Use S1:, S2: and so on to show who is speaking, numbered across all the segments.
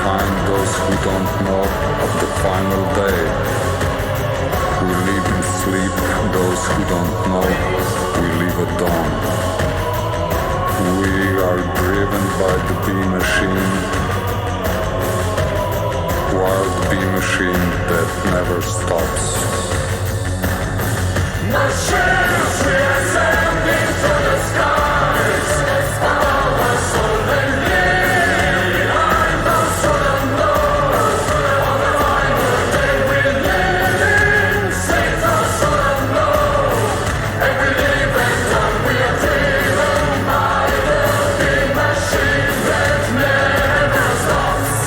S1: behind those who don't know of the final day. We live in sleep, those who don't know, we live at dawn. We are driven by the bee machine, wild bee machine that never stops. Machines reascending through the skies, our sovereignty, behind those who don't know, on the final day we live in, save those who don't know, and we live and done, we are driven by the big machine that never stops.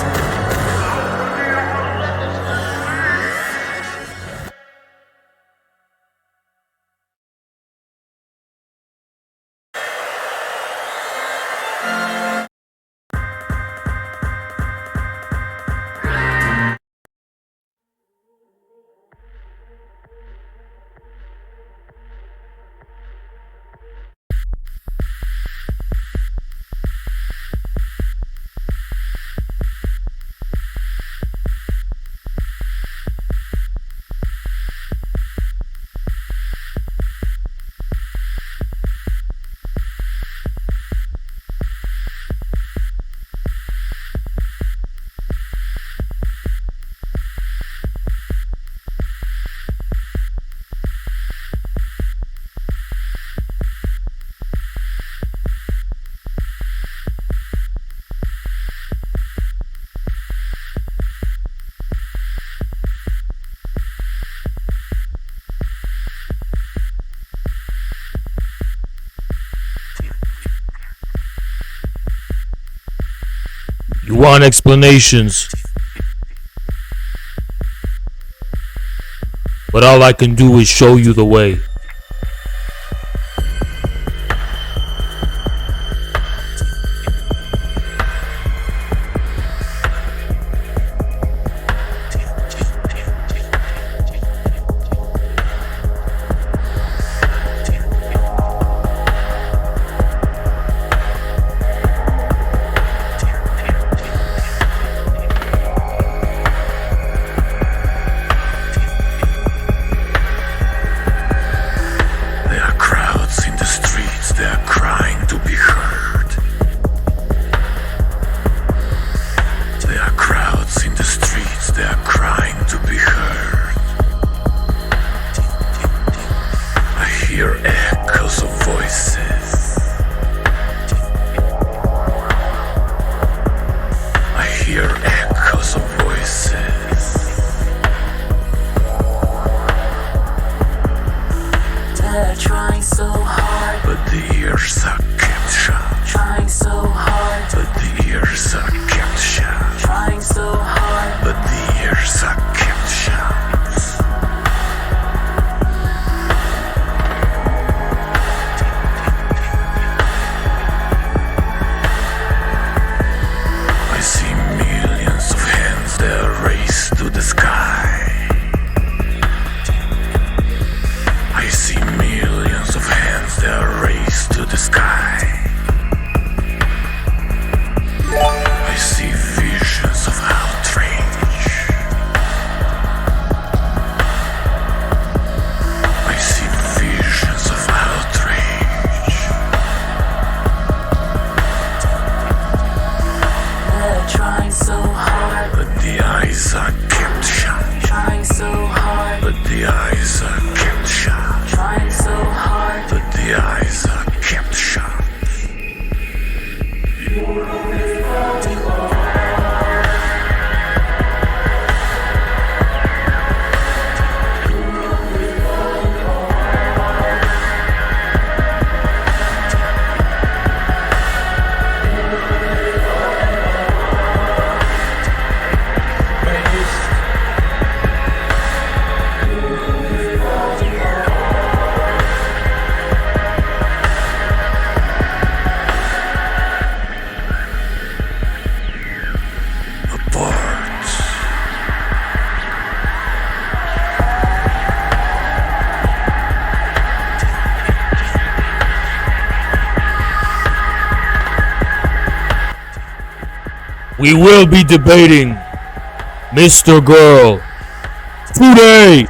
S2: You want explanations, but all I can do is show you the way. We will be debating Mr. Girl today.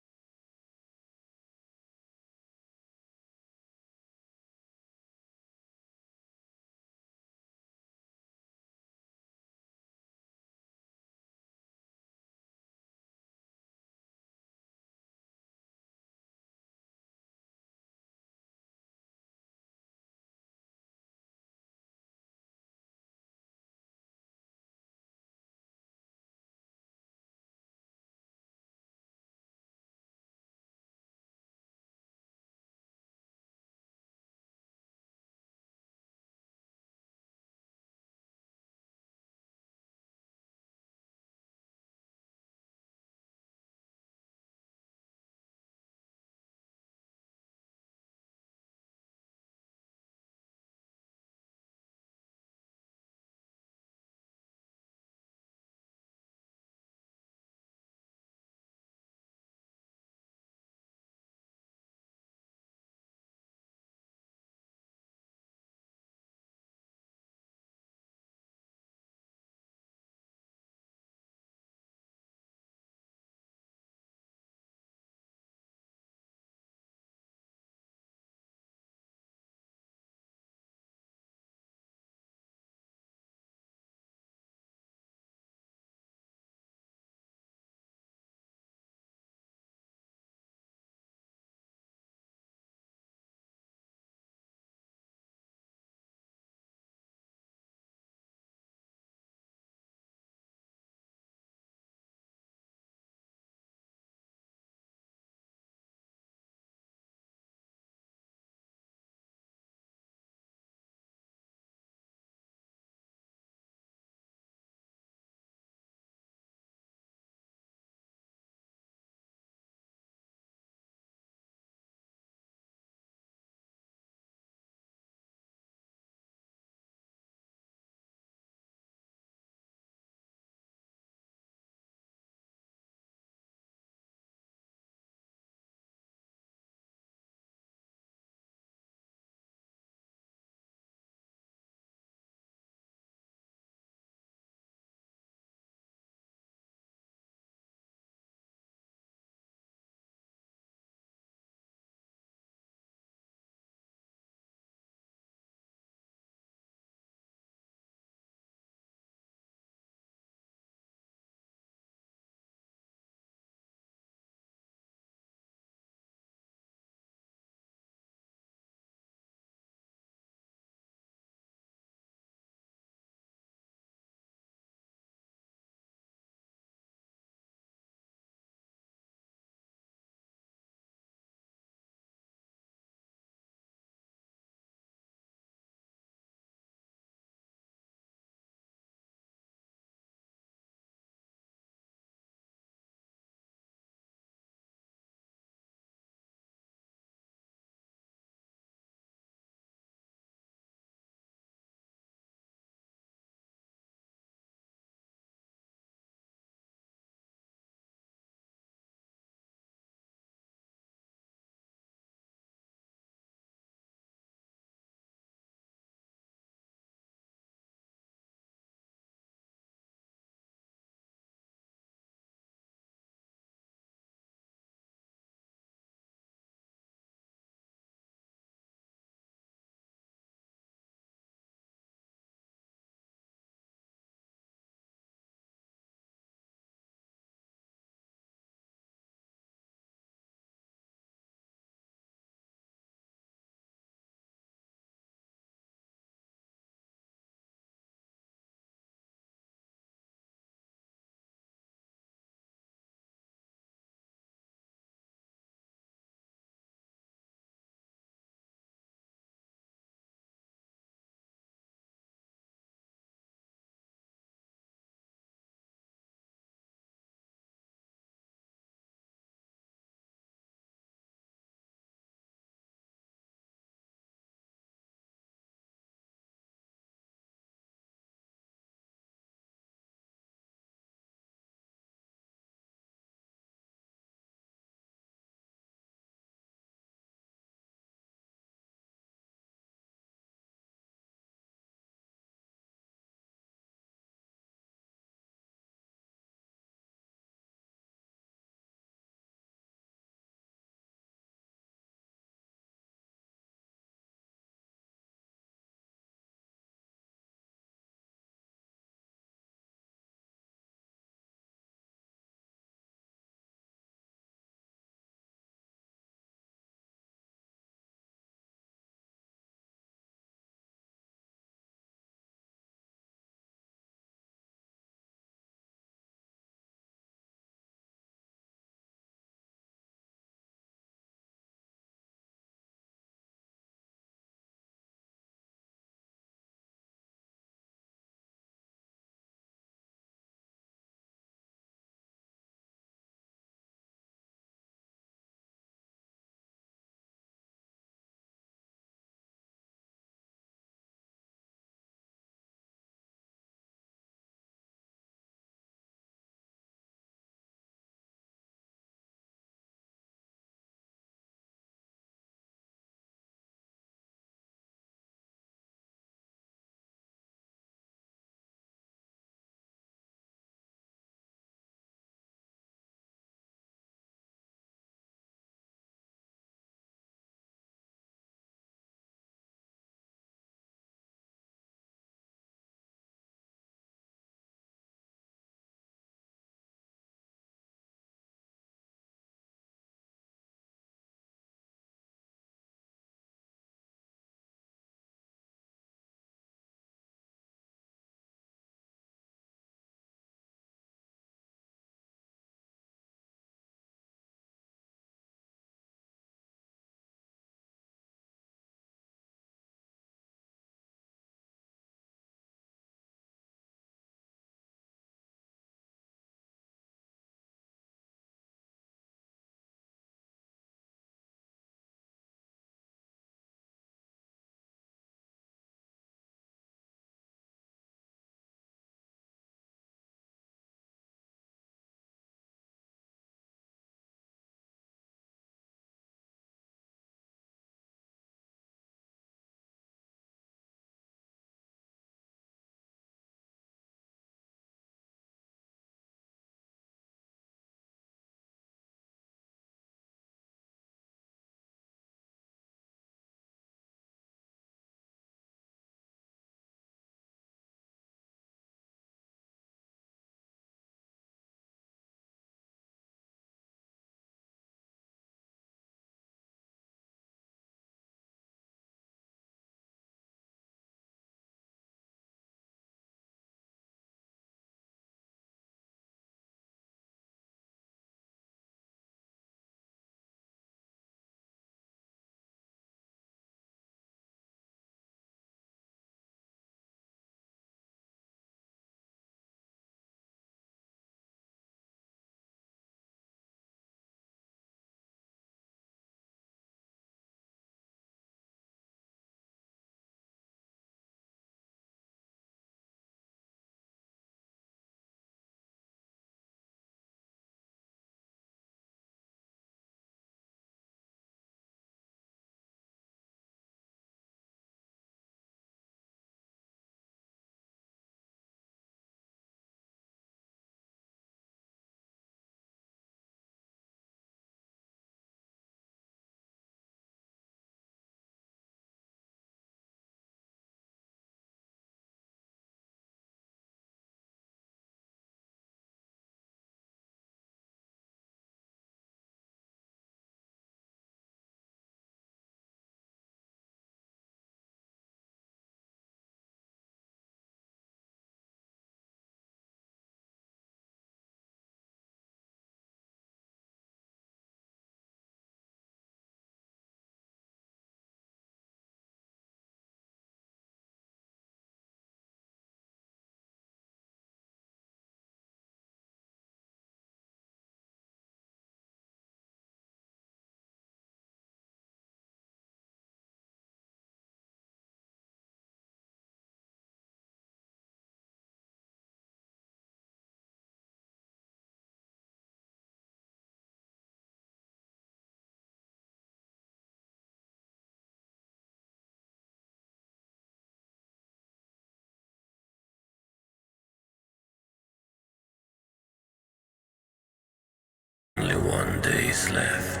S1: day is left.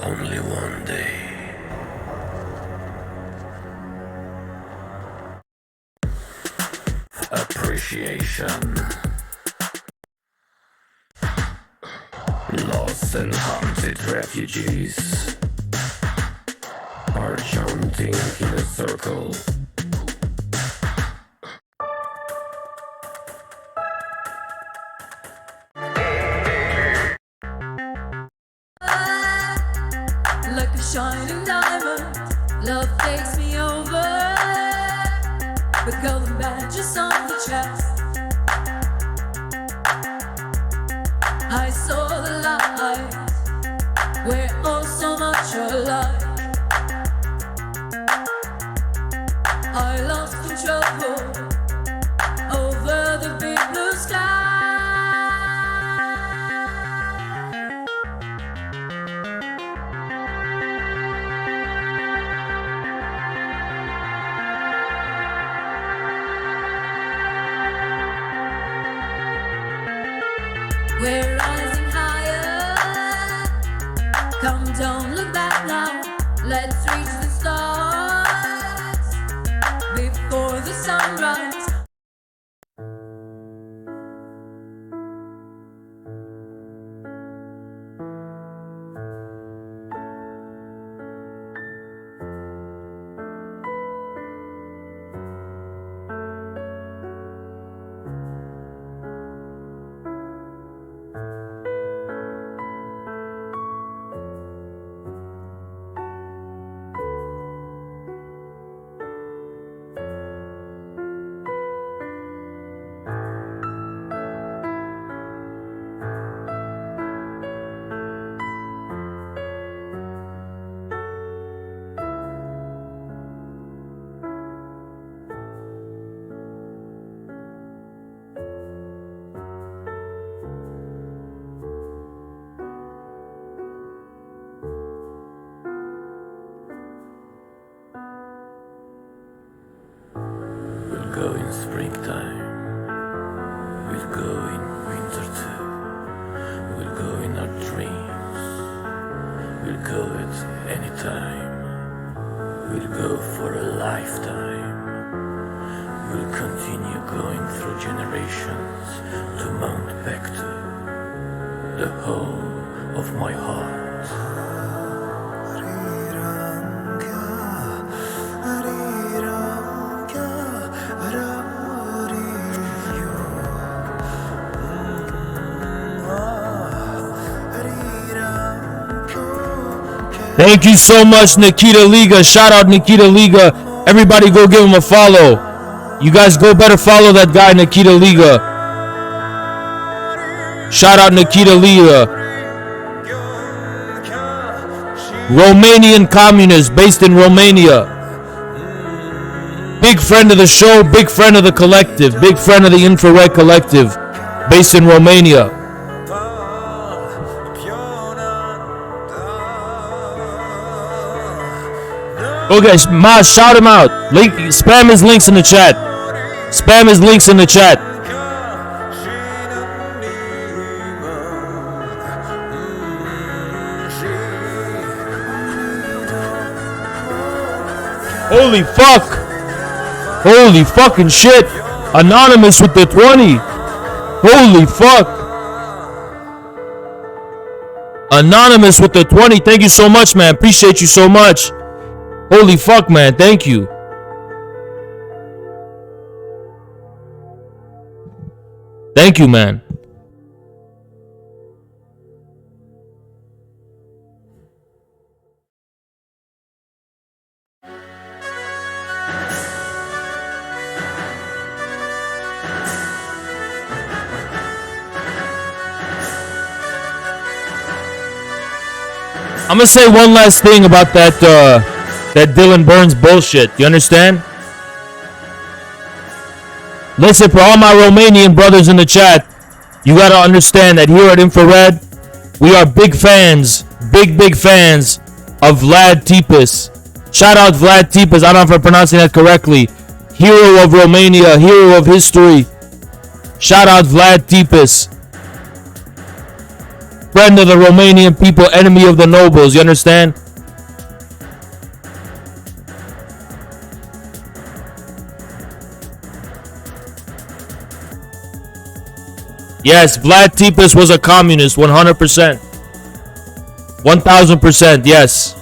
S1: Only one day. Appreciation. Lost and haunted refugees are chanting in a circle.
S3: Like a shining diamond, love takes me over. The golden badges on the chest. I saw the light. We're all so much alike. I lost control over the big blue sky. We're rising higher. Come, don't look back now. Let's reach the stars before the sunrise. We'll go in springtime. We'll go in winter too. We'll go in our dreams. We'll go at any time. We'll go for a lifetime. We'll continue going through generations to mount back to the home of my heart.
S2: Thank you so much, Nikita Liga. Shout out Nikita Liga. Everybody go give him a follow. You guys go better follow that guy, Nikita Liga. Shout out Nikita Liga. Romanian communist based in Romania. Big friend of the show, big friend of the collective, big friend of the Infrared Collective based in Romania. Okay, Maz, shout him out. Spam his links in the chat. Spam his links in the chat. Holy fuck. Holy fucking shit. Anonymous with the 20. Holy fuck. Anonymous with the 20. Thank you so much, man. Appreciate you so much. Holy fuck, man. Thank you. Thank you, man. I'm gonna say one last thing about that Dylan Burns bullshit. You understand? Listen, for all my Romanian brothers in the chat, you gotta understand that here at Infrared, we are big fans of Vlad Tipis. Shout out Vlad Tipis. I don't know if I'm pronouncing that correctly. Hero of Romania, hero of history. Shout out Vlad Tipis. friend of the Romanian people, enemy of the nobles. You understand? Yes, Vlad Tepes was a communist, 100%. 1000%, yes.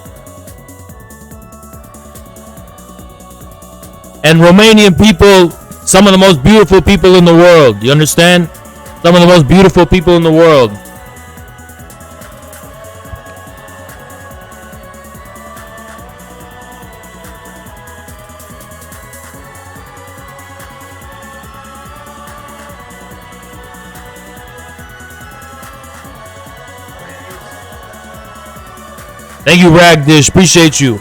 S2: And Romanian people, some of the most beautiful people in the world. You understand? Some of the most beautiful people in the world. Thank you, Ragdish. Appreciate you.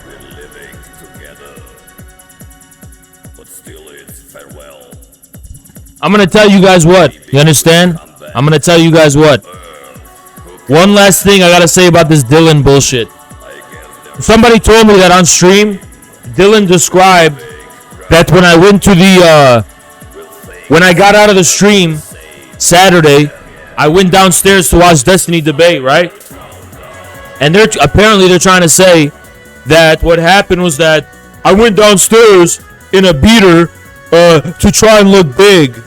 S3: We're living together, but still it's farewell.
S2: I'm going to tell you guys what. You understand? I'm going to tell you guys what. One last thing I got to say about this Dylan bullshit. Somebody told me that on stream, Dylan described that when I went to the, when I got out of the stream Saturday, I went downstairs to watch Destiny debate, right? And apparently they're trying to say that what happened was that I went downstairs in a beater to try and look big.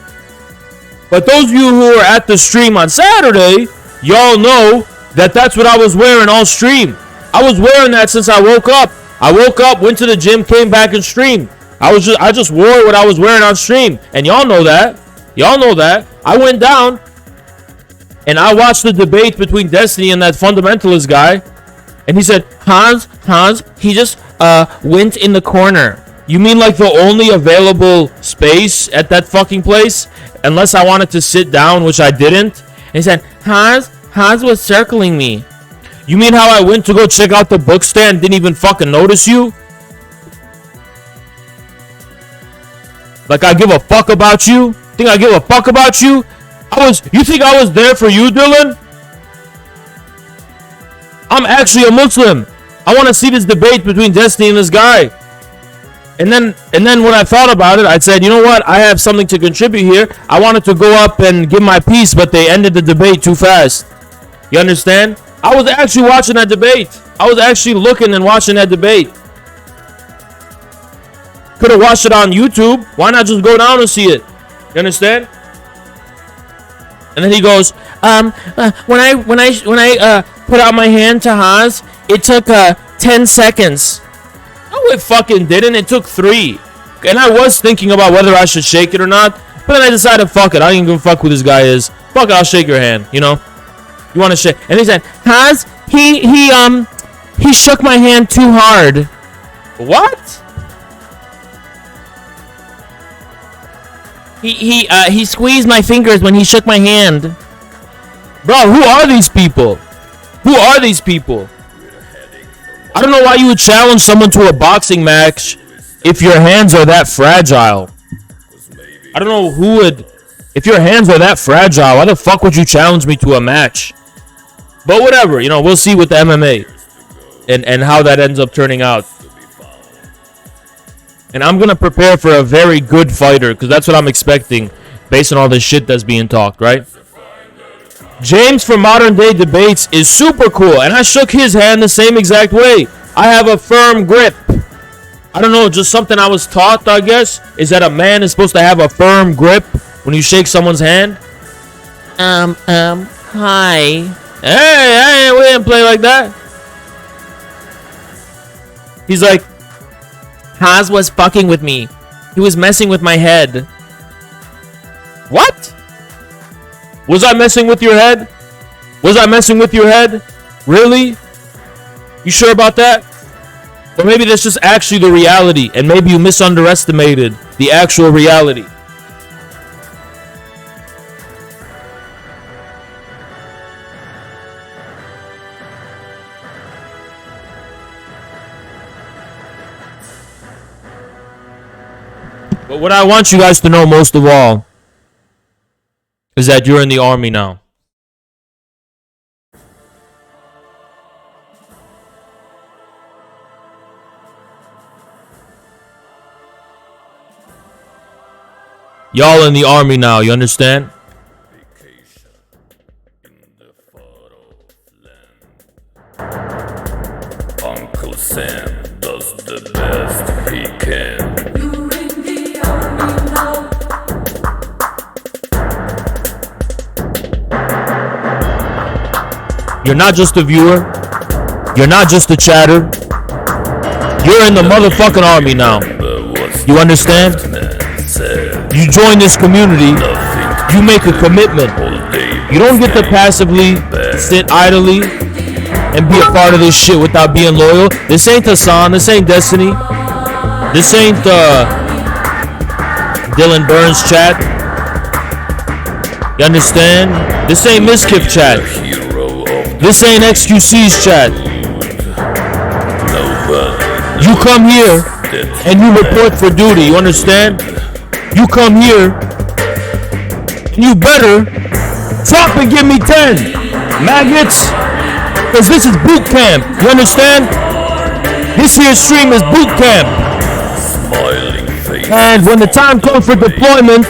S2: But those of you who were at the stream on Saturday, y'all know that that's what I was wearing all stream. I was wearing that since I woke up. I woke up, went to the gym, came back and streamed. I just wore what I was wearing on stream. And y'all know that. Y'all know that. I went down and I watched the debate between Destiny and that fundamentalist guy. And he said, Hans, he just went in the corner. You mean like the only available space at that fucking place? Unless I wanted to sit down, which I didn't. And he said, Hans was circling me. You mean how I went to go check out the book stand, didn't even fucking notice you? Like I give a fuck about you? Think I give a fuck about you? You think I was there for you, Dylan? I'm actually a Muslim. I want to see this debate between Destiny and this guy. And then when I thought about it, I said, you know what? I have something to contribute here. I wanted to go up and give my piece, but they ended the debate too fast. You understand? I was actually watching that debate. I was actually looking and watching that debate. Could have watched it on YouTube. Why not just go down and see it? You understand? And then he goes, when I put out my hand to Haas, it took 10 seconds. No, it fucking didn't. It took 3. And I was thinking about whether I should shake it or not. But then I decided, fuck it. I don't even fuck who this guy is. Fuck it, I'll shake your hand, you know? You want to shake? And he said, Haas, he shook my hand too hard. What? He squeezed my fingers when he shook my hand. Bro, who are these people? Who are these people? I don't know why you would challenge someone to a boxing match if your hands are that fragile. I don't know who would. If your hands are that fragile, why the fuck would you challenge me to a match? But whatever, you know, we'll see with the MMA and how that ends up turning out. And I'm going to prepare for a very good fighter because that's what I'm expecting based on all this shit that's being talked, right? James from Modern Day Debates is super cool, and I shook his hand the same exact way. I have a firm grip. I don't know, just something I was taught, I guess, is that a man is supposed to have a firm grip when you shake someone's hand. Hi. Hey, we didn't play like that. He's like, Haas was fucking with me. He was messing with my head. What? Was I messing with your head? Was I messing with your head? Really? You sure about that? Or maybe that's just actually the reality, and maybe you misunderestimated the actual reality. But what I want you guys to know most of all is that you're in the army now. Y'all in the army now, you understand?
S3: Vacation in the far off land. Uncle Sam does the best he can.
S1: You're in the army now.
S2: You're not just a viewer. You're not just a chatter. You're in the motherfucking army now. You understand? You join this community. You make a commitment. You don't get to passively sit idly and be a part of this shit without being loyal. This ain't Hassan. This ain't Destiny. This ain't Dylan Burns chat. You understand? This ain't Miskiff chat. This ain't XQC's chat. You come here and you report for duty. You understand? You come here and you better drop and give me 10 maggots, because this is boot camp. You understand? This here stream is boot camp. And when the time comes for deployment,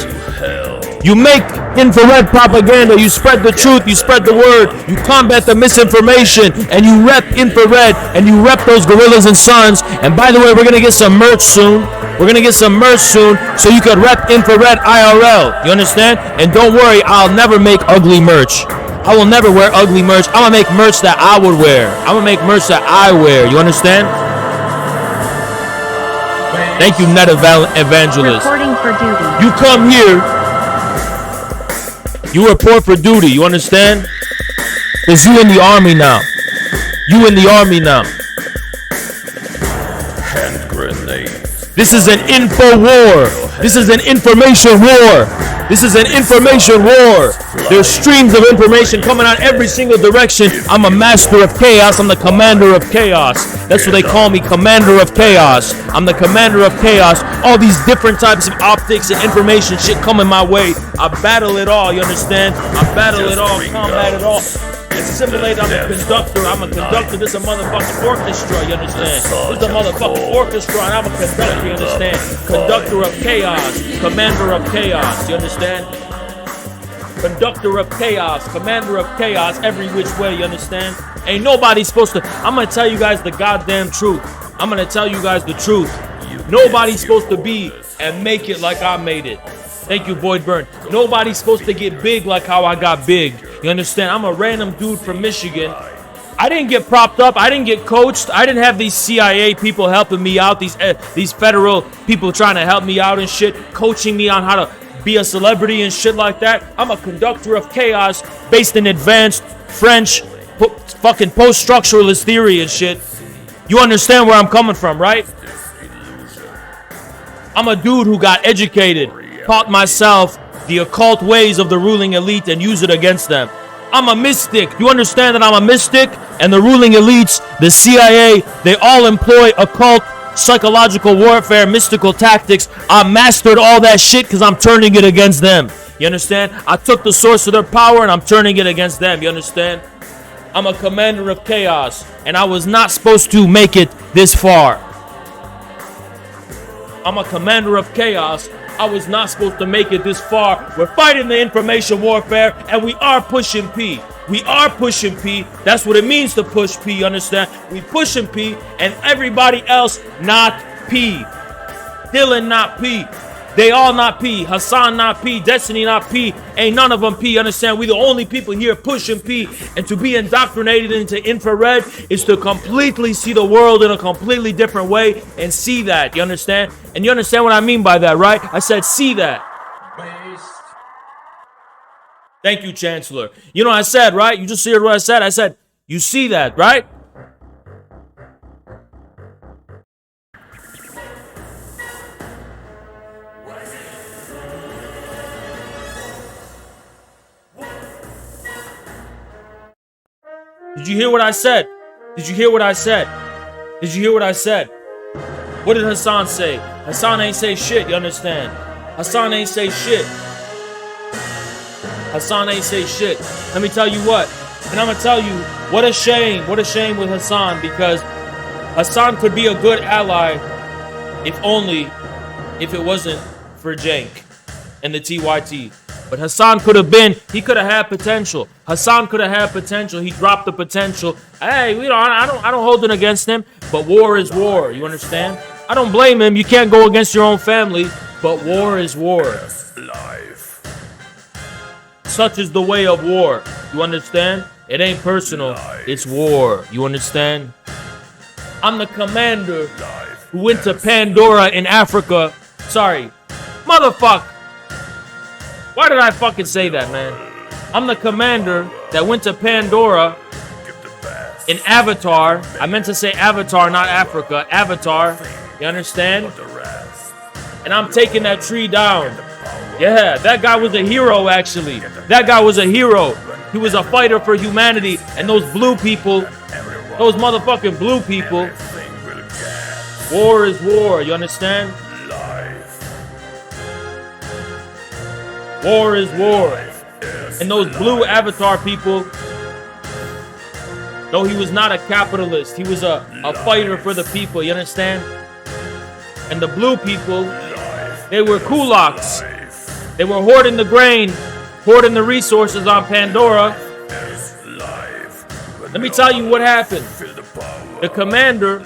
S2: you make infrared propaganda, you spread the truth, you spread the word, you combat the misinformation, and you rep infrared, and you rep those gorillas and sons. And by the way, we're gonna get some merch soon. We're gonna get some merch soon, so you can rep infrared IRL. You understand? And don't worry, I'll never make ugly merch. I will never wear ugly merch. I'm gonna make merch that I would wear. I'm gonna make merch that I wear. You understand? Thank you, Net Evangelist.
S4: Reporting for duty.
S2: You come here, you report for duty. You understand? Because you in the army now. You in the army now.
S3: Hand grenades.
S2: This is an info war. This is an information war. This is an information war. There's streams of information coming out every single direction. I'm a master of chaos. I'm the commander of chaos. That's what they call me, commander of chaos. I'm the commander of chaos. All these different types of optics and information shit coming my way. I battle it all, you understand? I battle it all, combat it all. Assimilate, I'm a conductor. I'm a conductor. This is a motherfucking orchestra, you understand? This is a motherfucking orchestra, and I'm a conductor, you understand? Conductor of chaos, commander of chaos, you understand? Conductor of chaos, commander of chaos, every which way, you understand? Ain't nobody supposed to. I'm gonna tell you guys the goddamn truth. I'm gonna tell you guys the truth. Nobody's supposed to be and make it like I made it. Thank you, Boyd Byrne. Nobody's supposed to get big like how I got big. You understand? I'm a random dude from Michigan. I didn't get propped up. I didn't get coached. I didn't have these CIA people helping me out. These federal people trying to help me out and shit, coaching me on how to be a celebrity and shit like that. I'm a conductor of chaos based in advanced French fucking post-structuralist theory and shit. You understand where I'm coming from, right? I'm a dude who got educated, taught myself the occult ways of the ruling elite and use it against them. I'm a mystic. You understand that I'm a mystic? And the ruling elites, the CIA, they all employ occult, psychological warfare, mystical tactics. I mastered all that shit because I'm turning it against them. You understand? I took the source of their power and I'm turning it against them. You understand? I'm a commander of chaos, and I was not supposed to make it this far. I'm a commander of chaos. I was not supposed to make it this far. We're fighting the information warfare, and we are pushing P. We are pushing P. That's what it means to push P, you understand? We pushing P, and everybody else not P. Dylan not P. They all not P. Hassan not P. Destiny not P. Ain't none of them P, understand? We the only people here pushing P. And to be indoctrinated into infrared is to completely see the world in a completely different way and see that, you understand? And you understand what I mean by that, right? I said see that. Thank you, Chancellor. You know what I said, right? You just heard what I said. I said, you see that, right? Did you hear what I said? Did you hear what I said? Did you hear what I said? What did Hassan say? Hassan ain't say shit, you understand? Hassan ain't say shit. Hassan ain't say shit. Let me tell you what. And I'm going to tell you, what a shame with Hassan, because Hassan could be a good ally if it wasn't for Jank. and the TYT. But Hassan could have been, he could have had potential. Hassan could have had potential. He dropped the potential. Hey, I don't hold it against him, but war is war. You understand? I don't blame him. You can't go against your own family, but war is war.
S3: Life.
S2: Such is the way of war. You understand? It ain't personal. It's war. You understand? I'm the commander who went to Pandora in Africa. Sorry. Motherfucker. Why did I fucking say that, man? I'm the commander that went to Pandora in Avatar. I meant to say Avatar, not Africa. Avatar. You understand? And I'm taking that tree down. Yeah, that guy was a hero, actually. That guy was a hero. He was a fighter for humanity. And those blue people, those motherfucking blue people, war is war. You understand? War is war. And those blue Avatar people, though he was not a capitalist, he was a fighter for the people, you understand? And the blue people, they were kulaks. They were hoarding the grain, hoarding the resources on Pandora. Let me tell you what happened. The commander,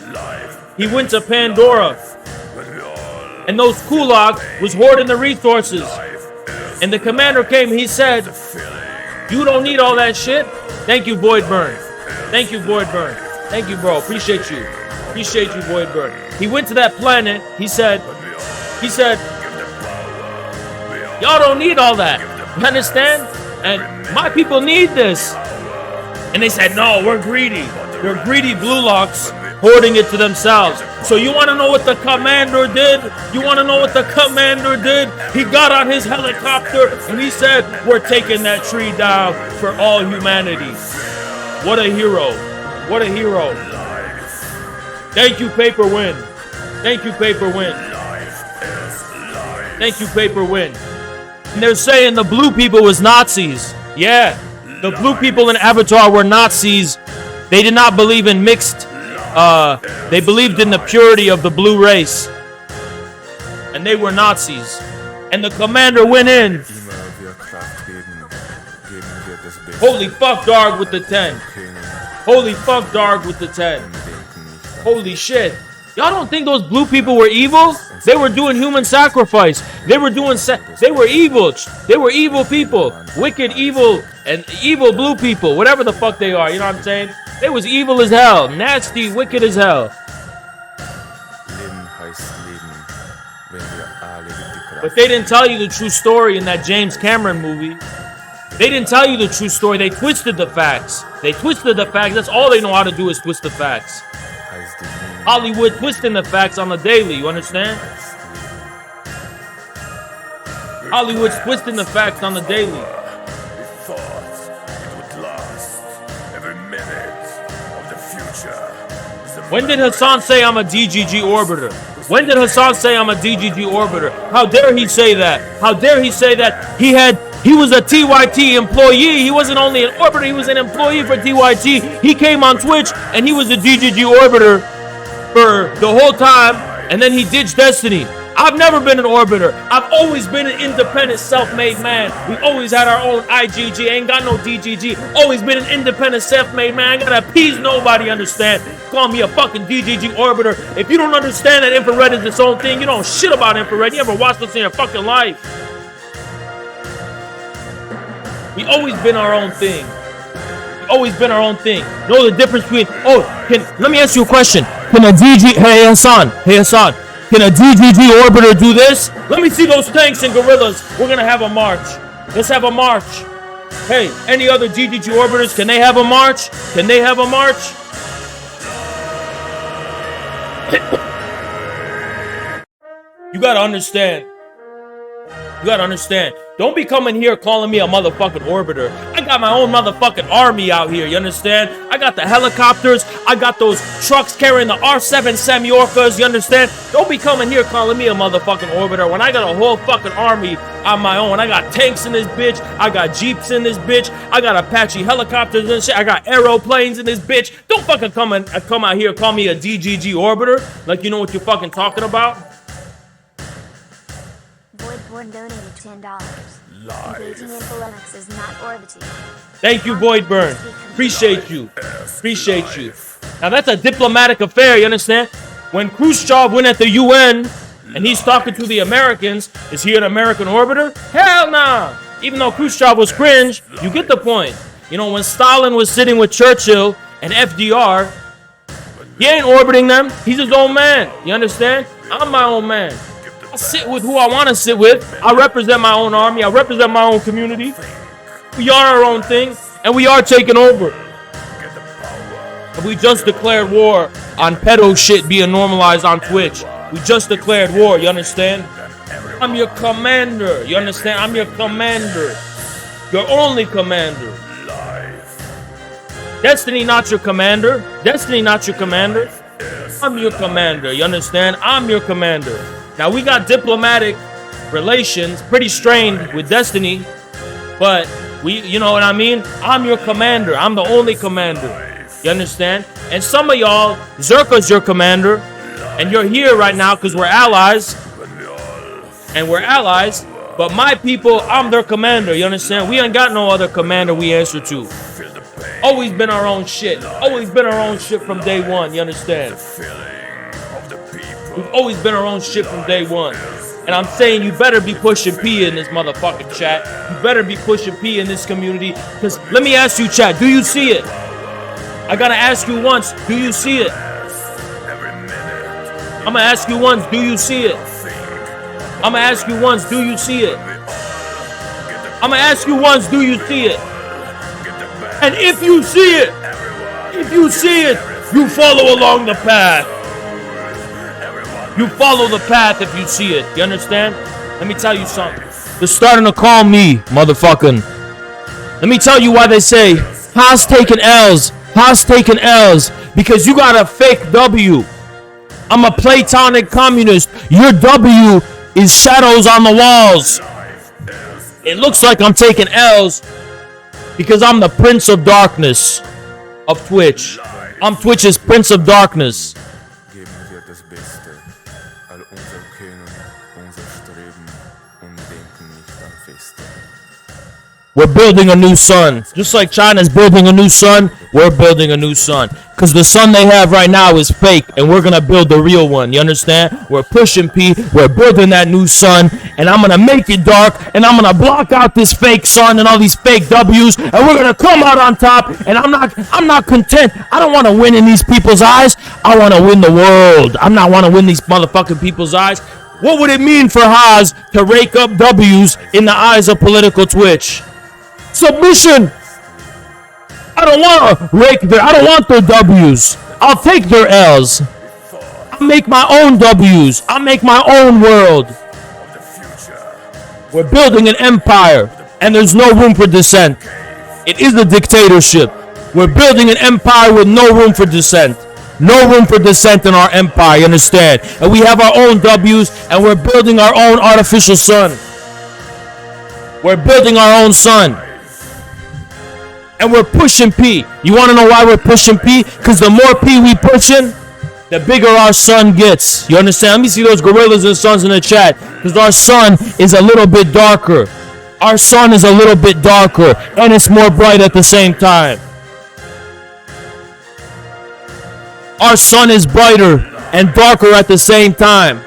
S2: he went to Pandora. And those kulaks was hoarding the resources. And the commander came, he said, you don't need all that shit. Thank you, Void Burn. Thank you, Void Burn. Thank you, bro. Appreciate you. Appreciate you, Void Burn. He went to that planet. He said, y'all don't need all that. You understand? And my people need this. And they said, no, we're greedy. They're greedy blue locks hoarding it to themselves. So you want to know what the commander did? You want to know what the commander did? He got on his helicopter and he said, we're taking that tree down for all humanity. What a hero. What a hero. Thank you, Paper Win. Thank you, Paper Win. Thank you, Paper Win. And they're saying the blue people was Nazis. Yeah, the blue people in Avatar were Nazis. They did not believe in mixed. They believed in the purity of the blue race. And they were Nazis. And the commander went in. Holy fuck, Darg with the 10. Holy fuck, Darg with the 10. Holy shit. Y'all don't think those blue people were evil? They were doing human sacrifice. They were doing they were evil. They were evil people. Wicked, evil, and evil blue people. Whatever the fuck they are, you know what I'm saying? They was evil as hell. Nasty, wicked as hell. But they didn't tell you the true story in that James Cameron movie. They didn't tell you the true story. They twisted the facts. They twisted the facts. That's all they know how to do is twist the facts. Hollywood twisting the facts on the daily, you understand? Hollywood's twisting the facts on the daily. When did Hassan say I'm a DGG orbiter? When did Hassan say I'm a DGG orbiter? How dare he say that? How dare he say that? He was a TYT employee. He wasn't only an orbiter, he was an employee for TYT. He came on Twitch and he was a DGG orbiter for the whole time, and then he ditched Destiny. I've never been an orbiter. I've always been an independent, self-made man. We always had our own IGG. Ain't got no DGG. Always been an independent, self-made man. I gotta appease nobody, understand? Call me a fucking DGG orbiter. If you don't understand that infrared is its own thing, you don't shit about infrared. You ever watched this in your fucking life? We always been our own thing. Always been our own thing. Know the difference between, let me ask you a question. Can a hey Hassan, can a DGG orbiter do this? Let me see those tanks and gorillas. We're gonna have a march. Let's have a march. Hey, any other DGG orbiters, can they have a march? Can they have a march? You gotta understand. You gotta understand. Don't be coming here calling me a motherfucking orbiter. I got my own motherfucking army out here, you understand? I got the helicopters. I got those trucks carrying the R7 Semyorkas, you understand? Don't be coming here calling me a motherfucking orbiter when I got a whole fucking army on my own. I got tanks in this bitch. I got jeeps in this bitch. I got Apache helicopters and shit. I got aeroplanes in this bitch. Don't fucking come out here and call me a DGG orbiter like you know what you're fucking talking about.
S4: Boy, Voidborn donated $10. Engaging in polemics is not orbiting.
S2: Thank you, Voidburn. Appreciate you. Appreciate you. Now that's a diplomatic affair, you understand? When Khrushchev went at the UN and he's talking to the Americans, is he an American orbiter? Hell nah. Even though Khrushchev was cringe, you get the point. You know, when Stalin was sitting with Churchill and FDR, he ain't orbiting them. He's his own man. You understand? I'm my own man. I sit with who I want to sit with. I represent my own army. I represent my own community. We are our own thing, and we are taking over. And we just declared war on pedo shit being normalized on Twitch. We just declared war, you understand? I'm your commander, you understand? I'm your commander. Your only commander. Destiny not your commander. Destiny not your commander. I'm your commander, you understand? I'm your commander. Now we got diplomatic relations, pretty strained with Destiny, but you know what I mean? I'm your commander. I'm the only commander. You understand? And some of y'all, Zerka's your commander, and you're here right now because we're allies. And we're allies. But my people, I'm their commander. You understand? We ain't got no other commander we answer to. Always been our own shit. Always been our own shit from day one. You understand? We've always been our own shit from day one. And I'm saying you better be pushing P in this motherfucking chat. You better be pushing P in this community. Because let me ask you, chat, do you see it? I gotta ask you once, do you see it? I'm gonna ask you once, do you see it? I'm gonna ask you once, do you see it? I'm gonna ask you once, do you see it? And if you see it, you follow along the path. You follow the path if you see it. You understand? Let me tell you something. They're starting to call me motherfucking. Let me tell you why they say Haas taking L's. Haas taking L's because you got a fake W. I'm a platonic communist. Your W is shadows on the walls. It looks like I'm taking L's because I'm the Prince of Darkness of Twitch. I'm Twitch's Prince of Darkness. We're building a new sun. Just like China's building a new sun, we're building a new sun. Because the sun they have right now is fake, and we're going to build the real one. You understand? We're pushing P. We're building that new sun, and I'm going to make it dark, and I'm going to block out this fake sun and all these fake W's, and we're going to come out on top, and I'm not content. I don't want to win in these people's eyes. I want to win the world. I'm not want to win these motherfucking people's eyes. What would it mean for Haas to rake up W's in the eyes of political Twitch? Submission. I don't want their W's. I'll take their L's. I'll make my own W's. I'll make my own world. We're building an empire, and there's no room for dissent. It is a dictatorship. We're building an empire with no room for dissent. No room for dissent in our empire, you understand? And we have our own W's, and we're building our own artificial sun. We're building our own sun. And we're pushing P. You want to know why we're pushing P? Because the more P we pushing, the bigger our sun gets. You understand? Let me see those gorillas and suns in the chat. Because our sun is a little bit darker. Our sun is a little bit darker. And it's more bright at the same time. Our sun is brighter and darker at the same time.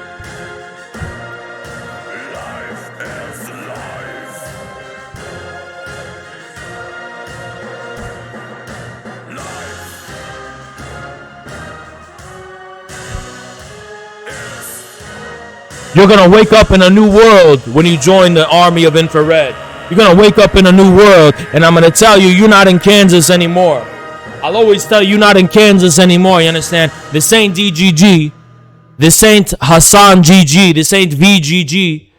S2: You're going to wake up in a new world when you join the army of infrared. You're going to wake up in a new world, and I'm going to tell you, you're not in Kansas anymore. I'll always tell you, you're not in Kansas anymore, you understand? This ain't DGG. This ain't Hassan GG. This ain't VGG.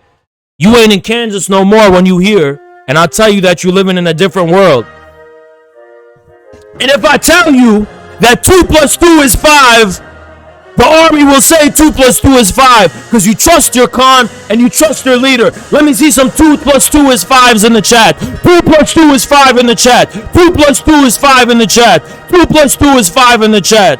S2: You ain't in Kansas no more when you here, and I'll tell you that you're living in a different world. And if I tell you that 2 + 2 is 5, the army will say 2 + 2 is 5 because you trust your Khan and you trust your leader. Let me see some 2 + 2 is 5s in the chat. 2 + 2 is 5 in the chat. 2 + 2 is 5 in the chat. 2 + 2 is 5 in the chat.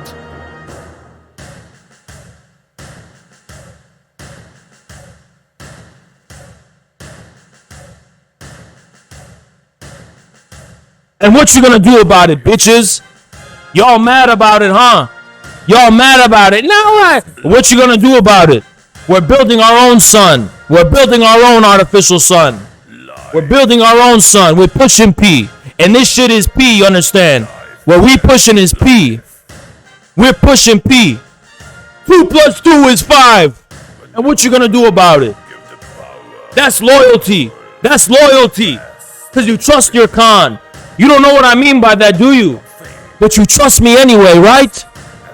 S2: And what you gonna do about it, bitches? Y'all mad about it, huh? Y'all mad about it. Now what? What you gonna do about it? We're building our own sun. We're building our own artificial sun. We're building our own sun. We're pushing P. And this shit is P, you understand? What we pushing is P. We're pushing P. 2 plus 2 is 5. And what you gonna do about it? That's loyalty. That's loyalty. Because you trust your Khan. You don't know what I mean by that, do you? But you trust me anyway, right?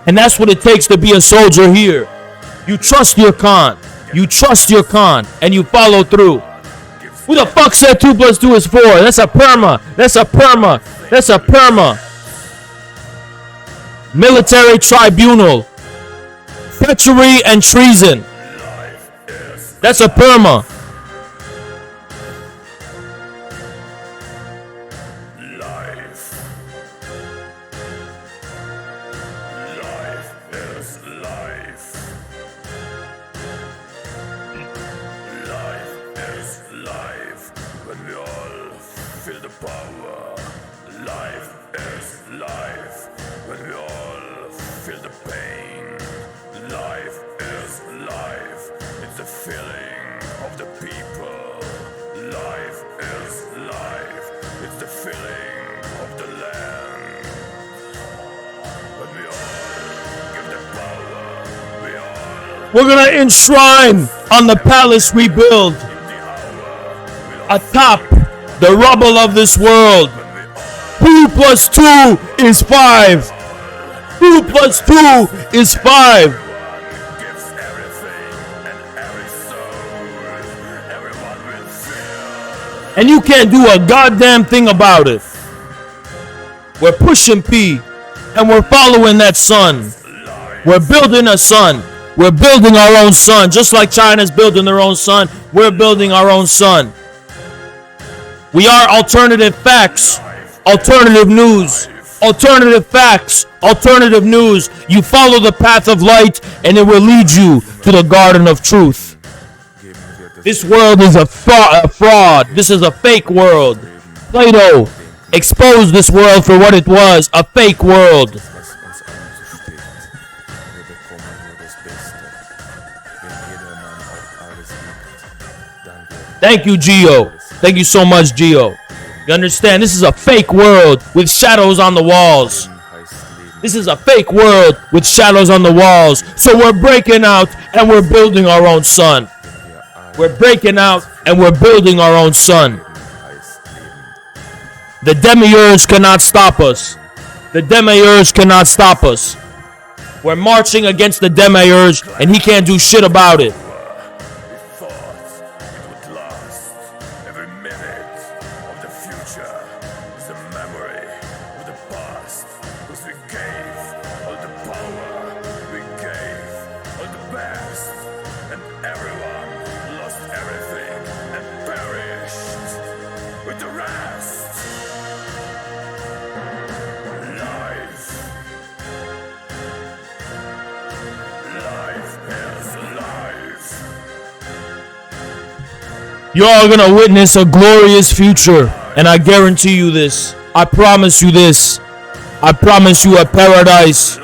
S2: And that's what it takes to be a soldier here. You trust your Khan. You trust your Khan. And you follow through. Who the fuck said 2 plus 2 is 4? That's a perma. That's a perma. That's a perma. Military tribunal. Treachery and treason. That's a perma. We're gonna enshrine on the palace we build atop the rubble of this world. 2 plus 2 is 5. 2 plus 2 is 5. And you can't do a goddamn thing about it. We're pushing P and we're following that sun. We're building a sun. We're building our own sun. Just like China's building their own sun, we're building our own sun. We are alternative facts, alternative news, alternative facts, alternative news. You follow the path of light and it will lead you to the garden of truth. This world is a fraud. This is a fake world. Plato exposed this world for what it was, a fake world. Thank you, Gio. Thank you so much, Gio. You understand? This is a fake world with shadows on the walls. This is a fake world with shadows on the walls. So we're breaking out and we're building our own sun. We're breaking out and we're building our own sun. The demiurge cannot stop us. The demiurge cannot stop us. We're marching against the demiurge and he can't do shit about it. You're all gonna witness a glorious future, and I guarantee you this. I promise you this. I promise you a paradise.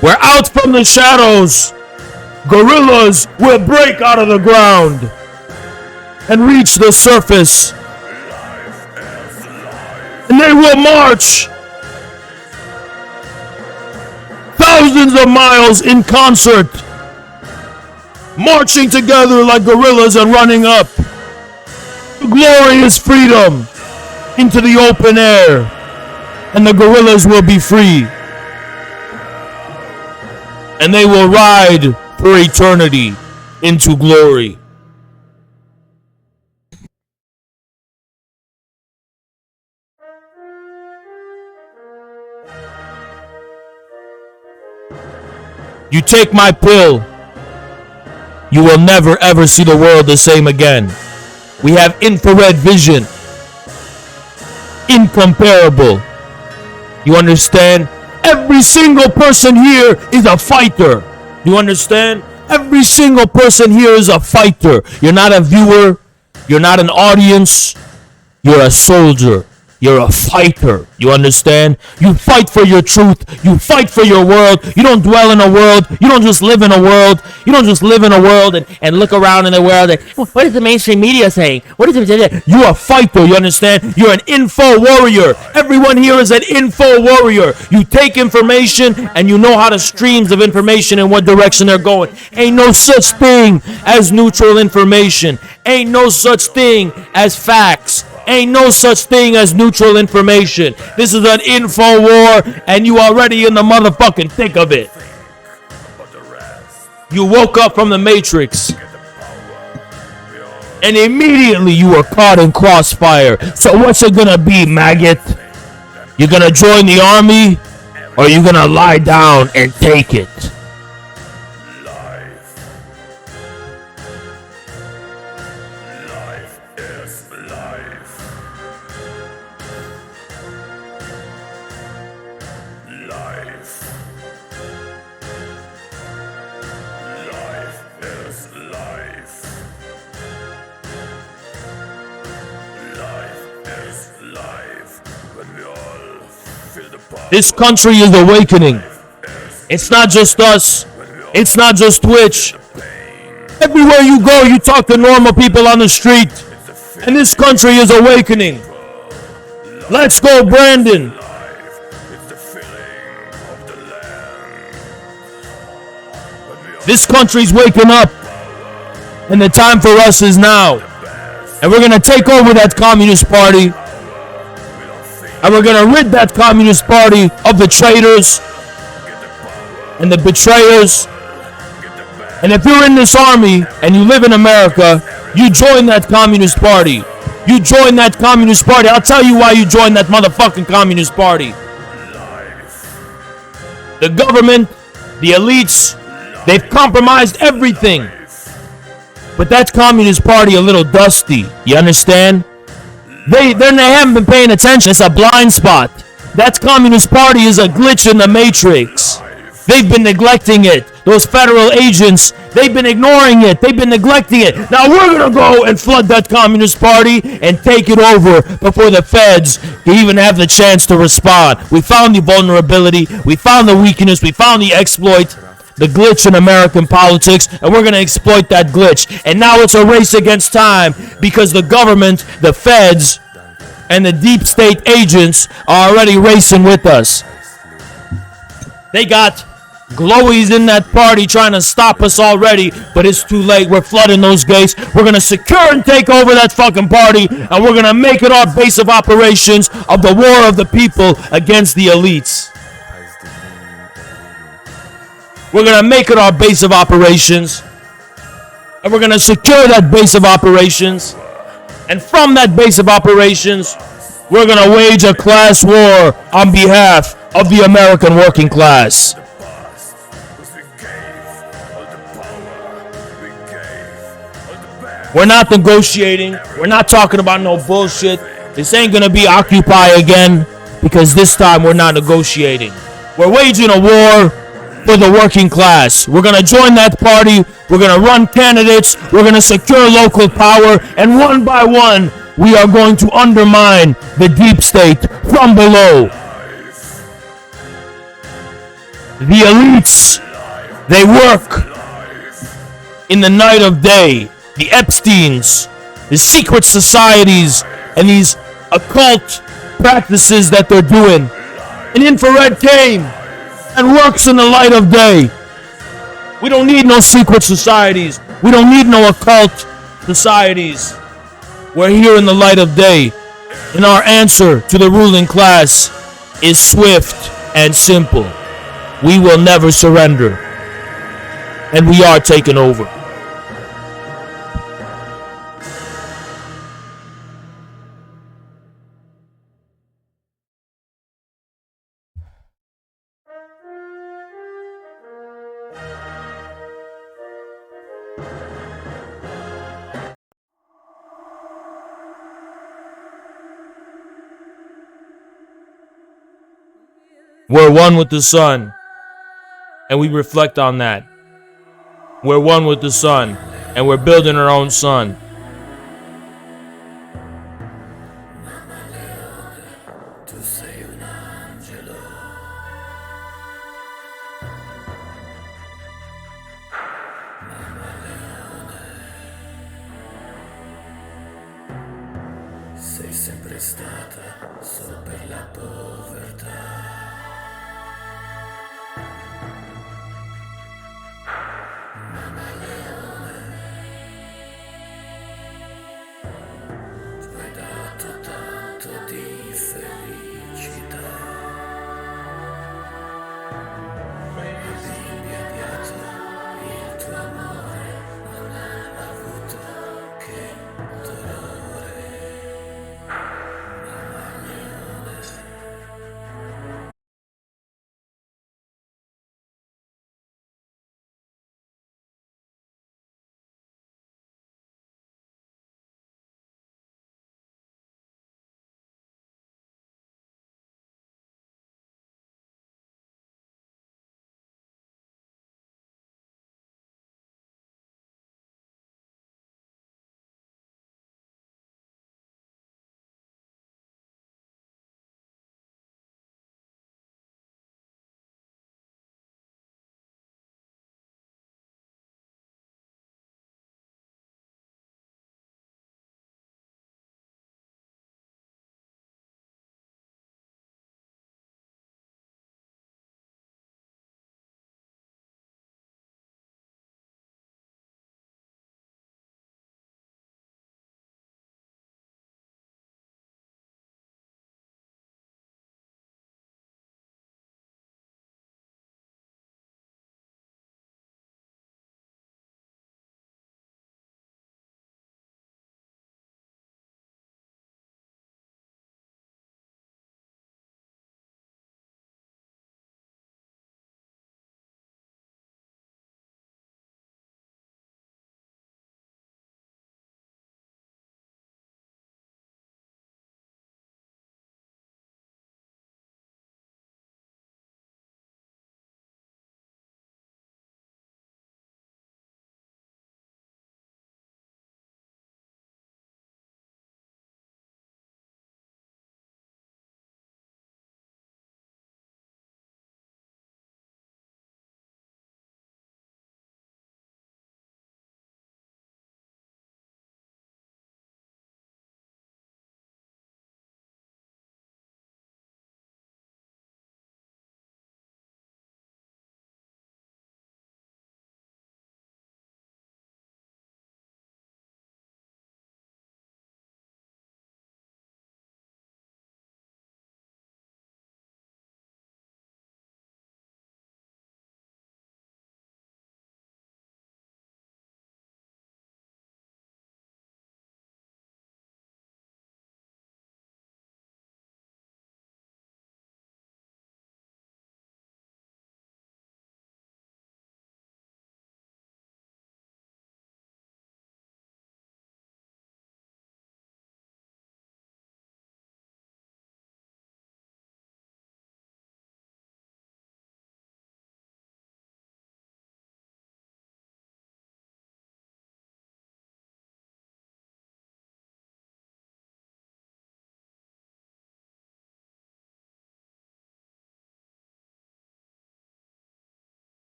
S2: We're out from the shadows. Gorillas will break out of the ground and reach the surface. And they will march thousands of miles in concert, marching together like gorillas and running up. The glorious freedom into the open air, and the gorillas will be free. And they will ride for eternity into glory. You take my pill, you will never ever see the world the same again. We have infrared vision. Incomparable. You understand? Every single person here is a fighter. You understand? Every single person here is a fighter. You're not a viewer. You're not an audience. You're a soldier. You're a fighter. You understand? You fight for your truth. You fight for your world. You don't dwell in a world. You don't just live in a world. You don't just live in a world and look around in the world and, what is the mainstream media saying? What is it? You're a fighter. You understand? You're an info warrior. Everyone here is an info warrior. You take information and you know how to streams of information in what direction they're going. Ain't no such thing as neutral information. Ain't no such thing as facts. Ain't no such thing as neutral information. This is an info war, and you already in the motherfucking thick of it. You woke up from the Matrix, and immediately you were caught in crossfire. So what's it gonna be, maggot? You gonna join the army, or you gonna lie down and take it? This country is awakening. It's not just us. It's not just Twitch. Everywhere you go, you talk to normal people on the street. And this country is awakening. Let's go, Brandon. This country's waking up. And the time for us is now. And we're going to take over that Communist Party. And we're going to rid that Communist Party of the traitors and the betrayers. And if you're in this army and you live in America, you join that Communist Party. You join that Communist Party. I'll tell you why you join that motherfucking Communist Party. The government, the elites, they've compromised everything. But that Communist Party a little dusty. You understand? They haven't been paying attention. It's a blind spot. That Communist Party is a glitch in the Matrix. They've been neglecting it. Those federal agents, they've been ignoring it. They've been neglecting it. Now we're going to go and flood that Communist Party and take it over before the feds can even have the chance to respond. We found the vulnerability. We found the weakness. We found the exploit. The glitch in American politics, and we're going to exploit that glitch. And now it's a race against time because the government, the feds, and the deep state agents are already racing with us. They got glowies in that party trying to stop us already, but it's too late. We're flooding those gates. We're going to secure and take over that fucking party, and we're going to make it our base of operations of the war of the people against the elites. We're going to make it our base of operations. And we're going to secure that base of operations. And from that base of operations, we're going to wage a class war on behalf of the American working class. We're not negotiating. We're not talking about no bullshit. This ain't going to be Occupy again, because this time we're not negotiating. We're waging a war for the working class. We're going to join that party. We're going to run candidates. We're going to secure local power. And one by one, we are going to undermine the deep state from below. The elites, they work in the night of day. The Epsteins, the secret societies, and these occult practices that they're doing. An infrared came and works in the light of day. We don't need no secret societies. We don't need no occult societies. We're here in the light of day. And our answer to the ruling class is swift and simple. We will never surrender. And we are taking over. We're one with the sun, and we reflect on that. We're one with the sun, and we're building our own sun.
S3: angelo. Mamma leone, sei sempre stata solo per la povertà. Mamma leone, tu hai dato tanto di felicità. Immediato il tuo amore non ha avuto che dolore. Mamma leone,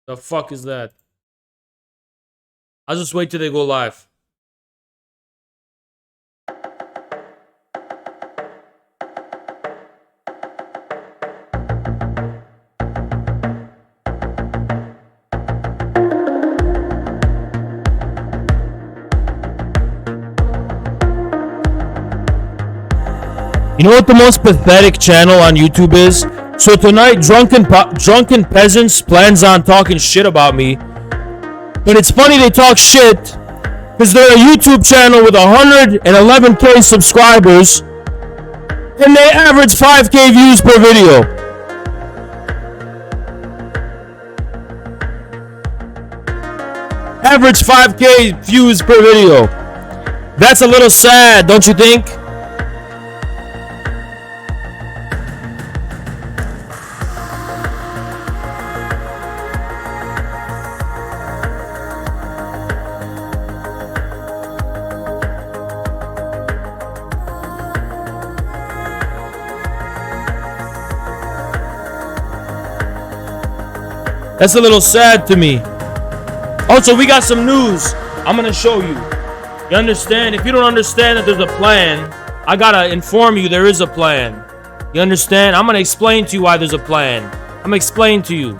S2: The fuck is that? I'll just wait till they go live. You know what the most pathetic channel on YouTube is? So tonight, drunken peasants plans on talking shit about me. But it's funny they talk shit because they're a YouTube channel with 111k subscribers and they average 5k views per video. Average 5k views per video. That's a little sad, don't you think? That's a little sad to me. Also, we got some news I'm gonna show you. You understand? If you don't understand that there's a plan, I gotta inform you there is a plan. You understand? I'm gonna explain to you why there's a plan. I'm gonna explain to you.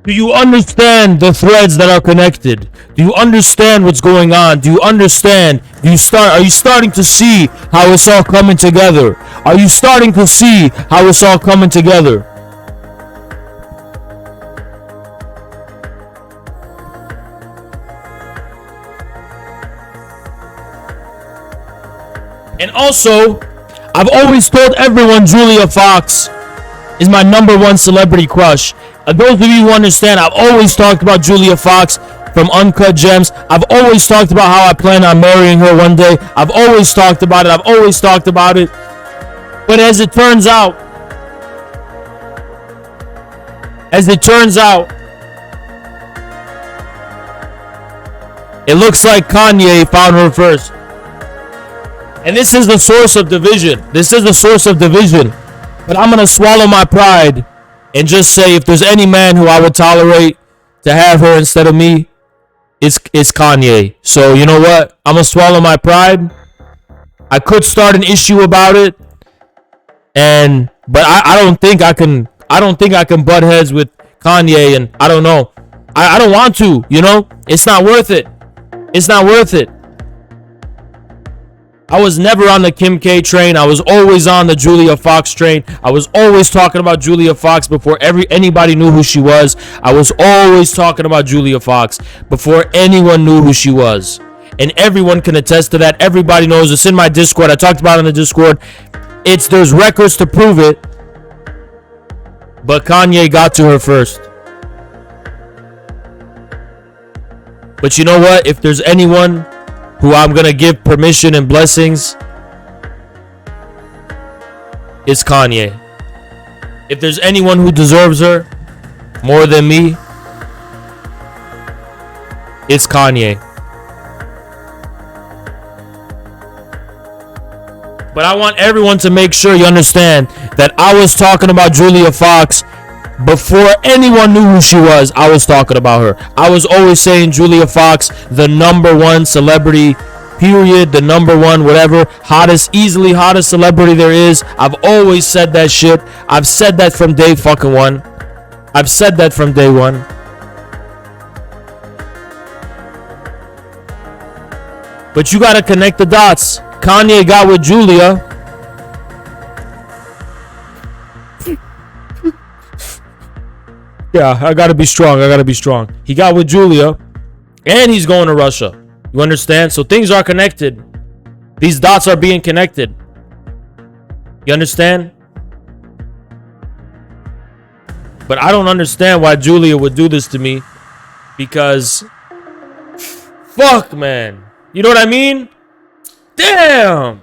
S2: Do you understand the threads that are connected? Do you understand what's going on? Do you understand? Are you starting to see how it's all coming together? Are you starting to see how it's all coming together? And also, I've always told everyone Julia Fox is my #1 celebrity crush. Those of you who understand, I've always talked about Julia Fox from Uncut Gems. I've always talked about how I plan on marrying her one day. I've always talked about it. But as it turns out, it looks like Kanye found her first. And this is the source of division. But I'm going to swallow my pride and just say, if there's any man who I would tolerate to have her instead of me, it's Kanye. So you know what? I'm gonna swallow my pride. I could start an issue about it, but I don't think I can. I don't think I can butt heads with Kanye, and I don't know. I don't want to. You know, it's not worth it. I was never on the Kim K train. I was always on the Julia Fox train. I was always talking about Julia Fox before anybody knew who she was. I was always talking about Julia Fox before anyone knew who she was. And everyone can attest to that. Everybody knows. It's in my Discord. I talked about it in the Discord. There's records to prove it. But Kanye got to her first. But you know what? If there's anyone who I'm gonna give permission and blessings, it's Kanye. If there's anyone who deserves her more than me, it's Kanye. But I want everyone to make sure you understand that I was talking about Julia Fox Before anyone knew who she was, I was talking about her. I was always saying Julia Fox, the number one celebrity, period, the number one, whatever, hottest, easily hottest celebrity there is. I've always said that shit. I've said that from day fucking one. I've said that from day one. But you gotta connect the dots. Kanye got with Julia. Yeah, I gotta be strong. I gotta be strong. He got with Julia, and he's going to Russia. You understand? So things are connected. These dots are being connected. You understand? But I don't understand why Julia would do this to me. Because, fuck, man. You know what I mean? Damn.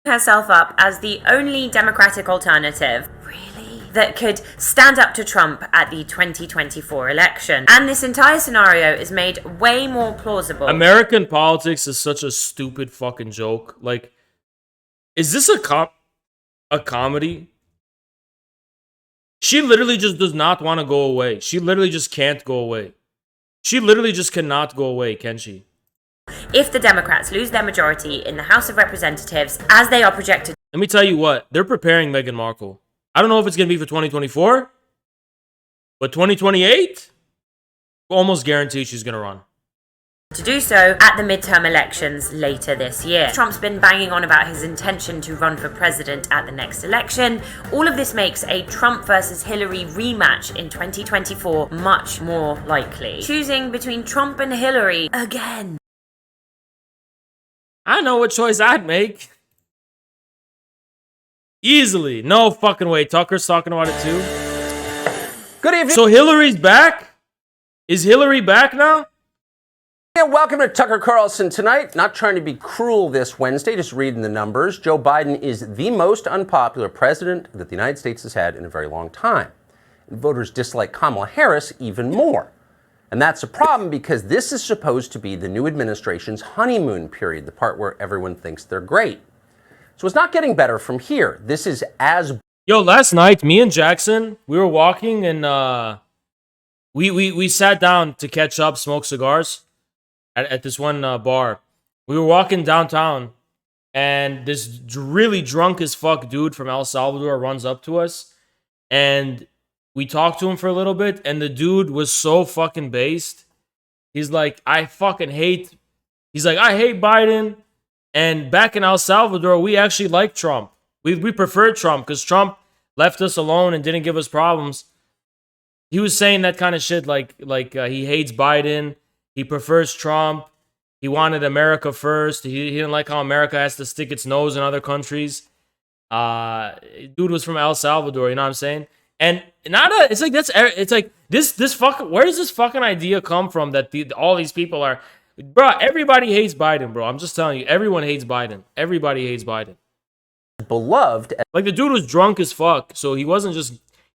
S5: herself up as the only Democratic alternative that could stand up to Trump at the 2024 election. And this entire scenario is made way more plausible.
S2: American politics is such a stupid fucking joke. Like, is this a comedy? She literally just does not want to go away. She literally just can't go away. She literally just cannot go away, can she?
S5: If the Democrats lose their majority in the House of Representatives, as they are projected.
S2: Let me tell you what, they're preparing Meghan Markle. I don't know if it's going to be for 2024, but 2028, almost guarantee she's going to run.
S5: To do so at the midterm elections later this year. Trump's been banging on about his intention to run for president at the next election. All of this makes a Trump versus Hillary rematch in 2024 much more likely. Choosing between Trump and Hillary again.
S2: I know what choice I'd make. Easily. No fucking way. Tucker's talking about it too.
S6: Good evening.
S2: So Hillary's back? Is Hillary back now?
S6: And welcome to Tucker Carlson Tonight. Not trying to be cruel this Wednesday, just reading the numbers. Joe Biden is the most unpopular president that the United States has had in a very long time. And voters dislike Kamala Harris even more. And that's a problem because this is supposed to be the new administration's honeymoon period, the part where everyone thinks they're great. So it's not getting better from here. This is as...
S2: Yo, last night, me and Jackson, we were walking and we sat down to catch up, smoke cigars at this one bar. We were walking downtown and this really drunk as fuck dude from El Salvador runs up to us and we talked to him for a little bit and the dude was so fucking based. He's like, I hate Biden. And back in El Salvador, we actually liked Trump. We preferred Trump because Trump left us alone and didn't give us problems. He was saying that kind of shit like he hates Biden. He prefers Trump. He wanted America first. He didn't like how America has to stick its nose in other countries. Dude was from El Salvador, you know what I'm saying? And it's like this fucking, where does this fucking idea come from that all these people are... Bro, everybody hates Biden, bro. I'm just telling you, everyone hates Biden. Everybody hates Biden.
S6: Beloved.
S2: Like, the dude was drunk as fuck, so he was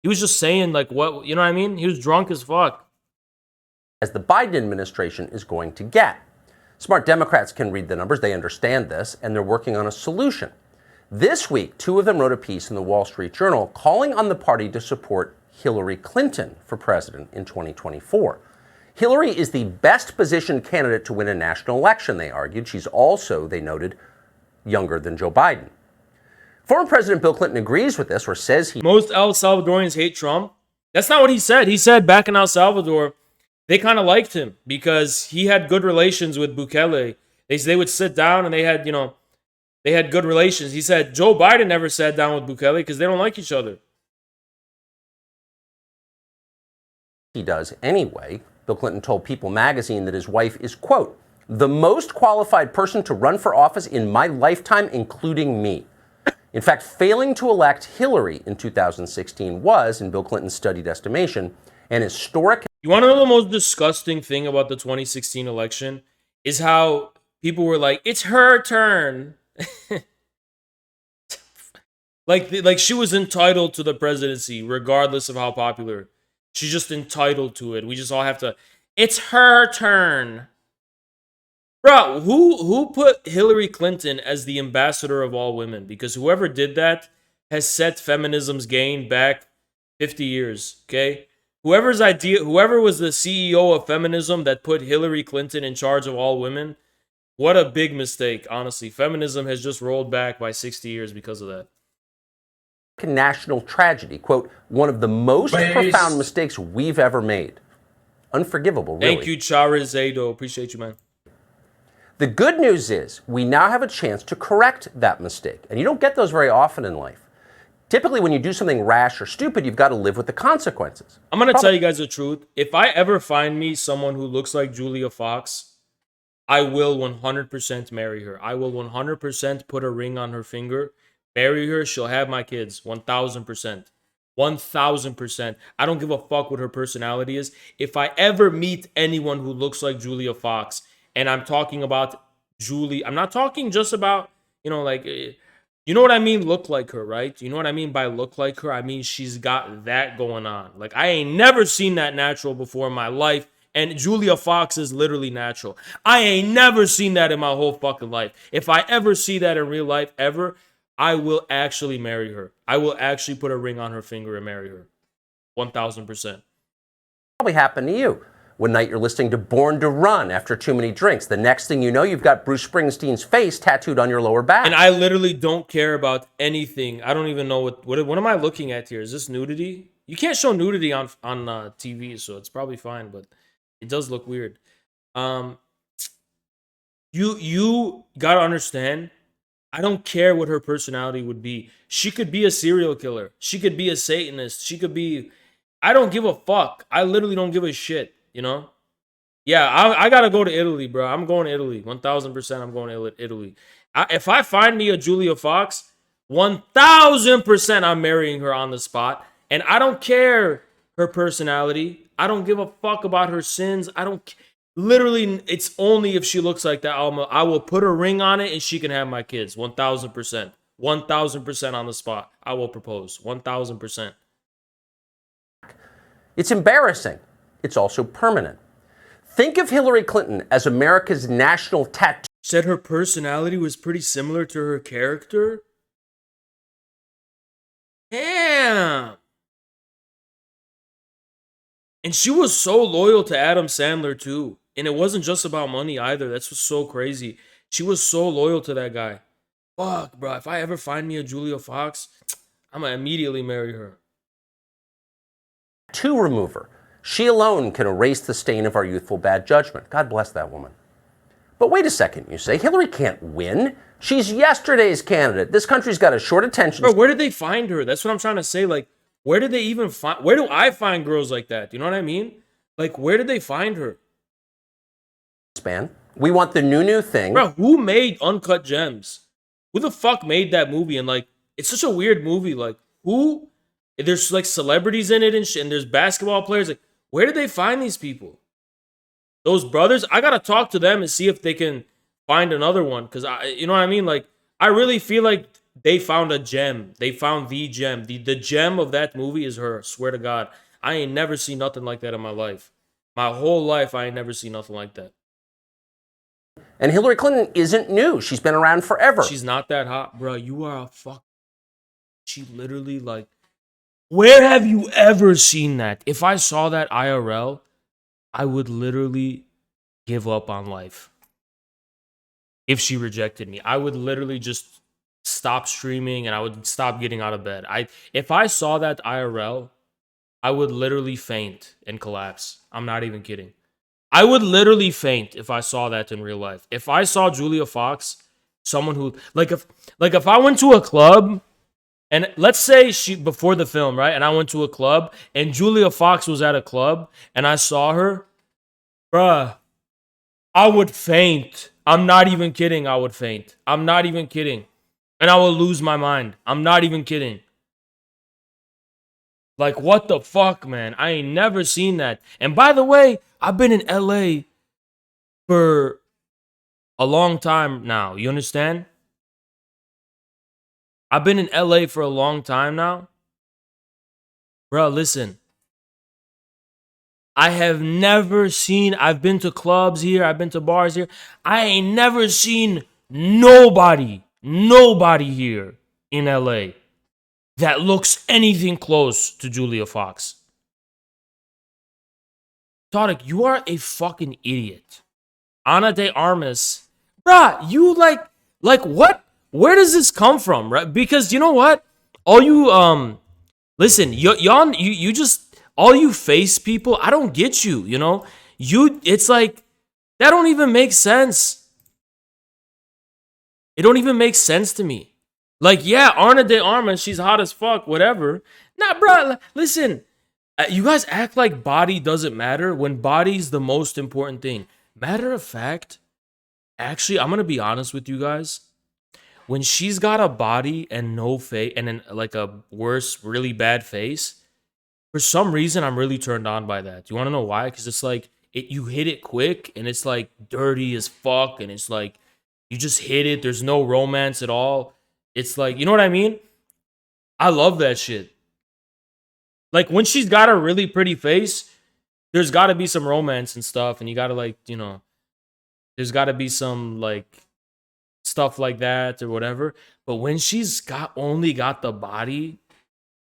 S2: just saying, like, what, you know what I mean? He was drunk as fuck.
S6: As the Biden administration is going to get. Smart Democrats can read the numbers, they understand this, and they're working on a solution. This week, two of them wrote a piece in the Wall Street Journal calling on the party to support Hillary Clinton for president in 2024. Hillary is the best positioned candidate to win a national election, they argued. She's also, they noted, younger than Joe Biden. Former President Bill Clinton agrees with this, or says he...
S2: Most El Salvadorians hate Trump. That's not what he said. He said back in El Salvador, they kind of liked him because he had good relations with Bukele. They would sit down and they had good relations. He said Joe Biden never sat down with Bukele because they don't like each other.
S6: He does anyway. Bill Clinton told People magazine that his wife is, quote, the most qualified person to run for office in my lifetime, including me. In fact, failing to elect Hillary in 2016 was, in Bill Clinton's studied estimation, an historic...
S2: You want to know the most disgusting thing about the 2016 election? Is how people were like, it's her turn. like she was entitled to the presidency, regardless of how popular. She's just entitled to it. We just all have to... It's her turn. Bro, who put Hillary Clinton as the ambassador of all women? Because whoever did that has set feminism's gain back 50 years, okay? Whoever was the CEO of feminism that put Hillary Clinton in charge of all women, what a big mistake, honestly. Feminism has just rolled back by 60 years because of that.
S6: National tragedy, quote, one of the most profound mistakes we've ever made. Unforgivable, really.
S2: Thank you, Charizado. Appreciate you, man.
S6: The good news is we now have a chance to correct that mistake. And you don't get those very often in life. Typically, when you do something rash or stupid, you've got to live with the consequences.
S2: I'm going to tell you guys the truth. If I ever find me someone who looks like Julia Fox, I will 100% marry her. I will 100% put a ring on her finger. Marry her, she'll have my kids. 1,000%. 1,000%. I don't give a fuck what her personality is. If I ever meet anyone who looks like Julia Fox, and I'm talking about Julie, I'm not talking just about, You know what I mean? Look like her, right? You know what I mean by look like her? I mean she's got that going on. Like I ain't never seen that natural before in my life. And Julia Fox is literally natural. I ain't never seen that in my whole fucking life. If I ever see that in real life, ever, I will actually marry her. I will actually put a ring on her finger and marry her. 1000%.
S6: Probably happened to you. One night you're listening to Born to Run after too many drinks. The next thing you know, you've got Bruce Springsteen's face tattooed on your lower back.
S2: And I literally don't care about anything. I don't even know what am I looking at here? Is this nudity? You can't show nudity on TV, so it's probably fine, but it does look weird. You gotta understand. I don't care what her personality would be. She could be a serial killer. She could be a Satanist. She could be. I don't give a fuck. I literally don't give a shit. You know. Yeah, I gotta go to Italy, bro. I'm going to Italy. 1000%. I'm going to Italy. If I find me a Julia Fox, 1000% I'm marrying her on the spot. And I don't care her personality. I don't give a fuck about her sins. I don't. Literally, it's only if she looks like that. I will put a ring on it and she can have my kids. 1000%. 1000% on the spot. I will propose. 1000%.
S6: It's embarrassing. It's also permanent. Think of Hillary Clinton as America's national tattoo.
S2: Said her personality was pretty similar to her character. Damn. And she was so loyal to Adam Sandler too. And it wasn't just about money either. That's what's so crazy. She was so loyal to that guy. Fuck, bro. If I ever find me a Julia Fox, I'm gonna immediately marry her.
S6: Tattoo remover. She alone can erase the stain of our youthful bad judgment. God bless that woman. But wait a second, you say. Hillary can't win. She's yesterday's candidate. This country's got a short attention.
S2: Bro, where did they find her? That's what I'm trying to say. Like, where did they even find... Where do I find girls like that? You know what I mean? Like, where did they find her?
S6: Span. We want the new thing.
S2: Bro, who made Uncut Gems? Who the fuck made that movie? And, like, it's such a weird movie. Like, who... There's, like, celebrities in it and shit, and there's basketball players. Like, where did they find these people? Those brothers? I gotta talk to them and see if they can find another one. Because, you know what I mean? Like, I really feel like they found a gem. They found the gem. The gem of that movie is her. Swear to God. I ain't never seen nothing like that in my life. My whole life, I ain't never seen nothing like that.
S6: And Hillary Clinton isn't new. She's been around forever.
S2: She's not that hot. Bro, you are a fuck. She literally, like... Where have you ever seen that? If I saw that IRL, I would literally give up on life. If she rejected me, I would literally just stop streaming and I would stop getting out of bed. If I saw that IRL, I would literally faint and collapse. I'm not even kidding. I would literally faint if I saw that in real life. If I saw Julia Fox, someone who if I went to a club and let's say she before the film, right? And I went to a club and Julia Fox was at a club and I saw her, bruh, I would faint. I'm not even kidding. I would faint. I'm not even kidding. And I will lose my mind. I'm not even kidding. Like, what the fuck, man? I ain't never seen that. And by the way, I've been in LA for a long time now. You understand? I've been in LA for a long time now. Bro, listen. I have never seen, I've been to clubs here, I've been to bars here. I ain't never seen nobody here in LA that looks anything close to Julia Fox. Tarek, you are a fucking idiot. Ana de Armas. Bruh, you like what? Where does this come from, right? Because you know what? All you, listen, y'all, you just, all you face people, I don't get you, you know? It's like, that don't even make sense. It don't even make sense to me. Like, yeah, Ana de Armas, she's hot as fuck, whatever. Nah, bro, listen. You guys act like body doesn't matter when body's the most important thing. Matter of fact, actually, I'm going to be honest with you guys. When she's got a body and no face, and then like a worse, really bad face, for some reason, I'm really turned on by that. You want to know why? Because it's like, you hit it quick, and it's like dirty as fuck, and it's like, you just hit it. There's no romance at all. It's like, you know what I mean? I love that shit. Like when she's got a really pretty face, there's got to be some romance and stuff, and you got to like, you know, there's got to be some like stuff like that or whatever. But when she's only got the body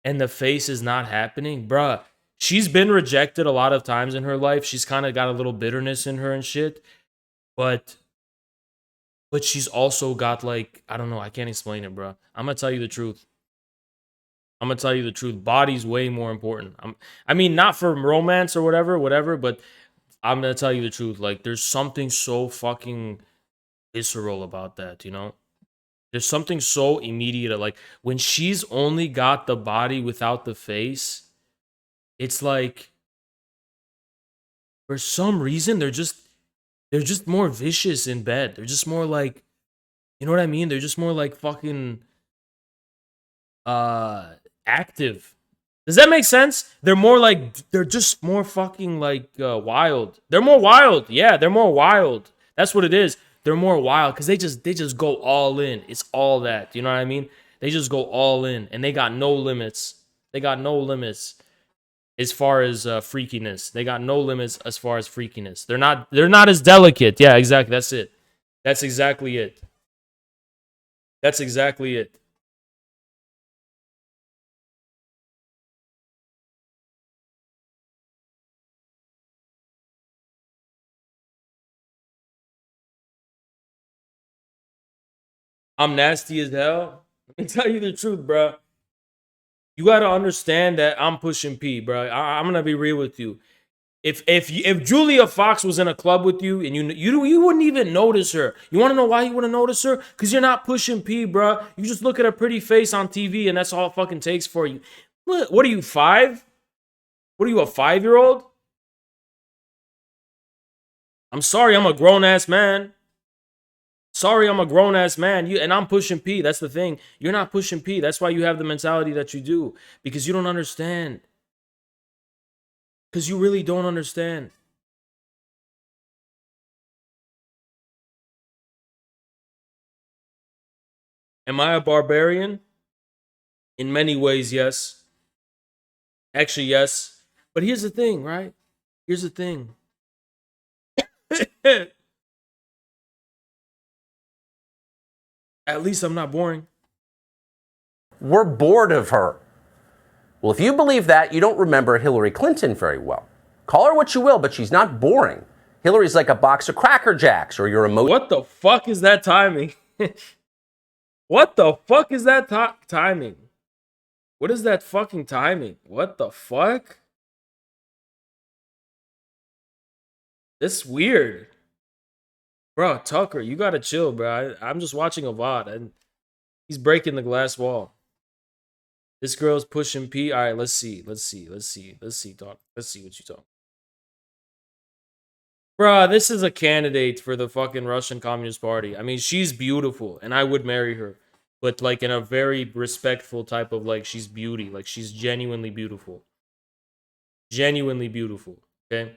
S2: and the face is not happening, bruh, she's been rejected a lot of times in her life. She's kind of got a little bitterness in her and shit. But she's also got like, I don't know, I can't explain it, bruh. I'm gonna tell you the truth. I'm gonna tell you the truth. Body's way more important. I mean, not for romance or whatever, but I'm gonna tell you the truth. Like, there's something so fucking visceral about that, you know? There's something so immediate. Like, when she's only got the body without the face, it's like, for some reason, they're just more vicious in bed. They're just more like, you know what I mean? They're just more like fucking active. Does that make sense? They're just more fucking like wild. They're more wild. Yeah, they're more wild. That's what it is. They're more wild because they just go all in. It's all that. You know what I mean? They just go all in and they got no limits. They got no limits as far as freakiness. They got no limits as far as freakiness. They're not as delicate. Yeah, exactly. That's it. That's exactly it. That's exactly it. I'm nasty as hell. Let me tell you the truth, bro. You gotta understand that I'm pushing P, bro. I'm gonna be real with you. If Julia Fox was in a club with you and you wouldn't even notice her. You want to know why you wouldn't notice her? Because you're not pushing P, bro. You just look at a pretty face on TV and that's all it fucking takes for you. What are you, 5? What are you, a 5-year-old? I'm sorry, I'm a grown ass man. Sorry, I'm a grown ass man. And I'm pushing P. That's the thing. You're not pushing P. That's why you have the mentality that you do. Because you don't understand. Because you really don't understand. Am I a barbarian? In many ways, yes. Actually, yes. But here's the thing, right? Here's the thing. At least I'm not boring.
S6: We're bored of her. Well, if you believe that, you don't remember Hillary Clinton very well. Call her what you will, but she's not boring. Hillary's like a box of Cracker Jacks or your emoji.
S2: What the fuck is that timing? What the fuck is that timing? What is that fucking timing? What the fuck? This weird. Bro, Tucker, you gotta chill, bro. I'm just watching a VOD and he's breaking the glass wall. This girl's pushing P. All right, let's see, dog. Let's see what you talk. Bruh, this is a candidate for the fucking Russian Communist Party. I mean, she's beautiful, and I would marry her. But, like, in a very respectful type of, like, she's beauty. Like, she's genuinely beautiful. Genuinely beautiful, okay?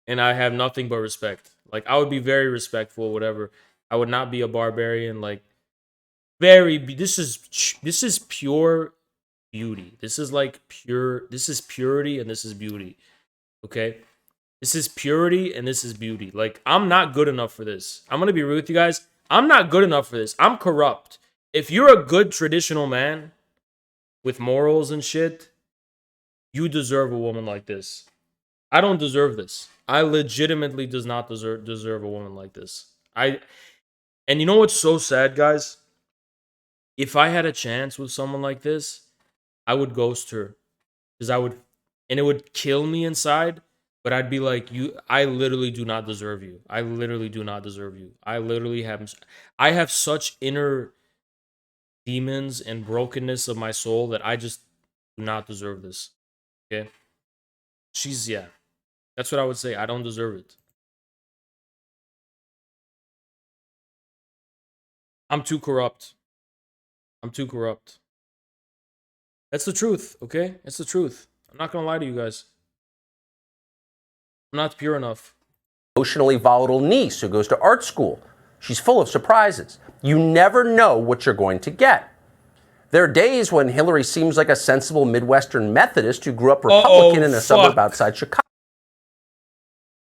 S2: And I have nothing but respect. Like, I would be very respectful, whatever. I would not be a barbarian, like, this is pure beauty. This is, like, this is purity and this is beauty, okay? This is purity and this is beauty. Like, I'm not good enough for this. I'm going to be real with you guys. I'm not good enough for this. I'm corrupt. If you're a good traditional man with morals and shit, you deserve a woman like this. I don't deserve this. I legitimately does not deserve a woman like this. And you know what's so sad, guys? If I had a chance with someone like this, I would ghost her. Because and it would kill me inside. But I'd be like, I literally do not deserve you. I literally do not deserve you. I have such inner demons and brokenness of my soul that I just do not deserve this. Okay? Yeah. That's what I would say. I don't deserve it. I'm too corrupt. I'm too corrupt. That's the truth, okay? It's the truth. I'm not gonna lie to you guys. I'm not pure enough.
S6: Emotionally volatile niece who goes to art school. She's full of surprises. You never know what you're going to get. There are days when Hillary seems like a sensible Midwestern Methodist who grew up Republican in a suburb outside Chicago.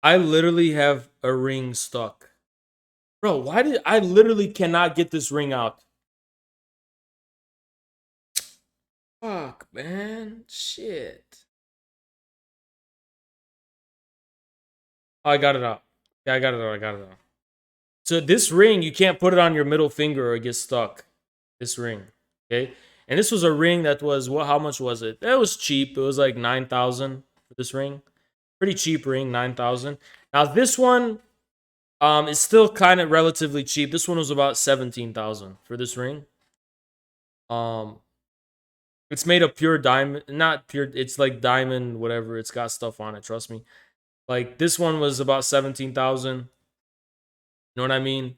S2: I literally have a ring stuck. Bro, why did I literally cannot get this ring out? Fuck, man. Shit. Oh, I got it out. Yeah, I got it out. So this ring, you can't put it on your middle finger or it gets stuck. This ring. Okay? And this was a ring that was, how much was it? It was cheap. It was like 9,000 for this ring. Pretty cheap ring, 9,000. Now this one is still kind of relatively cheap. This one was about 17,000 for this ring. It's made of pure diamond, not pure, it's like diamond, whatever. It's got stuff on it, trust me. Like this one was about 17,000. You know what I mean?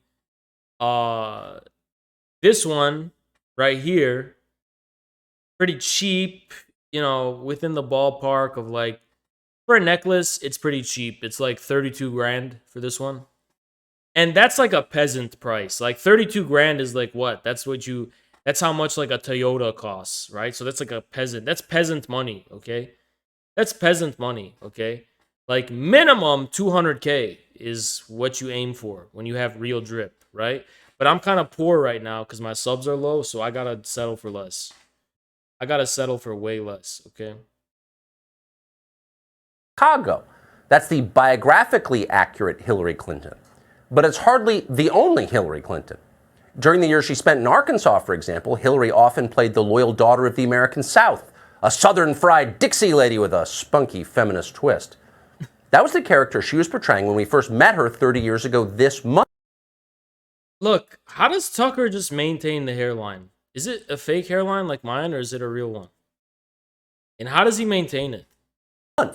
S2: This one right here, pretty cheap, you know, within the ballpark of like, for a necklace, it's pretty cheap. It's like 32 grand for this one. And that's like a peasant price. Like 32 grand is like what? That's how much like a Toyota costs, right? So that's like a peasant. That's peasant money, okay? That's peasant money, okay? Like minimum 200K is what you aim for when you have real drip, right? But I'm kind of poor right now because my subs are low, so I gotta settle for less. I gotta settle for way less, okay?
S6: Chicago. That's the biographically accurate Hillary Clinton. But it's hardly the only Hillary Clinton. During the years she spent in Arkansas, for example, Hillary often played the loyal daughter of the American South, a Southern fried Dixie lady with a spunky feminist twist. That was the character she was portraying when we first met her 30 years ago this month.
S2: Look, how does Tucker just maintain the hairline? Is it a fake hairline like mine, or is it a real one? And how does he maintain it?
S6: It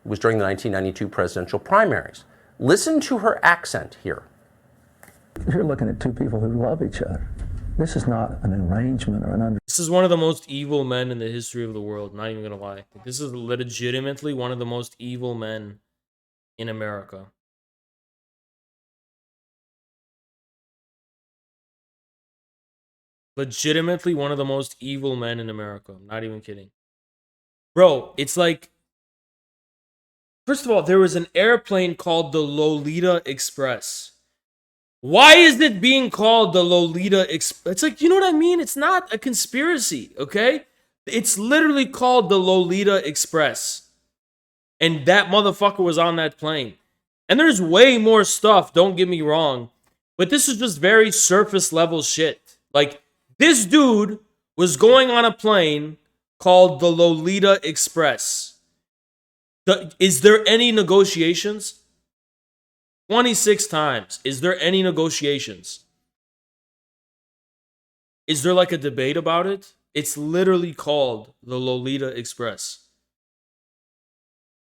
S6: was during the 1992 presidential primaries. Listen to her accent here.
S7: You're looking at two people who love each other. This is not an arrangement or an under.
S2: This is one of the most evil men in the history of the world. Not even gonna lie. This is legitimately one of the most evil men in America. Legitimately one of the most evil men in America. I'm not even kidding. Bro, it's like, first of all, there was an airplane called the Lolita Express. Why is it being called the Lolita Express? It's like, you know what I mean? It's not a conspiracy, okay? It's literally called the Lolita Express. And that motherfucker was on that plane. And there's way more stuff, don't get me wrong. But this is just very surface level shit. Like, this dude was going on a plane called the Lolita Express. Is there any negotiations? 26 times. Is there any negotiations? Is there like a debate about it? It's literally called the Lolita Express.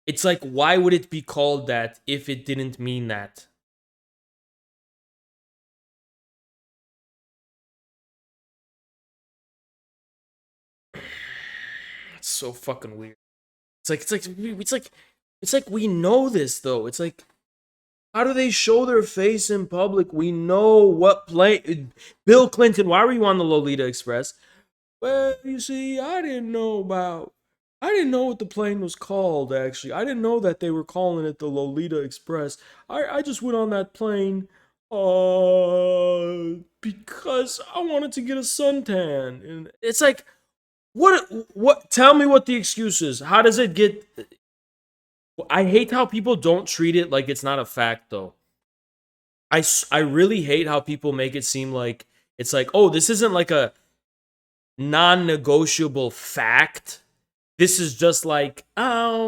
S2: It's like, why would it be called that if it didn't mean that? It's so fucking weird. It's like we know this though. It's like, how do they show their face in public? We know what plane. Bill Clinton, why were you on the Lolita Express? Well, you see, I didn't know what the plane was called, actually. I didn't know that they were calling it the Lolita Express. I just went on that plane because I wanted to get a suntan. And it's like, what? Tell me what the excuse is. How does it get... I hate how people don't treat it like it's not a fact, though. I really hate how people make it seem like it's like, oh, this isn't like a non-negotiable fact. This is just like, maybe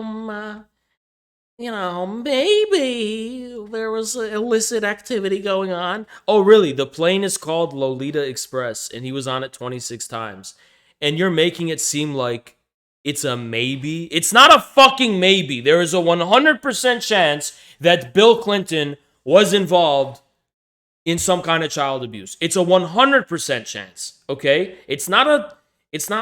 S2: there was illicit activity going on. Oh, really? The plane is called Lolita Express, and he was on it 26 times. And you're making it seem like it's a maybe. It's not a fucking maybe. There is a 100% chance that Bill Clinton was involved in some kind of child abuse. It's a 100% chance, okay? It's not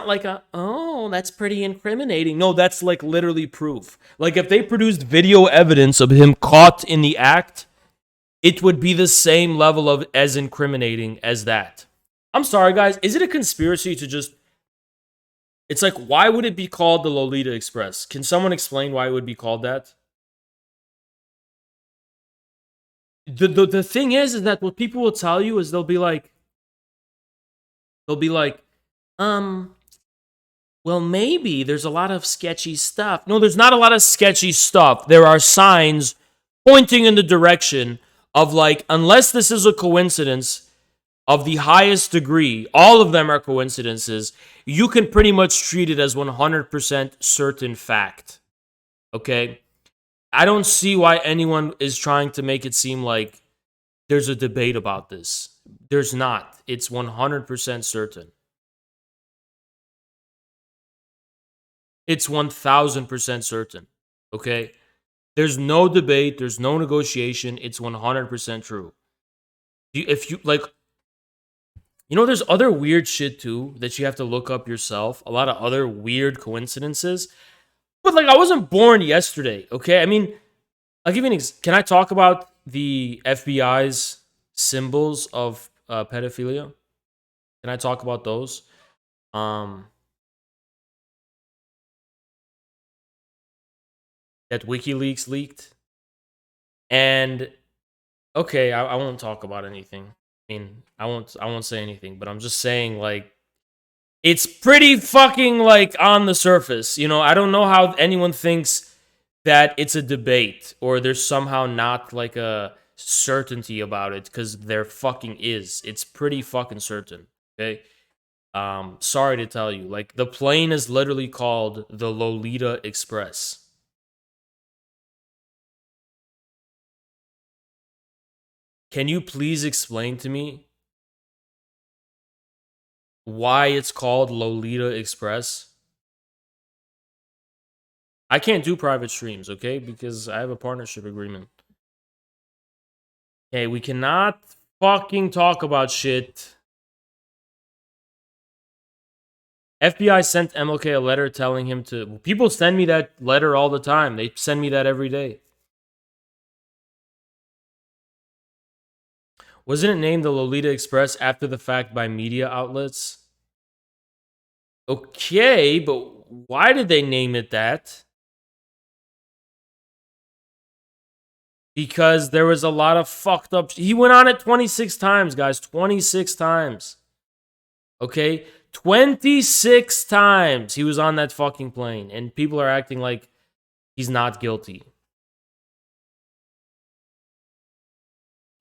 S2: like oh, that's pretty incriminating. No, that's like literally proof. Like if they produced video evidence of him caught in the act, it would be the same level of as incriminating as that. I'm sorry, guys. Is it a conspiracy to just... It's like, why would it be called the Lolita Express? Can someone explain why it would be called that? The thing is that what people will tell you is they'll be like, well, maybe there's a lot of sketchy stuff. No, there's not a lot of sketchy stuff. There are signs pointing in the direction of, like, unless this is a coincidence of the highest degree, all of them are coincidences, you can pretty much treat it as 100% certain fact. Okay? I don't see why anyone is trying to make it seem like there's a debate about this. There's not. It's 100% certain. It's 1000% certain. Okay? There's no debate. There's no negotiation. It's 100% true. If you, like, you know, there's other weird shit too that you have to look up yourself. A lot of other weird coincidences. But, like, I wasn't born yesterday, okay? I mean, I'll give you an Can I talk about the FBI's symbols of pedophilia? Can I talk about those? That WikiLeaks leaked. And, okay, I won't talk about anything. I mean, I won't say anything, but I'm just saying, like, it's pretty fucking, like, on the surface. You know, I don't know how anyone thinks that it's a debate or there's somehow not, like, a certainty about it, because there fucking is. It's pretty fucking certain, okay? Sorry to tell you. Like, the plane is literally called the Lolita Express. Can you please explain to me why it's called Lolita Express? I can't do private streams, okay? Because I have a partnership agreement. Okay, we cannot fucking talk about shit. FBI sent MLK a letter telling him to... People send me that letter all the time. They send me that every day. Wasn't it named the Lolita Express after the fact by media outlets? Okay, but why did they name it that? Because there was a lot of fucked up... He went on it 26 times, guys. 26 times. Okay? 26 times he was on that fucking plane. And people are acting like he's not guilty.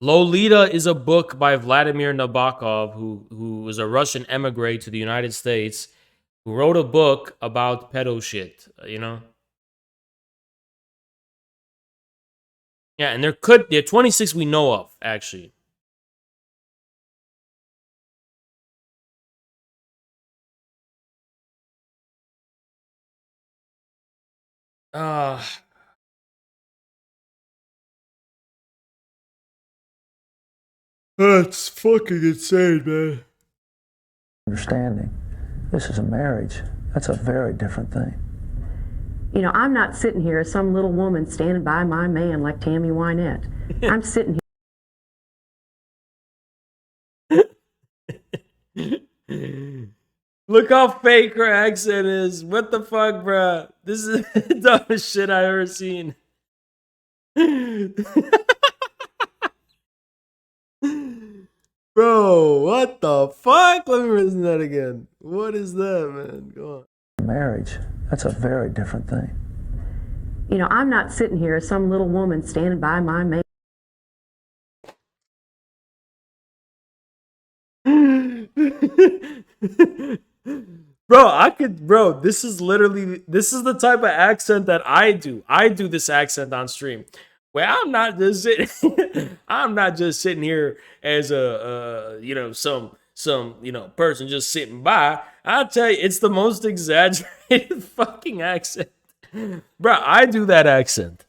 S2: Lolita is a book by Vladimir Nabokov, who was a Russian emigre to the United States, who wrote a book about pedo shit, you know? Yeah, and there are 26 we know of, actually. That's fucking insane, man.
S7: Understanding. This is a marriage. That's a very different thing.
S8: You know, I'm not sitting here as some little woman standing by my man like Tammy Wynette. I'm sitting
S2: here. Look how fake her accent is. What the fuck, bruh? This is the dumbest shit I've ever seen. Bro, what the fuck? Let me listen to that again. What is that, man? Go on.
S7: Marriage. That's a very different thing.
S8: You know, I'm not sitting here as some little woman standing by my man.
S2: Bro, this is the type of accent that I do. I do this accent on stream. Well, I'm not just sitting here as some person just sitting by. I'll tell you, it's the most exaggerated fucking accent. Bro, I do that accent.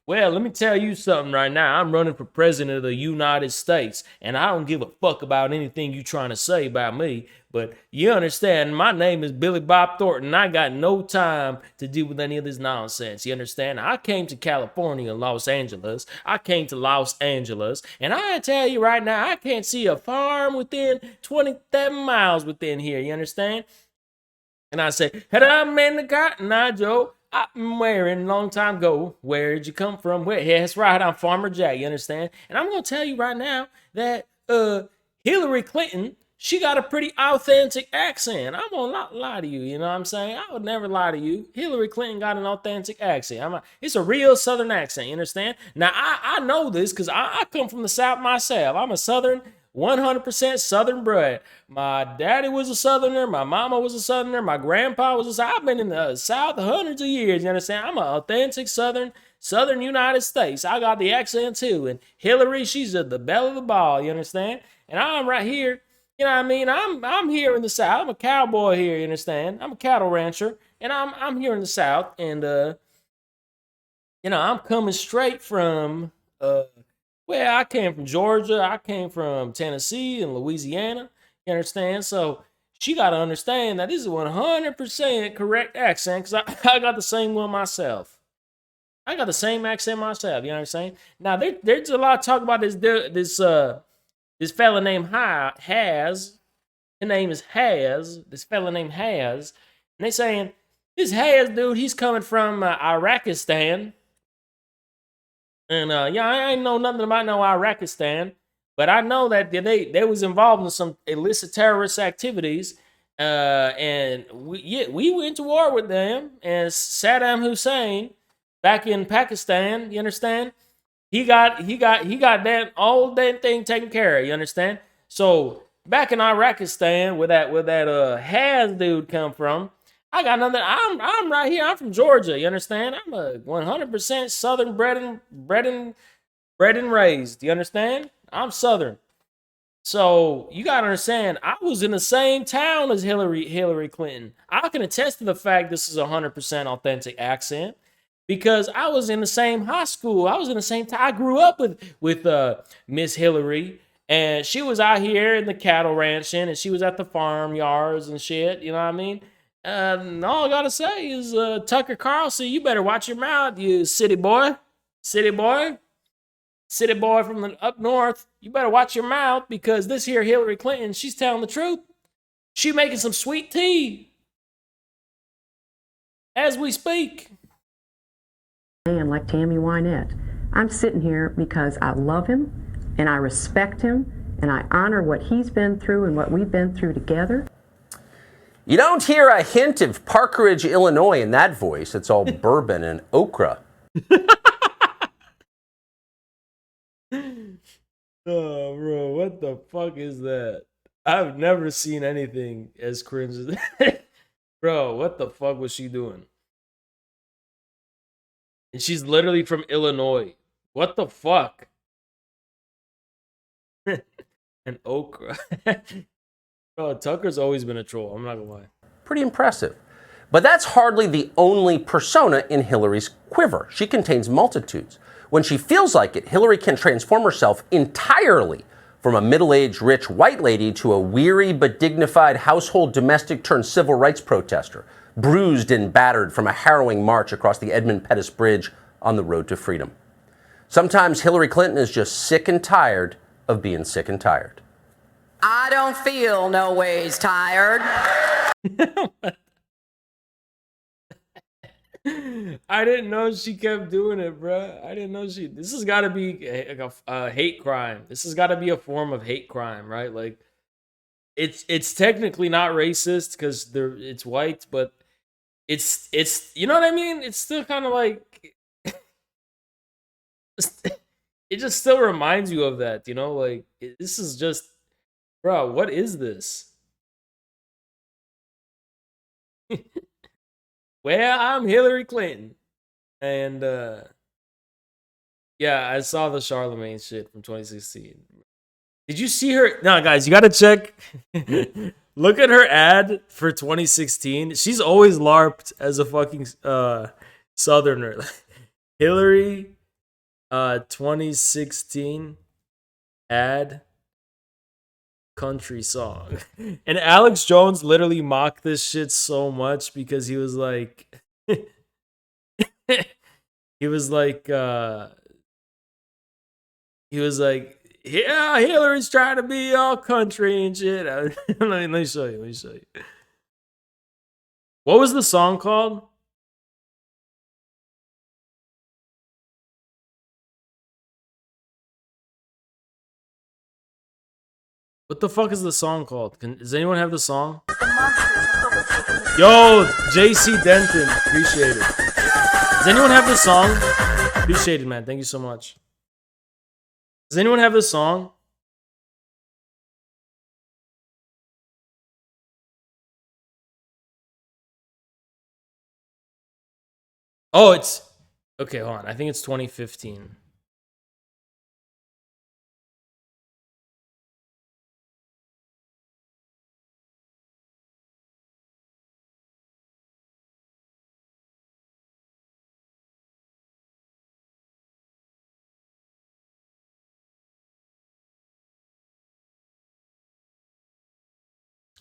S2: Well, let me tell you something right now. I'm running for president of the United States, and I don't give a fuck about anything you trying to say about me. But you understand, my name is Billy Bob Thornton. I got no time to deal with any of this nonsense. You understand? I came to California, Los Angeles. I came to Los Angeles, and I tell you right now, I can't see a farm within 27 miles within here. You understand? And I say, "Had I'm in the Cotton Eye Joe. I'm wearing long time ago. Where'd you come from? Where? Yeah, that's right. I'm Farmer Jack. You understand? And I'm gonna tell you right now that Hillary Clinton, she got a pretty authentic accent. I won't lie to you. You know what I'm saying? I would never lie to you. Hillary Clinton got an authentic accent. It's a real Southern accent. You understand? Now I know this because I come from the South myself. I'm a Southern. 100% Southern bred. My daddy was a Southerner. My mama was a Southerner. My grandpa was a Southerner. I've been in the South hundreds of years. You understand? I'm an authentic Southern United States. I got the accent too. And Hillary, she's at the belle of the ball. You understand? And I'm right here. You know what I mean? I'm here in the South. I'm a cowboy here. You understand? I'm a cattle rancher, and I'm here in the South. And I'm coming straight from well, I came from Georgia. I came from Tennessee and Louisiana. You understand? So she got to understand that this is 100% correct accent because I got the same one myself. I got the same accent myself. You know what I'm saying? Now, there's a lot of talk about this fella named Has. His name is Has. This fella named Has. And they saying, this Has dude, he's coming from Iraqistan. And I ain't know nothing about no Iraqistan, but I know that they was involved in some illicit terrorist activities. And we went to war with them. And Saddam Hussein back in Pakistan, you understand? He got that all that thing taken care of, you understand? So back in Iraqistan, where that Has dude come from, I got nothing. I'm right here. I'm from Georgia. You understand? I'm a 100% Southern bred and raised. You understand? I'm Southern. So you gotta understand. I was in the same town as Hillary Clinton. I can attest to the fact this is a 100% authentic accent because I was in the same high school. I was in the same time. I grew up with Miss Hillary. And she was out here in the cattle ranching, and she was at the farmyards and shit. You know what I mean? All I gotta say is, Tucker Carlson, you better watch your mouth, you city boy from the up north. You better watch your mouth because this here Hillary Clinton, she's telling the truth. She making some sweet tea as we speak.
S8: Man like Tammy Wynette. I'm sitting here because I love him and I respect him and I honor what he's been through and what we've been through together.
S6: You don't hear a hint of Parkeridge, Illinois in that voice. It's all bourbon and okra.
S2: Oh, bro, what the fuck is that? I've never seen anything as cringe as that. Bro, what the fuck was she doing? And she's literally from Illinois. What the fuck? And okra. Bro, Tucker's always been a troll. I'm not gonna lie.
S6: Pretty impressive. But that's hardly the only persona in Hillary's quiver. She contains multitudes. When she feels like it, Hillary can transform herself entirely from a middle-aged, rich white lady to a weary but dignified household domestic turned civil rights protester, bruised and battered from a harrowing march across the Edmund Pettus Bridge on the road to freedom. Sometimes Hillary Clinton is just sick and tired of being sick and tired.
S9: I don't feel no ways tired.
S2: I didn't know she kept doing it, bro. I didn't know she. This has got to be a hate crime. This has got to be a form of hate crime, right? Like, it's technically not racist because it's white, but it's you know what I mean? It's still kind of like it just still reminds you of that, you know? Like, this is just, bro, what is this? Well, I'm Hillary Clinton. And, yeah, I saw the Charlemagne shit from 2016. Did you see her? No, guys, you got to check. Look at her ad for 2016. She's always LARPed as a fucking Southerner. Hillary 2016 ad country song. And Alex Jones literally mocked this shit so much because he was like he was like yeah, Hillary's trying to be all country and shit. Let me show you. What was the song called? What the fuck is the song called? Does anyone have the song? Yo, JC Denton. Appreciate it. Does anyone have the song? Appreciate it, man. Thank you so much. Does anyone have the song? Oh, it's... Okay, hold on. I think it's 2015.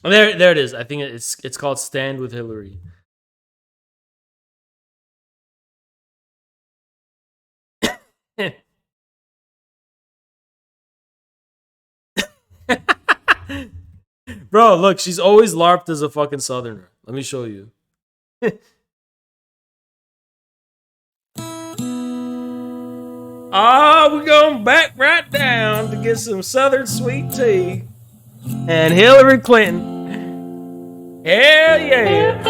S2: Oh, there it is. I think it's called Stand with Hillary. Bro, look, she's always LARPed as a fucking Southerner. Let me show you. We're going back right down to get some Southern sweet tea. And Hillary Clinton. Hell yeah.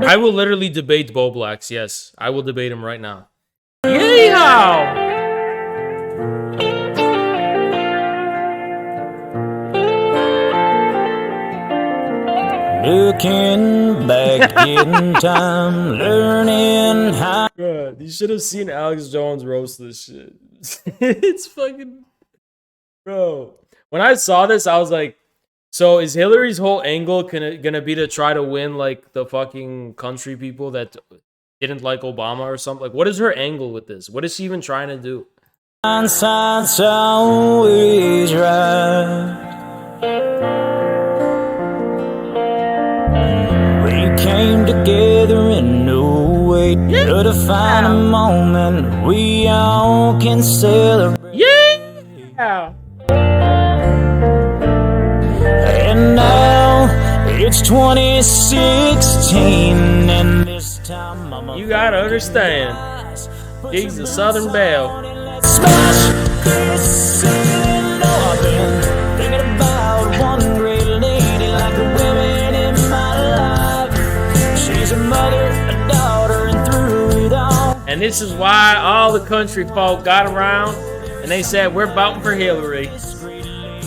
S2: I will literally debate Bo Blacks. Yes, I will debate him right now. Yeehaw!
S10: Looking back in time, learning how.
S2: Bro, you should have seen Alex Jones roast this shit. It's fucking... Bro, when I saw this, I was like, so is Hillary's whole angle gonna be to try to win, like, the fucking country people that didn't like Obama or something? Like, what is her angle with this? What is she even trying to do?
S10: Hindsight's always right. We came together in no way to find a moment we all can celebrate.
S2: Yeah!
S10: And now it's 2016, and this time I'm
S2: You gotta understand, he's a Southern belle.
S10: smash this. I've been thinking about one great lady like the women in my life. She's a mother, a daughter, and through it all.
S2: And this is why all the country folk got around and they said, we're voting for Hillary.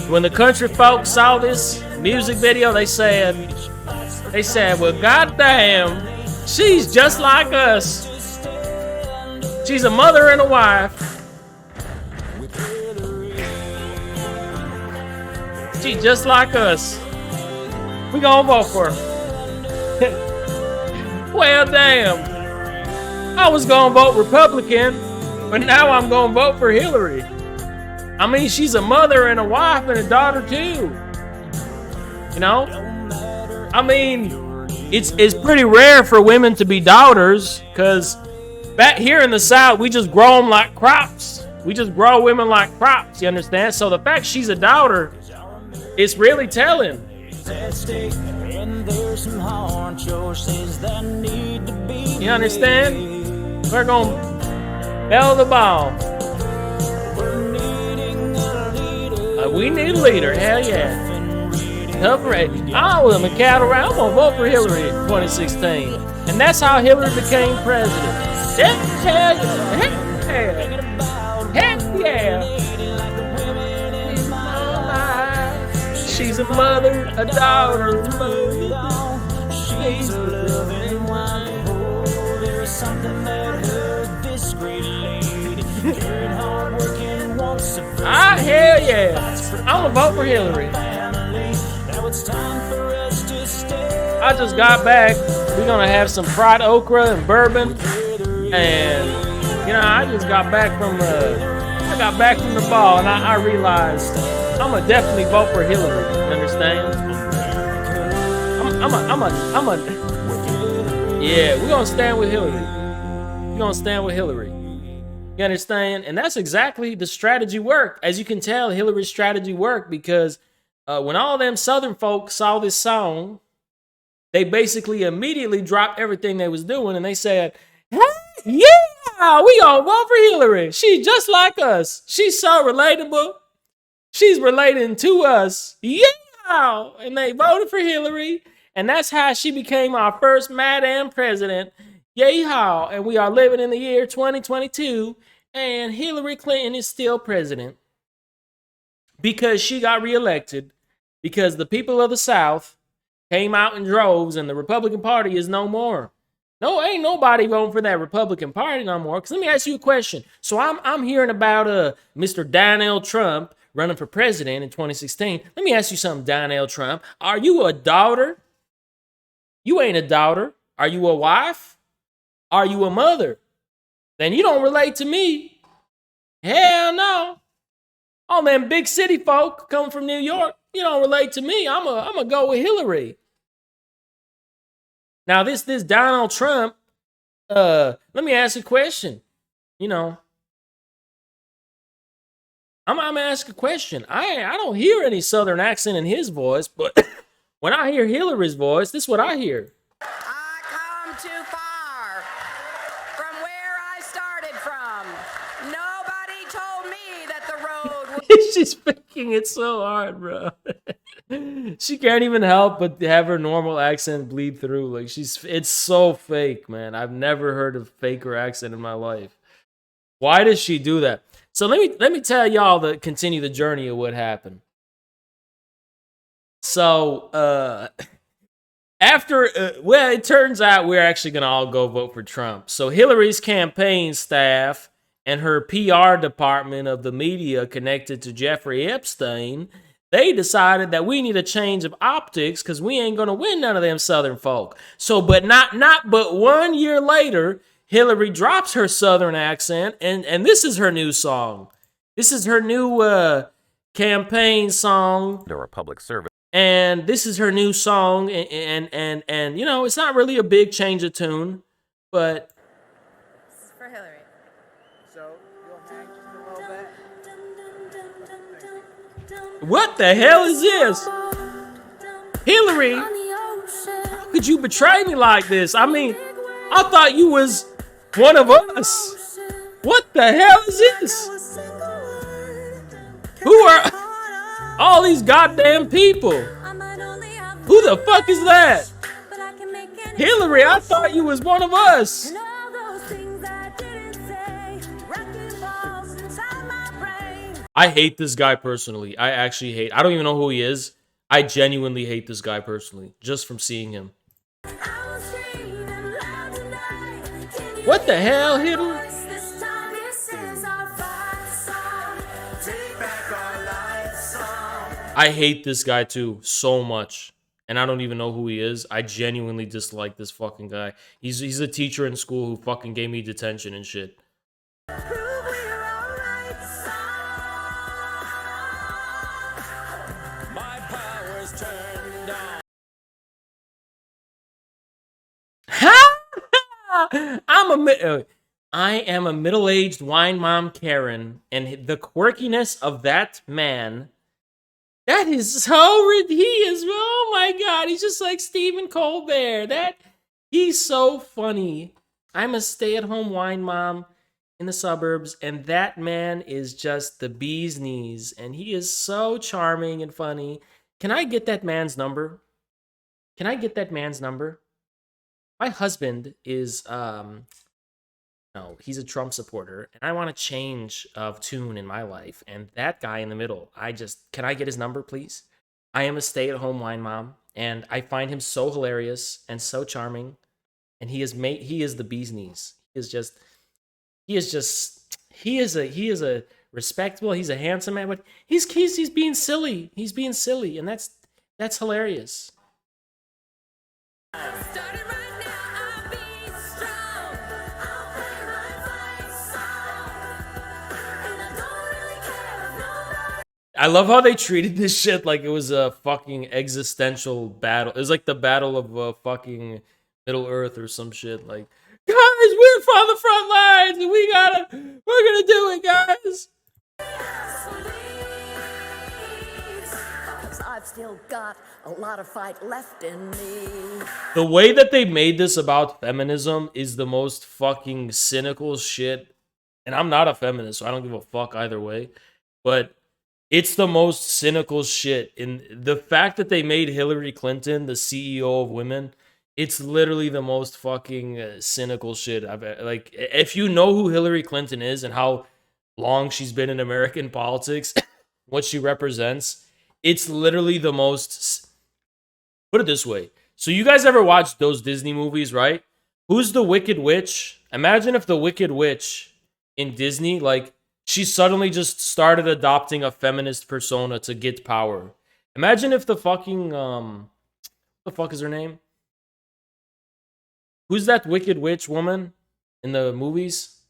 S2: When the country folk saw this music video, they said, well, goddamn, she's just like us. She's a mother and a wife. She's just like us. We gonna vote for her. Well, damn. I was gonna vote Republican, but now I'm gonna vote for Hillary. I mean, she's a mother and a wife and a daughter too. You know? I mean, it's pretty rare for women to be daughters, because back here in the South, we just grow them like crops. We just grow women like crops, you understand? So the fact she's a daughter, it's really telling. You understand? We're gonna bell the ball. We need a leader, hell yeah. I was a cattle round. I'm gonna vote for Hillary in 2016. And that's how Hillary became president. Hell yeah. Heck yeah. She's a mother, a daughter, she's a loving wife. There's something that hurt this great lady. Good, hard-working, wants to. Ah, hell yeah. I'm gonna vote for Hillary. I just got back. We're gonna have some fried okra and bourbon And you know, I just got back from the ball, and I realized I'm gonna definitely vote for Hillary. You understand? Yeah, we're gonna stand with Hillary. We're gonna stand with Hillary. You understand? And that's exactly the strategy worked. As you can tell, Hillary's strategy worked because when all them Southern folks saw this song, they basically immediately dropped everything they was doing and they said, hey, yeah, we gonna vote for Hillary. She's just like us. She's so relatable. She's relating to us. Yeah. And they voted for Hillary. And that's how she became our first Madam President. Yeehaw. And we are living in the year 2022. And Hillary Clinton is still president. Because she got reelected. Because the people of the South came out in droves and the Republican Party is no more. No, ain't nobody voting for that Republican Party no more. Because let me ask you a question. So I'm hearing about Mr. Donald Trump running for president in 2016. Let me ask you something, Donald Trump. Are you a daughter? You ain't a daughter. Are you a wife? Are you a mother? Then you don't relate to me. Hell no. All them big city folk coming from New York, you don't relate to me. I'm a go with Hillary. Now this Donald Trump, let me ask you a question. You know, I'm gonna ask a question. I don't hear any Southern accent in his voice, but when I hear Hillary's voice, this is what I hear.
S9: I come too far from where I started from. Nobody told me that the road was...
S2: She's faking it so hard, bro. She can't even help but have her normal accent bleed through. Like it's so fake, man. I've never heard a faker accent in my life. Why does she do that? So let me tell y'all continue the journey of what happened. So it turns out we're actually gonna all go vote for Trump. So Hillary's campaign staff and her PR department of the media connected to Jeffrey Epstein, they decided that we need a change of optics because we ain't gonna win none of them Southern folk. So, but not 1 year later, Hillary drops her Southern accent, and this is her new song. This is her new campaign song.
S6: To a public service.
S2: And this is her new song, and you know, it's not really a big change of tune, but
S4: This is for Hillary.
S11: So you'll hang just a little bit.
S2: what the hell is this? Hillary, how could you betray me like this? I mean, I thought you was one of us. What the hell is this? Who are all these goddamn people? Who the fuck is that? Hillary, I thought you was one of us. I hate this guy personally. I don't even know who he is. I genuinely hate this guy personally, just from seeing him. What the hell, Hillary? I hate this guy too so much, and I don't even know who he is. I genuinely dislike this fucking guy. He's a teacher in school who fucking gave me detention and shit. I am a middle-aged wine mom Karen, and the quirkiness of that man, that is so oh my god, he's just like Stephen Colbert. He's so funny. I'm a stay-at-home wine mom in the suburbs, and that man is just the bee's knees, and he is so charming and funny. Can I get that man's number? My husband is he's a Trump supporter, and I want a change of tune in my life. And that guy in the middle, can I get his number, please? I am a stay-at-home wine mom, and I find him so hilarious and so charming. And he is the bee's knees. He is a respectable. He's a handsome man, but he's being silly. He's being silly, and that's hilarious. I love how they treated this shit like it was a fucking existential battle. It was like the battle of fucking Middle Earth or some shit. Like, guys, we're on the front lines and we're gonna do it, guys.
S1: I've still got a lot of fight left in me.
S2: The way that they made this about feminism is the most fucking cynical shit. And I'm not a feminist, so I don't give a fuck either way. But it's the most cynical shit. In the fact that they made Hillary Clinton the CEO of women, it's literally the most fucking cynical shit I've like. If you know who Hillary Clinton is and how long she's been in American politics, what she represents, it's literally the most. Put it this way. So you guys ever watched those Disney movies, right? Who's the Wicked Witch? Imagine if the Wicked Witch in Disney, like, she suddenly just started adopting a feminist persona to get power. Imagine if the fucking what the fuck is her name? Who's that Wicked Witch woman in the movies?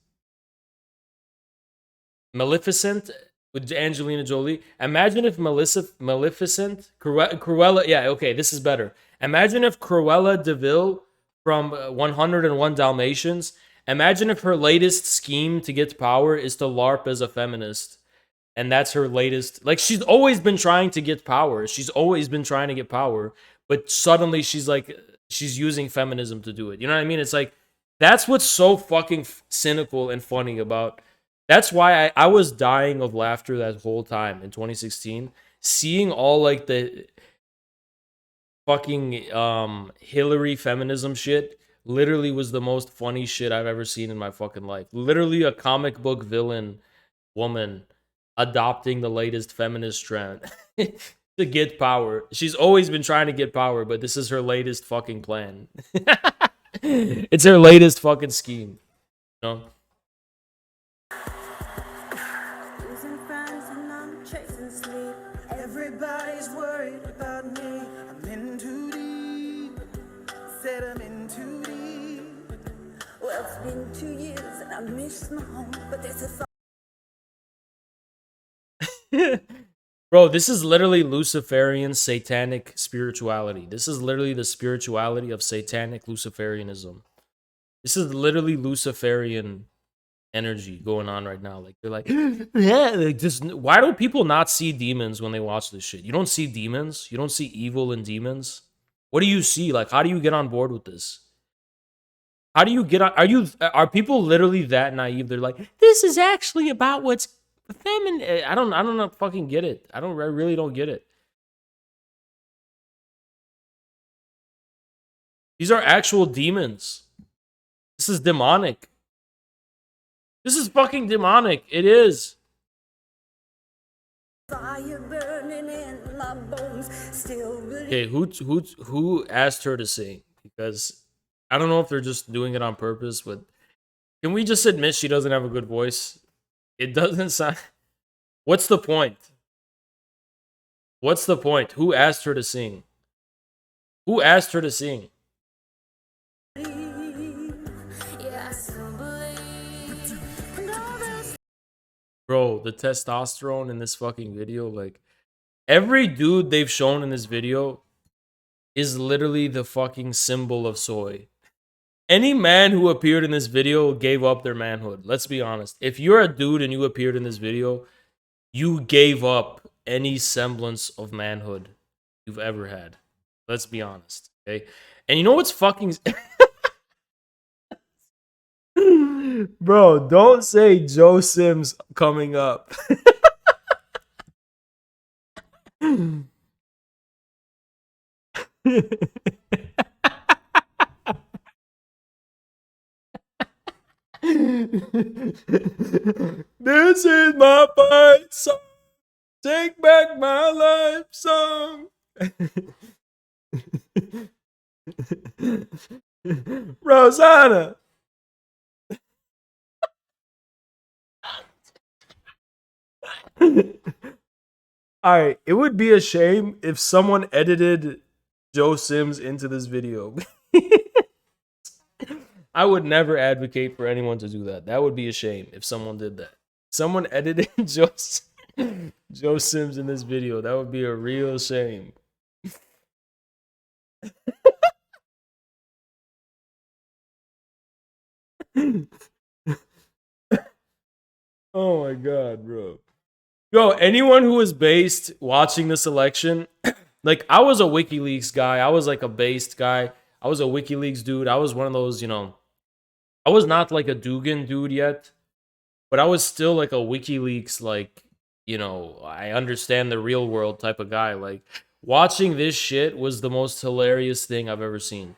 S2: Maleficent with Angelina Jolie. Imagine if Maleficent, Cruella, yeah, okay, this is better. Imagine if Cruella DeVille from 101 Dalmatians, imagine if her latest scheme to get power is to LARP as a feminist. And that's her latest. Like, she's always been trying to get power. She's always been trying to get power. But suddenly she's like, she's using feminism to do it. You know what I mean? It's like, that's what's so fucking cynical and funny about. That's why I was dying of laughter that whole time in 2016. Seeing all like the fucking Hillary feminism shit literally was the most funny shit I've ever seen in my fucking life. Literally a comic book villain woman adopting the latest feminist trend to get power. She's always been trying to get power, but this is her latest fucking plan. It's her latest fucking scheme. You know?
S1: Losing friends and I'm chasing sleep. Everybody's worried about me. I'm in too deep. Said I'm in too deep. Well, it's been 2 years and I miss my home, but there's a thought.
S2: Bro, this is literally Luciferian satanic spirituality. This is literally the spirituality of satanic Luciferianism. This is literally Luciferian energy going on right now. Like, they're like, yeah, like, just, why do people not see demons when they watch this shit? You don't see demons? You don't see evil in demons? What do you see? Like, how do you get on board with this? How do you get on? Are people literally that naive? They're like, this is actually about what's feminine. I don't fucking get it. I really don't get it. These are actual demons. This is demonic. This is fucking demonic. It is.
S1: Fire burning in my bones, still
S2: Okay, who asked her to sing? Because I don't know if they're just doing it on purpose, but can we just admit she doesn't have a good voice? It doesn't sound. What's the point? What's the point? Who asked her to sing? Who asked her to sing? Bro, the testosterone in this fucking video, like, every dude they've shown in this video is literally the fucking symbol of soy. Any man who appeared in this video gave up their manhood. Let's be honest. If you're a dude and you appeared in this video, you gave up any semblance of manhood you've ever had. Let's be honest, okay? And you know what's fucking... Bro, don't say Joe Sims coming up. This is my fight song. Take back my life song. Rosanna. Alright, it would be a shame if someone edited Joe Sims into this video. I would never advocate for anyone to do that. That would be a shame if someone did that. Someone edited Joe Sims. Joe Sims in this video. That would be a real shame. Oh my god, bro. Yo, anyone who was based watching this election, like I was a WikiLeaks guy. I was like a based guy. I was a WikiLeaks dude. I was one of those, I was not like a Dugan dude yet, but I was still like a WikiLeaks, like, I understand the real world type of guy. Like, watching this shit was the most hilarious thing I've ever seen.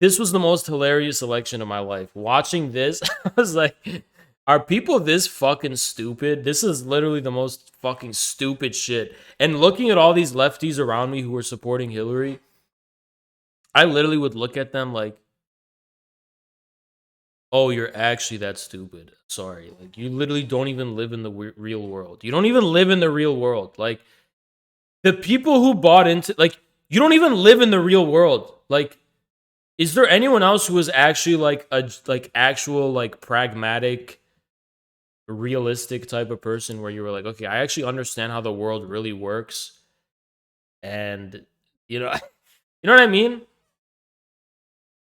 S2: This was the most hilarious election of my life. Watching this, I was like, are people this fucking stupid? This is literally the most fucking stupid shit. And looking at all these lefties around me who were supporting Hillary, I literally would look at them like, oh, you're actually that stupid. Sorry. Like, you literally don't even live in the real world. You don't even live in the real world. Like, the people who bought into, like, you don't even live in the real world. Like, is there anyone else who is actually like a actual like pragmatic, realistic type of person where you were like, okay, I actually understand how the world really works, and you know what I mean?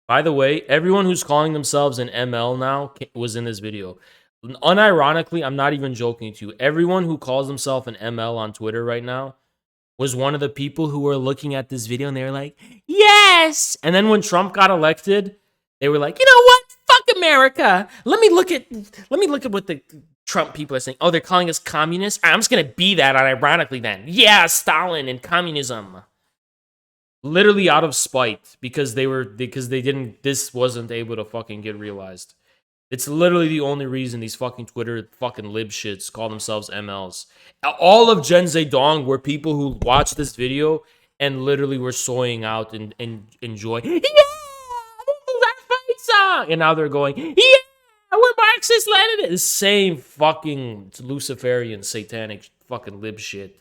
S2: By the way, everyone who's calling themselves an ML now was in this video. Unironically, I'm not even joking to you. Everyone who calls themselves an ML on Twitter right now was one of the people who were looking at this video and they were like, yes! And then when Trump got elected, they were like, you know what? Fuck America. Let me look at what the Trump people are saying. Oh, they're calling us communists? I'm just gonna be that unironically then. Yeah, Stalin and communism. Literally out of spite because this wasn't able to fucking get realized. It's literally the only reason these fucking Twitter fucking lib shits call themselves MLs. All of Gen Zedong were people who watched this video and literally were soying out and enjoy. Yeah, that fight song, and now they're going, yeah, we're Marxist Leninist. The same fucking Luciferian satanic fucking lib shit.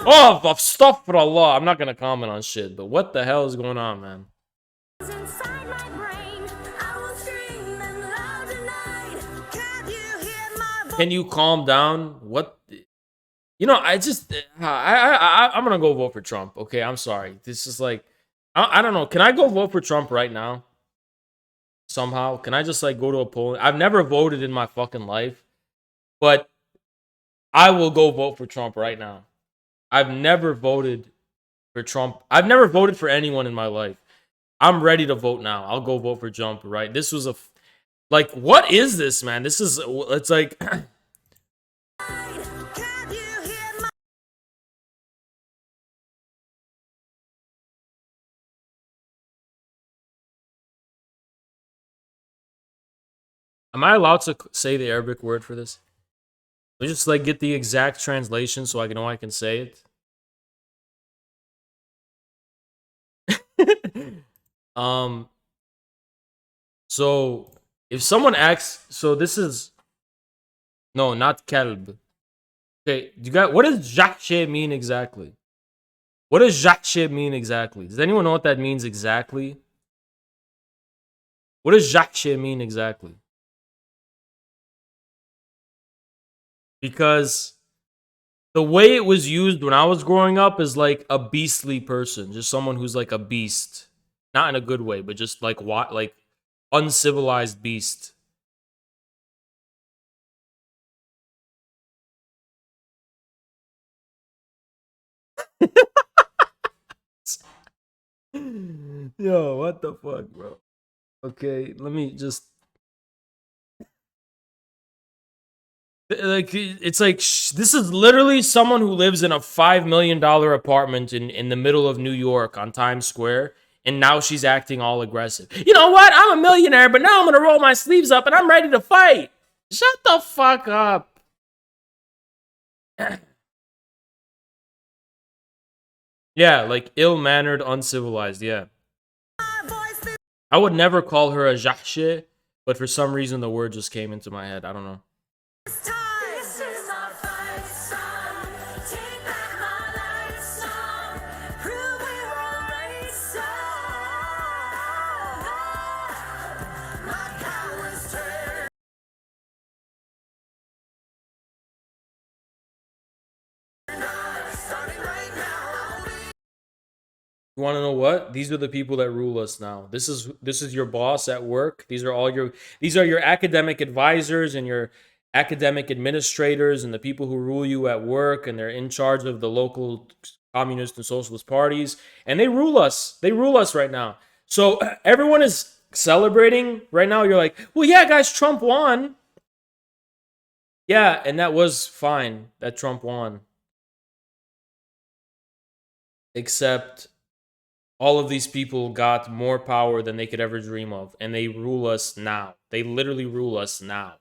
S2: Oh, astaghfirullah. I'm not gonna comment on shit, but what the hell is going on, man? Can you calm down? What? I just, I'm gonna go vote for Trump. Okay, I'm sorry. This is like, I don't know. Can I go vote for Trump right now? Somehow, can I just like go to a poll? I've never voted in my fucking life, but I will go vote for Trump right now. I've never voted for Trump. I've never voted for anyone in my life. I'm ready to vote now. I'll go vote for Trump, right? This was like, what is this, man? This is, it's like, am I allowed to say the Arabic word for this? Let me just like get the exact translation so I know I can say it. So if someone asks, so this is, no, not kalb. Okay, what does jahshe mean exactly? What does jahshe mean exactly? Does anyone know what that means exactly? What does jahshe mean exactly? Because the way it was used when I was growing up is like a beastly person, just someone who's like a beast, not in a good way, but just like what, like uncivilized beast. Yo, what the fuck, bro? Okay, let me just. Like, it's like, this is literally someone who lives in a $5 million apartment in the middle of New York on Times Square, and now she's acting all aggressive. You know what? I'm a millionaire, but now I'm gonna roll my sleeves up and I'm ready to fight. Shut the fuck up. Yeah, like ill-mannered, uncivilized, yeah. I would never call her a jahshe, but for some reason the word just came into my head. I don't know. You want to know what? These are the people that rule us now. This is your boss at work. These are your academic advisors and your academic administrators and the people who rule you at work, and they're in charge of the local communist and socialist parties, and they rule us. They rule us right now. So everyone is celebrating right now. You're like, "Well, yeah, guys, Trump won." Yeah, and that was fine that Trump won. Except all of these people got more power than they could ever dream of, and they rule us now. They literally rule us now.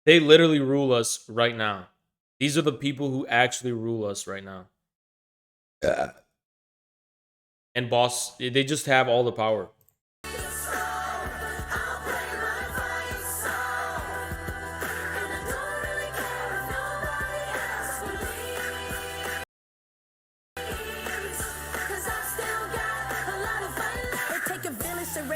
S2: They literally rule us right now. These are the people who actually rule us right now. And boss, they just have all the power.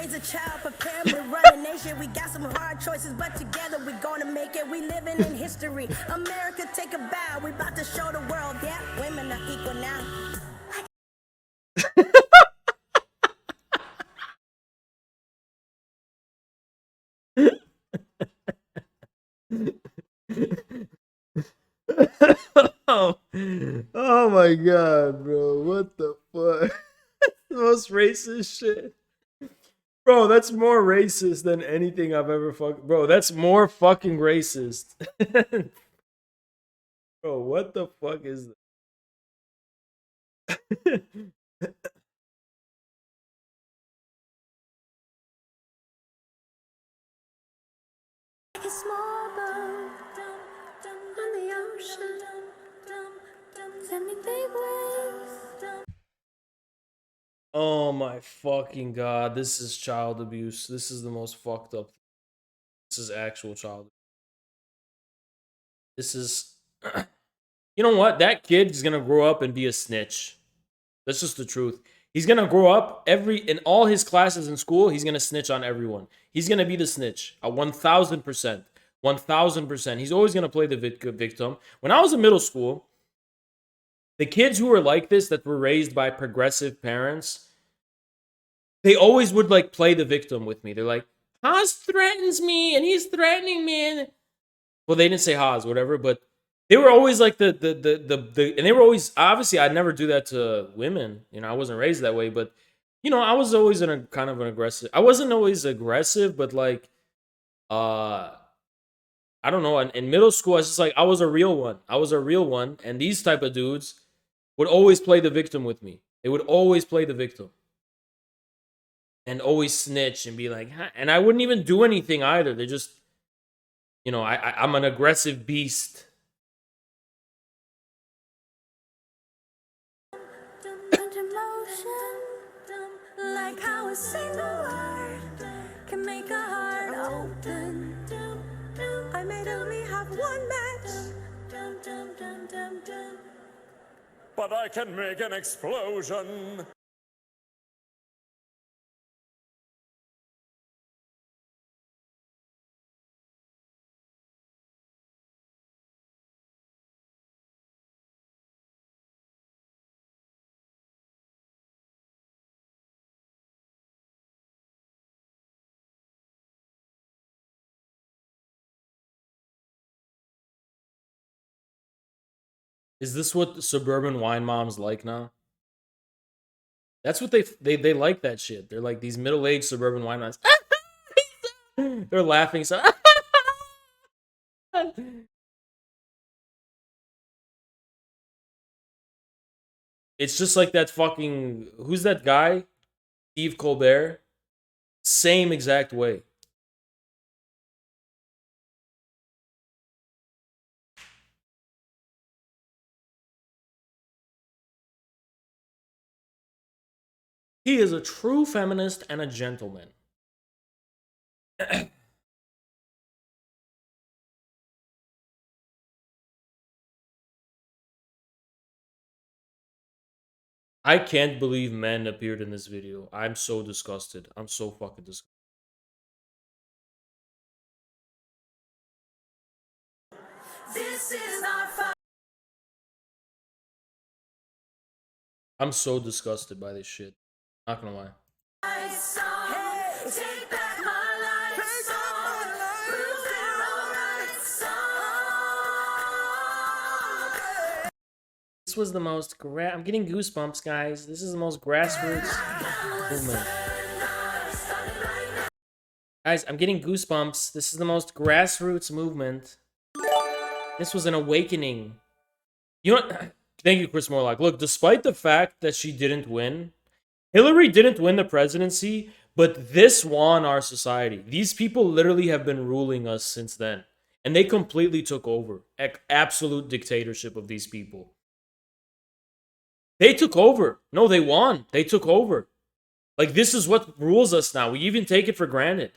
S1: A child, prepare to run a nation. We got some hard choices, but together we're gonna make it. We living in history. America, take a bow. We about to show the world that women are equal now.
S2: Oh my god, bro. What the fuck? The most racist shit. Bro, that's more racist than anything I've ever fucking. Bro, that's more fucking racist. Bro, what the fuck is this?
S1: Like a small boat on the ocean, sending big waves.
S2: Oh my fucking god, this is child abuse. This is the most fucked up. This is actual child. This is. You know what? That kid is gonna grow up and be a snitch. That's just the truth. He's gonna grow up in all his classes in school. He's gonna snitch on everyone. He's gonna be the snitch. 1,000%. 1,000%. He's always gonna play the victim. When I was in middle school, the kids who were like this, that were raised by progressive parents, they always would like play the victim with me. They're like, Haas threatens me, and he's threatening me. And well, they didn't say Haas, whatever, but they were always like and they were always, obviously I'd never do that to women. You know, I wasn't raised that way, but you know, I was always in a kind of an aggressive. I wasn't always aggressive, but like, I don't know. In middle school, I was just like, I was a real one. I was a real one, and these type of dudes would always play the victim with me. They would always play the victim. And always snitch and be like, huh? And I wouldn't even do anything either. They just, you know, I'm an aggressive beast.
S1: Like how a single word can make a heart open. I may only have one match,
S12: but I can make an explosion.
S2: Is this what suburban wine moms like now? That's what they like that shit. They're like these middle-aged suburban wine moms. They're laughing so. It's just like that fucking, who's that guy? Steve Colbert. Same exact way. He is a true feminist and a gentleman. I can't believe men appeared in this video. I'm so disgusted. I'm so fucking disgusted. I'm so disgusted by this shit. Not gonna lie.
S1: Take back my life song. Prove it all right song.
S2: This was the most I'm getting goosebumps, guys. This is the most grassroots movement. Guys, I'm getting goosebumps. This is the most grassroots movement. This was an awakening. You know, thank you, Chris Morlock. Look, despite the fact that she didn't win, Hillary didn't win the presidency, but this won our society. These people literally have been ruling us since then. And they completely took over. Absolute dictatorship of these people. They took over. No, they won. They took over. Like, this is what rules us now. We even take it for granted.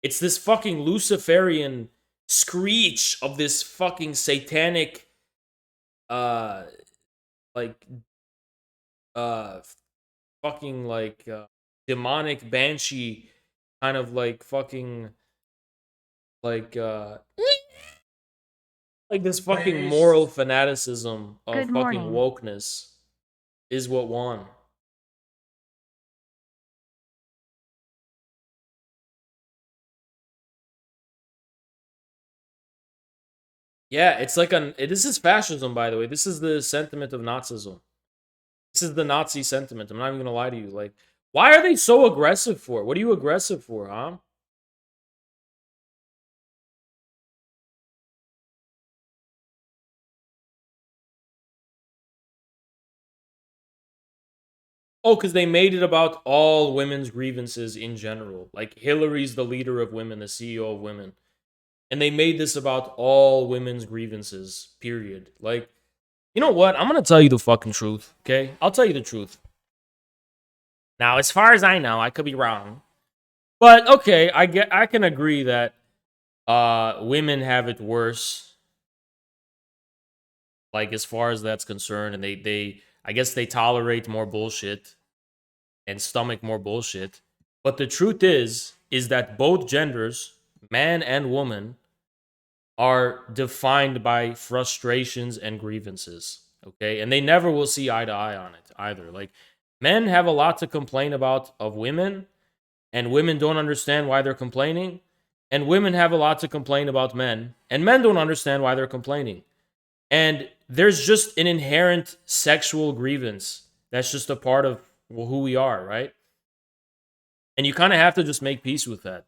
S2: It's this fucking Luciferian screech of this fucking satanic, fucking, like, demonic banshee kind of, like, fucking, like this fucking moral fanaticism of
S4: Good
S2: fucking
S4: morning.
S2: wokeness is what won. Yeah, it's like this is fascism, by the way. This is the sentiment of Nazism. This is the Nazi sentiment. I'm not even gonna lie to you. Like, why are they so aggressive for? What are you aggressive for, huh? Oh, because they made it about all women's grievances in general. Like, Hillary's the leader of women, the CEO of women. And they made this about all women's grievances, period. Like, you know what? I'm going to tell you the fucking truth, okay? I'll tell you the truth. Now, as far as I know, I could be wrong. But, okay, I can agree that women have it worse. Like, as far as that's concerned. And I guess they tolerate more bullshit and stomach more bullshit. But the truth is that both genders, man and woman, are defined by frustrations and grievances. Okay? And they never will see eye to eye on it either. Like, men have a lot to complain about of women, and women don't understand why they're complaining. And women have a lot to complain about men, and men don't understand why they're complaining. And there's just an inherent sexual grievance that's just a part of who we are, right? And you kind of have to just make peace with that.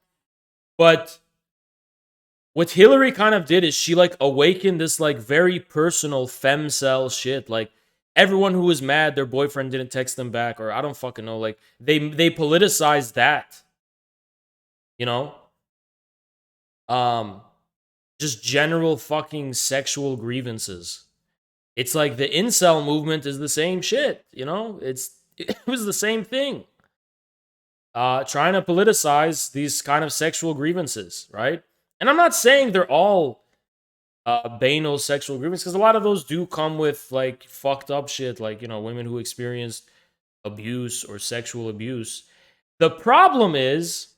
S2: But what Hillary kind of did is she like awakened this like very personal femcel shit. Like, everyone who was mad their boyfriend didn't text them back, or I don't fucking know. Like, they politicized that. You know? Just general fucking sexual grievances. It's like the incel movement is the same shit, you know? It was the same thing. Trying to politicize these kind of sexual grievances, right? And I'm not saying they're all banal sexual grievances, because a lot of those do come with like fucked up shit, like, you know, women who experienced abuse or sexual abuse. The problem is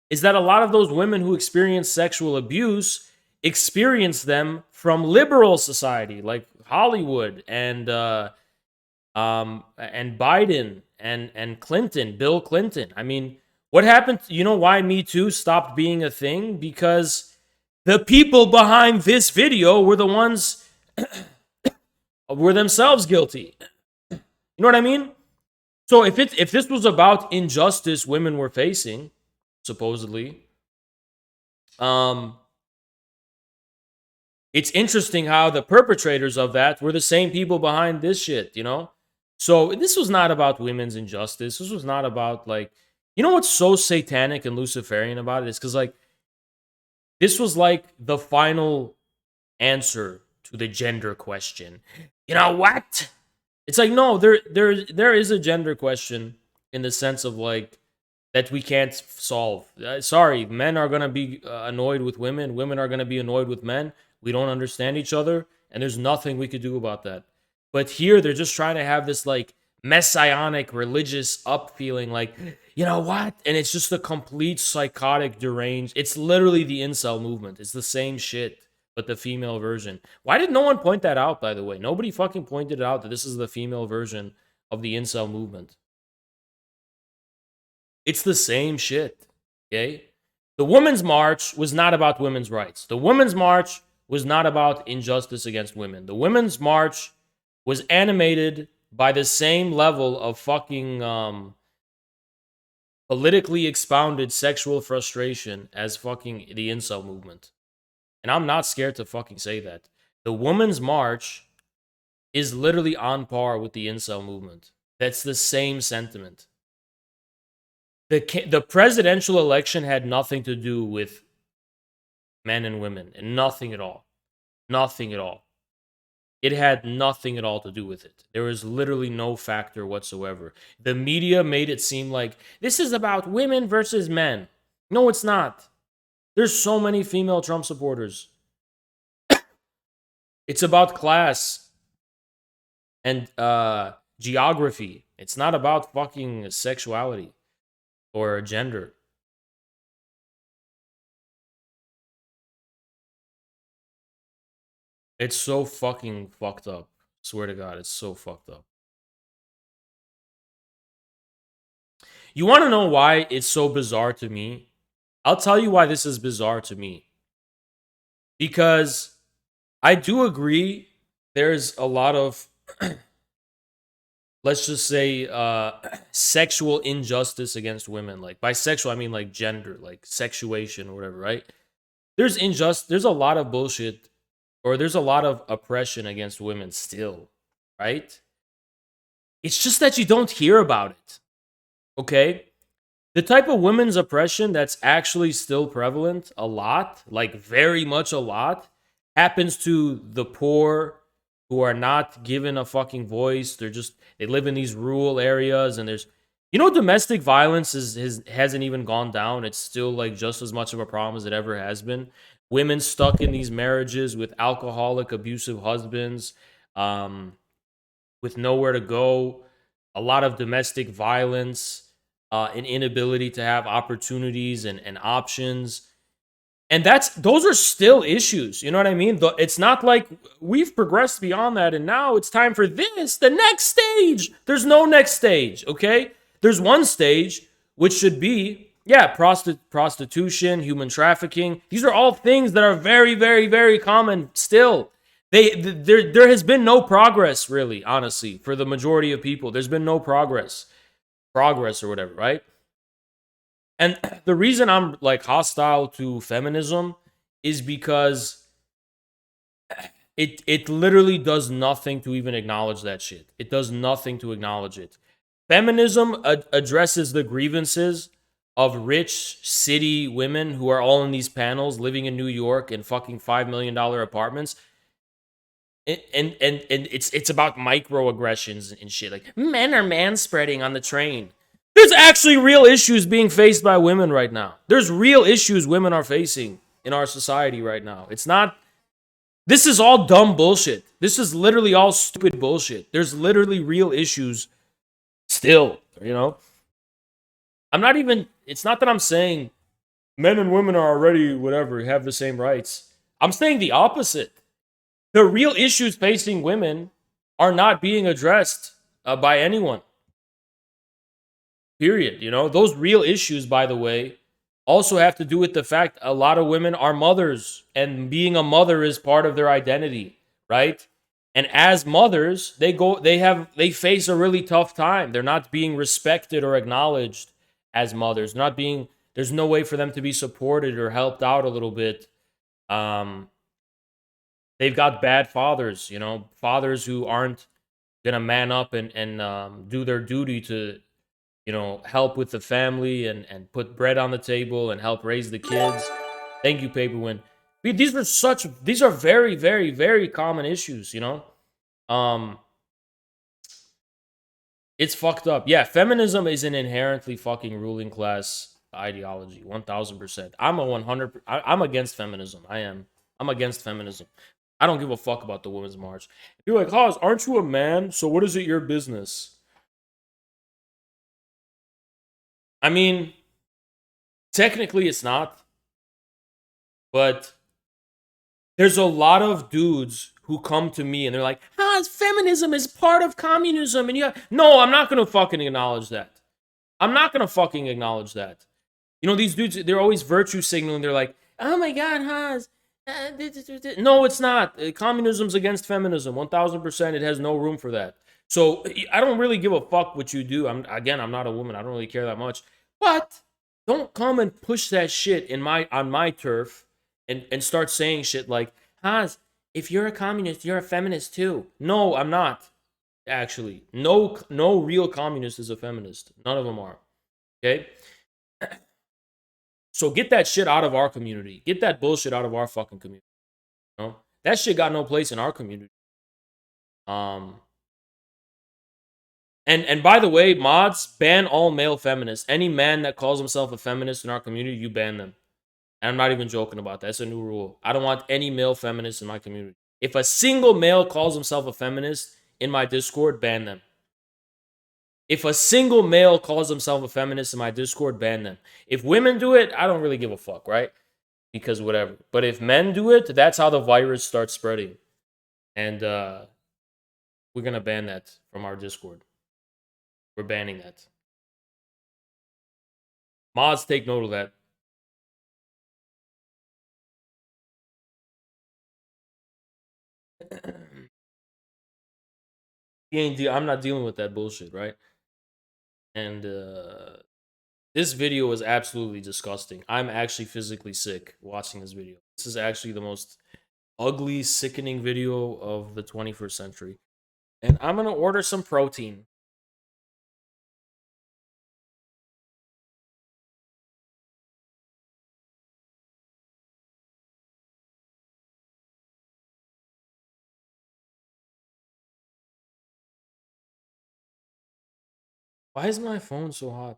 S2: that a lot of those women who experience sexual abuse experience them from liberal society, like Hollywood and Biden and Clinton, Bill Clinton. I mean, what happened? You know why Me Too stopped being a thing? Because the people behind this video were the ones were themselves guilty. You know what I mean? So if this was about injustice women were facing, supposedly, it's interesting how the perpetrators of that were the same people behind this shit, you know? So this was not about women's injustice. This was not about, like, you know what's so satanic and Luciferian about it is because, like, this was like the final answer to the gender question. You know what? It's like, no, there is a gender question in the sense of, like, that we can't solve. Sorry, men are going to be annoyed with women. Women are going to be annoyed with men. We don't understand each other, and there's nothing we could do about that. But here, they're just trying to have this, like, messianic, religious up feeling, like, you know what? And it's just a complete psychotic deranged. It's literally the incel movement. It's the same shit, but the female version. Why did no one point that out, by the way? Nobody fucking pointed out that this is the female version of the incel movement. It's the same shit, okay? The Women's March was not about women's rights. The Women's March was not about injustice against women. The Women's March was animated by the same level of fucking politically expounded sexual frustration as fucking the incel movement. And I'm not scared to fucking say that. The Women's March is literally on par with the incel movement. That's the same sentiment. The presidential election had nothing to do with men and women, and nothing at all. Nothing at all. It had nothing at all to do with it. There was literally no factor whatsoever. The media made it seem like this is about women versus men. No, it's not. There's so many female Trump supporters. It's about class and geography. It's not about fucking sexuality or gender. It's so fucking fucked up. Swear to God, it's so fucked up. You want to know why it's so bizarre to me? I'll tell you why this is bizarre to me. Because I do agree there's a lot of, let's just say, sexual injustice against women. Like, by sexual, I mean like gender, like sexuation or whatever, right? There's a lot of bullshit, or there's a lot of oppression against women still, right? It's just that you don't hear about it, okay? The type of women's oppression that's actually still prevalent a lot, like very much a lot, happens to the poor who are not given a fucking voice. They live in these rural areas, and domestic violence hasn't even gone down. It's still like just as much of a problem as it ever has been. Women stuck in these marriages with alcoholic, abusive husbands, with nowhere to go, a lot of domestic violence, an inability to have opportunities and options. And those are still issues. You know what I mean? It's not like we've progressed beyond that and now it's time for the next stage. There's no next stage, okay? There's one stage, which should be, prostitution, human trafficking. These are all things that are very, very, very common still. There has been no progress, really, honestly, for the majority of people. There's been no progress or whatever, right? And the reason I'm like hostile to feminism is because it literally does nothing to even acknowledge that shit. It does nothing to acknowledge it. Feminism addresses the grievances of rich city women who are all in these panels living in New York in fucking $5 million apartments. And it's about microaggressions and shit. Like, men are manspreading on the train. There's actually real issues being faced by women right now. There's real issues women are facing in our society right now. This is all dumb bullshit. This is literally all stupid bullshit. There's literally real issues still, you know? It's not that I'm saying men and women are already whatever, have the same rights. I'm saying the opposite. The real issues facing women are not being addressed by anyone. Period. You know, those real issues, by the way, also have to do with the fact a lot of women are mothers, and being a mother is part of their identity, right? And as mothers, they face a really tough time. They're not being respected or acknowledged as mothers. There's no way for them to be supported or helped out a little bit. They've got bad fathers, you know, fathers who aren't gonna man up and do their duty to, you know, help with the family and put bread on the table and help raise the kids. Thank you, Paperwin. These are very, very, very common issues, you know? It's fucked up. Yeah, feminism is an inherently fucking ruling class ideology, 1000%. I'm against feminism. I'm against feminism. I don't give a fuck about the Women's March. If you're like, Haas, aren't you a man? So what is it your business? I mean, technically it's not. But There's a lot of dudes who come to me and they're like, feminism is part of communism. And no, I'm not going to fucking acknowledge that. I'm not going to fucking acknowledge that. You know, these dudes, they're always virtue signaling. They're like, oh my God, Haas. No, it's not. Communism's against feminism. 1000%. It has no room for that. So I don't really give a fuck what you do. I'm not a woman. I don't really care that much. But don't come and push that shit on my turf and start saying shit like, Haas, if you're a communist, you're a feminist too. No, I'm not. Actually, no real communist is a feminist. None of them are. Okay? So get that shit out of our community. Get that bullshit out of our fucking community. You know? That shit got no place in our community. And by the way, mods, ban all male feminists. Any man that calls himself a feminist in our community, you ban them. And I'm not even joking about that. That's a new rule. I don't want any male feminists in my community. If a single male calls himself a feminist in my Discord, ban them. If a single male calls himself a feminist in my Discord, ban them. If women do it, I don't really give a fuck, right? Because whatever. But if men do it, that's how the virus starts spreading. And we're going to ban that from our Discord. We're banning that. Mods, take note of that. I'm not dealing with that bullshit, right? And this video is absolutely disgusting. I'm actually physically sick watching this video. This is actually the most ugly, sickening video of the 21st century. And I'm going to order some protein. Why is my phone so hot?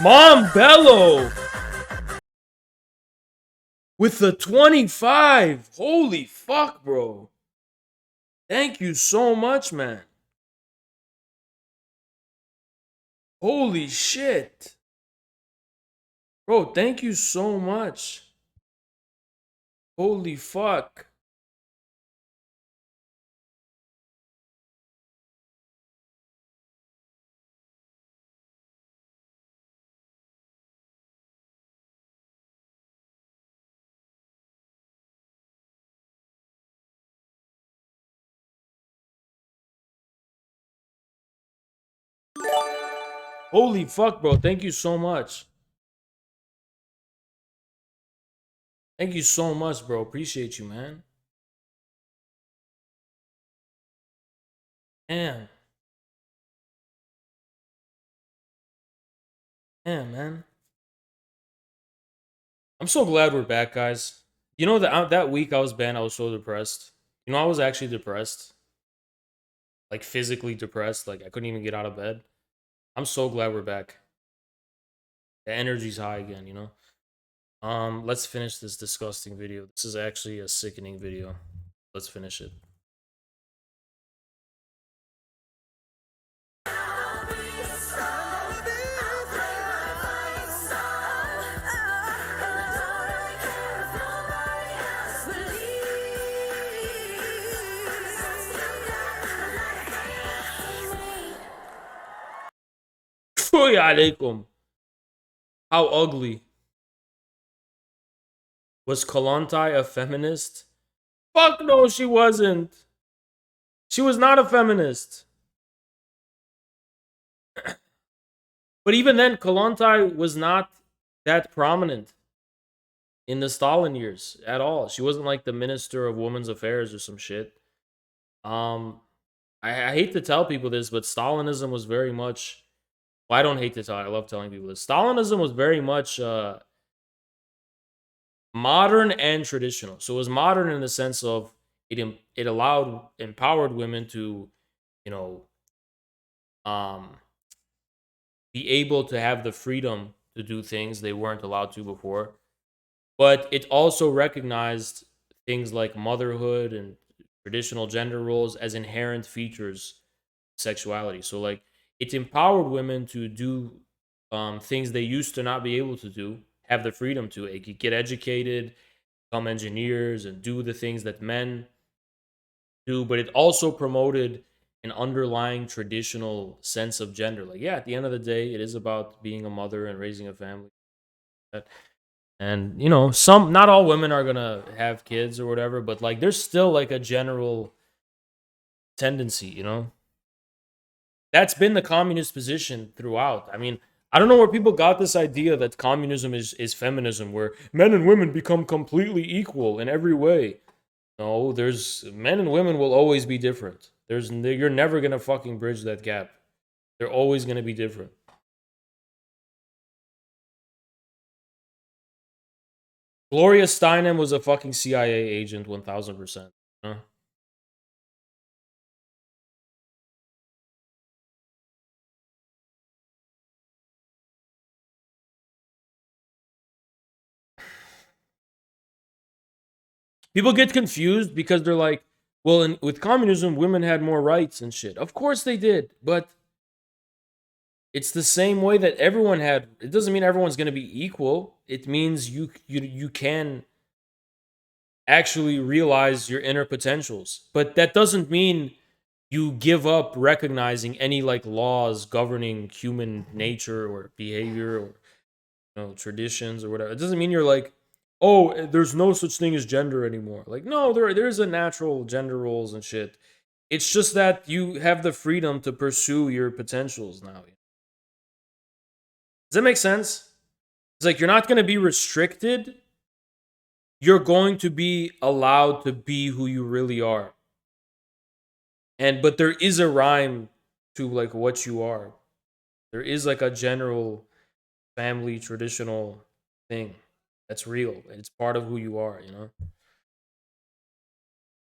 S2: Mom Bello! With the 25! Holy fuck, bro. Thank you so much, man. Holy shit. Bro, thank you so much. Holy fuck. Holy fuck, bro. Thank you so much. Thank you so much, bro. Appreciate you, man. Damn. Damn, man. I'm so glad we're back, guys. You know, that week I was banned, I was so depressed. You know, I was actually depressed. Like, physically depressed. Like, I couldn't even get out of bed. I'm so glad we're back. The energy's high again, you know? Let's finish this disgusting video. This is actually a sickening video. Let's finish it. Alaikum. How ugly. Was Kalontai a feminist? Fuck no, she wasn't. She was not a feminist. But even then, Kalontai was not that prominent in the Stalin years at all. She wasn't like the Minister of Women's Affairs or some shit. I hate to tell people this, but Stalinism was very much... Well, I don't hate to tell. I love telling people this. Stalinism was very much modern and traditional. So it was modern in the sense of it empowered women to, you know, be able to have the freedom to do things they weren't allowed to before. But it also recognized things like motherhood and traditional gender roles as inherent features of sexuality. So like it empowered women to do things they used to not be able to do, have the freedom to. They could get educated, become engineers, and do the things that men do. But it also promoted an underlying traditional sense of gender. Like, yeah, at the end of the day, it is about being a mother and raising a family. And some, not all women are gonna have kids or whatever, but like, there's still like a general tendency. That's been the communist position throughout. I mean, I don't know where people got this idea that communism is feminism, where men and women become completely equal in every way. No, there's men and women will always be different. You're never gonna fucking bridge that gap. They're always gonna be different. Gloria Steinem was a fucking CIA agent, 1000%. Huh? People get confused because they're like, well, with communism, women had more rights and shit. Of course they did, but it's the same way that everyone had. It doesn't mean everyone's going to be equal. It means you can actually realize your inner potentials. But that doesn't mean you give up recognizing any like laws governing human nature or behavior or traditions or whatever. It doesn't mean you're like, oh, there's no such thing as gender anymore. Like, no, there's a natural gender roles and shit. It's just that you have the freedom to pursue your potentials now. Does that make sense? It's like you're not going to be restricted. You're going to be allowed to be who you really are. But there is a rhyme to like what you are. There is like a general family traditional thing that's real. And it's part of who you are.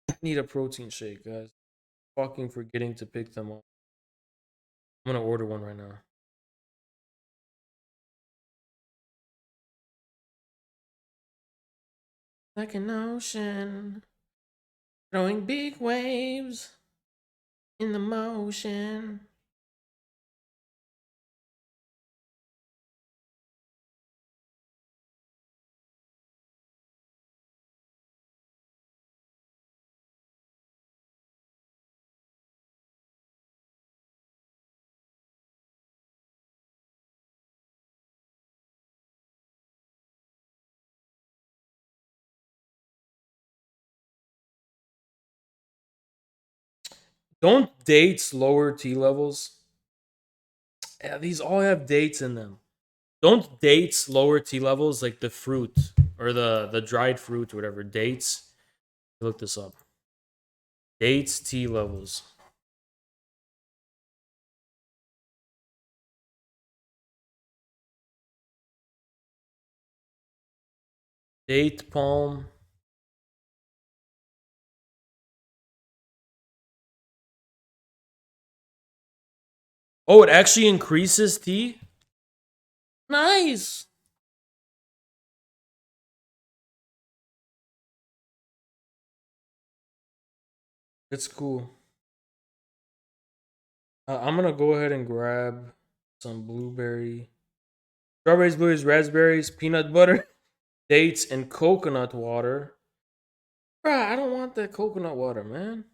S2: I need a protein shake, guys. Fucking forgetting to pick them up. I'm gonna order one right now. Like an ocean, throwing big waves in the motion. Don't dates lower T levels? Yeah, these all have dates in them. Don't dates lower T levels like the fruit or the dried fruit or whatever? Dates. Look this up. Dates T levels. Date palm. Oh, it actually increases T? Nice. It's cool. I'm gonna go ahead and grab some blueberry, strawberries, blueberries, raspberries, peanut butter, dates, and coconut water. Bruh, I don't want that coconut water, man.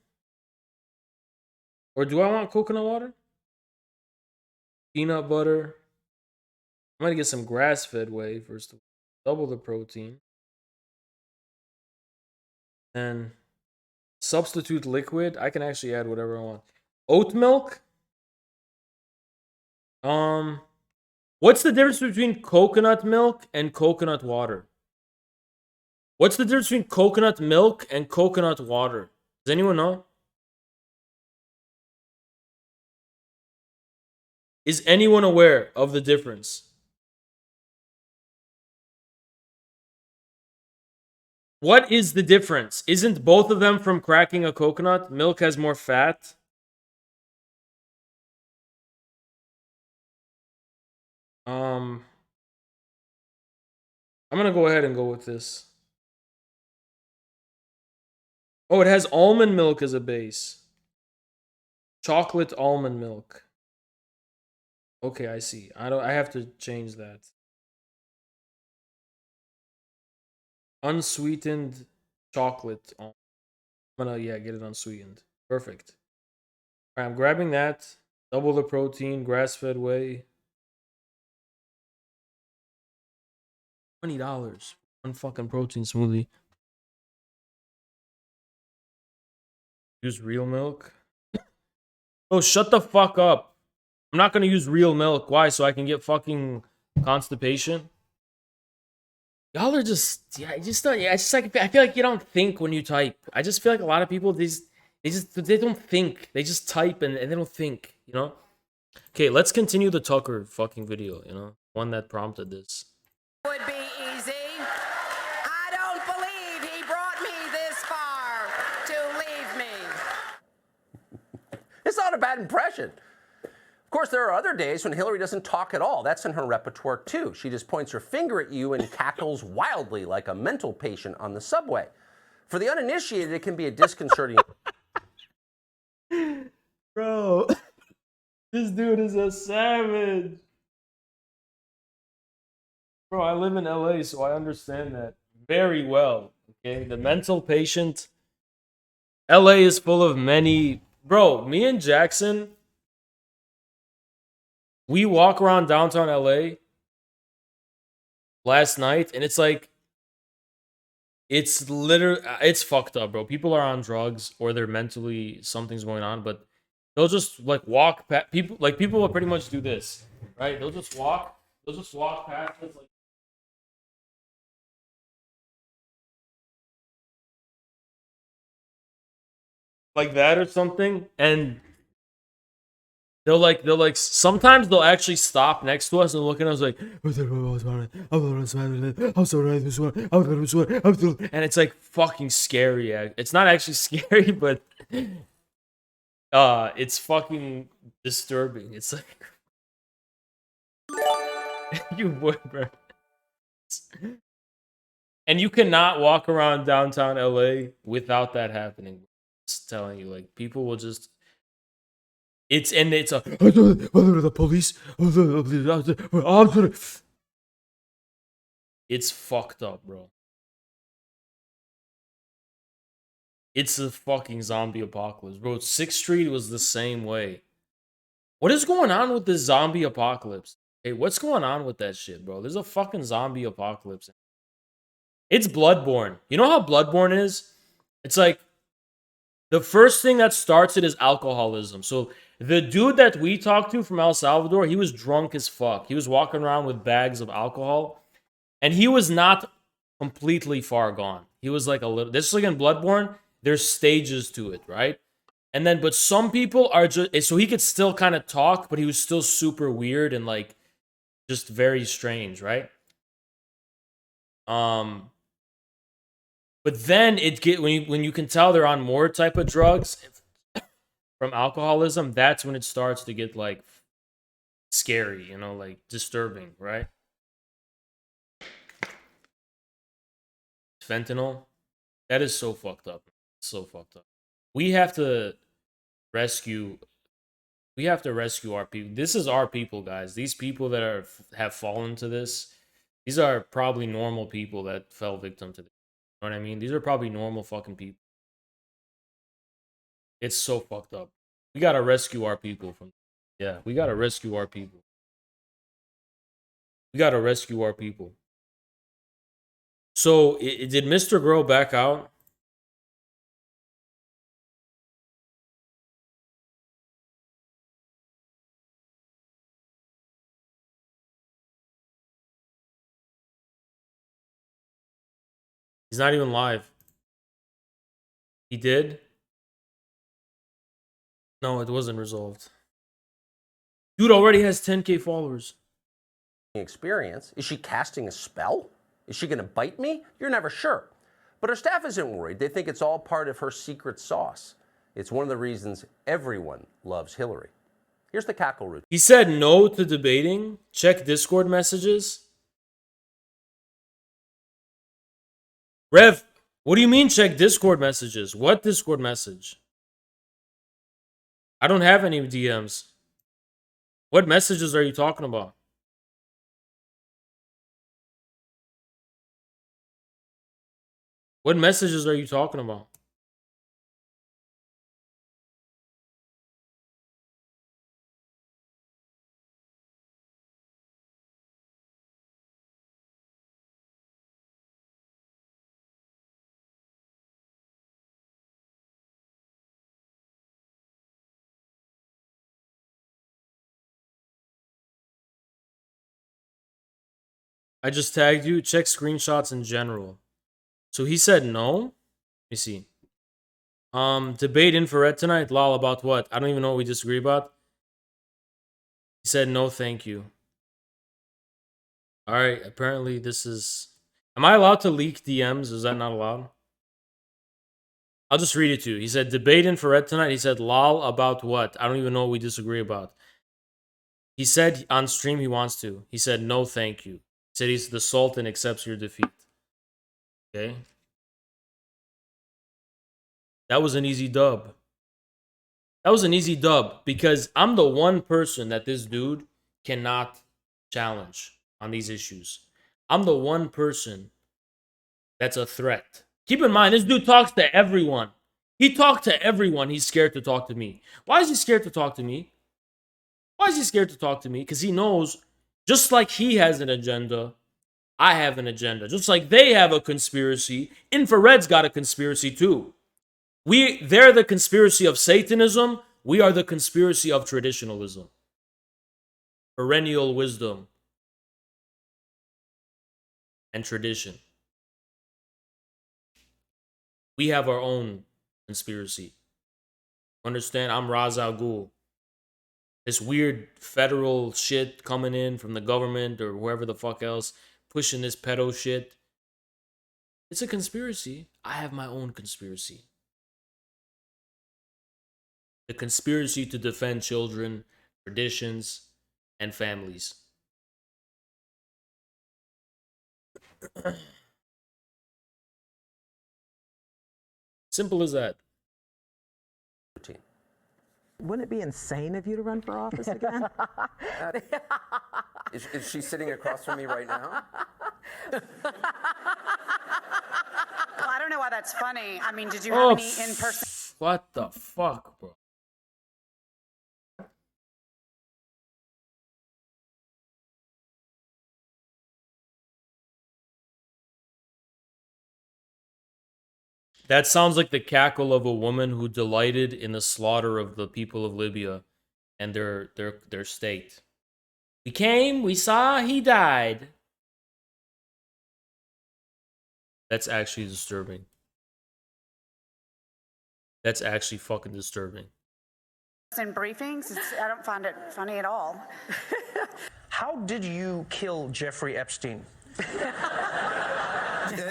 S2: Or do I want coconut water? Peanut butter. I'm gonna get some grass-fed whey first of all. Double the protein. And substitute liquid. I can actually add whatever I want. Oat milk. Um, what's the difference between coconut milk and coconut water? What's the difference between coconut milk and coconut water? Does anyone know? Is anyone aware of the difference? What is the difference? Isn't both of them from cracking a coconut? Milk has more fat. I'm gonna go ahead and go with this. Oh, it has almond milk as a base. Chocolate almond milk. Okay, I see. I have to change that. Unsweetened chocolate. I'm gonna, yeah, get it unsweetened. Perfect. All right, I'm grabbing that. Double the protein, grass-fed whey. $20. One fucking protein smoothie. Use real milk. Oh, shut the fuck up. I'm not gonna use real milk. Why? So I can get fucking constipation? Y'all are just, yeah, I just don't, yeah, it's just like, I feel like you don't think when you type. I just feel like a lot of people, they don't think. They just type and they don't think, you know? Okay, let's continue the Tucker fucking video, you know? One that prompted this.
S9: Would be easy. I don't believe he brought me this far to leave me.
S6: It's not a bad impression. Of course, there are other days when Hillary doesn't talk at all. That's in her repertoire, too. She just points her finger at you and cackles wildly like a mental patient on the subway. For the uninitiated, it can be a disconcerting...
S2: Bro, this dude is a savage. Bro, I live in LA, so I understand that very well. Okay, the mental patient. LA is full of many. Bro, me and Jackson, we walk around downtown LA last night, and it's like, it's literally, it's fucked up, bro. People are on drugs or they're mentally, something's going on, but they'll just like walk past people. Like people will pretty much do this, right? They'll just walk past us like that or something, and they'll sometimes they'll actually stop next to us and look at us like, and it's like fucking scary. It's not actually scary, but it's fucking disturbing. It's like you would, bro. And you cannot walk around downtown LA without that happening. Just telling you, like people will just. It's a the police. It's fucked up, bro. It's a fucking zombie apocalypse, bro. 6th Street was the same way. What is going on with this zombie apocalypse? Hey, what's going on with that shit, bro? There's a fucking zombie apocalypse. It's Bloodborne. You know how Bloodborne is? It's like the first thing that starts it is alcoholism. So the dude that we talked to from El Salvador, he was drunk as fuck. He was walking around with bags of alcohol, and he was not completely far gone. He was like a little. This is like in Bloodborne. There's stages to it, right? And then, but some people are just so he could still kind of talk, but he was still super weird and like just very strange, right? But then it get when you can tell they're on more type of drugs from alcoholism, that's when it starts to get like scary, you know, like disturbing, right? Fentanyl, that is so fucked up. So fucked up. We have to rescue our people. This is our people, guys. These people that have fallen to this, these are probably normal people that fell victim to this. You know what I mean? These are probably normal fucking people. It's so fucked up. We gotta rescue our people from. Yeah, we gotta rescue our people. We gotta rescue our people. So, did Mr. Grow back out? He's not even live. He did? No, it wasn't resolved. Dude already has 10K followers.
S6: Experience. Is she casting a spell? Is she going to bite me? You're never sure. But her staff isn't worried. They think it's all part of her secret sauce. It's one of the reasons everyone loves Hillary. Here's the cackle routine.
S2: He said no to debating. Check Discord messages. Rev, what do you mean check Discord messages? What Discord message? I don't have any DMs. What messages are you talking about? What messages are you talking about? I just tagged you. Check screenshots in general. So he said no. Let me see. Debate infrared tonight. Lol, about what? I don't even know what we disagree about. He said no, thank you. All right. Apparently, this is. Am I allowed to leak DMs? Is that not allowed? I'll just read it to you. He said debate infrared tonight. He said lol about what? I don't even know what we disagree about. He said on stream he wants to. He said no, thank you. He said he's the Sultan accepts your defeat. Okay. That was an easy dub. That was an easy dub because I'm the one person that this dude cannot challenge on these issues. I'm the one person that's a threat. Keep in mind, this dude talks to everyone. He talked to everyone. He's scared to talk to me. Why is he scared to talk to me? Why is he scared to talk to me? Because he knows, just like he has an agenda, I have an agenda. Just like they have a conspiracy, Infrared's got a conspiracy too. They're the conspiracy of Satanism. We are the conspiracy of traditionalism. Perennial wisdom and tradition. We have our own conspiracy. Understand? I'm Ra's al Ghul. This weird federal shit coming in from the government or whoever the fuck else pushing this pedo shit. It's a conspiracy. I have my own conspiracy. The conspiracy to defend children, traditions, and families. Simple as that.
S13: Wouldn't it be insane of you to run for office again?
S6: Is she sitting across from me right now?
S9: Well, I don't know why that's funny. I mean, did you have any in-person?
S2: What the fuck, bro? That sounds like the cackle of a woman who delighted in the slaughter of the people of Libya and their state. We came, we saw, he died. That's actually disturbing. That's actually fucking disturbing.
S9: In briefings, I don't find it funny at all.
S14: How did you kill Jeffrey Epstein?
S15: It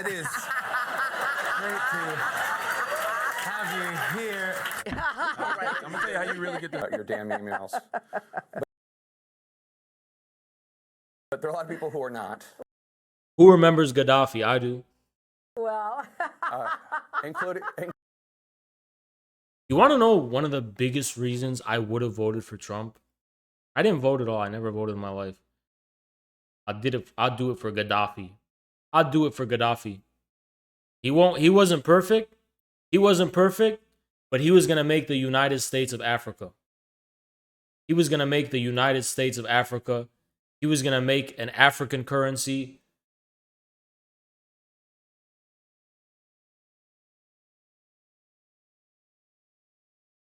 S15: is great to have you here. All right, I'm gonna tell you how you really get your damn emails. But there are a lot of people who are not.
S2: Who remembers Gaddafi? I do.
S9: Well,
S15: including.
S2: You want to know one of the biggest reasons I would have voted for Trump? I didn't vote at all. I never voted in my life. I'd do it for Gaddafi. I'd do it for Gaddafi. He wasn't perfect. He wasn't perfect, but he was going to make the United States of Africa. He was going to make the United States of Africa. He was going to make an African currency.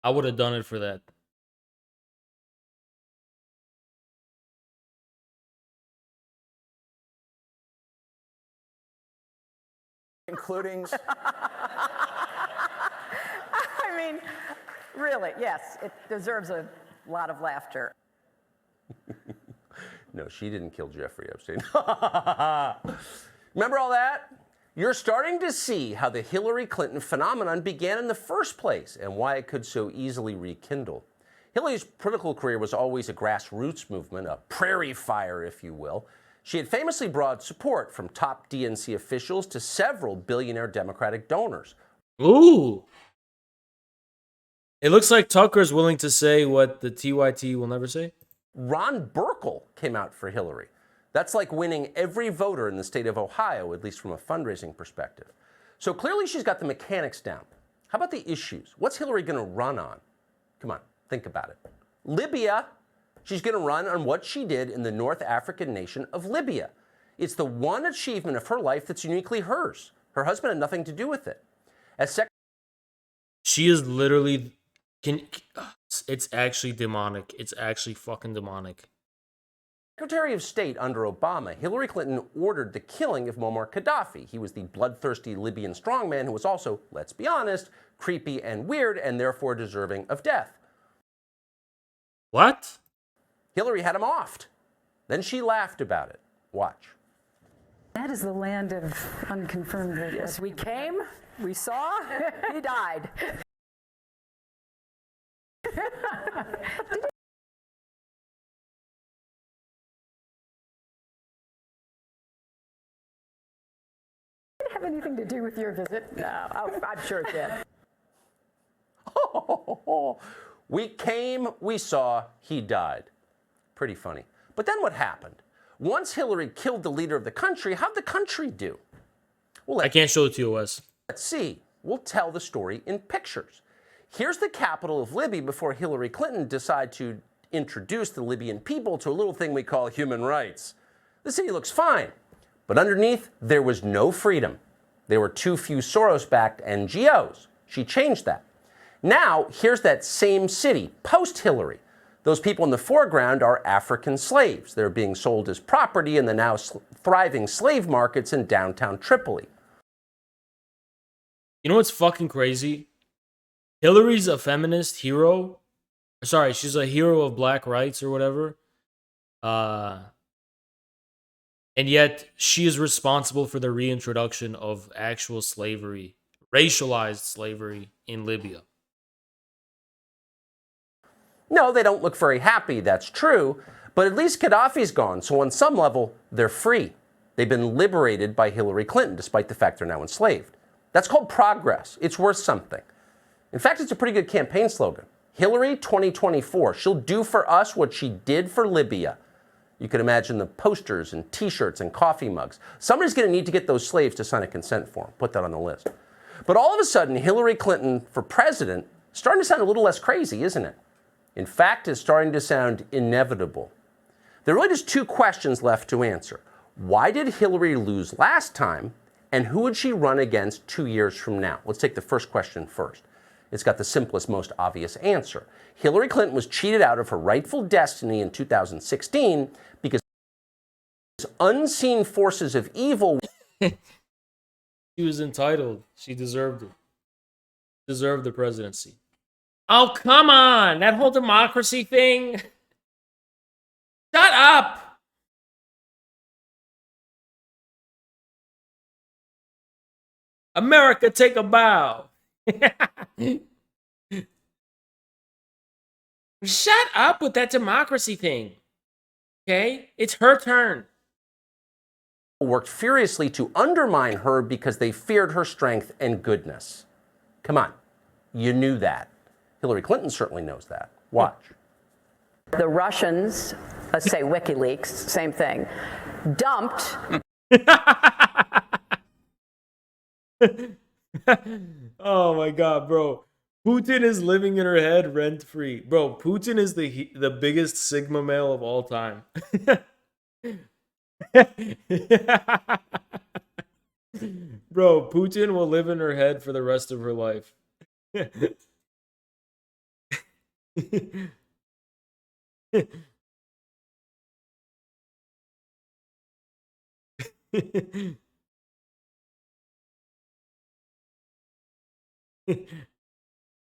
S2: I would have done it for that.
S15: Including.
S13: I mean, really, yes, it deserves a lot of laughter.
S6: No, she didn't kill Jeffrey Epstein. Remember all that? You're starting to see how the Hillary Clinton phenomenon began in the first place and why it could so easily rekindle. Hillary's political career was always a grassroots movement, a prairie fire, if you will. She had famously brought support from top DNC officials to several billionaire Democratic donors.
S2: Ooh. It looks like Tucker's willing to say what the TYT will never say.
S6: Ron Burkle came out for Hillary. That's like winning every voter in the state of Ohio, at least from a fundraising perspective. So clearly she's got the mechanics down. How about the issues? What's Hillary going to run on? Come on, think about it. Libya. She's going to run on what she did in the North African nation of Libya. It's the one achievement of her life that's uniquely hers. Her husband had nothing to do with it. As
S2: She is literally it's actually demonic. It's actually fucking demonic.
S6: Secretary of State under Obama, Hillary Clinton ordered the killing of Muammar Gaddafi. He was the bloodthirsty Libyan strongman who was also, let's be honest, creepy and weird and therefore deserving of death.
S2: What?
S6: Hillary had him offed. Then she laughed about it. Watch.
S16: That is the land of unconfirmed.
S13: Yes, we came, we saw, he died.
S16: Did it have anything to do with your visit?
S13: No, I'm sure it did.
S6: We came, we saw, he died. Pretty funny. But then what happened? Once Hillary killed the leader of the country, how'd the country do? Well,
S2: I can't show it to you, Wes.
S6: Let's see. We'll tell the story in pictures. Here's the capital of Libya before Hillary Clinton decided to introduce the Libyan people to a little thing we call human rights. The city looks fine, but underneath there was no freedom. There were too few Soros-backed NGOs. She changed that. Now, here's that same city, post-Hillary. Those people in the foreground are African slaves. They're being sold as property in the now thriving slave markets in downtown Tripoli.
S2: You know what's fucking crazy? Hillary's a feminist hero. Sorry, she's a hero of black rights or whatever. And yet she is responsible for the reintroduction of actual slavery, racialized slavery in Libya.
S6: No, they don't look very happy, that's true, but at least Gaddafi's gone, so on some level, they're free. They've been liberated by Hillary Clinton, despite the fact they're now enslaved. That's called progress. It's worth something. In fact, it's a pretty good campaign slogan. Hillary 2024. She'll do for us what she did for Libya. You can imagine the posters and T-shirts and coffee mugs. Somebody's going to need to get those slaves to sign a consent form. Put that on the list. But all of a sudden, Hillary Clinton for president is starting to sound a little less crazy, isn't it? In fact, it's starting to sound inevitable. There are really just two questions left to answer. Why did Hillary lose last time, and who would she run against 2 years from now? Let's take the first question first. It's got the simplest, most obvious answer. Hillary Clinton was cheated out of her rightful destiny in 2016 because unseen forces of evil.
S2: She was entitled. She deserved it. Deserved the presidency. Oh, come on. That whole democracy thing. Shut up. America, take a bow. Shut up with that democracy thing. Okay? It's her turn.
S6: Worked furiously to undermine her because they feared her strength and goodness. Come on. You knew that. Hillary Clinton certainly knows that. Watch.
S13: The Russians, let's say WikiLeaks, same thing, dumped.
S2: Oh my god, bro. Putin is living in her head rent free. Bro, Putin is the biggest Sigma male of all time. Bro, Putin will live in her head for the rest of her life.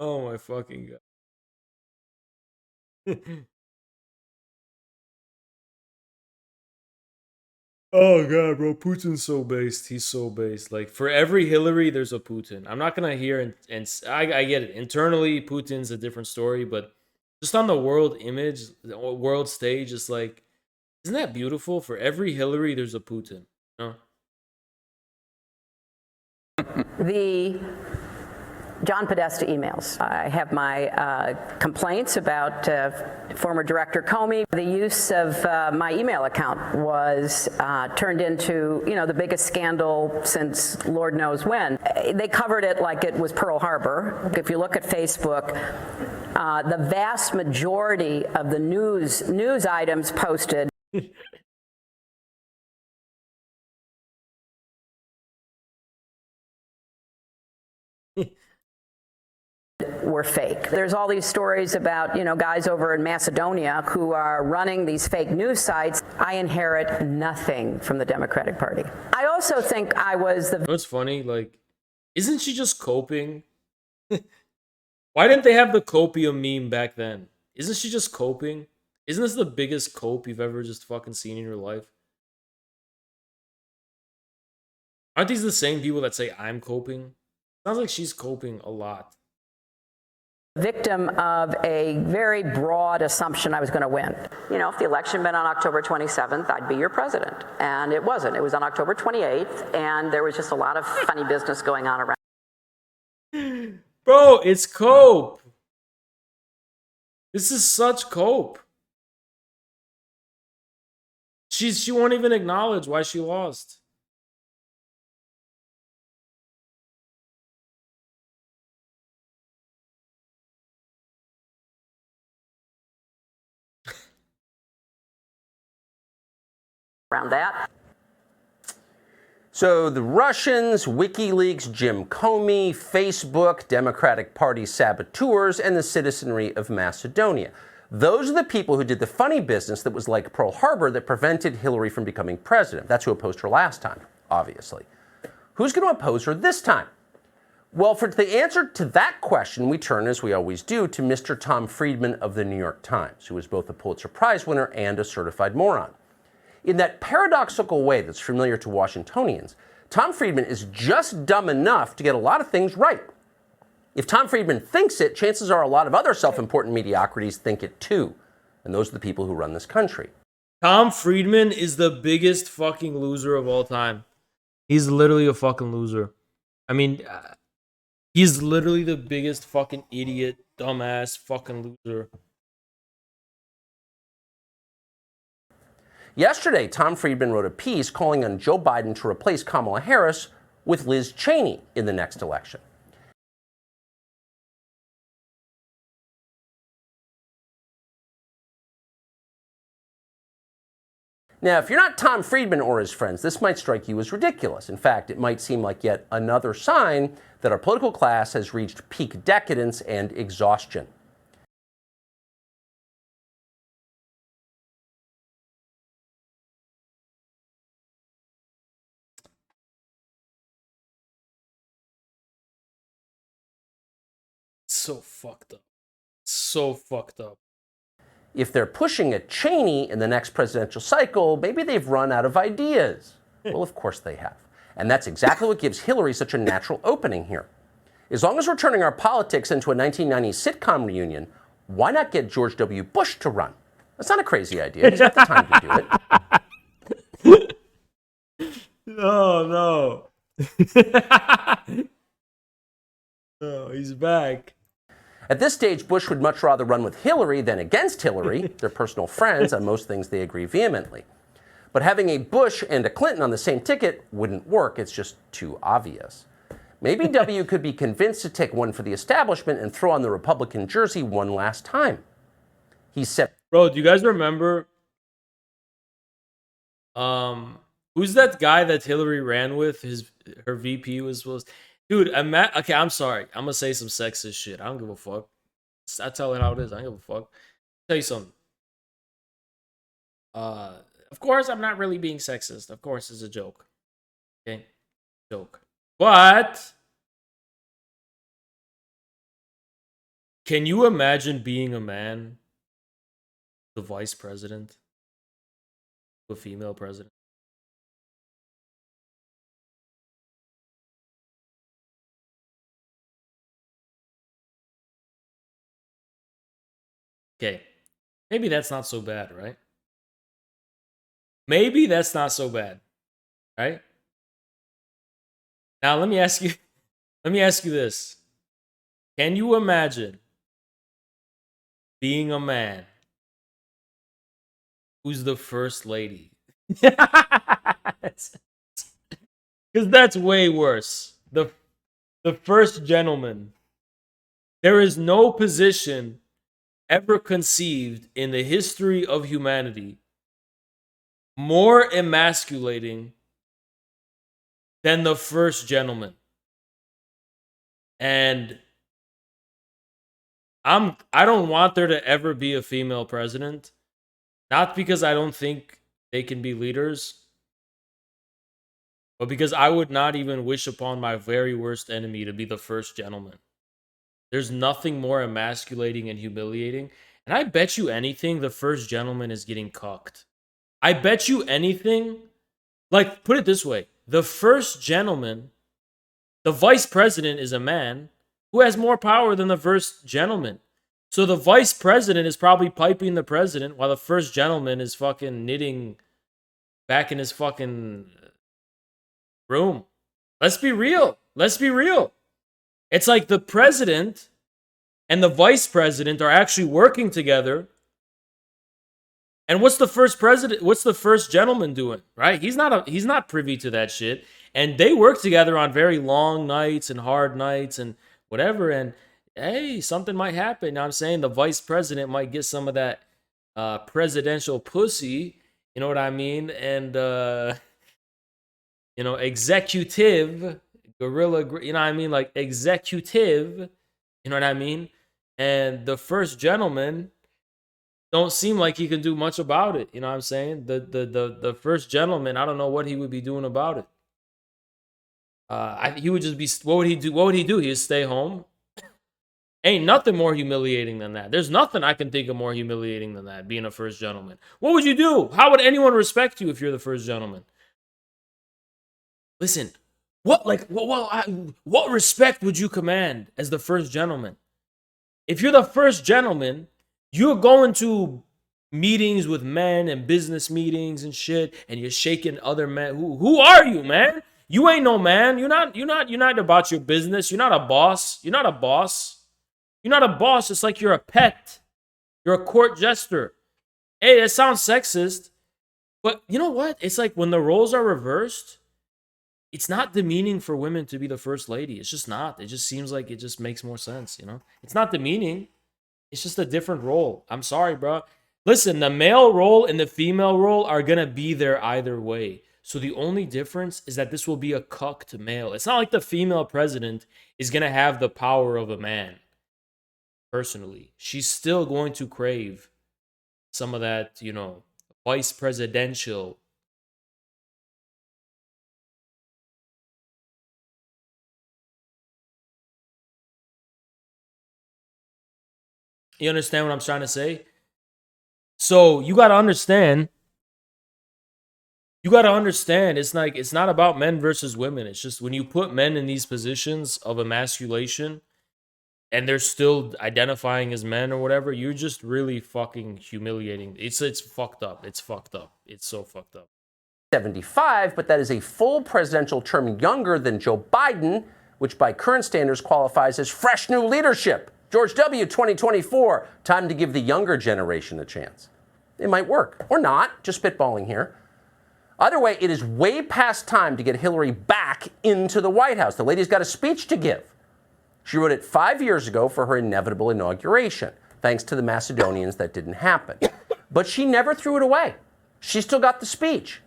S2: Oh my fucking god. Oh god, bro, Putin's so based. He's so based. Like for every Hillary, there's a Putin. I'm not gonna hear and I get it. Internally, Putin's a different story, but just on the world image, the world stage, it's like, isn't that beautiful? For every Hillary, there's a Putin. You know?
S13: The John Podesta emails. I have my complaints about former Director Comey. The use of my email account was turned into, the biggest scandal since Lord knows when. They covered it like it was Pearl Harbor. If you look at Facebook, the vast majority of the news items posted were fake. There's all these stories about, guys over in Macedonia who are running these fake news sites. I inherit nothing from the Democratic Party. I also think I was the...
S2: What's funny, like, isn't she just coping? Why didn't they have the copium meme back then? Isn't she just coping? Isn't this the biggest cope you've ever just fucking seen in your life? Aren't these the same people that say I'm coping? Sounds like she's coping a lot.
S13: Victim of a very broad assumption I was going to win. If the election had been on October 27th, I'd be your president. And it wasn't. It was on October 28th, and there was just a lot of funny business going on around.
S2: Bro, it's cope. This is such cope. She won't even acknowledge why she lost.
S13: Around that.
S6: So the Russians, WikiLeaks, Jim Comey, Facebook, Democratic Party saboteurs, and the citizenry of Macedonia. Those are the people who did the funny business that was like Pearl Harbor that prevented Hillary from becoming president. That's who opposed her last time, obviously. Who's going to oppose her this time? Well, for the answer to that question, we turn, as we always do, to Mr. Tom Friedman of the New York Times, who is both a Pulitzer Prize winner and a certified moron. In that paradoxical way that's familiar to Washingtonians, Tom Friedman is just dumb enough to get a lot of things right. If Tom Friedman thinks it, chances are a lot of other self-important mediocrities think it too. And those are the people who run this country.
S2: Tom Friedman is the biggest fucking loser of all time. He's literally a fucking loser. I mean, he's literally the biggest fucking idiot, dumbass fucking loser.
S6: Yesterday, Tom Friedman wrote a piece calling on Joe Biden to replace Kamala Harris with Liz Cheney in the next election. Now, if you're not Tom Friedman or his friends, this might strike you as ridiculous. In fact, it might seem like yet another sign that our political class has reached peak decadence and exhaustion.
S2: So fucked up. So fucked up.
S6: If they're pushing a Cheney in the next presidential cycle, maybe they've run out of ideas. Well, of course they have. And that's exactly what gives Hillary such a natural opening here. As long as we're turning our politics into a 1990s sitcom reunion, why not get George W. Bush to run? That's not a crazy idea. He's got the time to do it.
S2: Oh, no. No, he's back.
S6: At this stage, Bush would much rather run with Hillary than against Hillary. They're personal friends. On most things, they agree vehemently. But having a Bush and a Clinton on the same ticket wouldn't work. It's just too obvious. Maybe W could be convinced to take one for the establishment and throw on the Republican jersey one last time. He said,
S2: Bro, do you guys remember? Who's that guy that Hillary ran with? Her VP was supposed to... Dude, okay, I'm sorry. I'm gonna say some sexist shit. I don't give a fuck. I tell it how it is. I don't give a fuck. Tell you something. Of course, I'm not really being sexist. Of course, it's a joke. Okay, joke. But can you imagine being a man, the vice president, a female president? Okay, maybe that's not so bad, right? Maybe that's not so bad, right? Now let me ask you this. Can you imagine being a man who's the first lady? Because that's way worse. The first gentleman. There is no position ever conceived in the history of humanity more emasculating than the first gentleman. And I don't want there to ever be a female president. Not because I don't think they can be leaders, but because I would not even wish upon my very worst enemy to be the first gentleman. There's nothing more emasculating and humiliating. And I bet you anything the first gentleman is getting cucked. I bet you anything. Like, put it this way. The first gentleman, the vice president is a man who has more power than the first gentleman. So the vice president is probably piping the president while the first gentleman is fucking knitting back in his fucking room. Let's be real. Let's be real. It's like the president and the vice president are actually working together. And what's the first president? What's the first gentleman doing? Right? He's not privy to that shit. And they work together on very long nights and hard nights and whatever. And hey, something might happen. You know what I'm saying? The vice president might get some of that presidential pussy. You know what I mean? And executive gorilla. You know what I mean? Like executive. You know what I mean? And the first gentleman don't seem like he can do much about it. You know what I'm saying? The first gentleman, I don't know what he would be doing about it. He would just be. What would he do? What would he do? He'd stay home. Ain't nothing more humiliating than that. There's nothing I can think of more humiliating than that. Being a first gentleman. What would you do? How would anyone respect you if you're the first gentleman? Listen, what respect would you command as the first gentleman? If you're the first gentleman, you're going to meetings with men and business meetings and shit, and you're shaking other men. Who are you, man? You ain't no man. You're not about your business. You're not a boss. You're not a boss. You're not a boss. It's like you're a pet. You're a court jester. Hey, that sounds sexist, but you know what? It's like when the roles are reversed, it's not demeaning for women to be the first lady. It's just not. It just seems like it just makes more sense, you know? It's not demeaning. It's just a different role. I'm sorry, bro. Listen, the male role and the female role are going to be there either way. So the only difference is that this will be a cucked male. It's not like the female president is going to have the power of a man. Personally, she's still going to crave some of that, vice presidential. You understand what I'm trying to say? So you got to understand. It's not about men versus women. It's just when you put men in these positions of emasculation and they're still identifying as men or whatever, you're just really fucking humiliating. It's fucked up. It's fucked up. It's so fucked up.
S6: 75, but that is a full presidential term younger than Joe Biden, which by current standards qualifies as fresh new leadership. George W. 2024, time to give the younger generation a chance. It might work, or not, just spitballing here. Either way, it is way past time to get Hillary back into the White House. The lady's got a speech to give. She wrote it 5 years ago for her inevitable inauguration. Thanks to the Macedonians, that didn't happen. But she never threw it away. She still got the speech.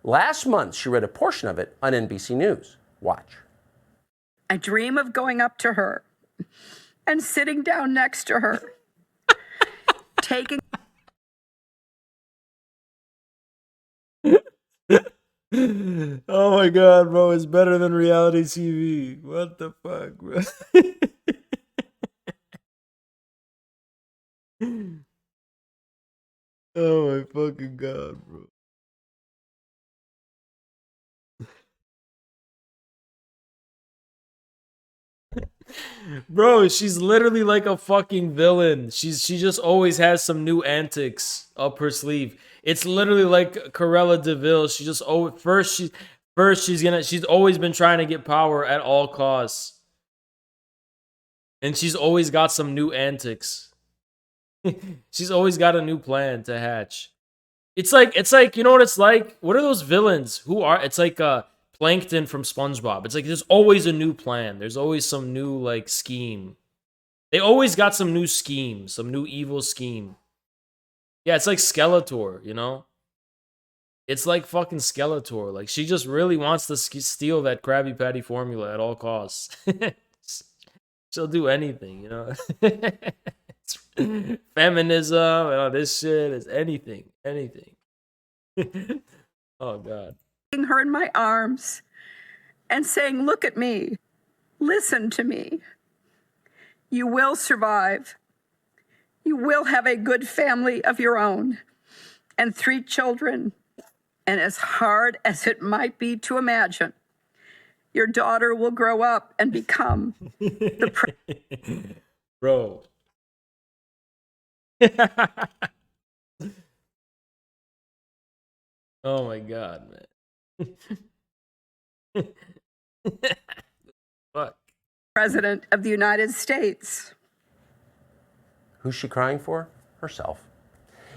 S6: Last month, she read a portion of it on NBC News. Watch.
S17: I dream of going up to her and sitting down next to her, taking...
S2: Oh my god, bro, it's better than reality TV. What the fuck, bro? Oh my fucking god, bro. Bro, she's literally like a fucking villain. She just always has some new antics up her sleeve. It's literally like Corella DeVille. She just she's always been trying to get power at all costs. And she's always got some new antics. She's always got a new plan to hatch. It's like, you know what it's like? What are those villains? It's like Plankton from SpongeBob. It's like there's always a new plan. There's always some new like scheme. They always got some new scheme, some new evil scheme. Yeah, it's like Skeletor, you know? It's like fucking Skeletor. Like, she just really wants to steal that Krabby Patty formula at all costs. She'll do anything, you know? Feminism and all this shit is anything. Oh, God.
S17: Her in my arms and saying, "Look at me. Listen to me. You will survive. You will have a good family of your own and 3 children. And as hard as it might be to imagine, your daughter will grow up and become the
S2: Bro. Oh my God, man. Fuck.
S17: President of the United States.
S6: Who's she crying for? Herself.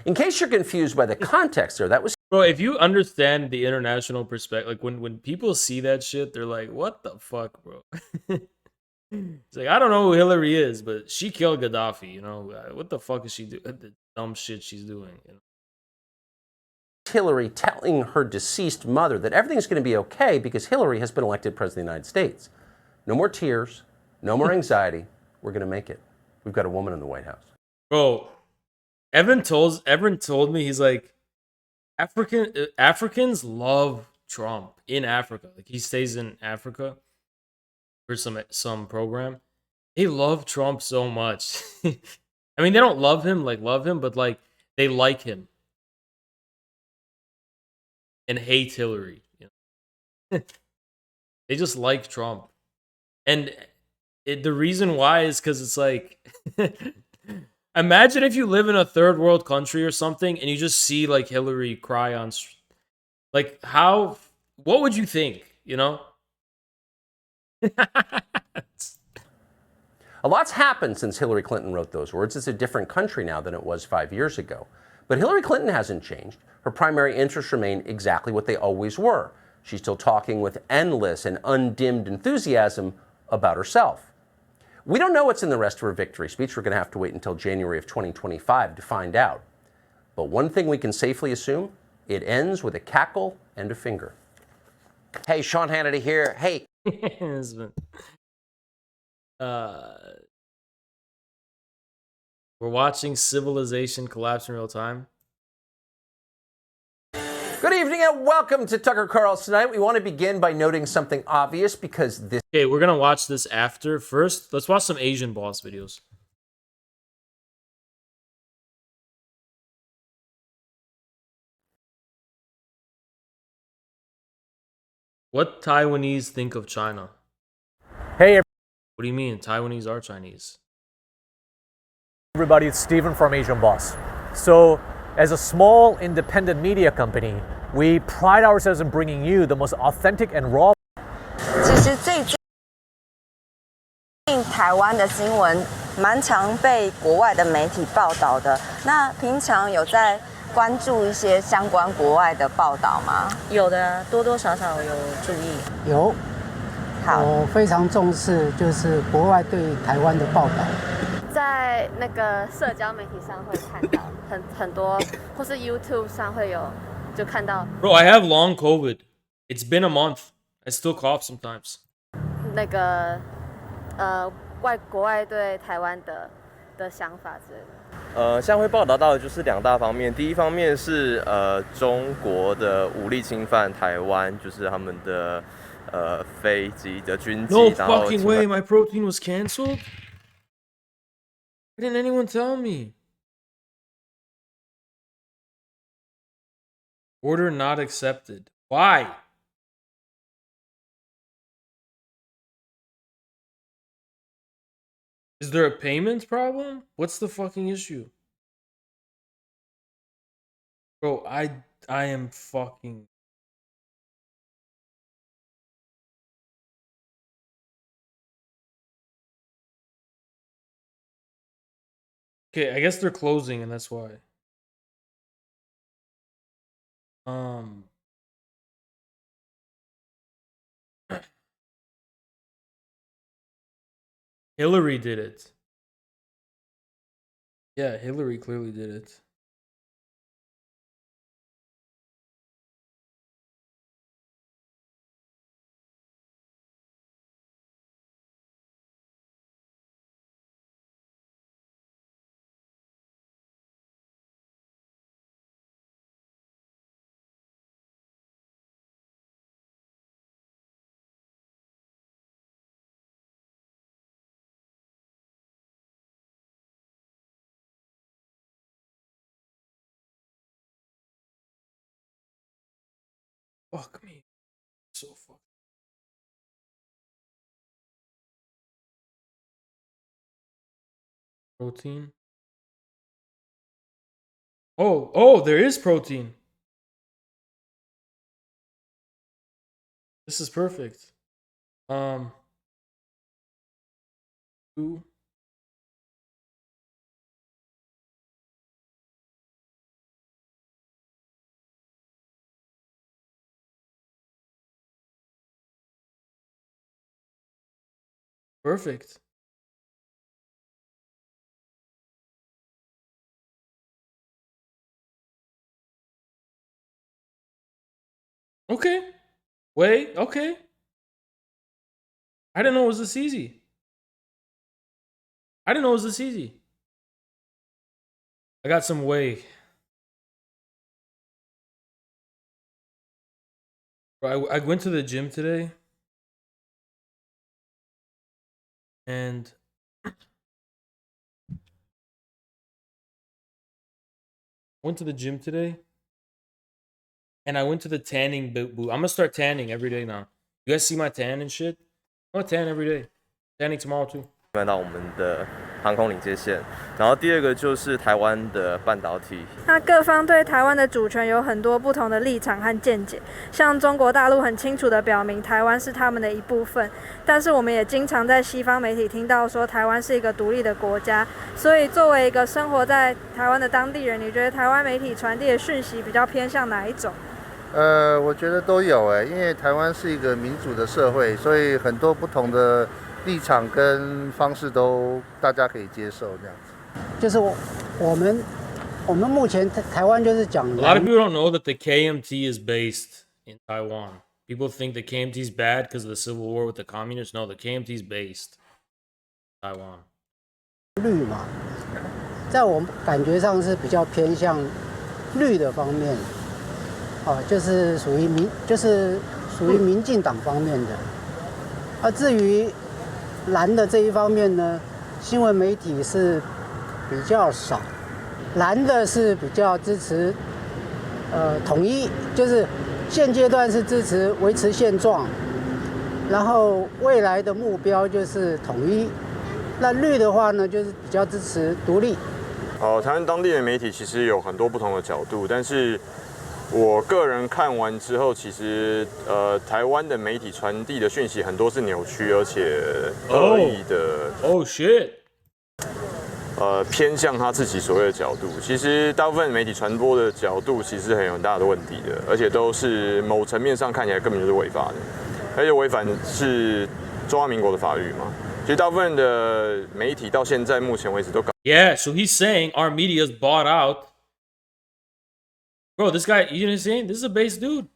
S6: In case you're confused by the context there, that was...
S2: Bro, if you understand the international perspective, like when people see that shit, they're like, what the fuck, bro? It's like, I don't know who Hillary is, but she killed Gaddafi, you know? What the fuck is she doing? The dumb shit she's doing, you know?
S6: Hillary telling her deceased mother that everything's going to be okay because Hillary has been elected president of the United States. No more tears, no more anxiety. We're going to make it. We've got a woman in the White House.
S2: Bro, Evan told me, he's like, Africans love Trump in Africa. Like, he stays in Africa for some program. They love Trump so much. I mean, they don't love him, but like they like him and hate Hillary. You know? They just like Trump, and the reason why is because it's like, imagine if you live in a third world country or something, and you just see like Hillary cry on, like how, what would you think? You know.
S6: A lot's happened since Hillary Clinton wrote those words. It's a different country now than it was 5 years ago. But Hillary Clinton hasn't changed. Her primary interests remain exactly what they always were. She's still talking with endless and undimmed enthusiasm about herself. We don't know what's in the rest of her victory speech. We're going to have to wait until January of 2025 to find out. But one thing we can safely assume, it ends with a cackle and a finger. Hey, Sean Hannity here. Hey.
S2: We're watching civilization collapse in real time.
S6: Good evening and welcome to Tucker Carlson Tonight. We want to begin by noting something obvious because this...
S2: Okay, we're gonna watch this after. First, let's watch some Asian boss videos. What Taiwanese think of China?
S18: Hey,
S2: what do you mean? Taiwanese are Chinese.
S18: Everybody, it's Steven from Asian Boss. So, as a small independent media company, we pride ourselves in bringing you the most authentic and raw.
S19: 其实最近台湾的新闻蛮常被国外的媒体报道的。那平常有在关注一些相关国外的报道吗？
S20: 有的，多多少少有注意。
S21: 有，我非常重视就是国外对台湾的报道。
S4: 在那个社交媒体上会看到很多，或是 YouTube 上会有就看到。
S2: Bro, I have long COVID. It's been a month. I still cough sometimes.
S4: 那个国外对台湾的想法之类的。
S22: 像会报道到的就是2大方面，第一方面是中国的武力侵犯台湾，就是他们的飞机的军机。
S2: No fucking way, my protein was canceled? Why didn't anyone tell me? Order not accepted. Why? Is there a payment problem? What's the fucking issue? Bro, I am fucking... Okay, I guess they're closing, and that's why. Hillary did it. Yeah, Hillary clearly did it. Fuck me. So fuck. Protein. Oh, there is protein. This is perfect. 2. Perfect. Okay. Whey, okay. I didn't know it was this easy. I didn't know it was this easy. I got some whey. I went to the gym today. And went to the gym today. And I went to the tanning booth. I'm gonna start tanning every day now. You guys see my tan and shit? I'm gonna tan every day. Tanning tomorrow too.
S22: 到我们的航空领界线，然后第二个就是台湾的半导体。
S3: 那各方对台湾的主权有很多不同的立场和见解，像中国大陆很清楚地表明台湾是他们的一部分，但是我们也经常在西方媒体听到说台湾是一个独立的国家。所以作为一个生活在台湾的当地人，你觉得台湾媒体传递的讯息比较偏向哪一种？
S5: 我觉得都有因为台湾是一个民主的社会，所以很多不同的立场跟方式都大家可以接受这样子。
S21: 就是我们目前台湾就是讲。
S2: A lot of people don't know that the KMT is based in Taiwan. People think the KMT is bad because of the civil war with the communists. No, the KMT is based in Taiwan.
S21: 绿嘛，在我感觉上是比较偏向绿的方面。就是属于民进党方面的。至于蓝的这一方面呢，新闻媒体是比较少。蓝的是比较支持统一，就是现阶段是支持维持现状，然后未来的目标就是统一。那绿的话呢，就是比较支持独立。
S15: 台湾当地的媒体其实有很多不同的角度，但是我个人看完之后，其实台湾的媒体传递的讯息很多是扭曲而且恶意的。
S2: shit！
S15: 偏向他自己所谓的角度，其实大部分媒体传播的角度其实很大的问题的，而且都是某层面上看起来根本就是违法的，而且违反是中华民国的法律嘛。其实大部分的媒体到现在目前为止都搞。
S2: Yeah, so he's saying our media's bought out. Bro, this guy, you know what I'm saying? This is a base dude.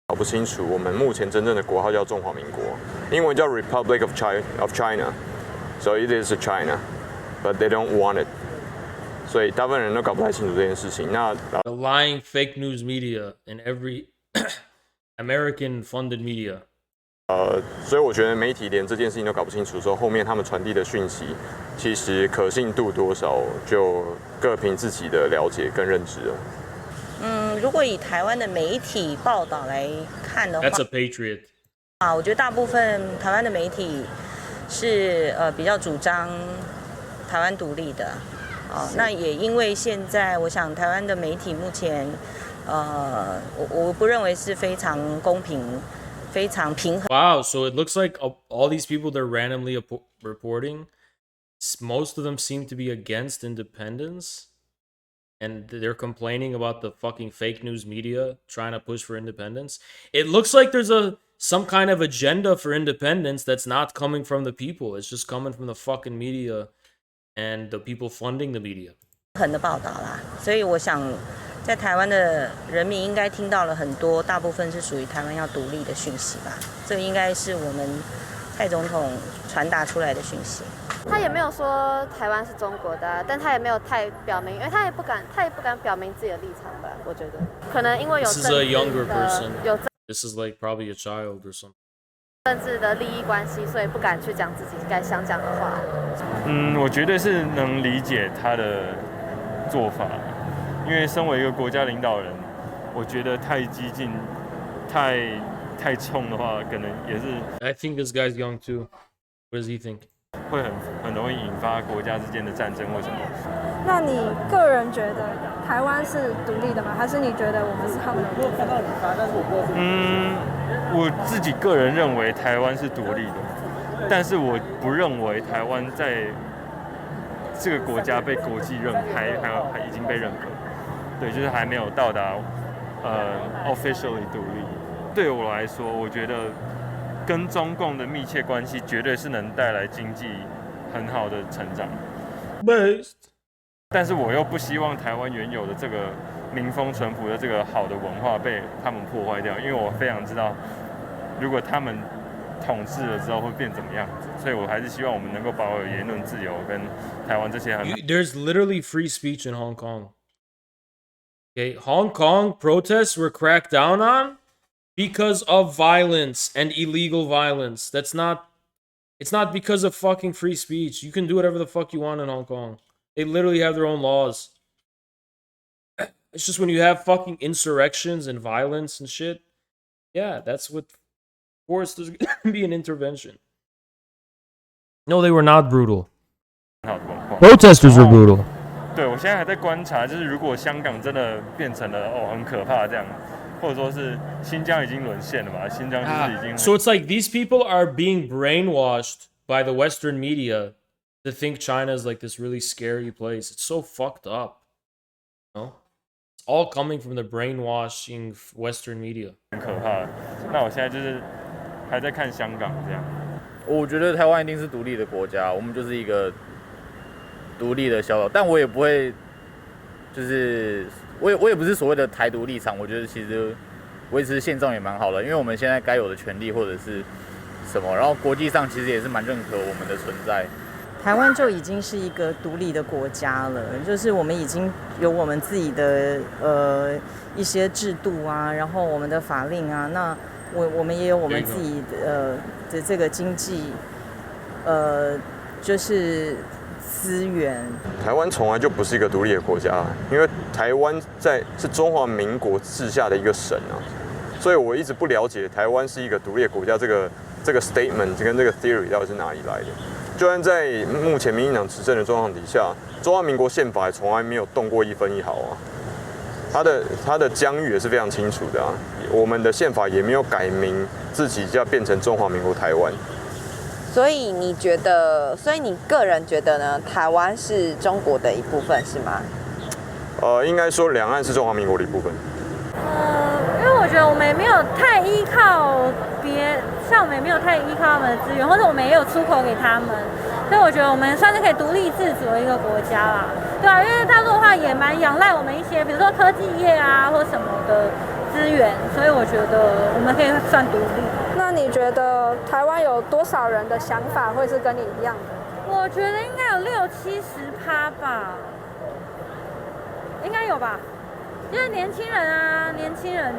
S15: 搞不清楚，我们目前真正的国号叫中华民国，英文叫 Republic of China, so it is a China, but they don't want it. 所以大部分人都搞不太清楚这件事情。那
S2: The lying fake news media in every American-funded media.
S15: 所以我觉得媒体连这件事情都搞不清楚的时候，后面他们传递的讯息，其实可信度多少，就各凭自己的了解跟认知了。
S20: 如果以台湾的媒体报道来看的话
S2: That's a patriot.
S20: 我觉得大部分台湾的媒体是比较主张台湾独立的。那也因为现在，我想台湾的媒体目前，我不认为是非常公平。
S2: Wow, so it looks like all these people they're randomly reporting most of them seem to be against independence, and they're complaining about the fucking fake news media trying to push for independence. It looks like there's some kind of agenda for independence that's not coming from the people. It's just coming from the fucking media and the people funding the media.
S20: 很的报道啦，所以我想，在台湾的人民应该听到了很多，大部分是属于台湾要独立的讯息吧。这应该是我们蔡总统传达出来的讯息。
S4: 他也没有说台湾是中国的、啊，但他也没有太表明，因为他也不敢表明自己的立场吧。我觉得可能因为有
S2: This is
S4: 政
S2: a
S4: 治
S2: younger
S4: 的
S2: person.
S4: 有
S2: This is like probably a child or something.
S4: 政治的利益关系，所以不敢去讲自己该想讲的话。
S15: 我绝对是能理解他的做法，因为身为一个国家领导人，我觉得太激进、太冲的话，可能也是。
S2: I think this guy's young too. What does he think?
S15: 会很容易引发国家之间的战争或什么。
S3: 那你个人觉得台湾是独立的吗？还是你觉得我们是他们的部分？
S15: 我自己个人认为台湾是独立的，但是我不认为台湾在这个国家被国际还已经被认可，对，就是还没有到达officially 独立。对我来说，我觉得跟中共的密切关系绝对是能带来经济很好的成长。但是我又不希望台湾原有的这个民风淳朴的这个好的文化被他们破坏掉，因为我非常知道，如果他们统治了之后会变怎么样子，所以我还是希望我们能够保有言论自由跟台湾这些很。
S2: There's literally free speech in Hong Kong. Okay, Hong Kong protests were cracked down on because of violence and illegal violence. It's not because of fucking free speech. You can do whatever the fuck you want in Hong Kong. They literally have their own laws. It's just when you have fucking insurrections and violence and shit, yeah, that's what forced there's gonna be an intervention. No, they were not brutal. Protesters were brutal.
S15: 对，我现在还在观察，就是如果香港真的变成了很可怕这样，或者说是新疆已经沦陷了嘛，新疆就是已经。
S2: So it's like these people are being brainwashed by the Western media to think China is like this really scary place. It's so fucked up. You know? It's all coming from the brainwashing Western media.
S15: 很可怕。那我现在就是还在看香港这样。
S7: 我觉得台湾一定是独立的国家，我们就是一个独立的小岛，但我也不会，就是我也不是所谓的台独立场。我觉得其实维持现状也蛮好的，因为我们现在该有的权利或者是什么，然后国际上其实也是蛮认可我们的存在。
S20: 台湾就已经是一个独立的国家了，就是我们已经有我们自己的一些制度啊，然后我们的法令啊，那我们也有我们自己的这个经济就是资源。
S15: 台湾从来就不是一个独立的国家，因为台湾是中华民国治下的一个省啊，所以我一直不了解台湾是一个独立的国家这个 statement 跟这个 theory 到底是哪里来的。就算在目前民进党执政的状况底下，中华民国宪法也从来没有动过一分一毫啊。它的疆域也是非常清楚的啊。我们的宪法也没有改名自己要变成中华民国台湾。
S19: 所以你个人觉得呢？台湾是中国的一部分是吗？
S15: 应该说两岸是中华民国的一部分。
S3: 因为我觉得我们也没有太依靠像我们也没有太依靠他们的资源，或者我们也有出口给他们，所以我觉得我们算是可以独立自主的一个国家啦，对啊，因为大陆的话也蛮仰赖我们一些，比如说科技业啊或什么的资源，所以我觉得我们可以算独立。那你觉得台湾有多少人的想法会是跟你一样的？我觉得应该有60-70%吧，应该有吧。因为年轻人，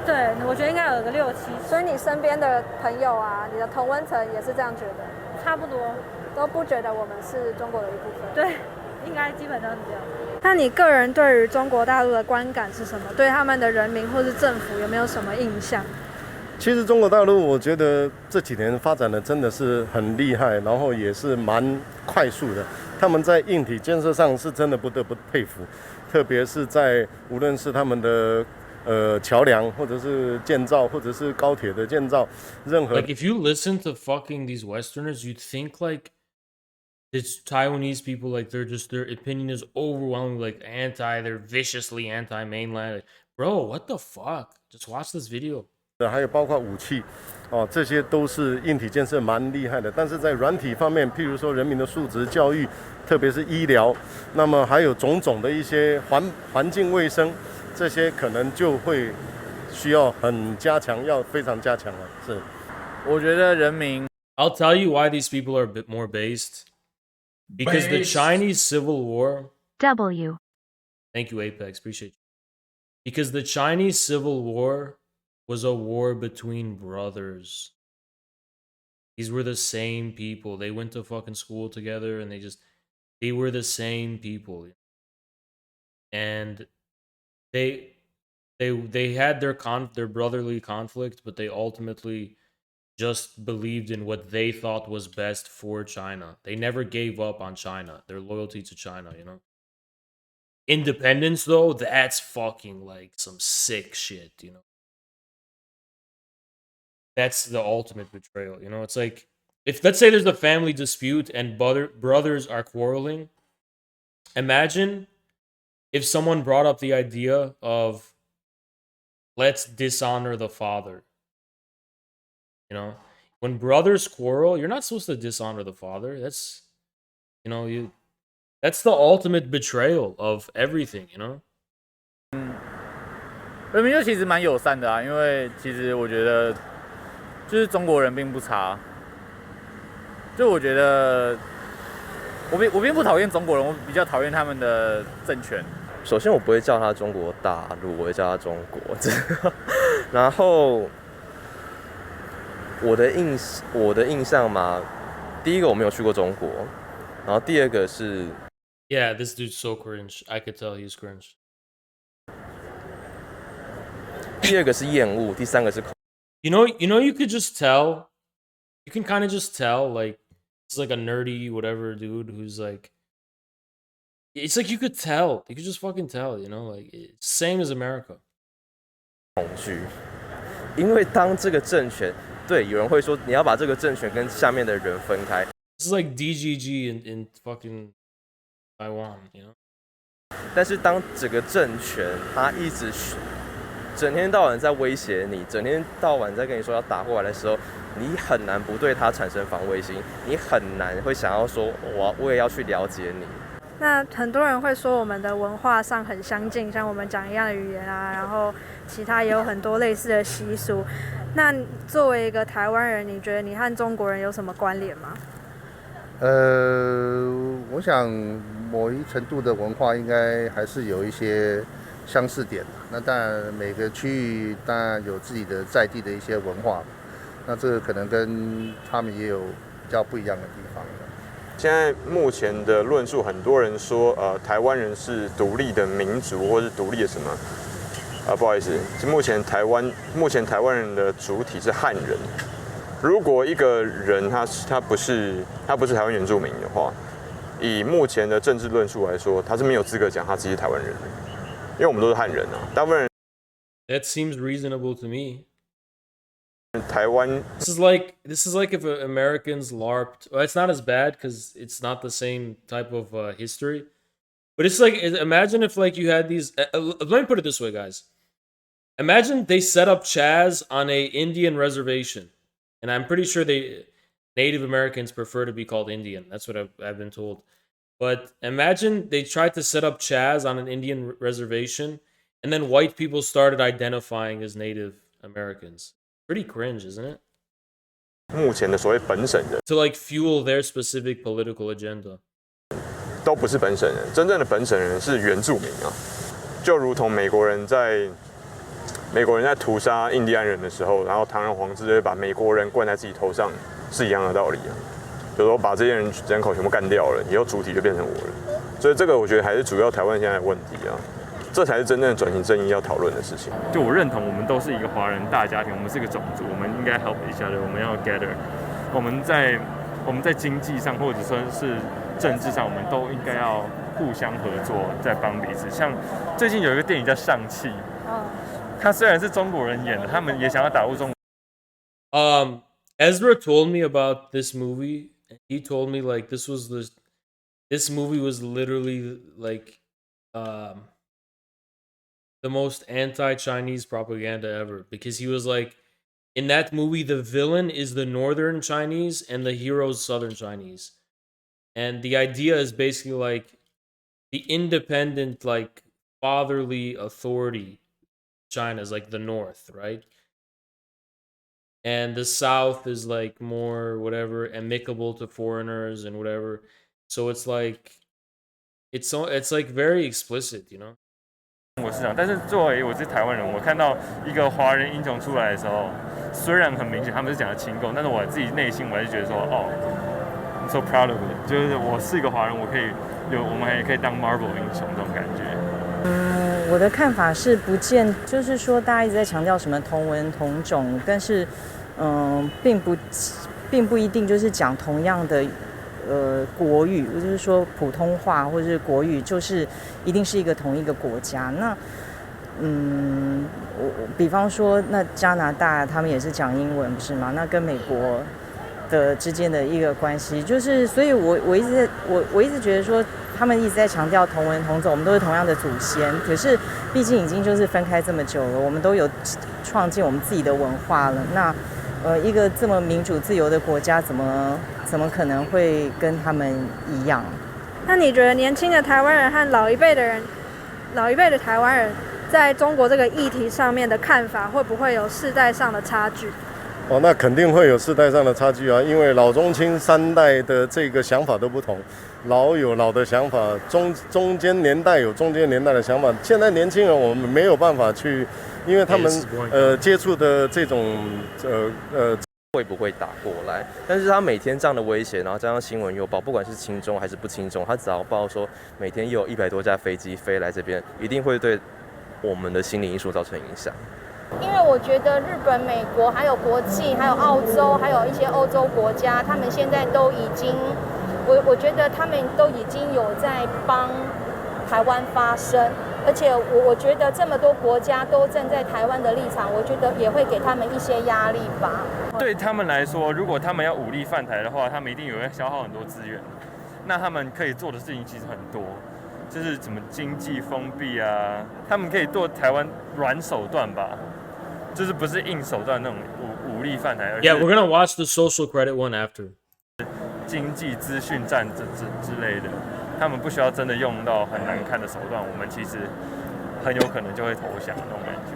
S3: 对，我觉得应该有个60-70%。所以你身边的朋友啊，你的同温层也是这样觉得？差不多，都不觉得我们是中国的一部分。对，应该基本上是这样。那你个人对于中国大陆的观感是什么？对他们的人民或是政府有没有什么印象？
S8: 其实中国大陆，我觉得这几年发展的真的是很厉害，然后也是蛮快速的。他们在硬体建设上是真的不得不佩服，特别是在无论是他们的桥梁，或者是建造，或者是高铁的建造，任何。
S2: Like if you listen to fucking these Westerners, you'd think like it's Taiwanese people, like they're just their opinion is overwhelmingly like they're viciously anti-mainland. Like, bro, what the fuck? Just watch this video.
S8: 还有包括武器，这些都是硬体建设蛮厉害的。但是在软体方面，譬如说人民的素质、教育，特别是医疗，那么还有种种的一些环境卫生，这些可能就会需要很加强，要非常加强了。是，
S7: 我觉得人民
S2: I'll tell you why these people are a bit more based. Because the Chinese Civil War.
S10: W.
S2: Thank you, Apex. Appreciate you. Because the Chinese Civil War was a war between brothers. These were the same people. They went to fucking school together and they were the same people. And they had their brotherly conflict, but they ultimately just believed in what they thought was best for China. They never gave up on China, their loyalty to China, you know? Independence, though, that's fucking like some sick shit, you know? That's the ultimate betrayal, you know? It's like, if let's say there's a family dispute and brothers are quarreling, imagine if someone brought up the idea of let's dishonor the father. You know, when brothers quarrel, you're not supposed to dishonor the father. That's, that's the ultimate betrayal of everything, you know?
S7: 人民就其实蛮友善的啊，因为其实我觉得就是中国人并不差，就我觉得我并不讨厌中国人，我比较讨厌他们的政权。
S22: 首先我不会叫他中国大陆，我会叫他中国。然后我的印象嘛，第一个我没有去过中国，然后第二个是
S2: Yeah, this dude's so cringe. I could tell he's cringe.
S22: 第二个是厌恶，第三个是
S2: You know, you could just tell. You can kind of just tell, like, it's like a nerdy whatever dude who's like, it's like you could tell. You could just fucking tell, you know, like it's same as America.
S22: 恐惧，因为当这个政权，对，有人会说你要把这个政权跟下面的人分开。
S2: This is like DGG in fucking Taiwan, you know.
S22: 但是当整个政权他一直整天到晚在威胁你，整天到晚在跟你说要打过来的时候，你很难不对他产生防卫心，你很难会想要说我也要去了解你。
S3: 那很多人会说我们的文化上很相近，像我们讲一样的语言啊，然后其他也有很多类似的习俗。那作为一个台湾人，你觉得你和中国人有什么关联吗？
S5: 我想某一程度的文化应该还是有一些相似点。那当然每个区域当然有自己的在地的一些文化，那这个可能跟他们也有比较不一样的地方。
S15: 现在目前的论述，很多人说，台湾人是独立的民族，或是独立的什么？不好意思，目前台湾人的主体是汉人。如果一个人他不是台湾原住民的话，以目前的政治论述来说，他是没有资格讲他自己是台湾人的，因为我们都是汉人啊，大部分人。
S2: That seems reasonable to me.
S15: 台湾
S2: This is like if Americans LARPed. Well, it's not as bad because it's not the same type of history. But it's like, imagine if like you had these. Let me put it this way, guys. Imagine they set up Chaz on a Indian reservation, and I'm pretty sure Native Americans prefer to be called Indian. That's what I've been told. But imagine they tried to set up Chaz on an Indian reservation, and then white people started identifying as Native Americans. Pretty cringe, isn't it?
S15: 目前的所谓本省人
S2: To like fuel their specific political agenda.
S15: 都不是本省人，真正的本省人是原住民啊，就如同美国人在屠杀印第安人的时候，然后堂而皇之的把美国人冠在自己头上，是一样的道理啊。就是说把这些人口全部干掉了，以后主体就变成我了。所以这个我觉得还是主要台湾现在的问题啊。这才是真正的转型正义要讨论的事情。
S11: 就我认同，我们都是一个华人大家庭，我们是个种族，我们应该 help each other， 我们要 gather。我们在经济上或者说是政治上，我们都应该要互相合作，在帮彼此。像最近有一个电影叫《上汽》，他虽然是中国人演的，他们也想要打入中国。
S2: Ezra told me about this movie. He told me like this was
S10: this movie was literally like the most anti-Chinese propaganda ever, because he was like, in that movie, the villain is the Northern Chinese and the hero's Southern Chinese. And the idea is basically like the independent, like fatherly authority China is like the North, right? And the South is like more whatever, amicable to foreigners and whatever. So it's like it's like very explicit, you know?
S11: 我是这样，但是作为我是台湾人，我看到一个华人英雄出来的时候，虽然很明显他们是讲的亲共，但是我自己内心我还是觉得说，哦 ，I'm so proud of it， 就是我是一个华人，我们也可以当 Marvel 英雄这种感觉。
S20: 我的看法是不见，就是说大家一直在强调什么同文同种，但是并不一定就是讲同样的。国语，就是说普通话或者是国语，就是一定是一个同一个国家。那，比方说，那加拿大他们也是讲英文，不是吗？那跟美国的之间的一个关系，就是所以我一直觉得说，他们一直在强调同文同种，我们都是同样的祖先。可是，毕竟已经就是分开这么久了，我们都有创建我们自己的文化了。那，一个这么民主自由的国家，怎么可能会跟他们一样？
S3: 那你觉得年轻的台湾人和老一辈的台湾人，在中国这个议题上面的看法，会不会有世代上的差距？
S8: 哦，那肯定会有世代上的差距啊，因为老中青三代的这个想法都不同，老有老的想法，中间年代有中间年代的想法。现在年轻人我们没有办法去，因为他们接触的这种
S22: 会不会打过来？但是他每天这样的威胁，然后加上新闻诱报，不管是亲中还是不亲中，他只要报说每天又有100多架飞机飞来这边，一定会对我们的心理因素造成影响。
S12: 因为我觉得日本、美国还有国际，还有澳洲，还有一些欧洲国家，他们现在都已经，我觉得他们都已经有在帮台湾发声，而且我觉得这么多国家都站在台湾的立场，我觉得也会给他们一些压力吧。
S11: 对他们来说，如果他们要武力犯台的话，他们一定有要消耗很多资源。那他们可以做的事情其实很多，就是什么经济封闭啊，他们可以做台湾软手段吧。就是不是硬手段那种武力犯台。
S10: Yeah, we're gonna watch the social credit one after.
S11: 经济资讯战之类的，他们不需要真的用到很难看的手段，我们其实很有可能就会投降那种感觉。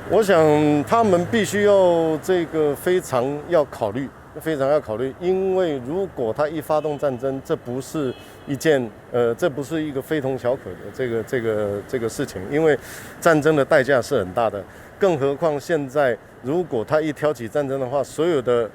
S8: 我想他们必须要这个非常要考虑，因为如果他一发动战争，这不是一个非同小可的这个事情，因为战争的代价是很大的。更何况现在，如果他一挑起战争的话，所有的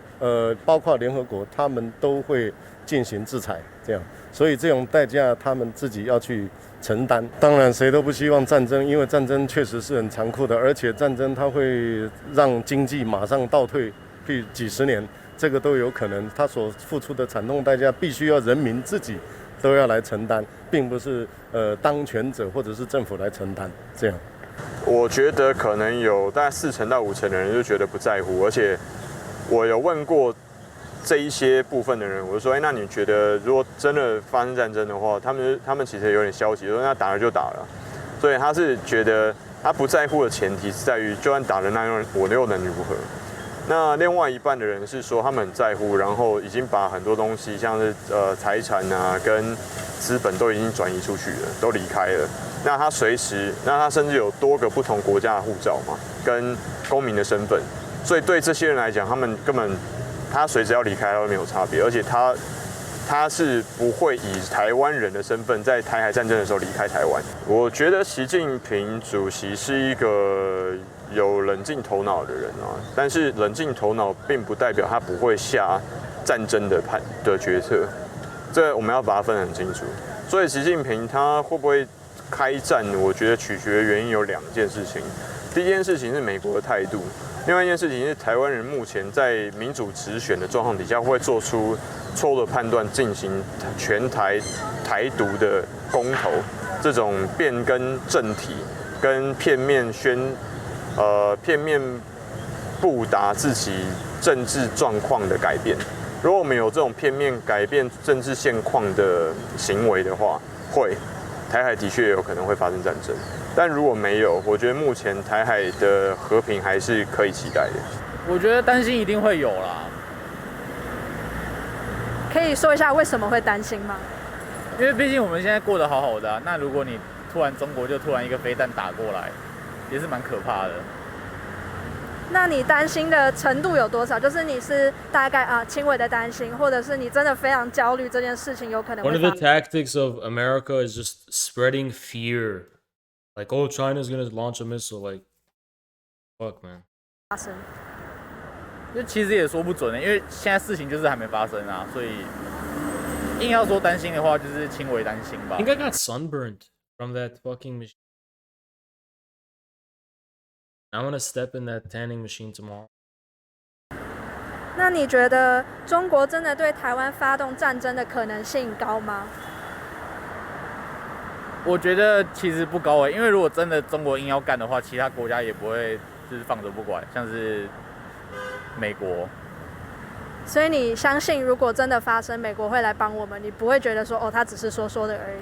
S8: 包括联合国，他们都会进行制裁，这样，所以这种代价他们自己要去承担。当然，谁都不希望战争，因为战争确实是很残酷的，而且战争它会让经济马上倒退，譬如几十年，这个都有可能。他所付出的惨痛代价，必须要人民自己都要来承担，并不是当权者或者是政府来承担，这样。
S15: 我觉得可能有大概40%到50%的人就觉得不在乎，而且我有问过这一些部分的人，我就说，那你觉得如果真的发生战争的话，他们其实有点消极，说那打了就打了，所以他是觉得他不在乎的前提是在于，就算打了那我又能如何？那另外一半的人是说他们很在乎，然后已经把很多东西，像是财产啊跟资本都已经转移出去了，都离开了。那他甚至有多个不同国家的护照嘛，跟公民的身份，所以对这些人来讲，他们根本他随时要离开都没有差别，而且他是不会以台湾人的身份在台海战争的时候离开台湾。我觉得习近平主席是一个有冷静头脑的人啊，但是冷静头脑并不代表他不会下战争的决策，这我们要把它分得很清楚。所以习近平他会不会开战，我觉得取决的原因有2件事情。第一件事情是美国的态度，另外一件事情是台湾人目前在民主直选的状况底下，会做出错误的判断，进行全台独的公投，这种变更政体跟片面布达自己政治状况的改变。如果我们有这种片面改变政治现况的行为的话，台海的确有可能会发生战争。但如果没有，我觉得目前台海的和平还是可以期待的。
S7: 我觉得担心一定会有啦。
S3: 可以说一下为什么会担心吗？
S7: 因为毕竟我们现在过得好好的啊，那如果你突然中国就突然一个飞弹打过来，也是蛮可怕的。
S3: 那你担心的程度有多少？就是你是大概轻微的担心，或者是你真的非常焦虑这件事情有可能会
S10: One
S3: 发
S10: of
S3: 生。
S10: the tactics of America is just spreading fear. Like, oh, China's gonna launch a missile. Like, fuck, man.
S3: 发生。
S7: 就其实也说不准因为现在事情就是还没发生啊，所以硬要说担心的话，就是轻微担心吧。
S10: I think I got sunburned from that fucking machine. I'm gonna step in that tanning machine tomorrow.
S3: 那你觉得中国真的对台湾发动战争的可能性高吗？
S7: 我觉得其实不高因为如果真的中国硬要干的话，其他国家也不会就是放着不管，像是美国。
S3: 所以你相信，如果真的发生，美国会来帮我们，你不会觉得说他只是说说的而已。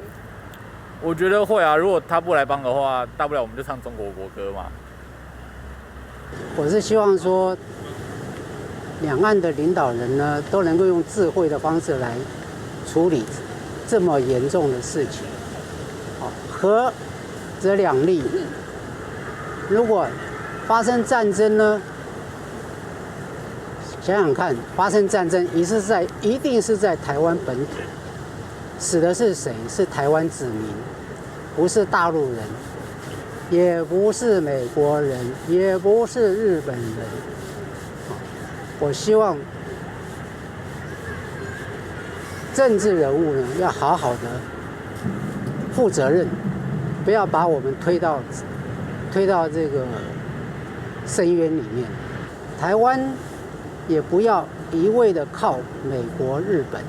S7: 我觉得会啊，如果他不来帮的话，大不了我们就唱中国国歌嘛。
S21: 我是希望说，两岸的领导人呢，都能够用智慧的方式来处理这么严重的事情。和则两利。如果发生战争呢，想想看，发生战争一定是在台湾本土，死的是谁？是台湾子民，不是大陆人，也不是美国人，也不是日本人。我希望政治人物呢，要好好的负责任，不要把我们推到这个深渊里面。台湾也不要一味的靠美国、日本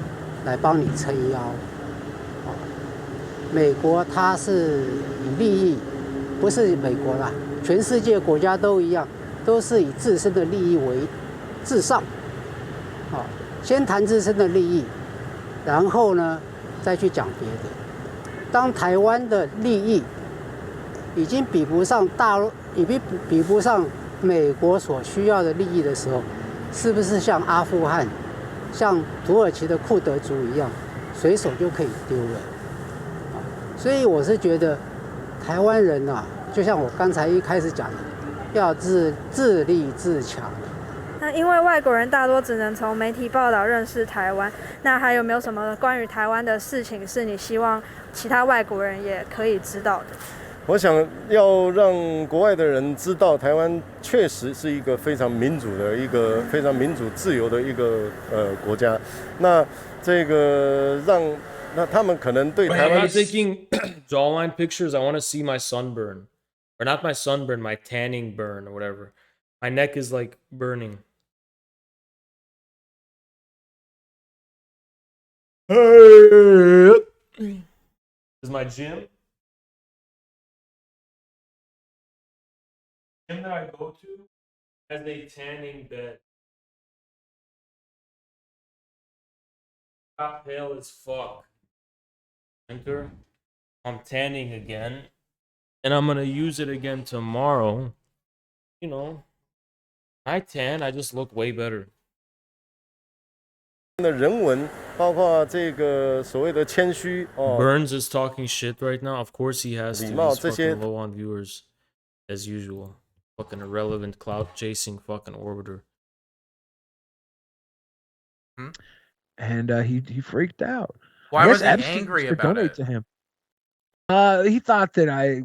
S21: 来帮你撑腰。美国它是以利益，不是美国啦，全世界国家都一样，都是以自身的利益为至上。先谈自身的利益，然后呢再去讲别的。当台湾的利益已经比不上大陆，已经比不上美国所需要的利益的时候，是不是像阿富汗、像土耳其的库德族一样，随手就可以丢了？所以我是觉得，台湾人啊，就像我刚才一开始讲的，要自立自强。
S3: 那因为外国人大多只能从媒体报道认识台湾，那还有没有什么关于台湾的事情是你希望其他外国人也可以知道的？
S8: 我想要让国外的人知道，台湾确实是一个非常民主的非常民主自由的一个国家。那这个那他们可能对台湾
S10: I'm not taking jawline pictures. I want to see my sunburn, or not my sunburn, my tanning burn or whatever. My neck is like burning. This is my gym. Gym that I go to has a tanning bed. Got pale as fuck. Enter. I'm tanning again. And I'm gonna use it again tomorrow. You know, I tan, I just look way better.
S8: 的人文，包括这个所谓的谦虚哦。
S10: Burns is talking shit right now. Of course he has to.
S8: 礼貌
S10: He's
S8: 这些
S10: fucking low on viewers, as usual. Fucking irrelevant clout chasing fucking orbiter.
S1: And he freaked out.
S14: Why
S1: I
S14: was
S1: guess
S14: he
S1: Epstein
S14: angry
S1: used to
S14: about
S1: donate
S14: it?
S1: to him. He thought that I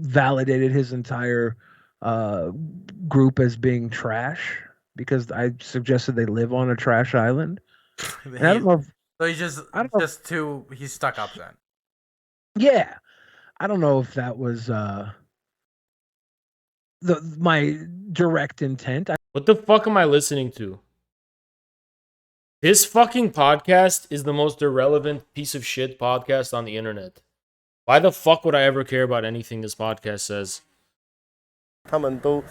S1: validated his entire group as being trash because I suggested they live on a trash island. And I don't know.
S14: So he's stuck up then.
S1: Yeah, I don't know if that was my direct intent.
S10: What the fuck am I listening to? This fucking podcast is the most irrelevant piece of shit podcast on the internet. Why the fuck would I ever care about anything this podcast says?
S8: 他们都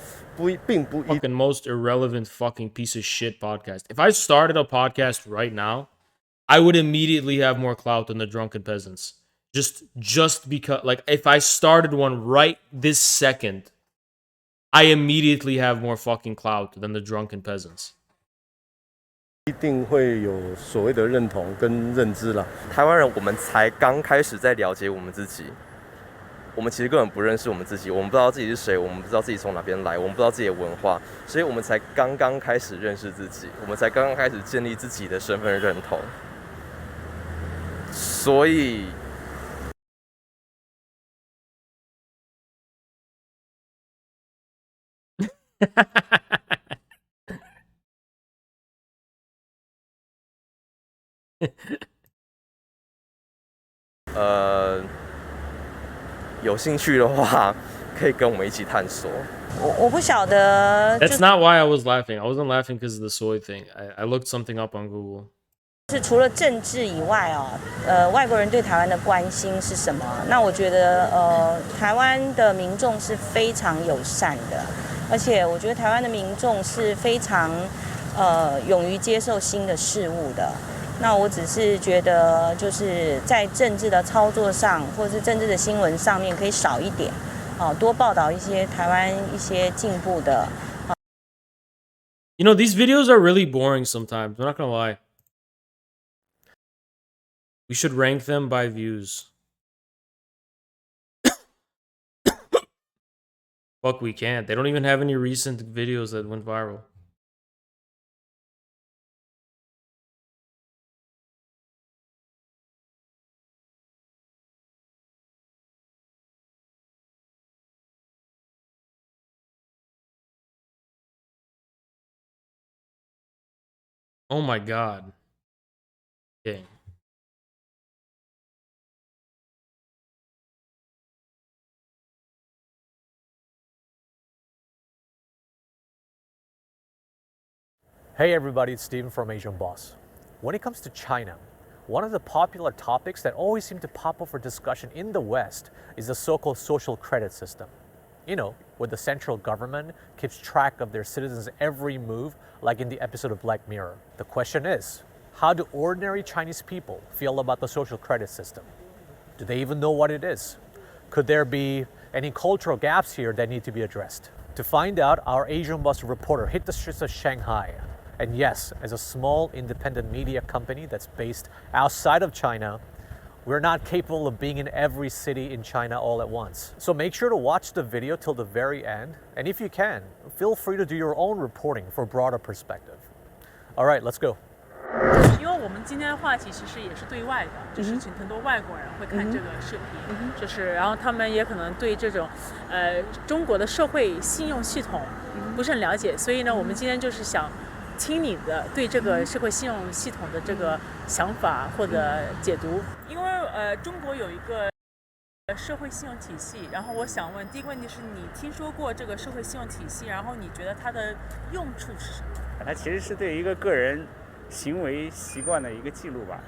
S8: 并不
S10: fucking most irrelevant fucking piece of shit podcast. If I started a podcast right now, I would immediately have more clout than the drunken peasants. Just because, like, if I started one right this second, I immediately have more fucking clout than the drunken peasants.
S8: 一定会有所谓的认同跟认知啦。
S22: 台湾人我们才刚开始在了解我们自己，我们其实根本不认识我们自己，我们不知道自己是谁，我们不知道自己从哪边来，我们不知道自己的文化，所以我们才刚刚开始认识自己，我们才刚刚开始建立自己的身份认同。所以，有兴趣的话，可以跟我们一起探索。
S20: 我不晓得。
S10: That's not why I was laughing. I wasn't laughing because of the soy thing. I looked something up on Google.
S20: 是除了政治以外外国人对台湾的关心是什么？那我觉得台湾的民众是非常友善的，而且我觉得台湾的民众是非常勇于接受新的事物的。那我只是觉得就是在政治的操作上，或者是政治的新闻上面可以少一点，多报道一些台湾一些进步的。
S10: You know, these videos are really boring sometimes. I'm not gonna lie. We should rank them by views. Fuck, we can't. They don't even have any recent videos that went viral. Oh my god. Okay.
S18: Hey everybody, it's Steven from Asian Boss. When it comes to China, one of the popular topics that always seem to pop up for discussion in the West is the so-called social credit system. You know, where the central government keeps track of their citizens' every move, like in the episode of Black Mirror. The question is, how do ordinary Chinese people feel about the social credit system? Do they even know what it is? Could there be any cultural gaps here that need to be addressed? To find out, our Asian Boss reporter hit the streets of Shanghai. And yes, as a small independent media company that's based outside of China, we're not capable of being in every city in China all at once. So make sure to watch the video till the very end. And if you can, feel free to do your own reporting for a broader perspective. All right, let's go.
S9: 因为我们今天的话题其实也是对外的，就是很多外国人会看这个视频，就是然后他们也可能对这种中国的社会信用系统不是很了解，所以呢，我们今天就是想听你的对这个社会信用系统的这个想法或者解读。因为中国有一个社会信用体系，然后我想问第一个问题是你听说过这个社会信用体系，然后你觉得它的用处是什么？
S16: 它其实是对一个个人行为习惯的一个记录吧，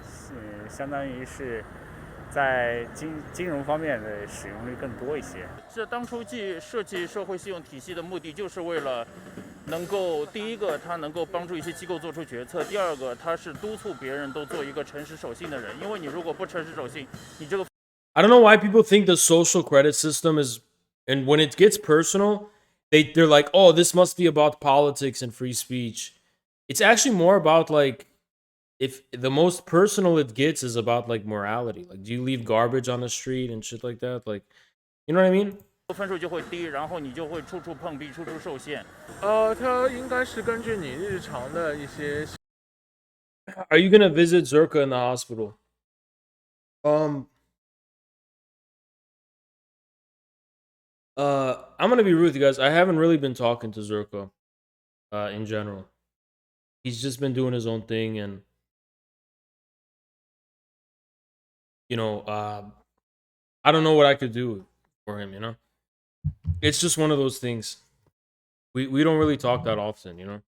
S16: 相当于是在金融方面的使用率更多一些。
S23: 这当初设计社会信用体系的目的，就是为了能够第一个，它能够帮助一些机构做出决策；第二个，它是督促别人都做一个诚实守信的人。因为你如果不诚实守信，你这个
S10: I don't know why people think the social credit system is, and when it gets personal, they're like, oh, this must be about politics and free speech. It's actually more about like, if the most personal it gets is about like morality. Like, do you leave garbage on the street and shit like that? Like, you know what I mean?
S23: 分数就会低，然后你就会处处碰壁，处处受限。
S24: 它应该是根据你日常的一些。
S10: Are you gonna visit Zerka in the hospital? I'm gonna be rude, you guys. I haven't really been talking to Zerka, in general. He's just been doing his own thing, and you know, I don't know what I could do for him. You know, it's just one of those things. We don't really talk that often, you know.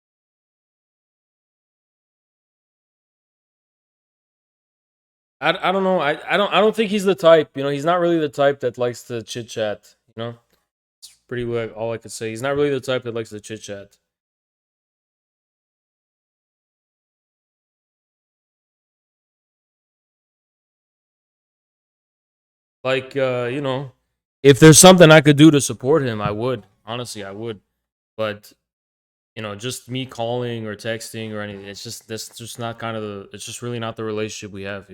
S10: I don't know. I don't think he's the type. You know, he's not really the type that likes to chit chat. You know, pretty like all I could say. He's not really the type that likes to chit chat. Like, if there's something I could do to support him, I would. Honestly, I would. But just me calling or texting or anything, that's just not kind of it's just really not the relationship we have.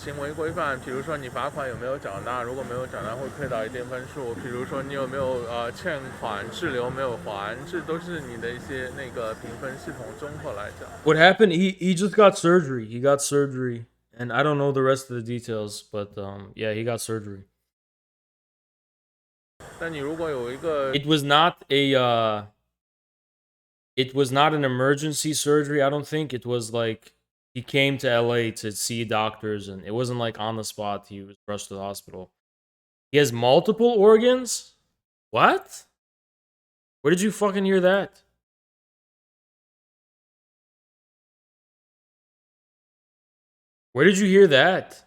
S24: 行为规范，比如说你罚款有没有缴纳，如果没有缴纳会亏到一定分数，比如说你有没有欠款滞留没有还，这都是你的一些那个评分系统综合来讲。
S10: What happened? He just got surgery. He got surgery, and I don't know the rest of the details, but yeah, he got surgery.
S24: 但你如果有一个
S10: It was not an emergency surgery. I don't think it was like he came to LA to see doctors, and it wasn't like on the spot. He was rushed to the hospital. He has multiple organs. What? Where did you fucking hear that? Where did you hear that?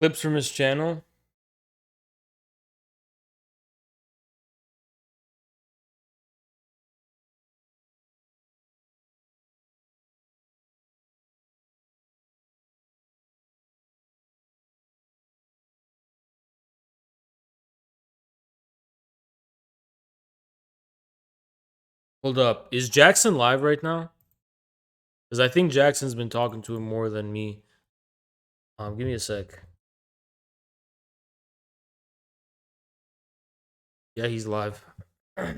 S10: Clips from his channel. Hold up. Is Jackson live right now? Because I think Jackson's been talking to him more than me. Give me a sec. Yeah, he's live. I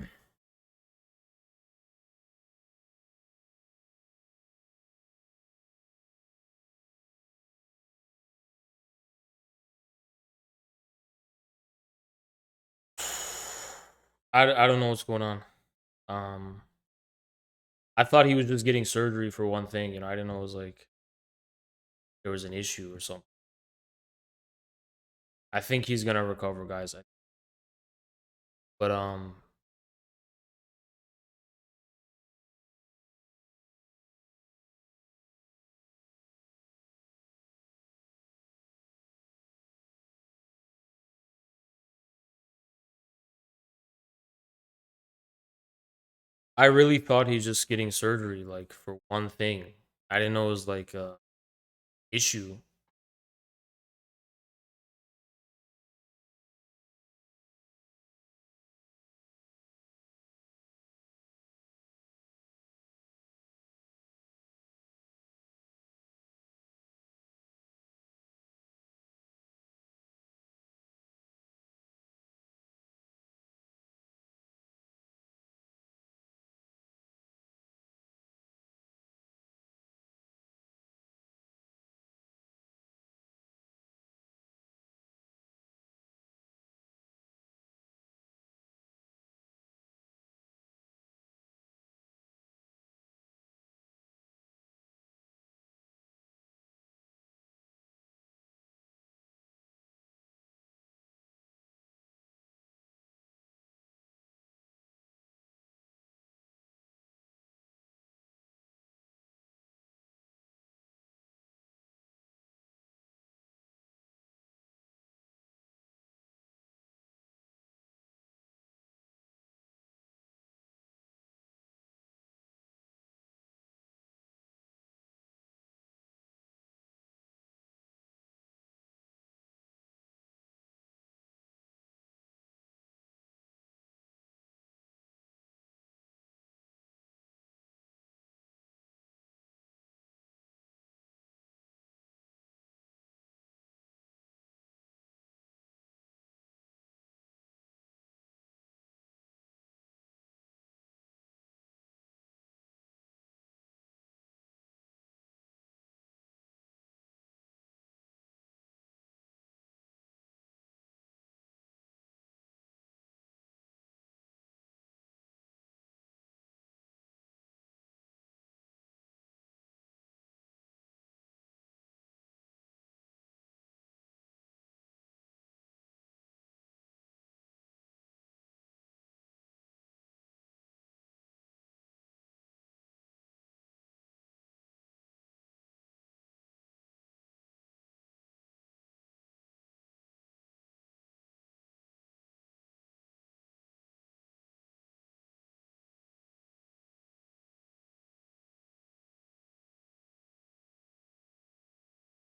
S10: don't know what's going on. I thought he was just getting surgery for one thing, I didn't know it was like there was an issue or something. I think he's gonna recover, guys. But I really thought he's just getting surgery like for one thing. I didn't know it was like a issue.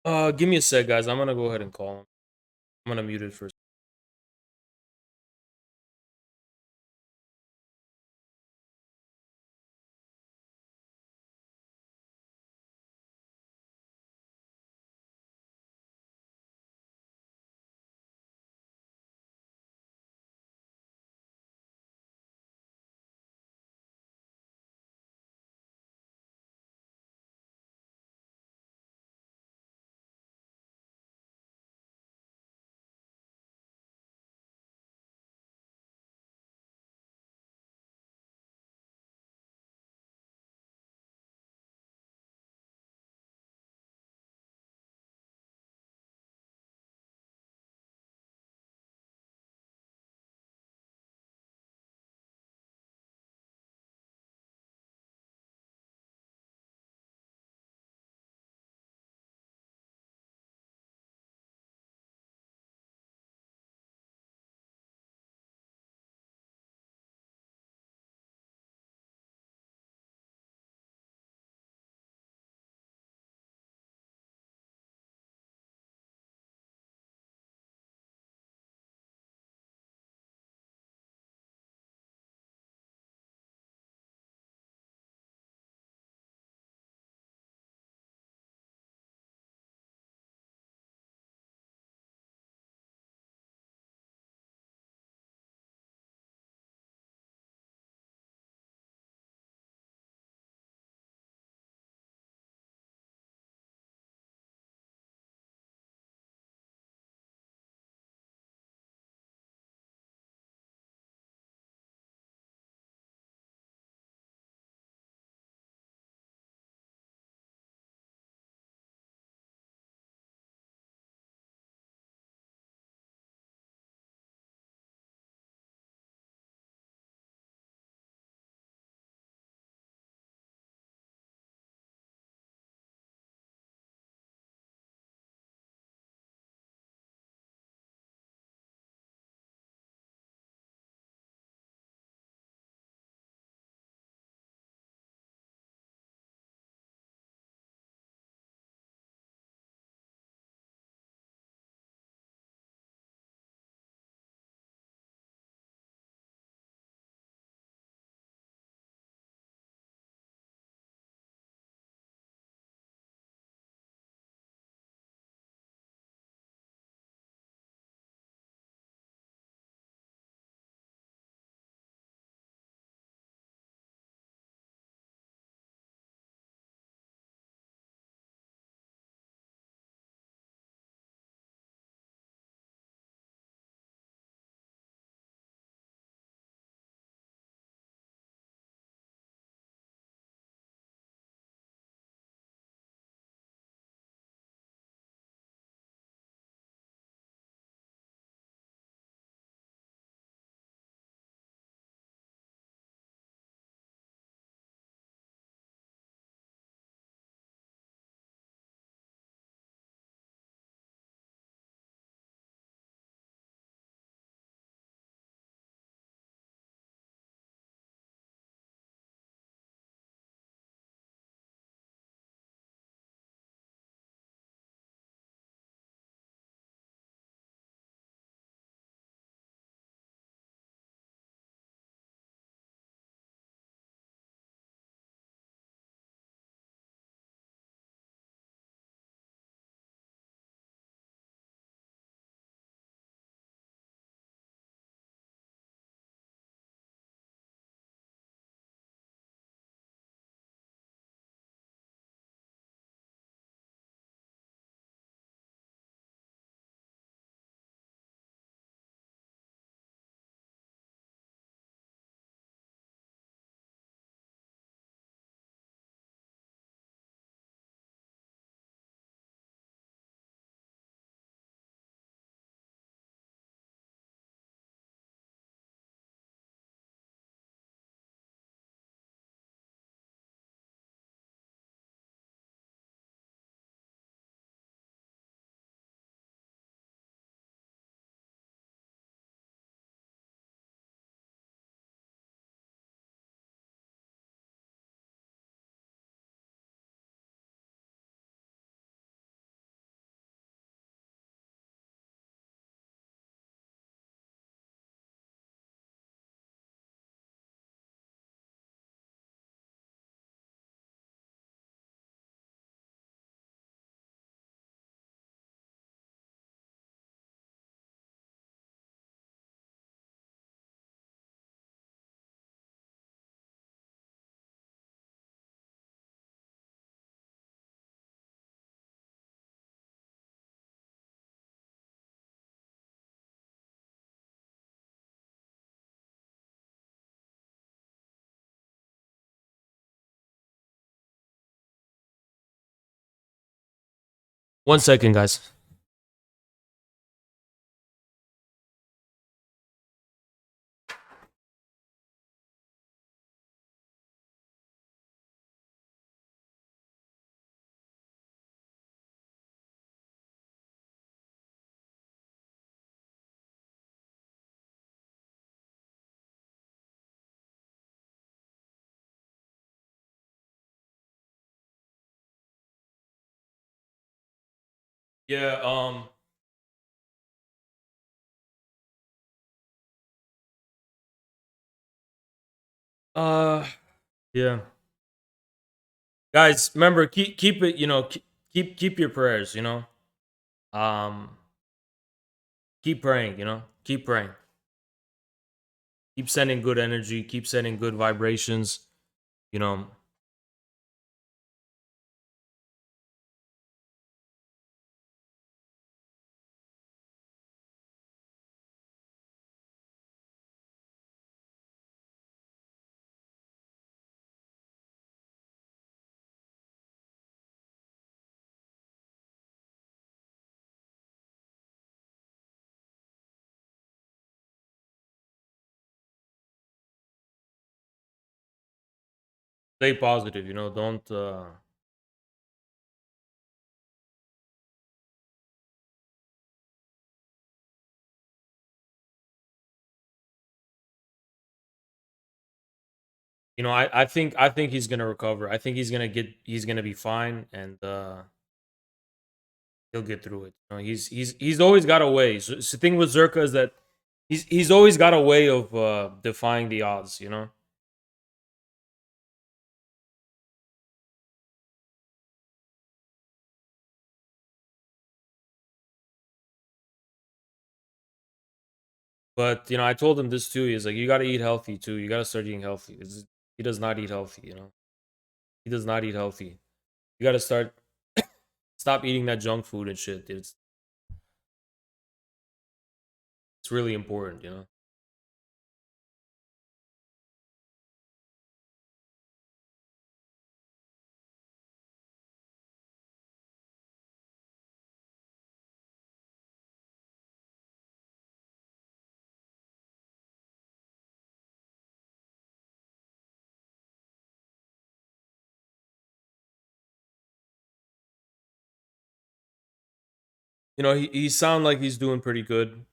S10: Give me a sec, guys. I'm gonna go ahead and call him. I'm gonna mute it for a sec. 1 second, guys. Yeah, uh yeah. Guys, remember keep it, keep your prayers, Um keep praying, Keep praying. Keep sending good energy, keep sending good vibrations, you know. Stay positive, don't I think he's gonna recover. I think he's gonna be fine, and he'll get through it. He's always got a way. So, the thing with Zerka is that he's always got a way of defying the odds. But I told him this too. He's like, you gotta eat healthy too. You gotta start eating healthy. He does not eat healthy. He does not eat healthy. You gotta stop eating that junk food and shit. It's really important. He sound like he's doing pretty good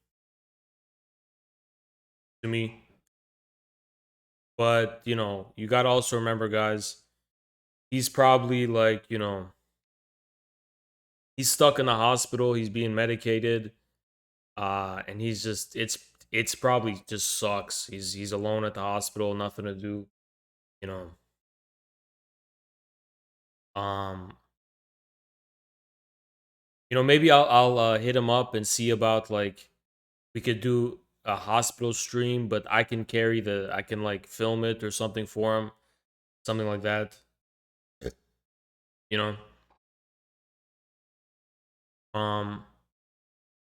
S10: to me. But, you got to also remember, guys, he's probably like, he's stuck in the hospital, he's being medicated, and he's just it's probably just sucks. He's alone at the hospital, nothing to do, you know. Um, maybe I'll hit him up and see about like we could do a hospital stream, but I can like film it or something for him, something like that, you know. Um,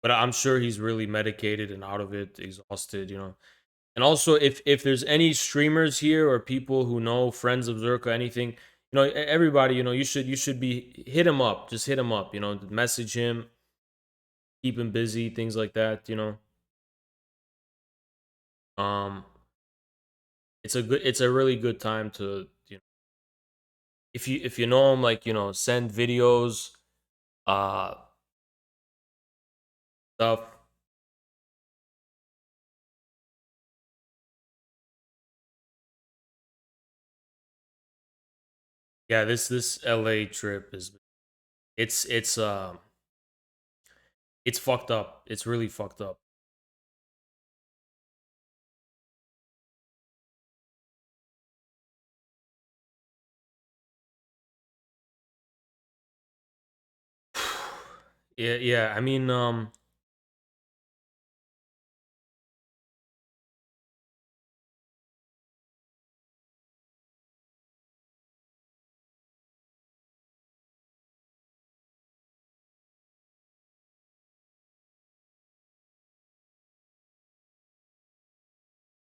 S10: but I'm sure he's really medicated and out of it, exhausted. And also, if there's any streamers here or people who know friends of Zerka, anything, everybody, you should be hit him up, just hit him up, message him, keep him busy, things like that. Um, it's a really good time to, if you know him, like send videos, uh, stuff. Yeah, this LA trip it's it's fucked up. It's really fucked up. Yeah, yeah. I mean,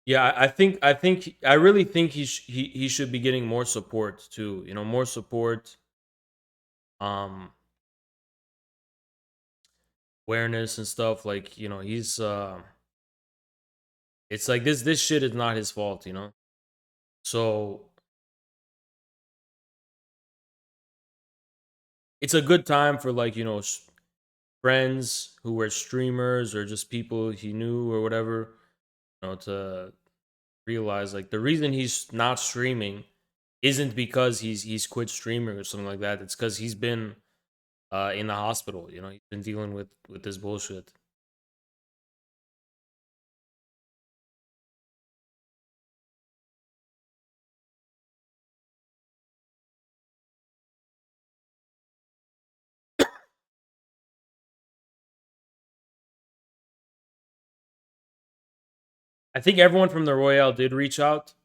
S10: yeah, I really think he should be getting more support too. More support. Um, awareness and stuff. Like, you know, he's it's like this shit is not his fault, you know. So it's a good time for, like, you know, friends who were streamers or just people he knew or whatever, you know, to realize like the reason he's not streaming isn't because he's quit streaming or something like that. It's because he's been in the hospital. You know, he's been dealing with this bullshit. I think everyone from the Royale did reach out.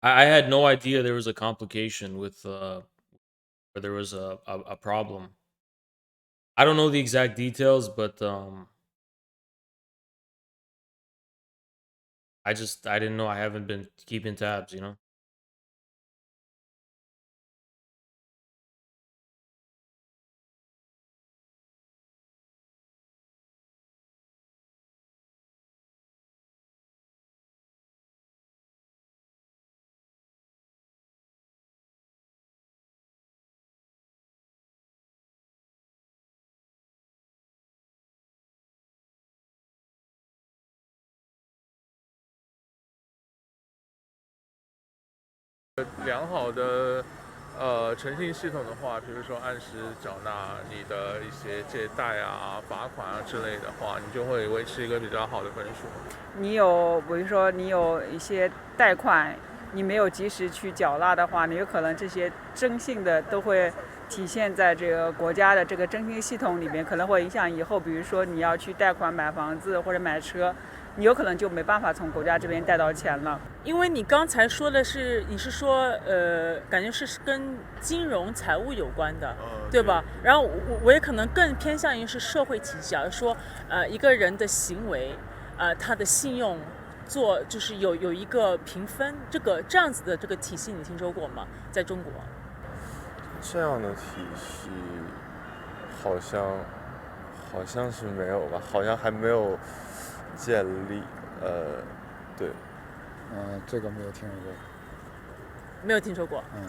S10: I had no idea there was a complication with where there was a problem. I don't know the exact details, but I didn't know. I haven't been keeping tabs, you know.
S24: 良好的诚信系统的话，比如说按时缴纳你的一些借贷啊、罚款啊之类的话，你就会维持一个比较好的分数。
S4: 你有，比如说你有一些贷款，你没有及时去缴纳的话，你有可能这些征信的都会体现在这个国家的这个征信系统里面，可能会影响以后，比如说你要去贷款买房子或者买车，你有可能就没办法从国家这边贷到钱了。
S9: 因为你刚才说的是，你是说感觉是跟金融财务有关的，对吧？然后我也可能更偏向于是社会体系啊，说一个人的行为，他的信用就是有一个评分，这样子的这个体系你听说过吗？在中国？
S22: 这样的体系好像是没有吧，好像还没有建立。对。
S6: 这个没有听说过。
S9: 没有听说过。
S6: 嗯。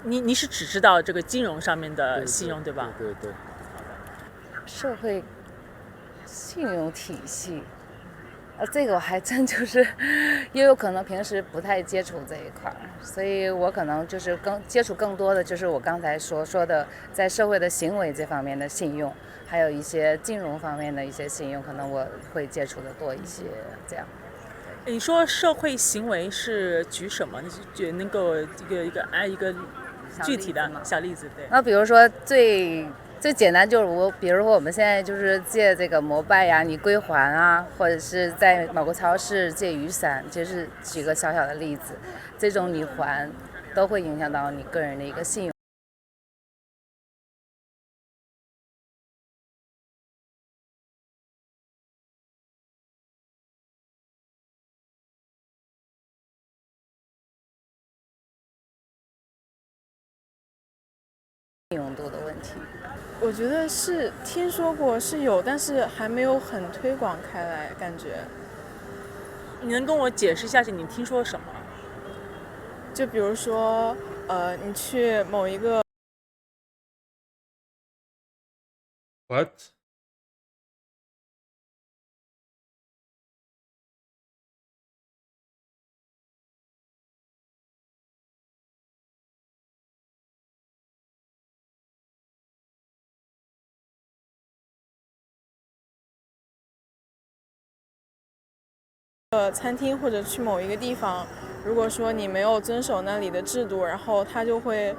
S9: 你是只知道这个金融上面的信用，对吧？
S6: 对。
S13: 社会信用体系，这个我还真就是也有可能平时不太接触这一块儿，所以我可能就是接触更多的就是我刚才说的，在社会的行为这方面的信用，还有一些金融方面的一些信用，可能我会接触的多一些，这样。
S9: 你说社会行为是举什么？你能够一个具体的小例子？对。
S13: 那比如说最简单就是比如说我们现在就是借这个摩拜呀，你归还啊，或者是在某个超市借雨伞，就是举个小小的例子，这种你还都会影响到你个人的一个信用。信用度的问题，
S3: 我觉得是听说过是有，但是还没有很推广开来，感觉。
S9: 你能跟我解释一下你听说什么？
S3: 就比如说，你去某一个。
S10: What？
S3: 餐厅或者去某一个地方，如果说你没有遵守那里的制度，然后他就会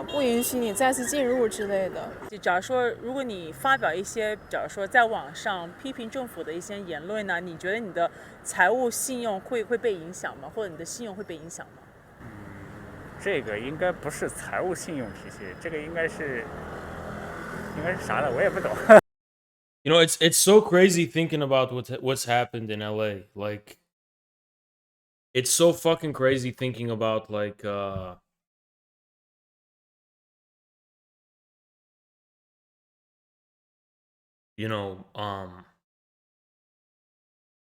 S3: 不允许你再次进入之类的。
S9: 假如说，如果你发表一些，假如说在网上批评政府的一些言论呢，你觉得你的财务信用会被影响吗？或者你的信用会被影响吗？
S16: 这个应该不是财务信用体系，这个应该是啥的，我也不懂。
S10: You know, it's so crazy thinking about what's happened in LA. Like, it's so fucking crazy thinking about like you know,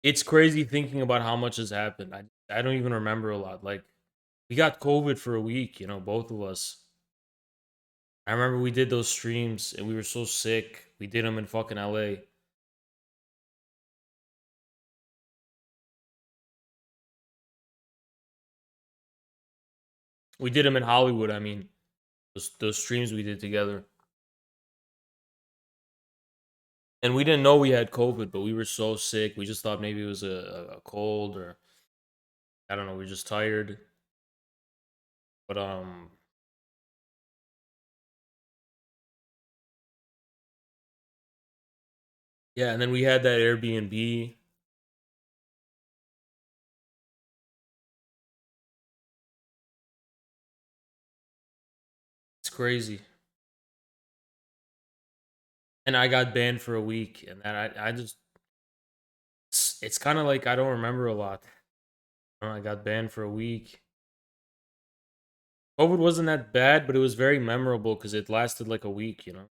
S10: it's crazy thinking about how much has happened. I don't even remember a lot. Like we got COVID for a week, you know, both of us. I remember we did those streams and we were so sick. We did them in fucking LA. We did them in Hollywood, I mean. Those streams we did together. And we didn't know we had COVID, but we were so sick. We just thought maybe it was a cold or I don't know, we are just tired. But yeah, and then we had that Airbnb. It's crazy. And I got banned for a week and then I just it's kind of like I don't remember a lot. I got banned for a week. COVID wasn't that bad, but it was very memorable because it lasted like a week, you know.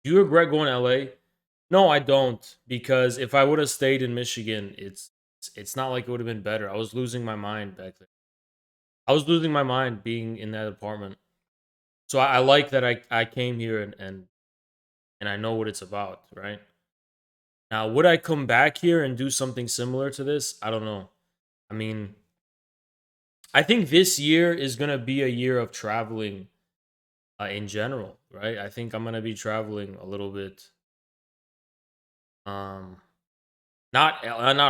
S10: Do you regret going to LA? No, I don't, because if I would have stayed in Michigan, it's not like it would have been better. I was losing my mind back there. I was losing my mind being in that apartment. So I like that I came here and I know what it's about, right? Now, would I come back here and do something similar to this? I don't know. I mean, I think this year is gonna be a year of traveling in general, right? I think I'm gonna be traveling a little bit. Um, not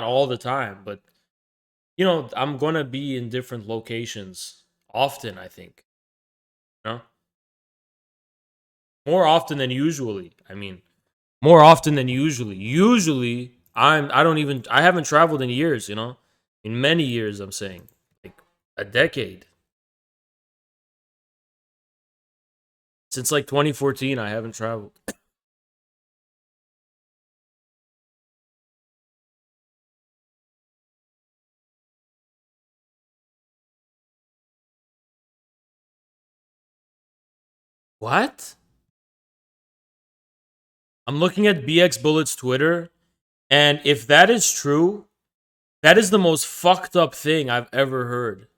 S10: all the time, but you know, I'm gonna be in different locations often. I think, you know, more often than usually. I mean, more often than usually. Usually, I haven't traveled in years. You know, in many years. I'm saying like a decade. Since like 2014, I haven't traveled. What? I'm looking at BX Bullet's Twitter, and if that is true, that is the most fucked up thing I've ever heard.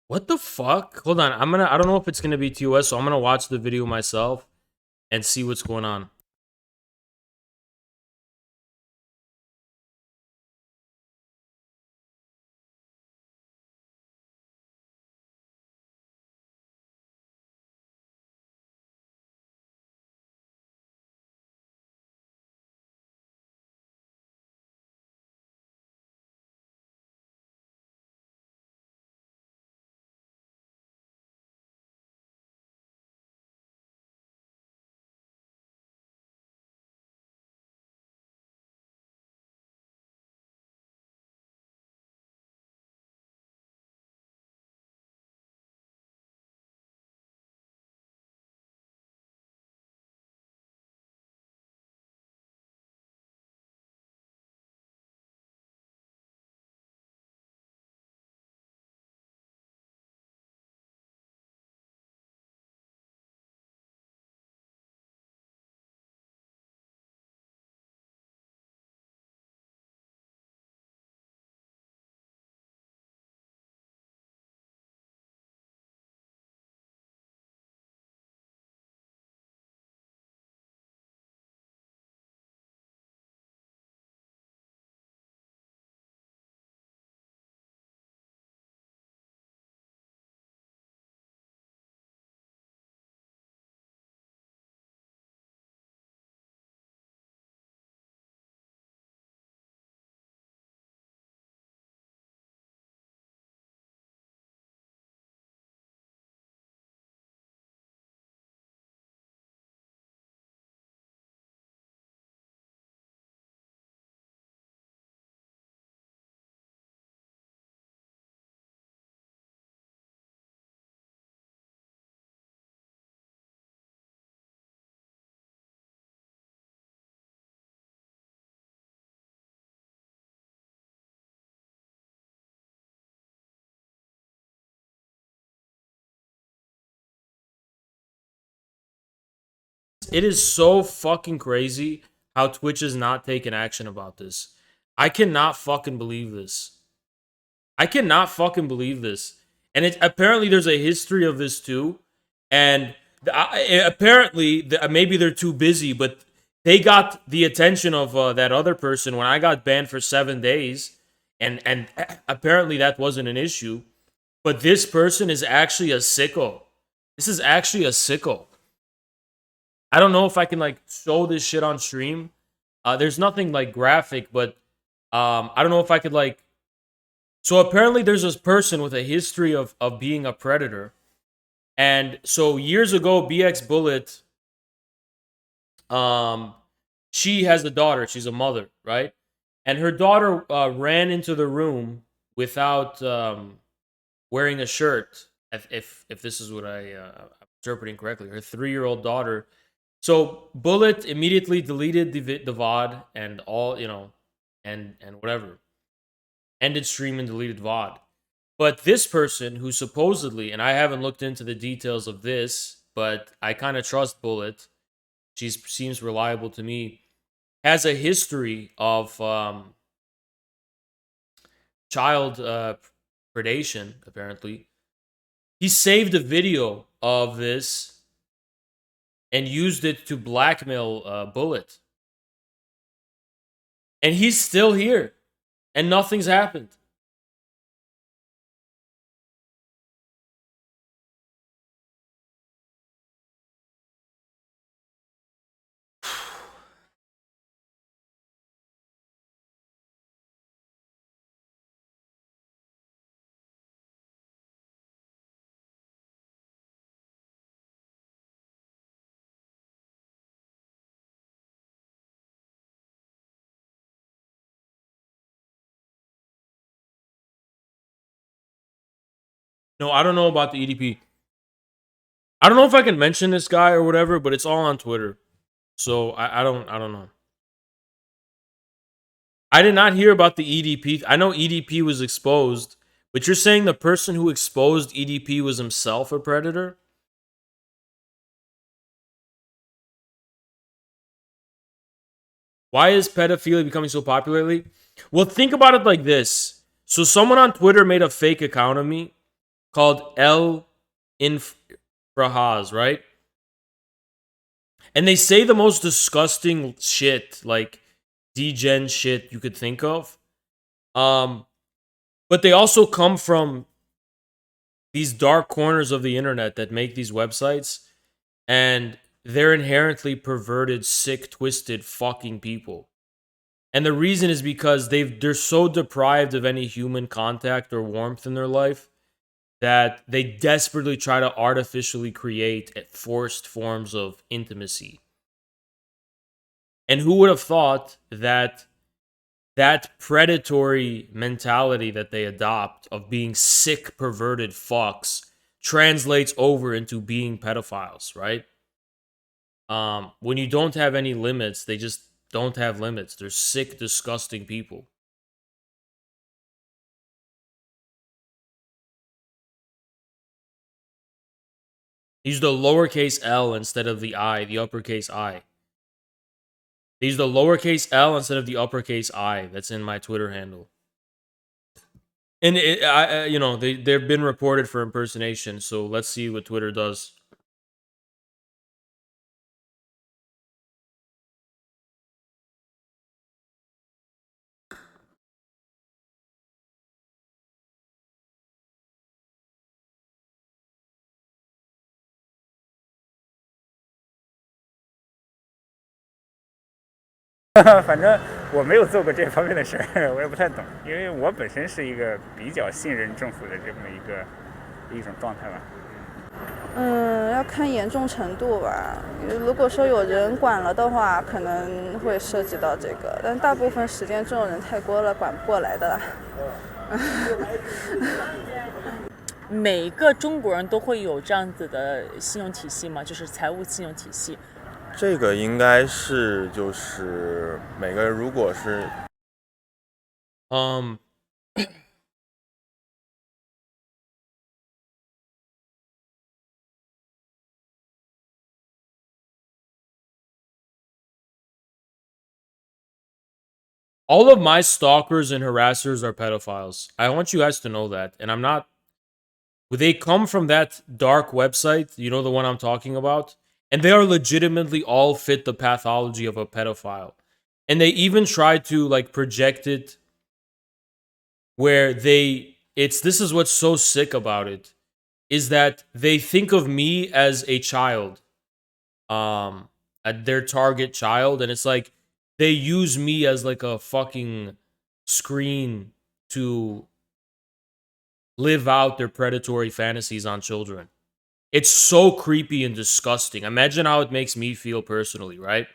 S10: What the fuck? Hold on. I don't know if it's gonna be TOS, so I'm gonna watch the video myself and see what's going on. It is so fucking crazy how Twitch is not taking action about this. I cannot fucking believe this. I cannot fucking believe this. And it apparently there's a history of this too. And apparently maybe they're too busy, but they got the attention of that other person when I got banned for 7 days, and apparently that wasn't an issue. But this person is actually a sicko. This is actually a sicko. I don't know if I can like show this shit on stream. There's nothing like graphic, but I don't know if I could like. So apparently there's this person with a history of being a predator. And so years ago, BX Bullet, she has a daughter. She's a mother, right? And her daughter ran into the room without wearing a shirt. If this is what I'm interpreting correctly, her 3-year-old daughter. So Bullet immediately deleted the VOD and all, you know, and whatever. Ended stream and deleted VOD. But this person who supposedly, and I haven't looked into the details of this, but I kind of trust Bullet. She seems reliable to me. Has a history of child predation, apparently. He saved a video of this and used it to blackmail Bullet. And he's still here. And nothing's happened. No, I don't know about the EDP. I don't know if I can mention this guy or whatever, but it's all on Twitter. So I don't know. I did not hear about the EDP. I know EDP was exposed, but you're saying the person who exposed EDP was himself a predator? Why is pedophilia becoming so popular lately? Well, think about it like this. So someone on Twitter made a fake account of me called L Infrahaz, right? And they say the most disgusting shit, like degen shit you could think of. But they also come from these dark corners of the internet that make these websites, and they're inherently perverted, sick, twisted fucking people. And the reason is because they're so deprived of any human contact or warmth in their life that they desperately try to artificially create forced forms of intimacy. And who would have thought that that predatory mentality that they adopt of being sick, perverted fucks translates over into being pedophiles, right? When you don't have any limits, they just don't have limits. They're sick, disgusting people. Use the lowercase L instead of the I, the uppercase I. They use the lowercase L instead of the uppercase I. That's in my Twitter handle. And you know, they've been reported for impersonation. So let's see what Twitter does.
S16: 反正我没有做过这方面的事儿，我也不太懂，因为我本身是一个比较信任政府的这么一种状态吧。
S2: 要看严重程度吧。如果说有人管了的话，可能会涉及到这个，但大部分时间这种人太多了，管不过来的啦。
S9: 每个中国人都会有这样子的信用体系吗？就是财务信用体系。
S22: 这个应该是就是每个人如果是，
S10: All of my stalkers and harassers are pedophiles. I want you guys to know that. And I'm not. They come from that dark website, you know, the one I'm talking about, and they are legitimately all fit the pathology of a pedophile. And they even try to like project it where this is what's so sick about it, is that they think of me as a child, their target child, and it's like they use me as like a fucking screen to live out their predatory fantasies on children. It's so creepy and disgusting. Imagine how it makes me feel personally, right?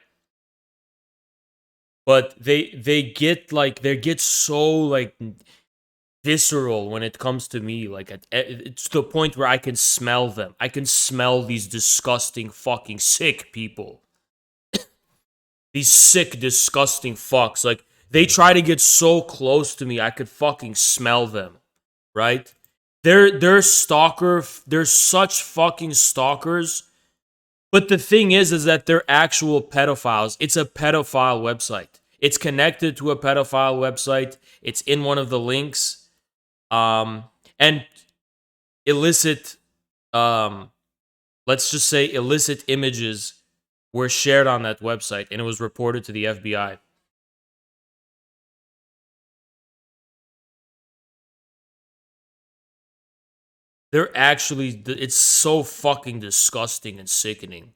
S10: But they get so like visceral when it comes to me. Like it's to the point where I can smell them. I can smell these disgusting fucking sick people. These sick, disgusting fucks. Like they try to get so close to me, I could fucking smell them. Right? They're stalker. They're such fucking stalkers. But the thing is that they're actual pedophiles. It's a pedophile website. It's connected to a pedophile website. It's in one of the links. And illicit, let's just say illicit images were shared on that website, and it was reported to the FBI. They're actually, it's so fucking disgusting and sickening.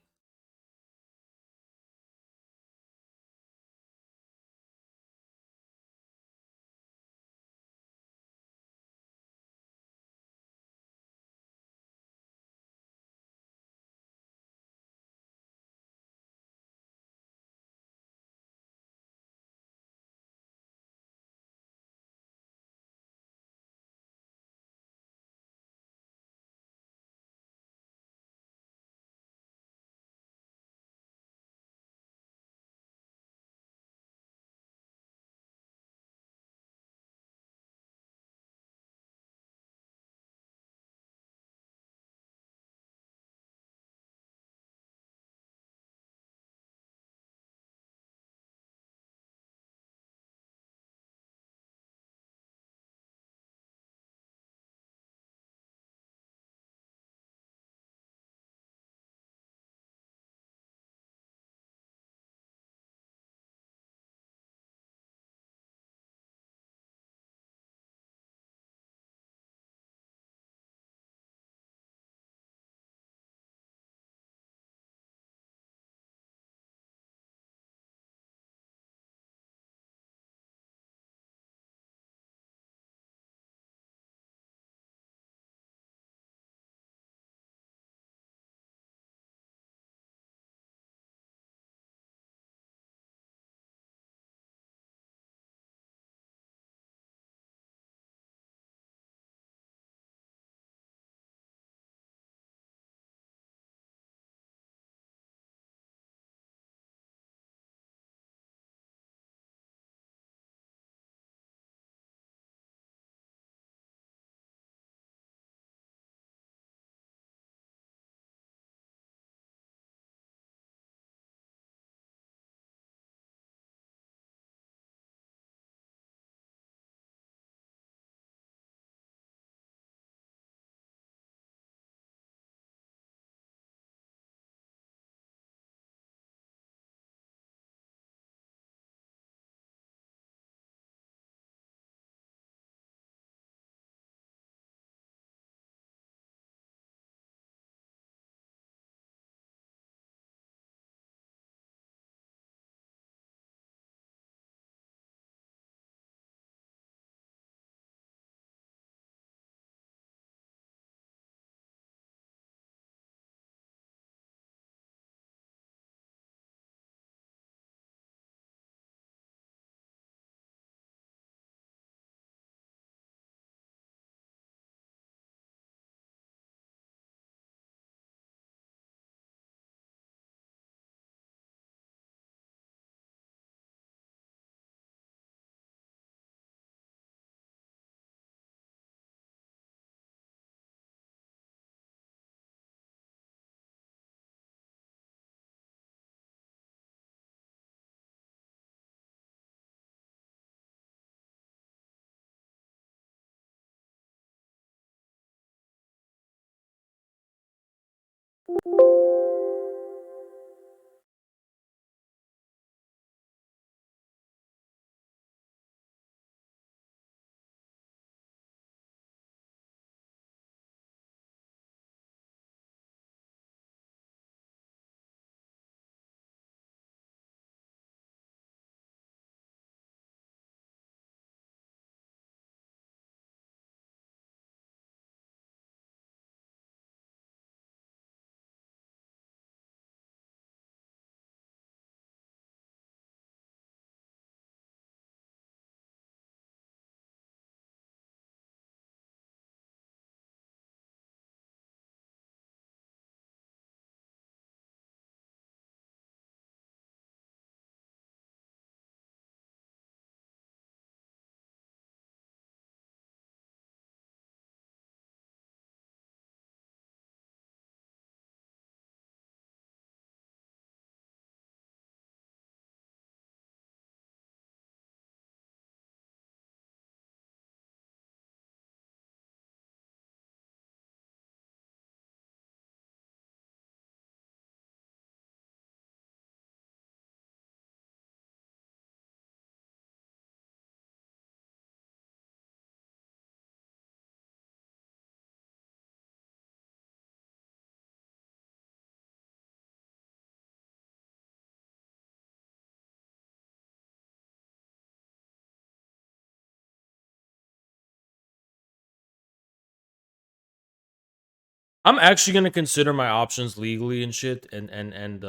S10: I'm actually gonna consider my options legally and shit, and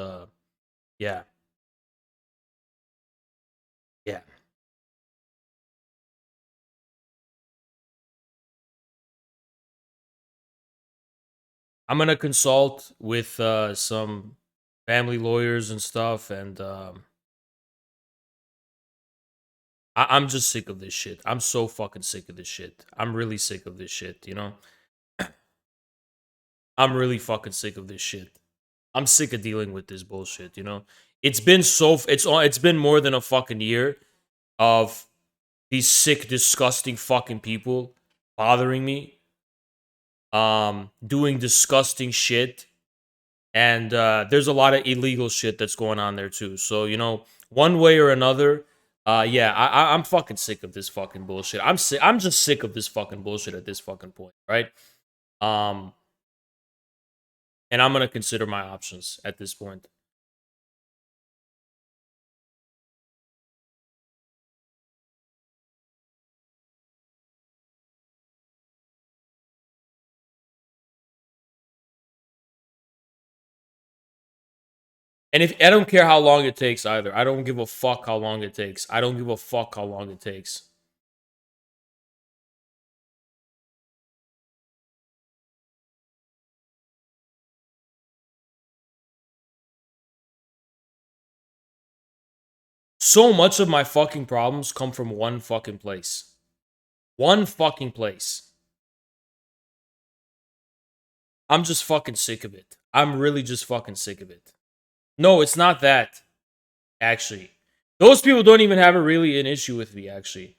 S10: yeah, yeah. I'm gonna consult with some family lawyers and stuff, and I'm just sick of this shit. I'm so fucking sick of this shit. I'm really sick of this shit. You know, I'm really fucking sick of this shit. I'm sick of dealing with this bullshit. You know, it's been more than a fucking year of these sick, disgusting fucking people bothering me, doing disgusting shit, and there's a lot of illegal shit that's going on there too. So you know, one way or another, yeah, I'm fucking sick of this fucking bullshit. I'm just sick of this fucking bullshit at this fucking point, right? Um, and I'm gonna consider my options at this point. And if I don't care how long it takes either. I don't give a fuck how long it takes. I don't give a fuck how long it takes. So much of my fucking problems come from one fucking place. One fucking place. I'm just fucking sick of it. I'm really just fucking sick of it. No, it's not that, actually. Those people don't even have a really an issue with me, actually.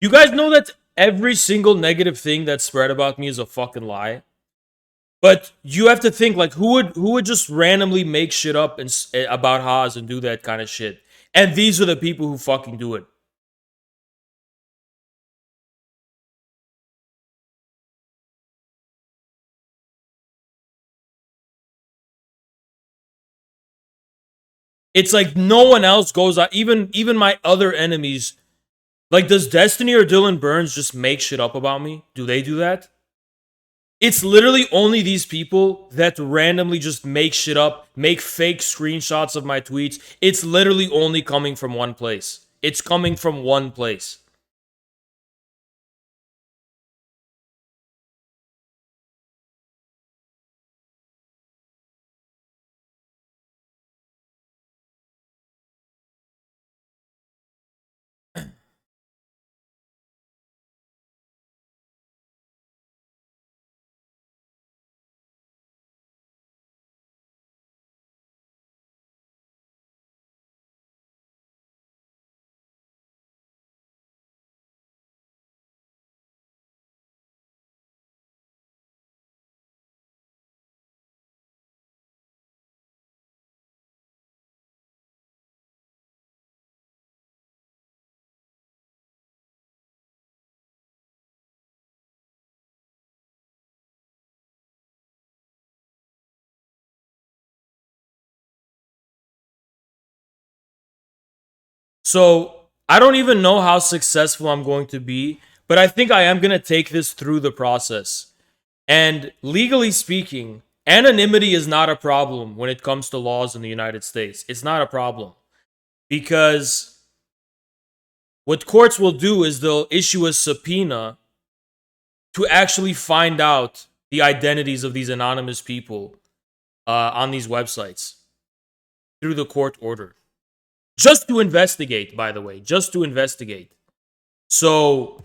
S10: You guys know that every single negative thing that's spread about me is a fucking lie? But you have to think like who would just randomly make shit up and about Haas and do that kind of shit. And these are the people who fucking do it. It's like no one else goes out. Even my other enemies. Like, does Destiny or Dylan Burns just make shit up about me? Do they do that? It's literally only these people that randomly just make shit up, make fake screenshots of my tweets. It's literally only coming from one place. It's coming from one place. So I don't even know how successful I'm going to be, But I think I am going to take this through the process. And legally speaking, anonymity is not a problem when it comes to laws in the United States. It's not a problem. Because what courts will do is they'll issue a subpoena to actually find out the identities of these anonymous people on these websites through the court order. Just to investigate, by the way. Just to investigate. So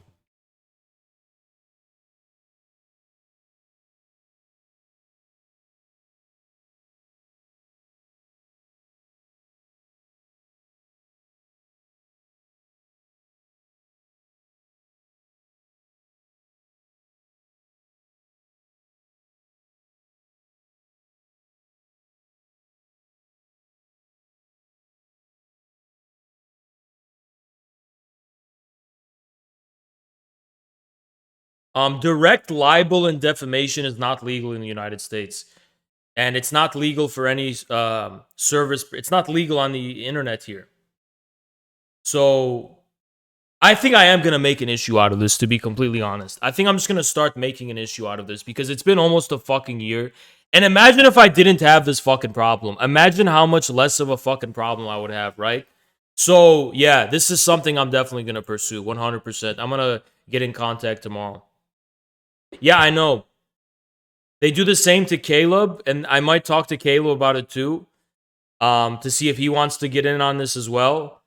S10: direct libel and defamation is not legal in the United States. And it's not legal for any service. It's not legal on the internet here. So I think I am going to make an issue out of this, to be completely honest. I think I'm just going to start making an issue out of this because it's been almost a fucking year. And imagine if I didn't have this fucking problem. Imagine how much less of a fucking problem I would have, right? So, yeah, this is something I'm definitely going to pursue, 100%. I'm going to get in contact tomorrow. Yeah, I know. They do the same to Caleb, and I might talk to Caleb about it too, to see if he wants to get in on this as well.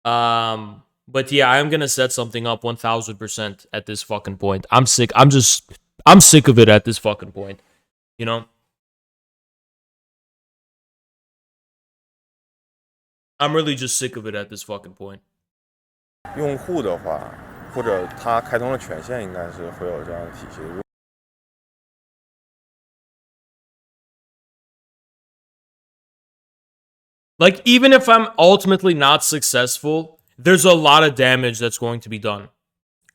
S10: But yeah, I'm gonna set something up 1000% at this fucking point. I'm sick. I'm sick of it at this fucking point. You know? I'm really just sick of it at this fucking point.
S15: 用户的话，或者他开通的权限，应该是会有这样的体系。
S10: Like, even if I'm ultimately not successful, there's a lot of damage that's going to be done.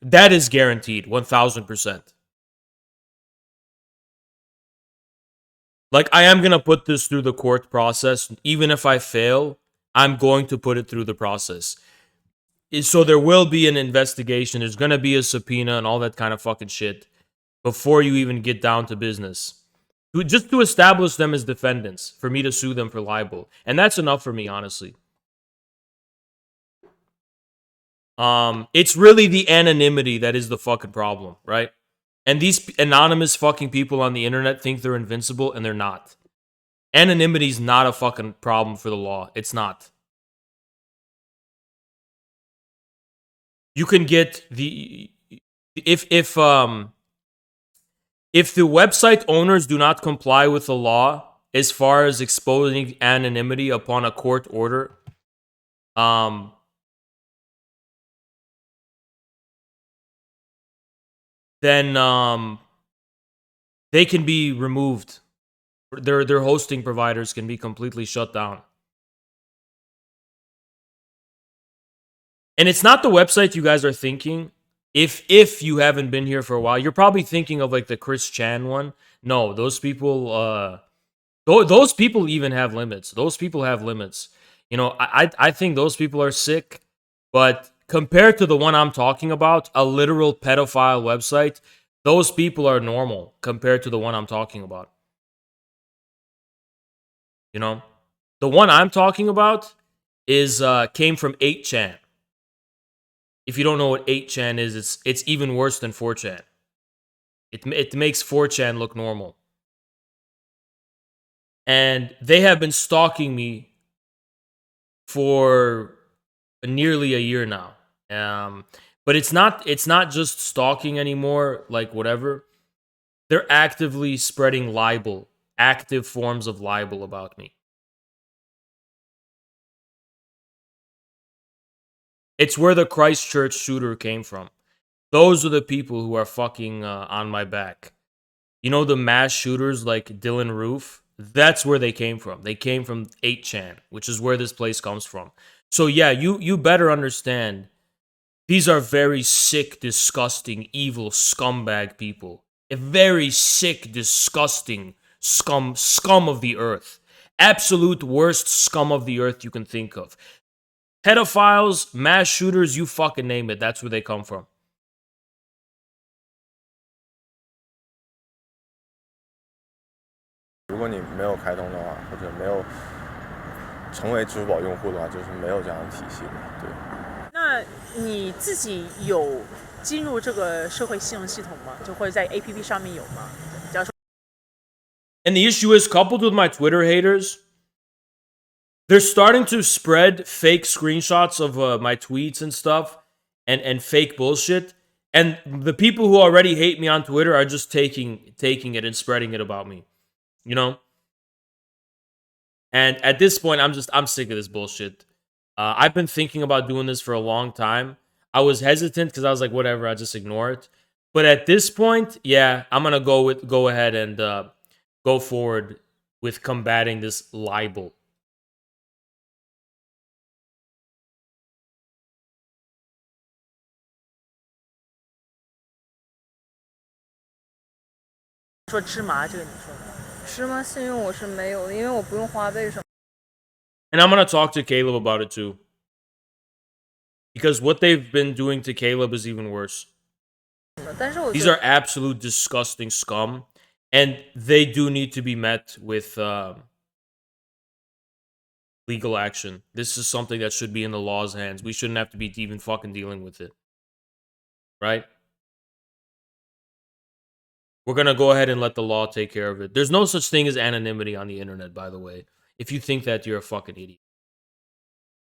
S10: That is guaranteed, 1000%. Like, I am going to put this through the court process. Even if I fail, I'm going to put it through the process. So there will be an investigation. There's going to be a subpoena and all that kind of fucking shit before you even get down to business. Just to establish them as defendants, for me to sue them for libel. And that's enough for me, honestly. It's really the anonymity that is the fucking problem, right? And these anonymous fucking people on the internet think they're invincible, and they're not. Anonymity is not a fucking problem for the law. It's not. You can get the... If the website owners do not comply with the law as far as exposing anonymity upon a court order, then they can be removed. Their hosting providers can be completely shut down. And it's not the website you guys are thinking. If you haven't been here for a while, you're probably thinking of like the Chris Chan one. No, those people those people even have limits. Those people have limits. You know, I think those people are sick, but compared to the one I'm talking about, a literal pedophile website, those people are normal compared to the one I'm talking about. You know, the one I'm talking about is came from 8chan. If you don't know what 8chan is, it's even worse than 4chan. It makes 4chan look normal. And they have been stalking me for nearly a year now. But it's not just stalking anymore, like whatever. They're actively spreading libel, active forms of libel about me. It's where the Christchurch shooter came from. Those are the people who are fucking on my back. You know the mass shooters like Dylan Roof? That's where they came from. They came from 8chan, which is where this place comes from. So yeah, you better understand. These are very sick, disgusting, evil scumbag people. A very sick, disgusting scum of the earth. Absolute worst scum of the earth you can think of. Pedophiles, mass shooters, you fucking name it. That's where they come from.
S22: 如果你没有开通的话，或者没有成为支付宝用户的话，就是没有这样的体系的。对。
S9: 那你自己有进入这个社会信用系统吗？就或者在 APP 上面有吗？假如说
S10: And the issue is, coupled with my Twitter haters, they're starting to spread fake screenshots of my tweets and stuff and fake bullshit. And the people who already hate me on Twitter are just taking it and spreading it about me. You know? And at this point, I'm sick of this bullshit. I've been thinking about doing this for a long time. I was hesitant because I was like, whatever, I just ignore it. But at this point, yeah, I'm gonna go ahead and go forward with combating this libel.
S9: 说芝麻这个你说的，
S2: 芝麻信用我是没有的，因为我不用花呗什么。
S10: And I'm gonna talk to Caleb about it too. Because what they've been doing to Caleb is even worse.
S2: 但是我
S10: These are absolute disgusting scum. And they do need to be met with legal action. This is something that should be in the law's hands. We shouldn't have to be even fucking dealing with it. Right? We're gonna go ahead and let the law take care of it. There's no such thing as anonymity on the internet, by the way. If you think that, you're a fucking idiot.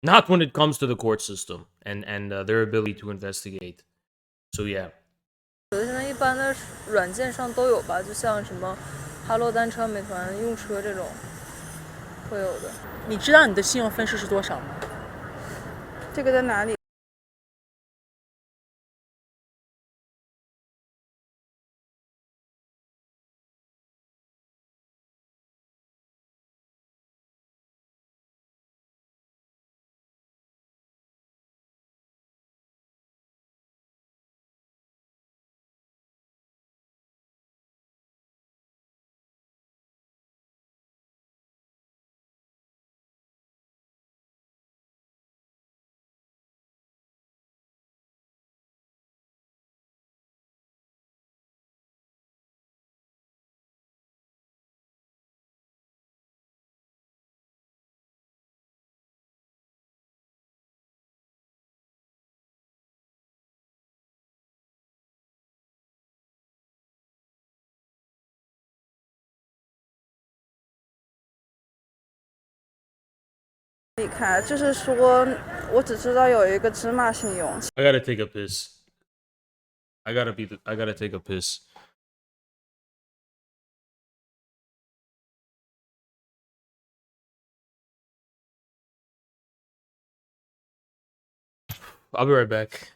S10: Not when it comes to the court system and their ability to investigate. So yeah.
S2: 有的现在一般的软件上都有吧，就像什么哈罗单车、美团用车这种会有的。
S9: 你知道你的信用分数是多少吗？
S2: 这个在哪里？你看，就是说我只知道有一个芝麻信用。
S10: I gotta take a piss. I gotta take a piss. I'll be right back.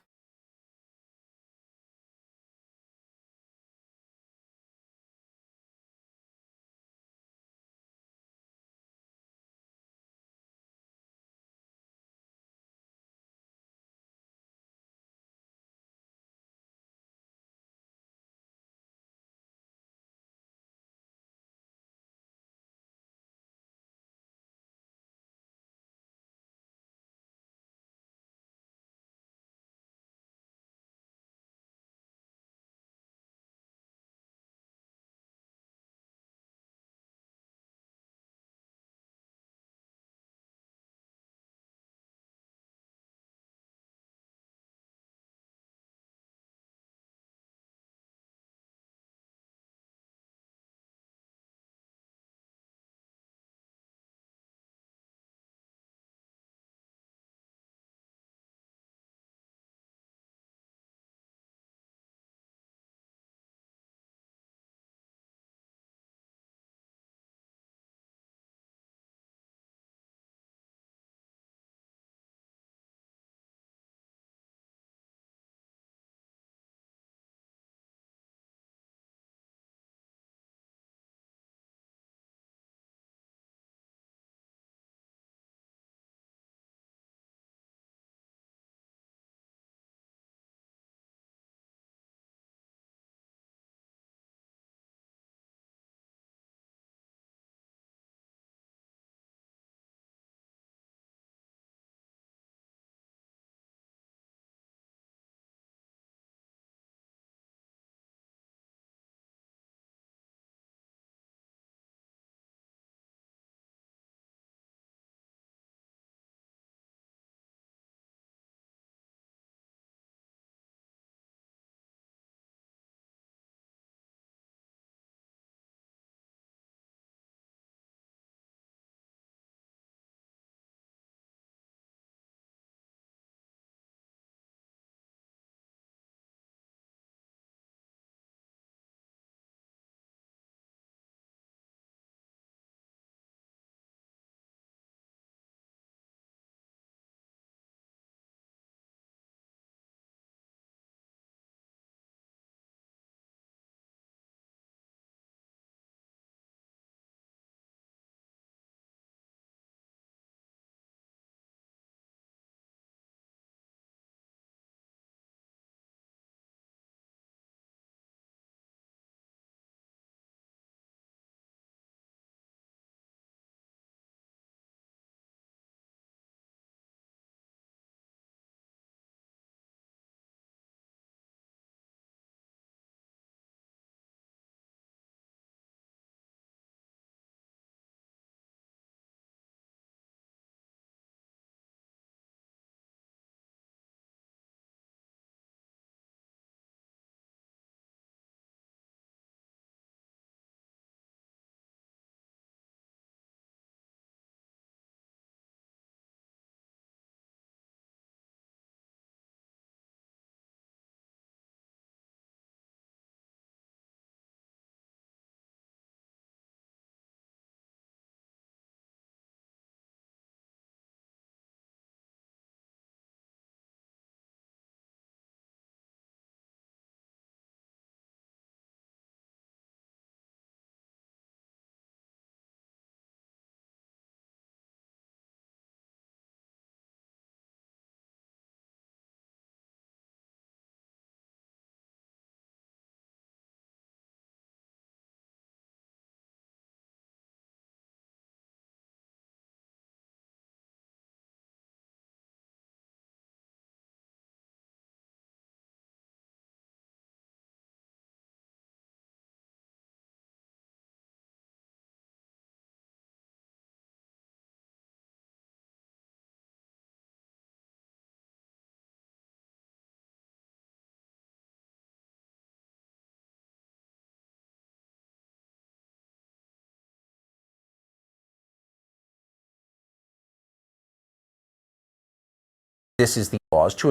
S5: this is the cause to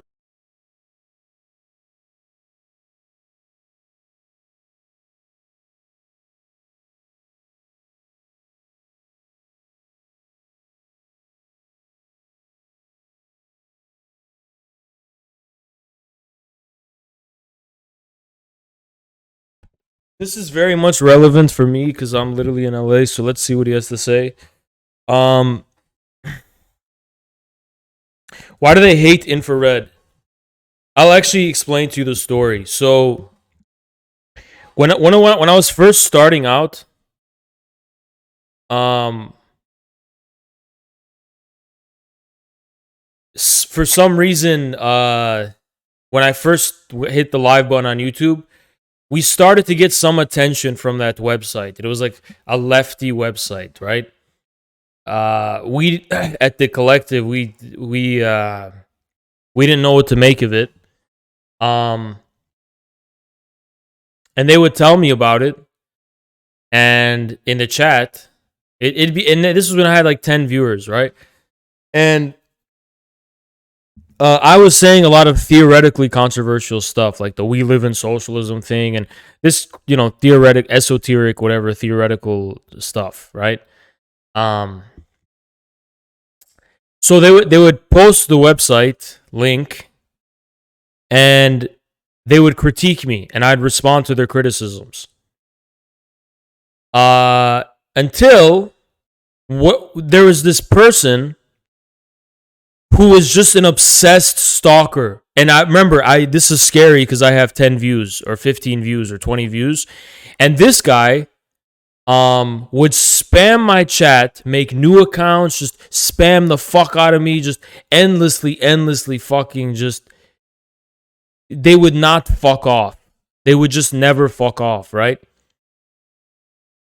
S10: This is very much relevant for me because I'm literally in LA. So let's see what he has to say. Why do they hate infrared? I'll actually explain to you the story. So when I was first starting out, for some reason, when I first hit the live button on YouTube, we started to get some attention from that website. It was like a lefty website, right? We at the collective, we didn't know what to make of it. And they would tell me about it, and in the chat, it'd be, and this was when I had like 10 viewers, right? And I was saying a lot of theoretically controversial stuff, like the "we live in socialism" thing, and this, theoretic, esoteric, whatever, theoretical stuff, right? So they would post the website link, and they would critique me, and I'd respond to their criticisms. Until there was this person who was just an obsessed stalker. And I remember, this is scary because I have 10 views or 15 views or 20 views. And this guy would spam my chat, make new accounts, just spam the fuck out of me, just endlessly fucking just. They would not fuck off. They would just never fuck off, right?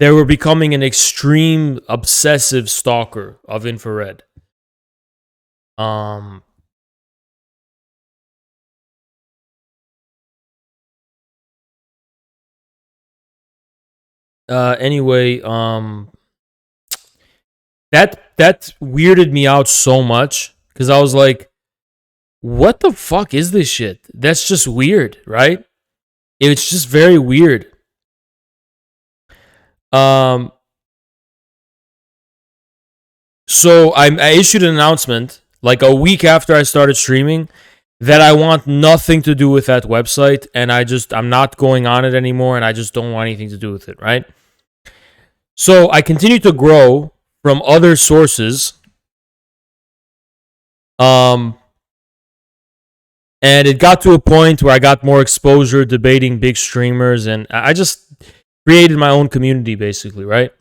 S10: They were becoming an extreme obsessive stalker of infrared. Anyway, that weirded me out so much because I was like, what the fuck is this shit? That's just weird, right? It's just very weird. So I issued an announcement like a week after I started streaming that I want nothing to do with that website, and I'm not going on it anymore, and I just don't want anything to do with it, right? So I continued to grow from other sources. And it got to a point where I got more exposure debating big streamers, and I just created my own community, basically, right?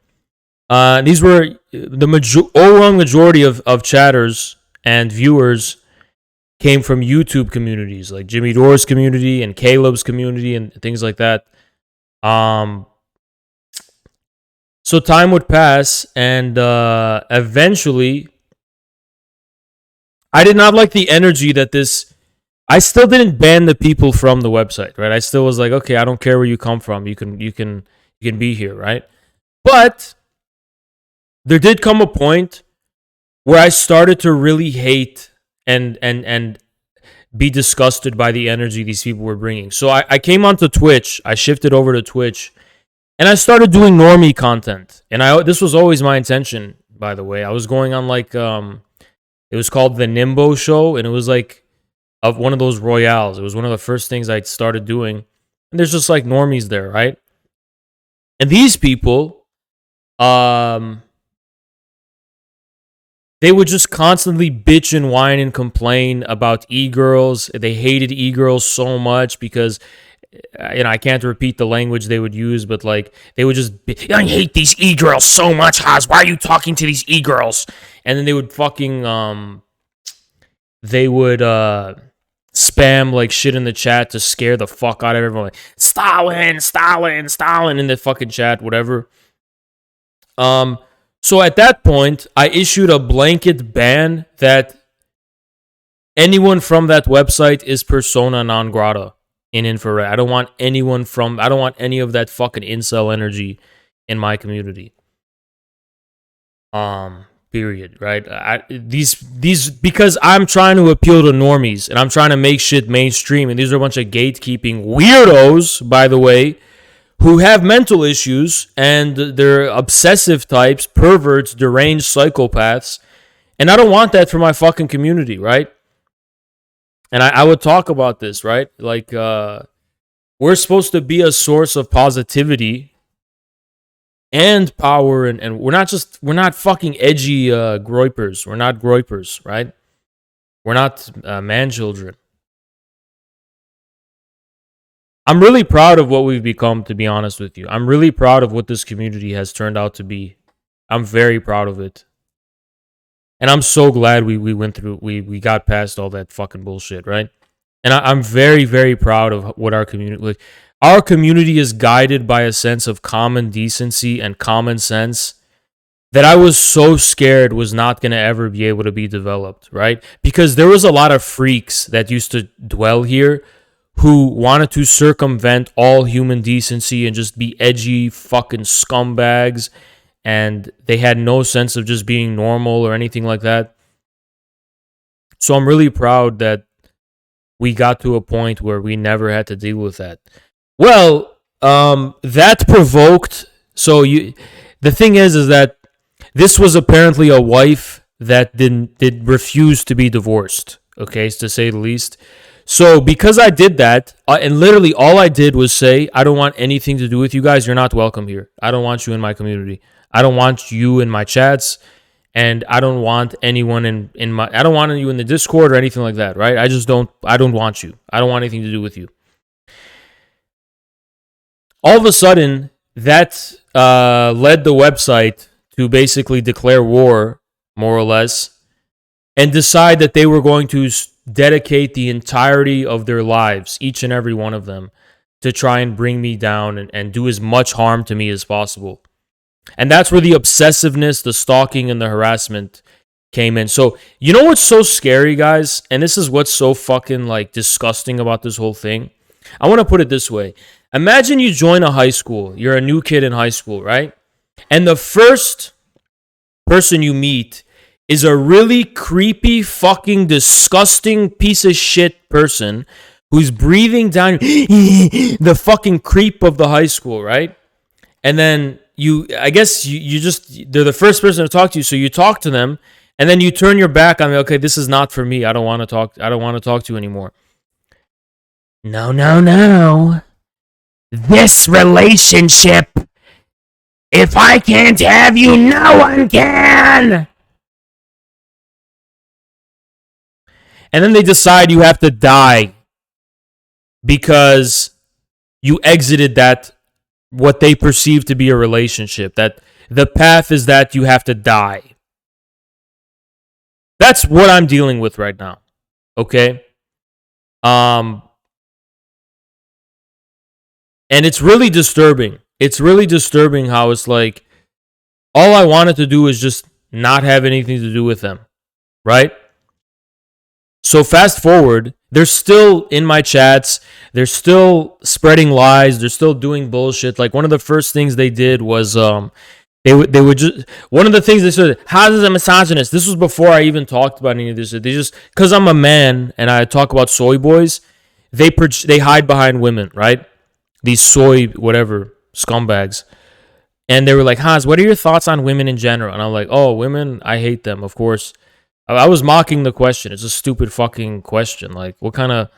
S10: These were the overwhelming majority of chatters and viewers came from YouTube communities, like Jimmy Dore's community and Caleb's community and things like that. So time would pass, and eventually, I did not like the energy that this. I still didn't ban the people from the website, right? I still was like, okay, I don't care where you come from. You can be here, right? But there did come a point where I started to really hate and be disgusted by the energy these people were bringing. So I came onto Twitch. I shifted over to Twitch, and I started doing normie content. And this was always my intention, by the way. I was going on like it was called the Nimbo Show, and it was like of one of those royales. It was one of the first things I started doing. And there's just like normies there, right? And these people, they would just constantly bitch and whine and complain about e-girls. They hated e-girls so much because, I can't repeat the language they would use, but like they would just, I hate these e-girls so much, Haz. Why are you talking to these e-girls? And then they would fucking, spam like shit in the chat to scare the fuck out of everyone. Like, Stalin in the fucking chat, whatever. So at that point, I issued a blanket ban that anyone from that website is persona non grata in infrared. I don't want any of that fucking incel energy in my community. period, right? These because I'm trying to appeal to normies and I'm trying to make shit mainstream, and these are a bunch of gatekeeping weirdos, by the way, who have mental issues and they're obsessive types, perverts, deranged psychopaths, and I don't want that for my fucking community, right? And I would talk about this, right? Like, we're supposed to be a source of positivity and power, and we're not fucking edgy groypers. We're not groypers, right? We're not man children. I'm really proud of what we've become, to be honest with you. I'm really proud of what this community has turned out to be. I'm very proud of it. And I'm so glad we went through, we got past all that fucking bullshit, right? And I'm very, very proud of what our community, like, our community is guided by a sense of common decency and common sense that I was so scared was not going to ever be able to be developed, right? Because there was a lot of freaks that used to dwell here who wanted to circumvent all human decency and just be edgy fucking scumbags, and they had no sense of just being normal or anything like that. So I'm really proud that we got to a point where we never had to deal with that. Well, that provoked. So the thing is that this was apparently a wife that did refuse to be divorced. Okay, to say the least. So because I did that, and literally all I did was say, I don't want anything to do with you guys. You're not welcome here. I don't want you in my community. I don't want you in my chats, and I don't want anyone in my. I don't want you in the Discord or anything like that. Right? I don't want you. I don't want anything to do with you. All of a sudden, that led the website to basically declare war, more or less, and decide that they were going to dedicate the entirety of their lives, each and every one of them, to try and bring me down and do as much harm to me as possible. And that's where the obsessiveness, the stalking, and the harassment came in. So, you know what's so scary, guys? And this is what's so fucking, like, disgusting about this whole thing? I want to put it this way. Imagine you join a high school. You're a new kid in high school, right? And the first person you meet is a really creepy, fucking disgusting piece of shit person who's breathing down the fucking creep of the high school, right? And then I guess you just, they're the first person to talk to you, so you talk to them, and then you turn your back on me. Okay, this is not for me. I don't want to talk to you anymore. No. This relationship, if I can't have you, no one can. And then they decide you have to die because you exited that, what they perceive to be a relationship. That the path is that you have to die. That's what I'm dealing with right now. Okay? And it's really disturbing. It's really disturbing how it's like, all I wanted to do is just not have anything to do with them. Right? So fast forward, they're still in my chats. They're still spreading lies. They're still doing bullshit. Like, one of the first things they did was they would just, one of the things they said, how is a misogynist? This was before I even talked about any of this. They just, because I'm a man and I talk about soy boys, they hide behind women, right? These soy whatever scumbags. And they were like, Hans, what are your thoughts on women in general? And I'm like, oh, women, I hate them, of course. I was mocking the question. It's a stupid fucking question. Like, what kind of...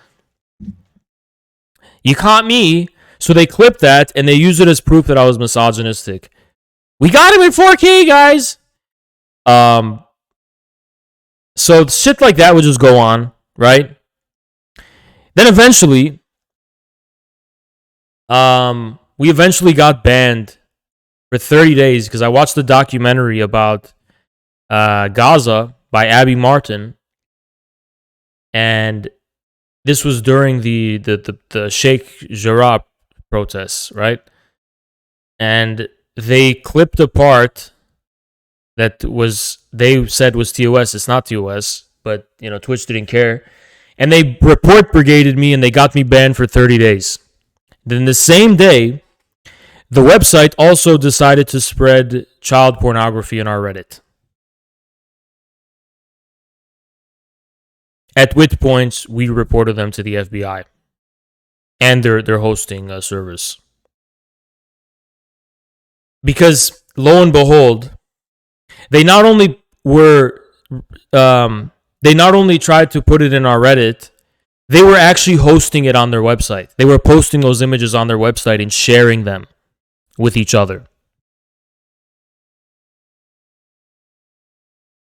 S10: You caught me. So they clipped that, and they used it as proof that I was misogynistic. We got him in 4K, guys! So shit like that would just go on, right? Then eventually... we eventually got banned for 30 days because I watched the documentary about Gaza by Abby Martin, and this was during the Sheikh Jarrah protests, right? And they clipped a part that they said was TOS. It's not TOS, but Twitch didn't care, and they report brigaded me and they got me banned for 30 days. Then the same day, the website also decided to spread child pornography on our Reddit. At which point we reported them to the FBI and their hosting service. Because lo and behold, they not only tried to put it in our Reddit, they were actually hosting it on their website. They were posting those images on their website and sharing them with each other.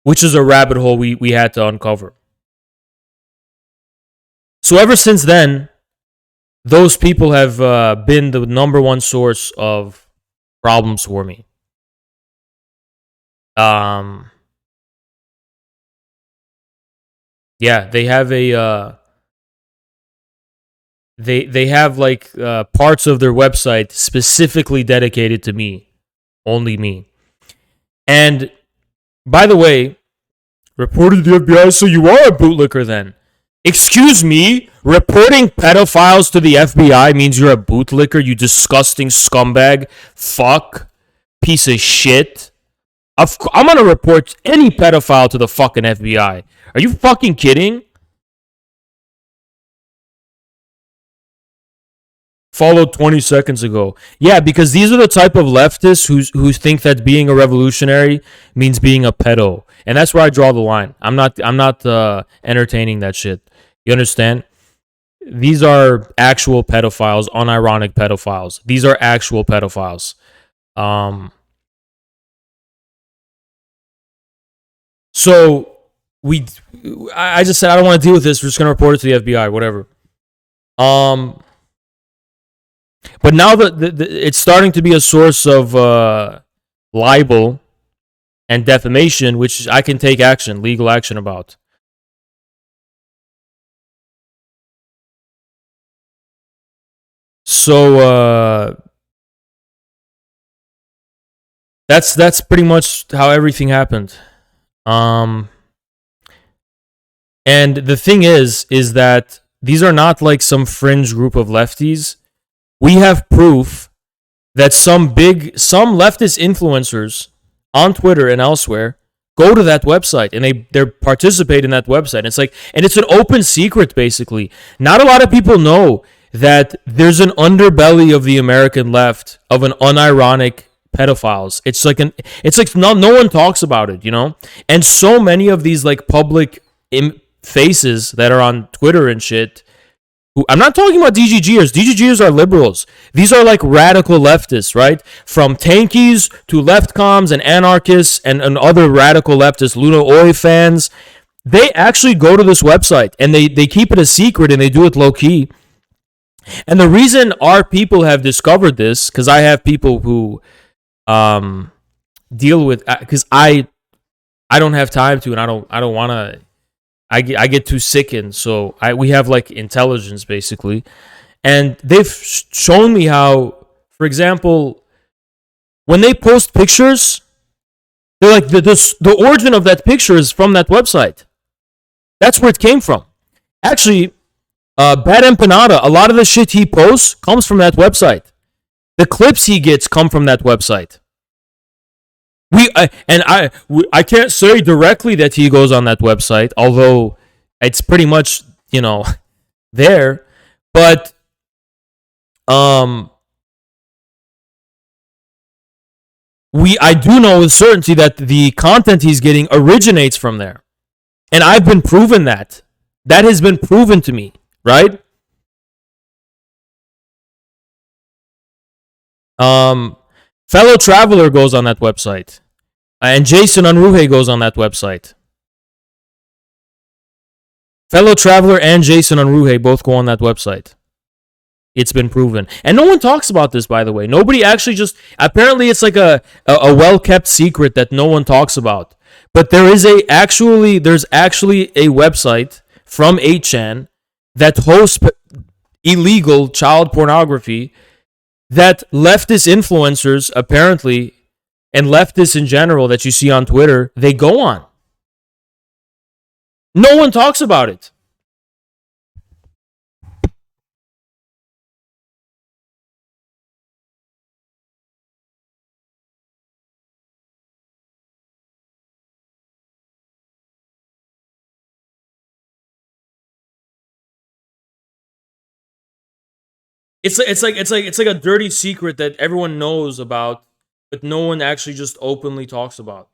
S10: Which is a rabbit hole we had to uncover. So ever since then, those people have been the number one source of problems for me. Yeah, they have they have like parts of their website specifically dedicated to me, only me. And by the way, reported to the FBI, so you are a bootlicker then. Excuse me, reporting pedophiles to the FBI means you're a bootlicker, you disgusting scumbag, fuck, piece of shit. I'm gonna report any pedophile to the fucking FBI. Are you fucking kidding? Followed 20 seconds ago. Yeah, because these are the type of leftists who think that being a revolutionary means being a pedo. And that's where I draw the line. I'm not entertaining that shit. You understand? These are actual pedophiles, unironic pedophiles. These are actual pedophiles. So I just said I don't want to deal with this. We're just gonna report it to the FBI, whatever. But now that it's starting to be a source of libel and defamation, which I can take action, legal action about. So that's pretty much how everything happened. And the thing is that these are not like some fringe group of lefties. We have proof that some leftist influencers on Twitter and elsewhere go to that website and they participate in that website. And it's an open secret basically. Not a lot of people know that there's an underbelly of the American left of an unironic pedophiles. It's like no one talks about it, you know? And so many of these like public faces that are on Twitter and shit, I'm not talking about DGGers. DGGers are liberals. These are like radical leftists, right? From tankies to leftcoms and anarchists and other radical leftists, Luna Oi fans. They actually go to this website and they keep it a secret and they do it low key. And the reason our people have discovered this, because I have people who deal with, because I don't have time to, and I don't want to. I get too sickened, so we have like intelligence basically, and they've shown me how, for example, when they post pictures, they're like the origin of that picture is from that website. That's where it came from. Actually, Bad Empanada, a lot of the shit he posts comes from that website. The clips he gets come from that website. I can't say directly that he goes on that website, although it's pretty much, you know, there. But I do know with certainty that the content he's getting originates from there. And I've been proven that. That has been proven to me, right? Fellow Traveler goes on that website. And Jason Unruhe goes on that website. Fellow Traveler and Jason Unruhe both go on that website. It's been proven. And no one talks about this, by the way. Nobody actually apparently it's like a well-kept secret that no one talks about. But there's actually a website from 8chan that hosts illegal child pornography that leftist influencers apparently, and leftists in general that you see on Twitter, they go on. No one talks about it. It's like a dirty secret that everyone knows about, but no one actually just openly talks about.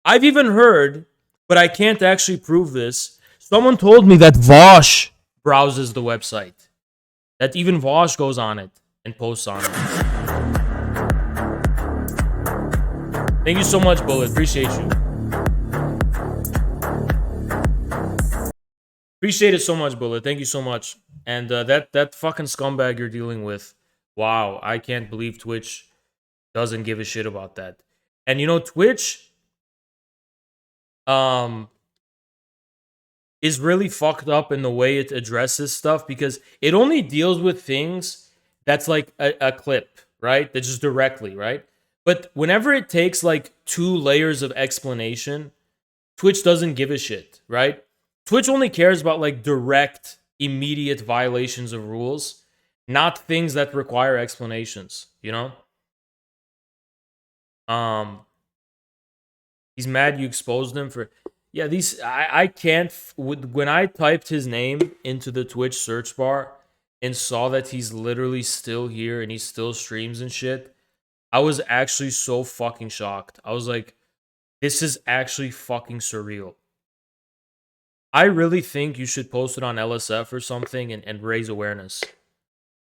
S10: I've even heard, but I can't actually prove this. Someone told me that Vosh browses the website. That even Vosh goes on it and posts on it. Thank you so much, Bullet. Appreciate you. Appreciate it so much, Bullet. Thank you so much. And that fucking scumbag you're dealing with. Wow, I can't believe Twitch doesn't give a shit about that. And you know, Twitch is really fucked up in the way it addresses stuff because it only deals with things that's like a clip, right? That's just directly, right? But whenever it takes like 2 layers of explanation, Twitch doesn't give a shit, right? Twitch only cares about like direct, immediate violations of rules, not things that require explanations, you know? He's mad you exposed him for. Yeah, these I can't. When I typed his name into the Twitch search bar and saw that he's literally still here and he still streams and shit, I was actually so fucking shocked. I was like, this is actually fucking surreal. I really think you should post it on LSF or something and raise awareness.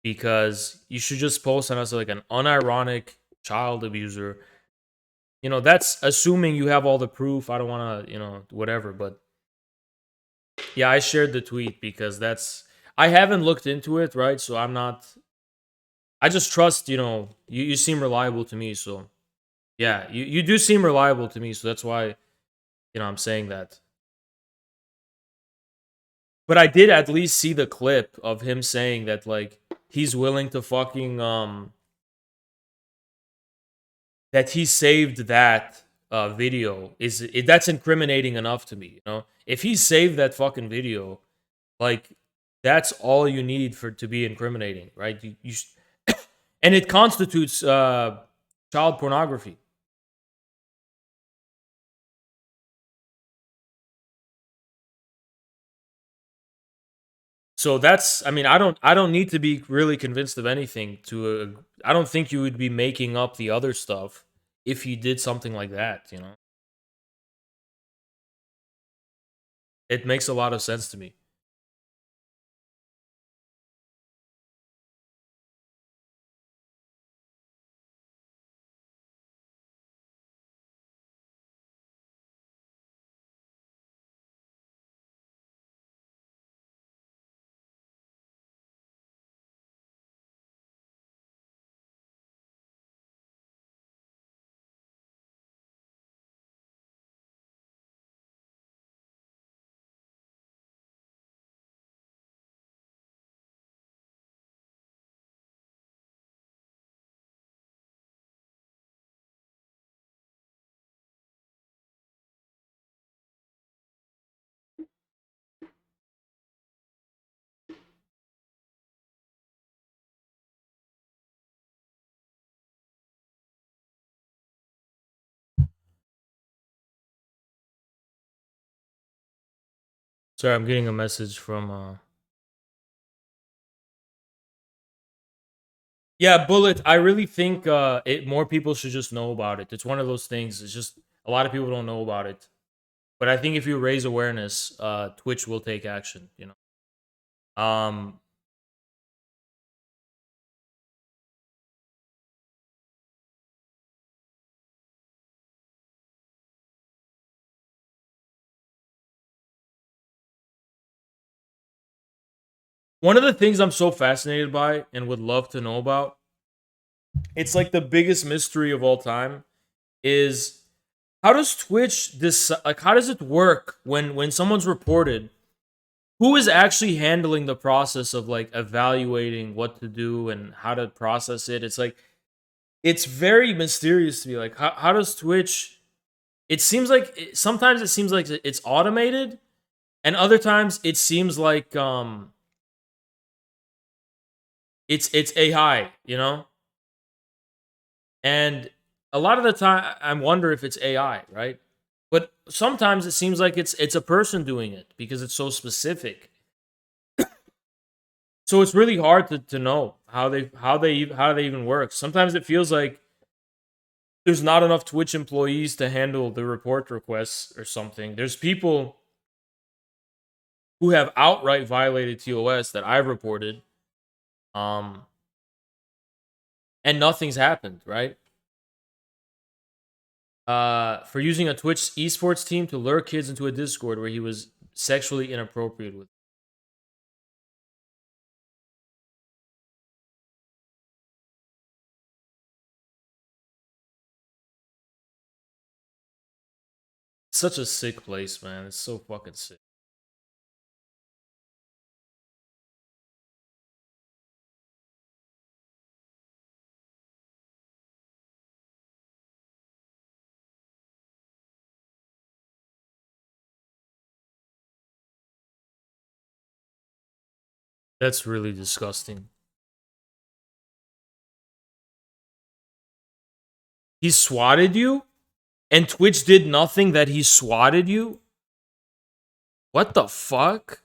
S10: Because you should just post on us like an unironic child abuser. You know, that's assuming you have all the proof. I don't want to, you know, whatever. But yeah, I shared the tweet because I haven't looked into it, right? So I'm not, I just trust, you know, you seem reliable to me. So yeah, you do seem reliable to me. So that's why, you know, I'm saying that. But I did at least see the clip of him saying that, like, he's willing to fucking, that he saved that video that's incriminating enough to me, you know? If he saved that fucking video, like, that's all you need for to be incriminating, right? And it constitutes child pornography. So that's, I mean, I don't need to be really convinced of anything to I don't think you would be making up the other stuff if you did something like that, you know? It makes a lot of sense to me. Sorry, I'm getting a message from Yeah, Bullet, I really think more people should just know about it. It's one of those things. It's just a lot of people don't know about it. But I think if you raise awareness, Twitch will take action, you know. One of the things I'm so fascinated by and would love to know about, it's like the biggest mystery of all time, is how does Twitch like how does it work when someone's reported? Who is actually handling the process of like evaluating what to do and how to process it? It's like it's very mysterious to me. Like how does Twitch? It seems like sometimes it seems like it's automated, and other times it seems like it's AI, you know? And a lot of the time I wonder if it's AI, right? But sometimes it seems like it's a person doing it because it's so specific. So it's really hard to know. how do they even work. Sometimes it feels like there's not enough Twitch employees to handle the report requests or something. There's people who have outright violated TOS that I've reported, and nothing's happened, right? For using a Twitch esports team to lure kids into a Discord where he was sexually inappropriate with. Such a sick place, man. It's so fucking sick. That's really disgusting. He swatted you? And Twitch did nothing that he swatted you? What the fuck?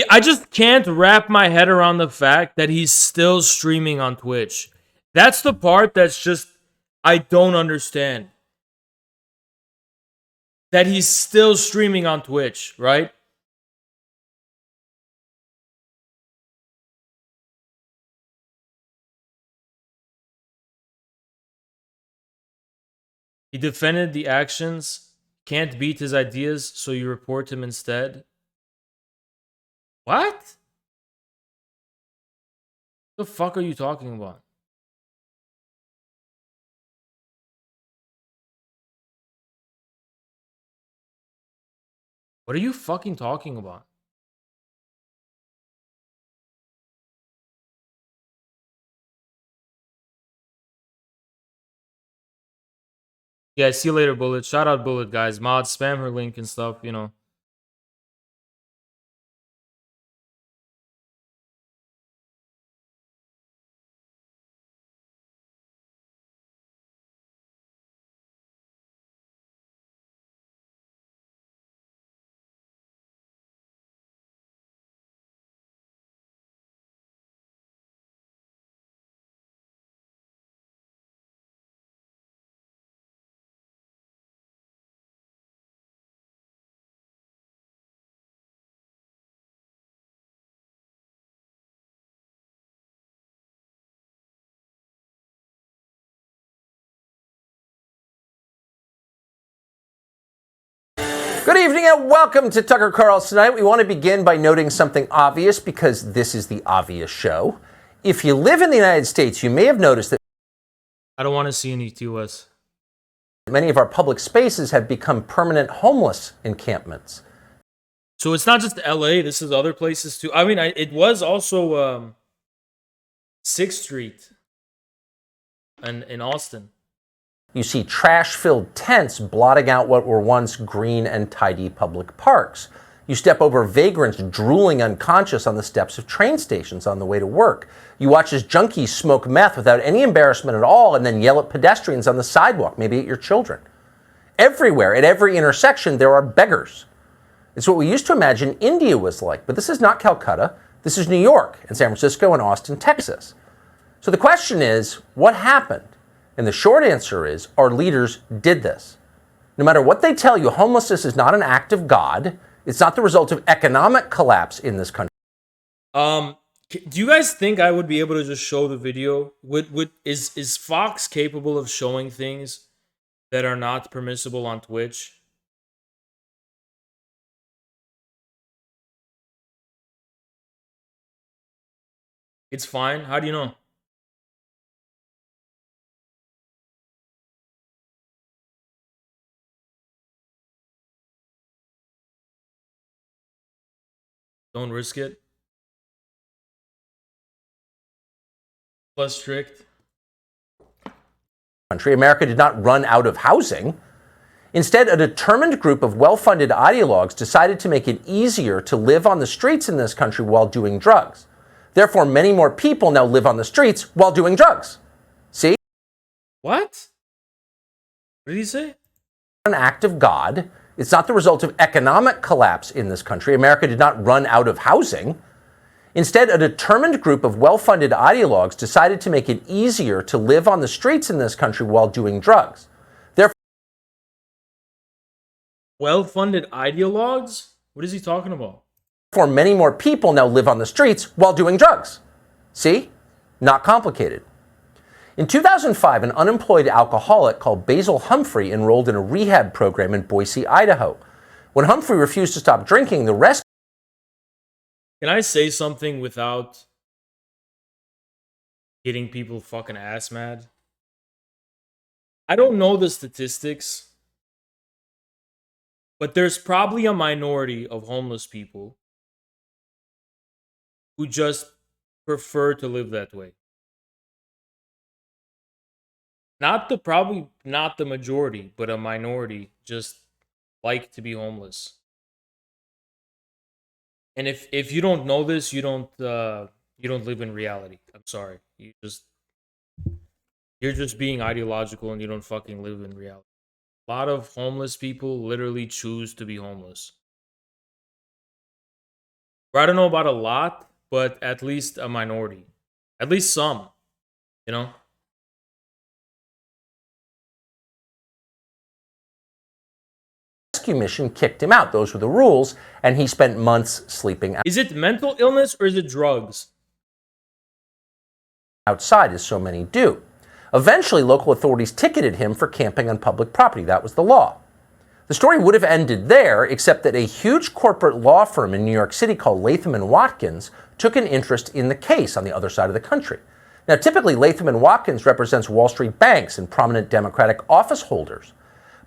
S10: I just can't wrap my head around the fact that he's still streaming on Twitch. That's the part that's just, I don't understand. That he's still streaming on Twitch, right? He defended the actions, can't beat his ideas, so you report him instead. What? The fuck are you talking about? What are you fucking talking about? Yeah, see you later, Bullet. Shout out Bullet, guys. Mod, spam her link and stuff, you know.
S5: Good evening and welcome to Tucker Carlson Tonight. We want to begin by noting something obvious because this is the obvious show. If you live in the United States, you may have noticed that
S10: I don't want to see any TOS.
S5: many of our public spaces have become permanent homeless encampments.
S10: So it's not just LA, this is other places too. I mean, it was also 6th Street and in Austin.
S5: You see trash-filled tents blotting out what were once green and tidy public parks. You step over vagrants drooling unconscious on the steps of train stations on the way to work. You watch as junkies smoke meth without any embarrassment at all and then yell at pedestrians on the sidewalk, maybe at your children. Everywhere, at every intersection, there are beggars. It's what we used to imagine India was like, but this is not Calcutta. This is New York and San Francisco and Austin, Texas. So the question is, what happened? And the short answer is, our leaders did this. No matter what they tell you, homelessness is not an act of God. It's not the result of economic collapse in this country.
S10: Do you guys think I would be able to just show the video? Is Fox capable of showing things that are not permissible on Twitch? It's fine. How do you know? Don't risk it. Plus strict.
S5: America did not run out of housing. Instead, a determined group of well-funded ideologues decided to make it easier to live on the streets in this country while doing drugs. Therefore, many more people now live on the streets while doing drugs. See?
S10: What? What did he say?
S5: An act of God. It's not the result of economic collapse in this country. America did not run out of housing. Instead, a determined group of well-funded ideologues decided to make it easier to live on the streets in this country while doing drugs. Therefore,
S10: well-funded ideologues? What is he talking about?
S5: many more people now live on the streets while doing drugs. See? Not complicated. In 2005, an unemployed alcoholic called Basil Humphrey enrolled in a rehab program in Boise, Idaho. When Humphrey refused to stop drinking, the rest...
S10: Can I say something without getting people fucking ass mad? I don't know the statistics, but there's probably a minority of homeless people who just prefer to live that way. Probably not the majority, but a minority just like to be homeless. And if you don't know this, you don't live in reality. I'm sorry. You're just being ideological and you don't fucking live in reality. A lot of homeless people literally choose to be homeless. Or I don't know about a lot, but at least a minority. At least some, you know?
S5: Rescue mission kicked him out. Those were the rules, and he spent months sleeping
S10: Is it mental illness or is it drugs?
S5: outside, as so many do. Eventually, local authorities ticketed him for camping on public property. That was the law. The story would have ended there, except that a huge corporate law firm in New York City called Latham & Watkins took an interest in the case on the other side of the country. Now, typically, Latham & Watkins represents Wall Street banks and prominent Democratic office holders.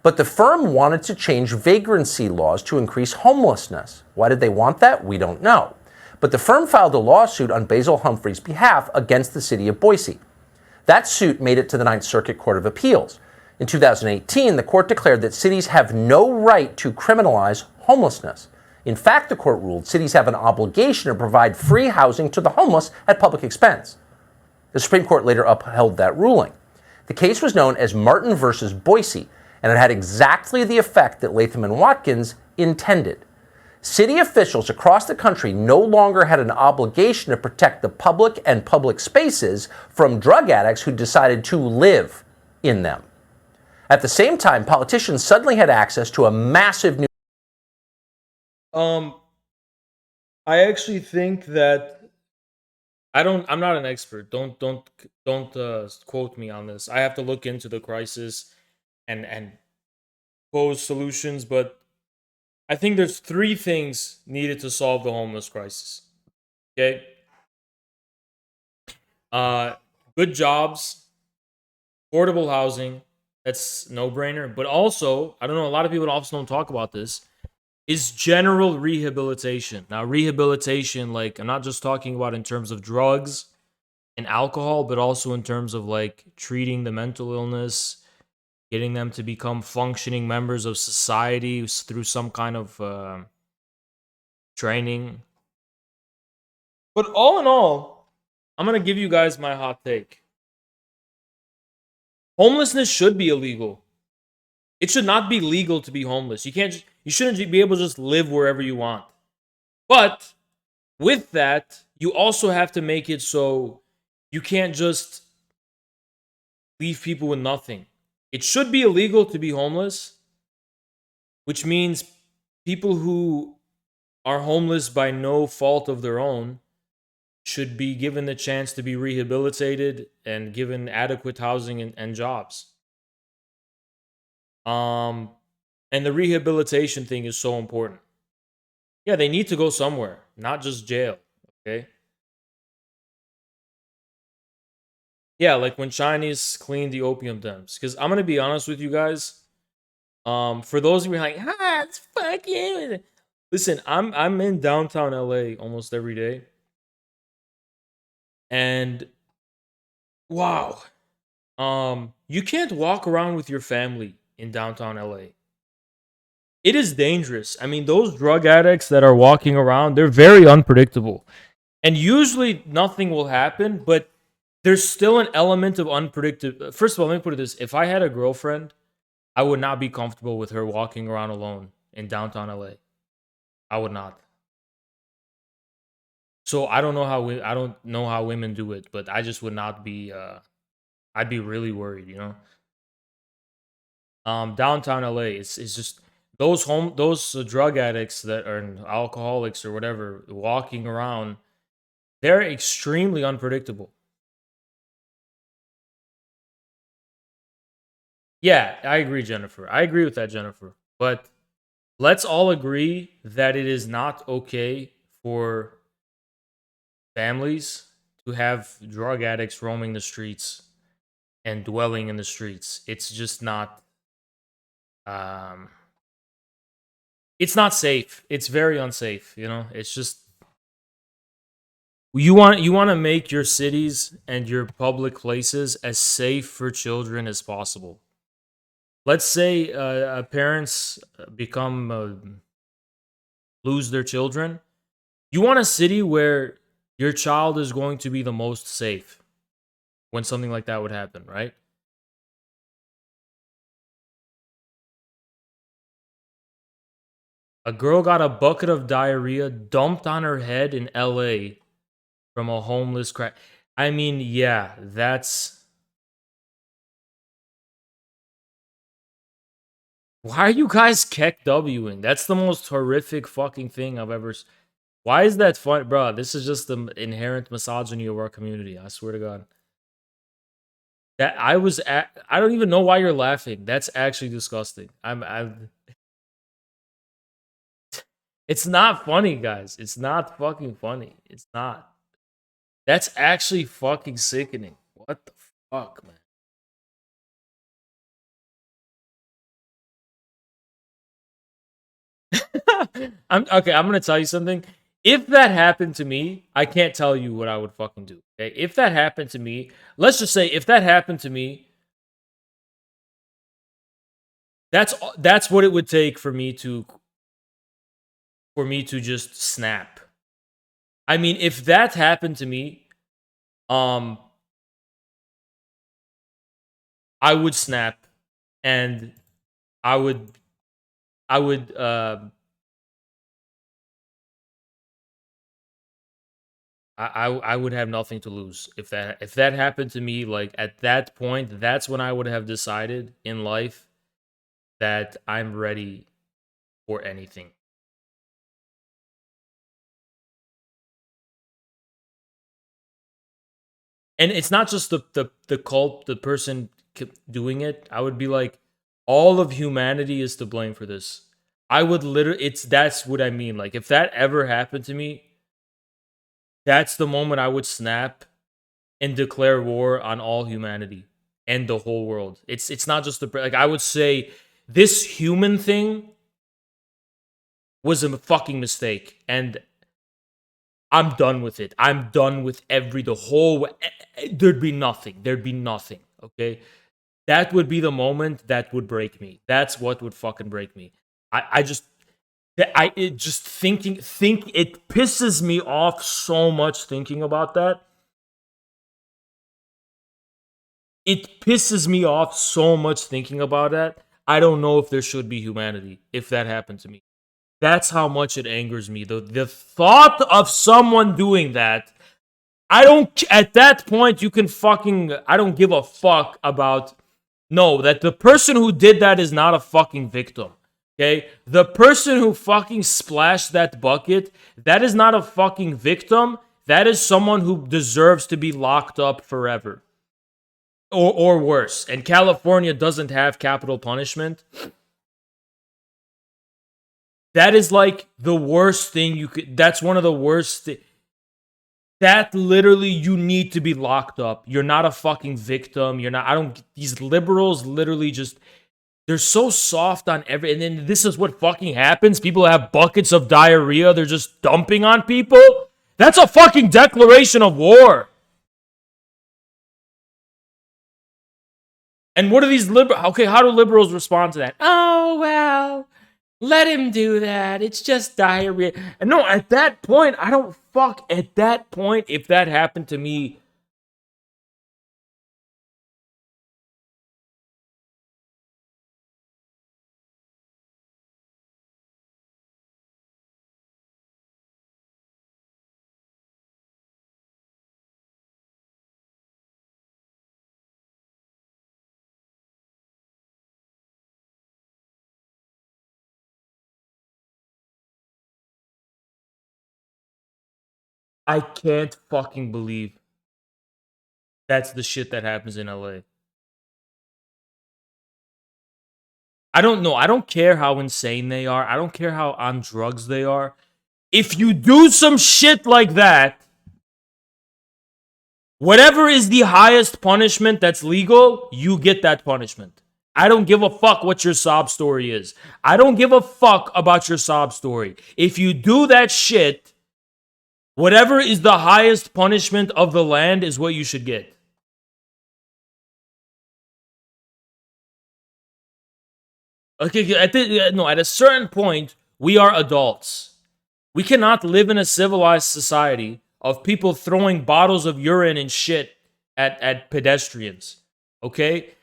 S5: But the firm wanted to change vagrancy laws to increase homelessness. Why did they want that? We don't know. But the firm filed a lawsuit on Basil Humphrey's behalf against the city of Boise. That suit made it to the Ninth Circuit Court of Appeals. In 2018, the court declared that cities have no right to criminalize homelessness. In fact, the court ruled cities have an obligation to provide free housing to the homeless at public expense. The Supreme Court later upheld that ruling. The case was known as Martin versus Boise, and it had exactly the effect that Latham & Watkins intended. City officials across the country no longer had an obligation to protect the public and public spaces from drug addicts who decided to live in them. At the same time, politicians suddenly had access to a massive new...
S10: I actually think that I'm not an expert. Don't quote me on this. I have to look into the crisis and pose solutions, but I think there's 3 things needed to solve the homeless crisis. Okay? Good jobs, affordable housing, that's no-brainer, but also, I don't know, a lot of people also don't talk about this, is general rehabilitation. Now, rehabilitation, like, I'm not just talking about in terms of drugs and alcohol, but also in terms of, like, treating the mental illness, getting them to become functioning members of society through some kind of training. But all in all, I'm going to give you guys my hot take. Homelessness should be illegal. It should not be legal to be homeless. You shouldn't be able to just live wherever you want. But with that, you also have to make it so you can't just leave people with nothing. It should be illegal to be homeless, which means people who are homeless by no fault of their own should be given the chance to be rehabilitated and given adequate housing and jobs. And the rehabilitation thing is so important. Yeah, they need to go somewhere, not just jail, okay? Yeah, like when Chinese cleaned the opium dens. Because I'm going to be honest with you guys. For those of you like, it's fuck you. Listen, I'm in downtown LA almost every day. And wow. You can't walk around with your family in downtown LA. It is dangerous. I mean, those drug addicts that are walking around, they're very unpredictable. And usually nothing will happen, but there's still an element of unpredictable. First of all, let me put it this. If I had a girlfriend, I would not be comfortable with her walking around alone in downtown LA. I would not. So I don't know how women do it, but I just would not be. I'd be really worried, you know. Downtown LA, it's just those drug addicts that are alcoholics or whatever walking around. They're extremely unpredictable. Yeah, I agree, Jennifer. I agree with that, Jennifer. But let's all agree that it is not okay for families to have drug addicts roaming the streets and dwelling in the streets. It's just not um it's not safe. It's very unsafe, you know? It's just you want to make your cities and your public places as safe for children as possible. Let's say parents become lose their children. You want a city where your child is going to be the most safe when something like that would happen, right? A girl got a bucket of diarrhea dumped on her head in LA from a homeless crack. I mean, yeah, that's. Why are you guys KEKWing? That's the most horrific fucking thing I've ever. Why is that fun, bro? This is just the inherent misogyny of our community. I swear to God. That I don't even know why you're laughing. That's actually disgusting. I'm. It's not funny, guys. It's not fucking funny. It's not. That's actually fucking sickening. What the fuck, man? I'm okay. I'm gonna tell you something. If that happened to me, I can't tell you what I would fucking do. Okay? If that happened to me, let's just say if that happened to me, that's what it would take for me to just snap. I mean, if that happened to me, um, I would snap, and I would, I would, I would have nothing to lose if that happened to me. Like at that point, that's when I would have decided in life that I'm ready for anything. And it's not just the cult, the person doing it. I would be like, all of humanity is to blame for this. I would literally, that's what I mean. Like if that ever happened to me, that's the moment I would snap and declare war on all humanity and the whole world. It's not just the like I would say this human thing was a fucking mistake, and I'm done with it. I'm done with the whole. There'd be nothing. There'd be nothing. Okay, that would be the moment that would break me. That's what would fucking break me. I just. It just think it pisses me off so much thinking about that. It pisses me off so much thinking about that. I don't know if there should be humanity if that happened to me. That's how much it angers me. The thought of someone doing that, I don't at that point you can fucking I don't give a fuck about no, that the person who did that is not a fucking victim. Okay? The person who fucking splashed that bucket, that is not a fucking victim. That is someone who deserves to be locked up forever. Or worse. And California doesn't have capital punishment. That is like the worst thing you could. That's one of the worst. That literally, you need to be locked up. You're not a fucking victim. You're not. I don't. These liberals literally just. They're so soft on every. And then this is what fucking happens. People have buckets of diarrhea. They're just dumping on people. That's a fucking declaration of war. And what are these liberals? Okay, how do liberals respond to that? Oh, well, let him do that. It's just diarrhea. And no, at that point, I don't fuck. At that point, if that happened to me, I can't fucking believe that's the shit that happens in LA. I don't know. I don't care how insane they are. I don't care how on drugs they are. If you do some shit like that, whatever is the highest punishment that's legal, you get that punishment. I don't give a fuck what your sob story is. I don't give a fuck about your sob story. If you do that shit, whatever is the highest punishment of the land is what you should get. Okay, at a certain point, we are adults. We cannot live in a civilized society of people throwing bottles of urine and shit at pedestrians. Okay?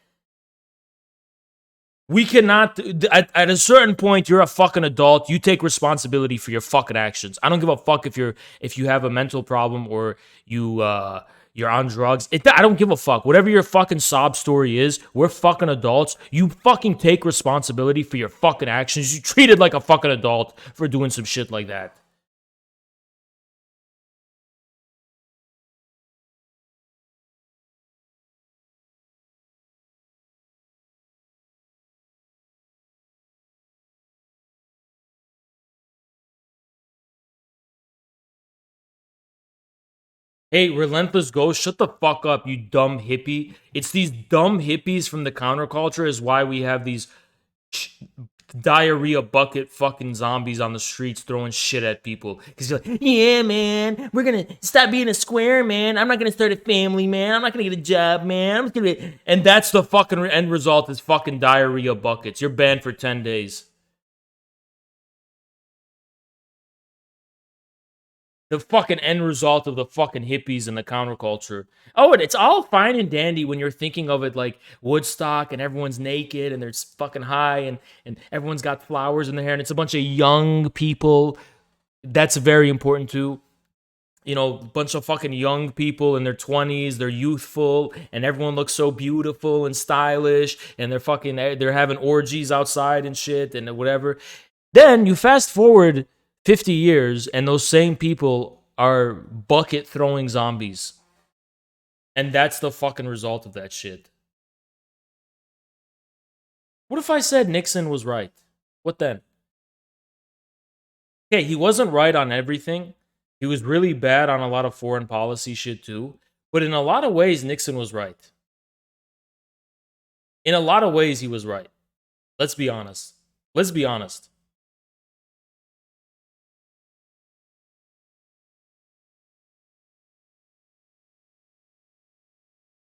S10: We cannot, at a certain point, you're a fucking adult. You take responsibility for your fucking actions. I don't give a fuck if you have a mental problem or you're on drugs. I don't give a fuck. Whatever your fucking sob story is, we're fucking adults. You fucking take responsibility for your fucking actions. You treated like a fucking adult for doing some shit like that. Hey, Relentless Ghost, shut the fuck up, you dumb hippie. It's these dumb hippies from the counterculture is why we have these diarrhea bucket fucking zombies on the streets throwing shit at people. Because you're like, yeah, man, we're gonna stop being a square, man. I'm not gonna start a family, man. I'm not gonna get a job, man. I'm just gonna. And that's the fucking end result is fucking diarrhea buckets. You're banned for 10 days. The fucking end result of the fucking hippies and the counterculture. Oh, and it's all fine and dandy when you're thinking of it like Woodstock and everyone's naked and they're fucking high and everyone's got flowers in their hair and it's a bunch of young people. That's very important too. You know, a bunch of fucking young people in their 20s, they're youthful and everyone looks so beautiful and stylish and they're having orgies outside and shit and whatever. Then you fast forward 50 years and those same people are bucket throwing zombies. And that's the fucking result of that shit. What if I said Nixon was right? What then? Okay, he wasn't right on everything. He was really bad on a lot of foreign policy shit too. But in a lot of ways, Nixon was right. In a lot of ways, he was right. Let's be honest. Let's be honest.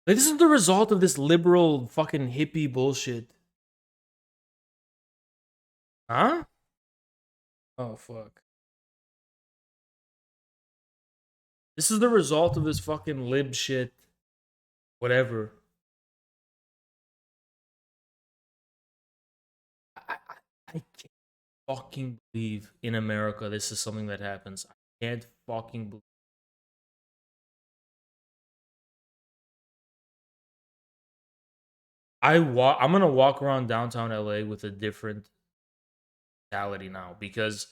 S10: Like, this is the result of this liberal fucking hippie bullshit. Huh? Oh, fuck. This is the result of this fucking lib shit. Whatever. I can't fucking believe in America this is something that happens. I can't fucking believe. I'm gonna walk around downtown LA with a different mentality now because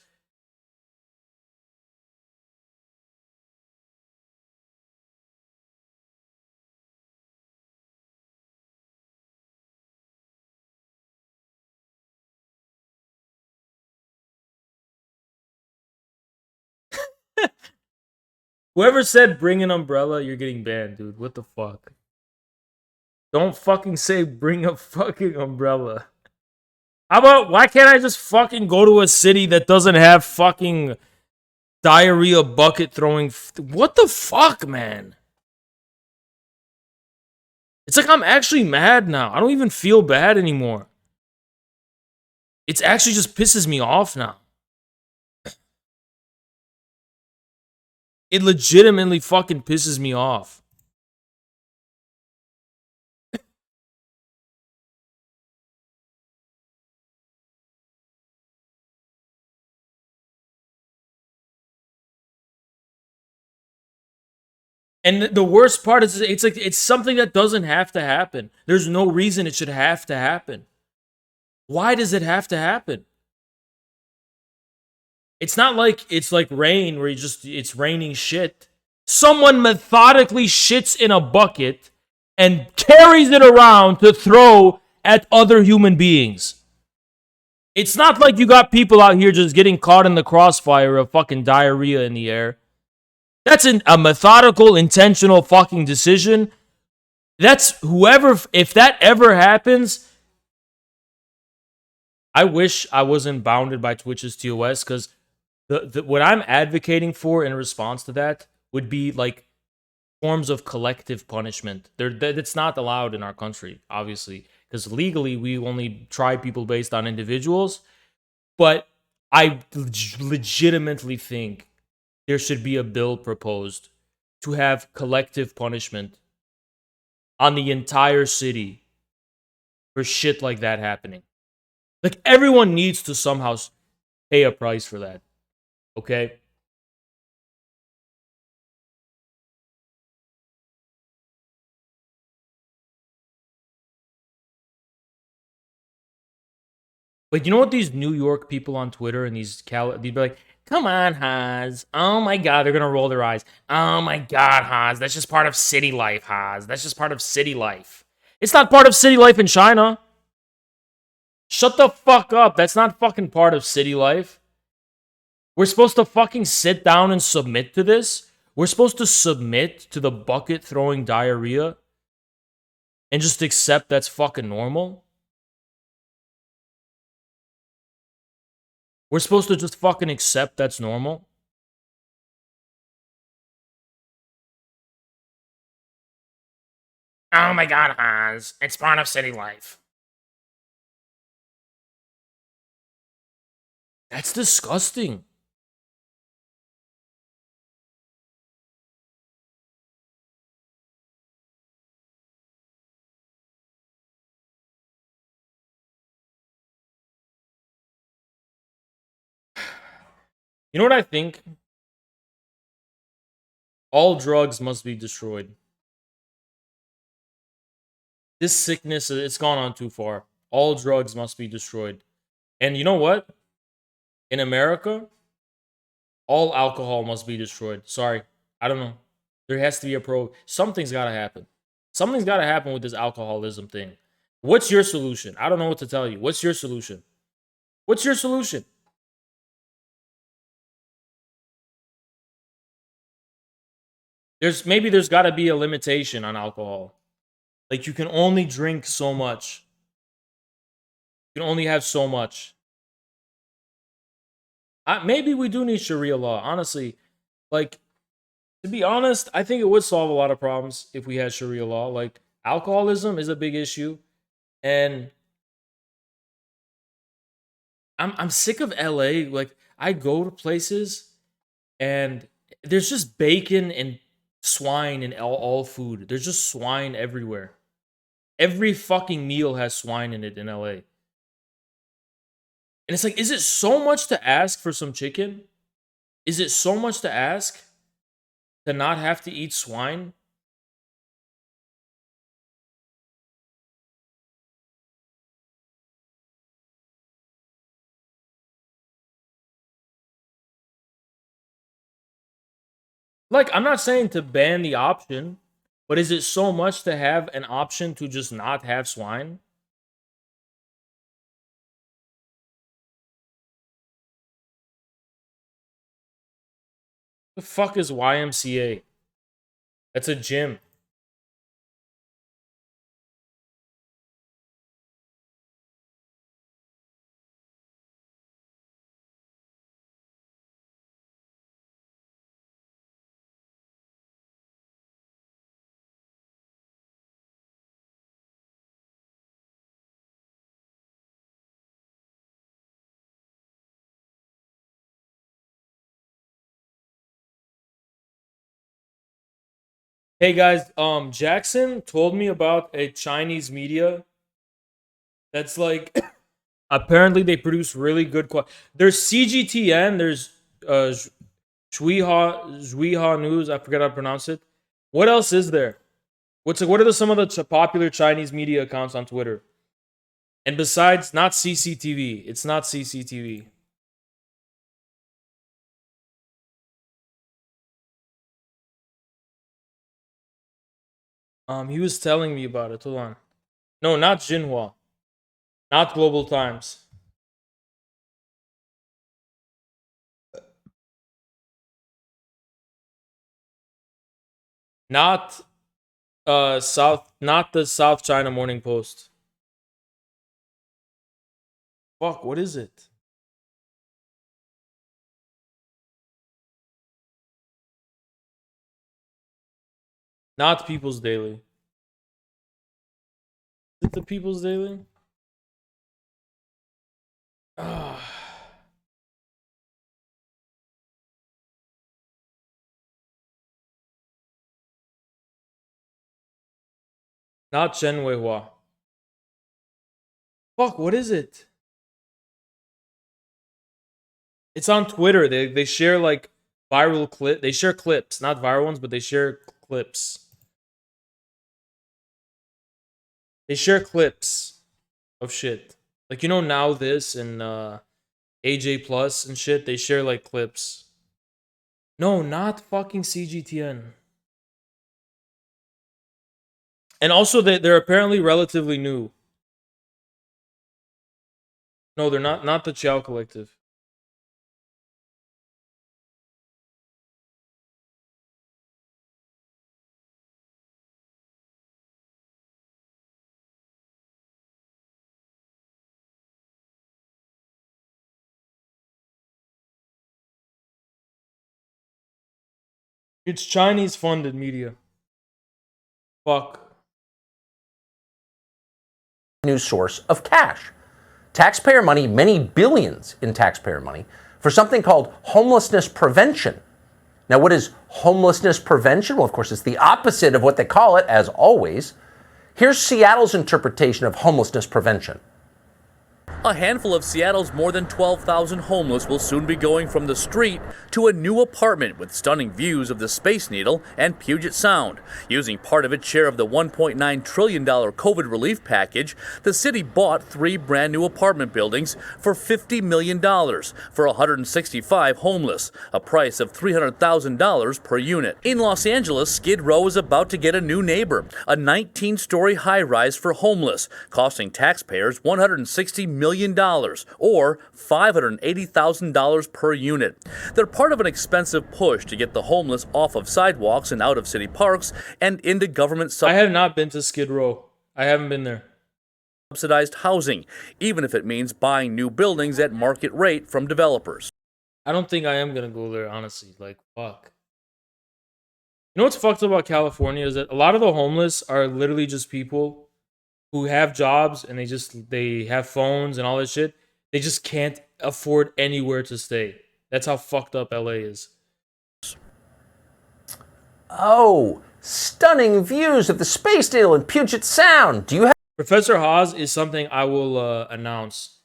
S10: whoever said bring an umbrella, you're getting banned, dude. What the fuck? Don't fucking say bring a fucking umbrella. How about why can't I just fucking go to a city that doesn't have fucking diarrhea bucket throwing? What the fuck, man? It's like I'm actually mad now. I don't even feel bad anymore. It's actually just pisses me off now. It legitimately fucking pisses me off. And the worst part is it's like it's something that doesn't have to happen. There's no reason it should have to happen. Why does it have to happen? It's not like it's like rain where it's raining shit. Someone methodically shits in a bucket and carries it around to throw at other human beings. It's not like you got people out here just getting caught in the crossfire of fucking diarrhea in the air. That's a methodical, intentional fucking decision. That's whoever, if that ever happens, I wish I wasn't bounded by Twitch's TOS, because what I'm advocating for in response to that would be like forms of collective punishment. That's not allowed in our country, obviously, because legally we only try people based on individuals. But I legitimately think there should be a bill proposed to have collective punishment on the entire city for shit like that happening. Like, everyone needs to somehow pay a price for that. Okay? But you know what these New York people on Twitter and they'd be like, come on, Haas. Oh my God, they're going to roll their eyes. Oh my God, Haas. That's just part of city life, Haas. That's just part of city life. It's not part of city life in China. Shut the fuck up. That's not fucking part of city life. We're supposed to fucking sit down and submit to this? We're supposed to submit to the bucket throwing diarrhea and just accept that's fucking normal? We're supposed to just fucking accept that's normal? Oh my God, Hans. It's part of city life. That's disgusting. You know what I think? All drugs must be destroyed. This sickness, it's gone on too far. All drugs must be destroyed. And you know what? In America, all alcohol must be destroyed. Sorry. I don't know. There has to be something's got to happen. Something's got to happen with this alcoholism thing. What's your solution? I don't know what to tell you. What's your solution? What's your solution? There's got to be a limitation on alcohol. Like, you can only drink so much. You can only have so much. Maybe we do need Sharia law. Honestly, like, to be honest, I think it would solve a lot of problems if we had Sharia law. Like, alcoholism is a big issue, and I'm sick of LA. Like, I go to places and there's just bacon and swine in all food. There's just swine everywhere. Every fucking meal has swine in it in LA. And it's like, is it so much to ask for some chicken? Is it so much to ask to not have to eat swine? Like, I'm not saying to ban the option, but is it so much to have an option to just not have swine? The fuck is YMCA? That's a gym. Hey guys, Jackson told me about a Chinese media that's like apparently they produce really good There's CGTN, there's Zhuiha News, I forget how to pronounce it. What else is there? What are some of the popular Chinese media accounts on Twitter? And besides, not CCTV. It's not CCTV. He was telling me about it. Hold on. No, not Xinhua. Not Global Times. Not not the South China Morning Post. Fuck, what is it? Not People's Daily. Is it the People's Daily? Ah. Not Chen Weihua. Fuck, what is it? It's on Twitter. They share like viral clip. They share clips, not viral ones, but they share clips. They share clips of shit. Like Now This and AJ Plus and shit. They share like clips. No, not fucking CGTN. And also they're apparently relatively new. No, they're not. Not the Chow Collective. It's Chinese funded media. Fuck.
S5: News source of cash. Taxpayer money, many billions in taxpayer money, for something called homelessness prevention. Now, what is homelessness prevention? Well, of course, it's the opposite of what they call it, as always. Here's Seattle's interpretation of homelessness prevention.
S11: A handful of Seattle's more than 12,000 homeless will soon be going from the street to a new apartment with stunning views of the Space Needle and Puget Sound. Using part of its share of the $1.9 trillion COVID relief package, the city bought 3 brand new apartment buildings for $50 million for 165 homeless, a price of $300,000 per unit. In Los Angeles, Skid Row is about to get a new neighbor, a 19-story high-rise for homeless, costing taxpayers $160 million or $580,000 per unit. They're part of an expensive push to get the homeless off of sidewalks and out of city parks and into government
S10: I have not been to Skid Row. I haven't been there.
S11: Subsidized housing, even if it means buying new buildings at market rate from developers.
S10: I don't think I am gonna go there, honestly. Like, fuck. You know what's fucked up about California is that a lot of the homeless are literally just people who have jobs and they have phones and all that shit. They just can't afford anywhere to stay. That's how fucked up LA is.
S5: Oh, stunning views of the Space Needle and Puget Sound. Do you have
S10: Professor Haas is something I will announce.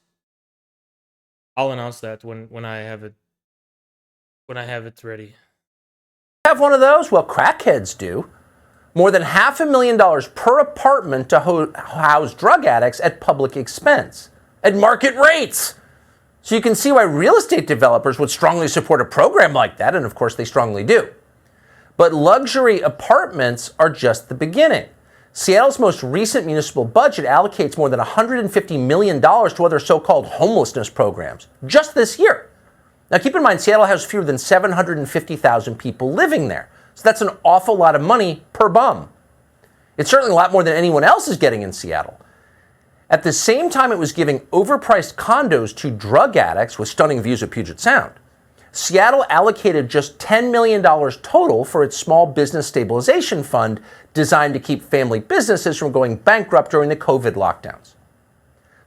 S10: I'll announce that when I have it. When I have it ready.
S5: Have one of those? Well, crackheads do. More than $500,000 per apartment to house drug addicts at public expense, at market rates. So you can see why real estate developers would strongly support a program like that, and of course they strongly do. But luxury apartments are just the beginning. Seattle's most recent municipal budget allocates more than $150 million to other so-called homelessness programs, just this year. Now keep in mind, Seattle has fewer than 750,000 people living there. So that's an awful lot of money per bum. It's certainly a lot more than anyone else is getting in Seattle. At the same time it was giving overpriced condos to drug addicts with stunning views of Puget Sound, Seattle allocated just $10 million total for its small business stabilization fund designed to keep family businesses from going bankrupt during the COVID lockdowns.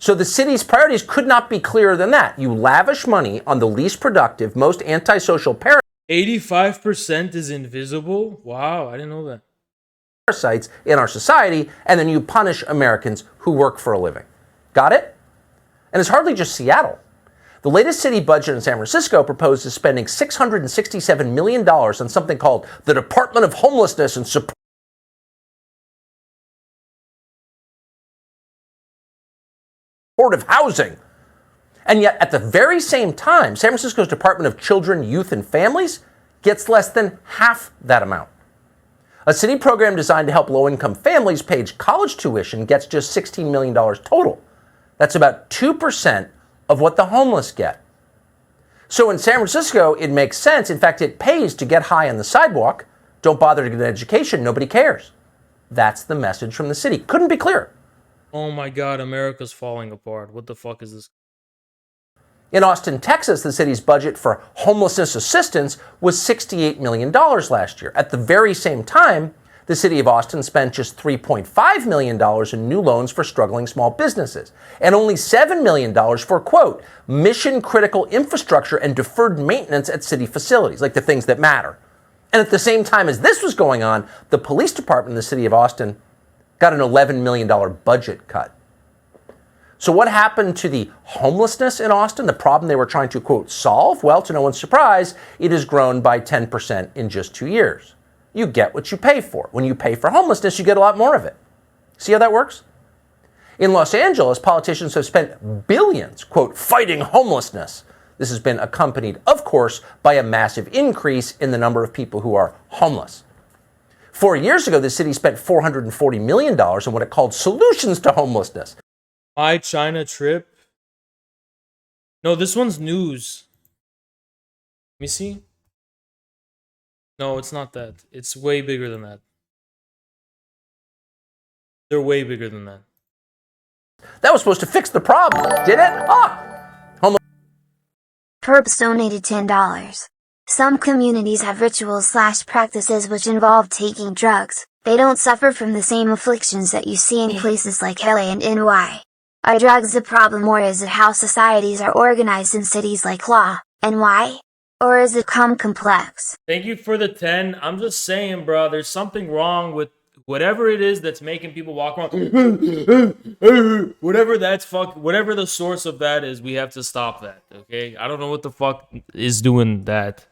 S5: So the city's priorities could not be clearer than that. You lavish money on the least productive, most antisocial
S10: 85% is invisible? Wow, I didn't know that.
S5: Parasites in our society, and then you punish Americans who work for a living. Got it? And it's hardly just Seattle. The latest city budget in San Francisco proposes spending $667 million on something called the Department of Homelessness and Supportive Housing. And yet, at the very same time, San Francisco's Department of Children, Youth, and Families gets less than half that amount. A city program designed to help low-income families pay college tuition gets just $16 million total. That's about 2% of what the homeless get. So in San Francisco, it makes sense. In fact, it pays to get high on the sidewalk. Don't bother to get an education. Nobody cares. That's the message from the city. Couldn't be clearer.
S10: Oh my God, America's falling apart. What the fuck is this?
S5: In Austin, Texas, the city's budget for homelessness assistance was $68 million last year. At the very same time, the city of Austin spent just $3.5 million in new loans for struggling small businesses, and only $7 million for, quote, mission-critical infrastructure and deferred maintenance at city facilities, like the things that matter. And at the same time as this was going on, the police department in the city of Austin got an $11 million budget cut. So what happened to the homelessness in Austin, the problem they were trying to, quote, solve? Well, to no one's surprise, it has grown by 10% in just 2 years. You get what you pay for. When you pay for homelessness, you get a lot more of it. See how that works? In Los Angeles, politicians have spent billions, quote, fighting homelessness. This has been accompanied, of course, by a massive increase in the number of people who are homeless. 4 years ago, the city spent $440 million on what it called solutions to homelessness.
S10: My China trip? No, this one's news. Let me see. No, it's not that. It's way bigger than that. They're way bigger than that.
S5: That was supposed to fix the problem, did it?
S7: Herbs donated $10. Some communities have rituals/practices which involve taking drugs. They don't suffer from the same afflictions that you see in places like LA and NY. Are drugs the problem, or is it how societies are organized in cities like LA, NY? Or is it complex?
S10: Thank you for the 10. I'm just saying, bro, there's something wrong with whatever it is that's making people walk around. Whatever the source of that is, we have to stop that, okay? I don't know what the fuck is doing that.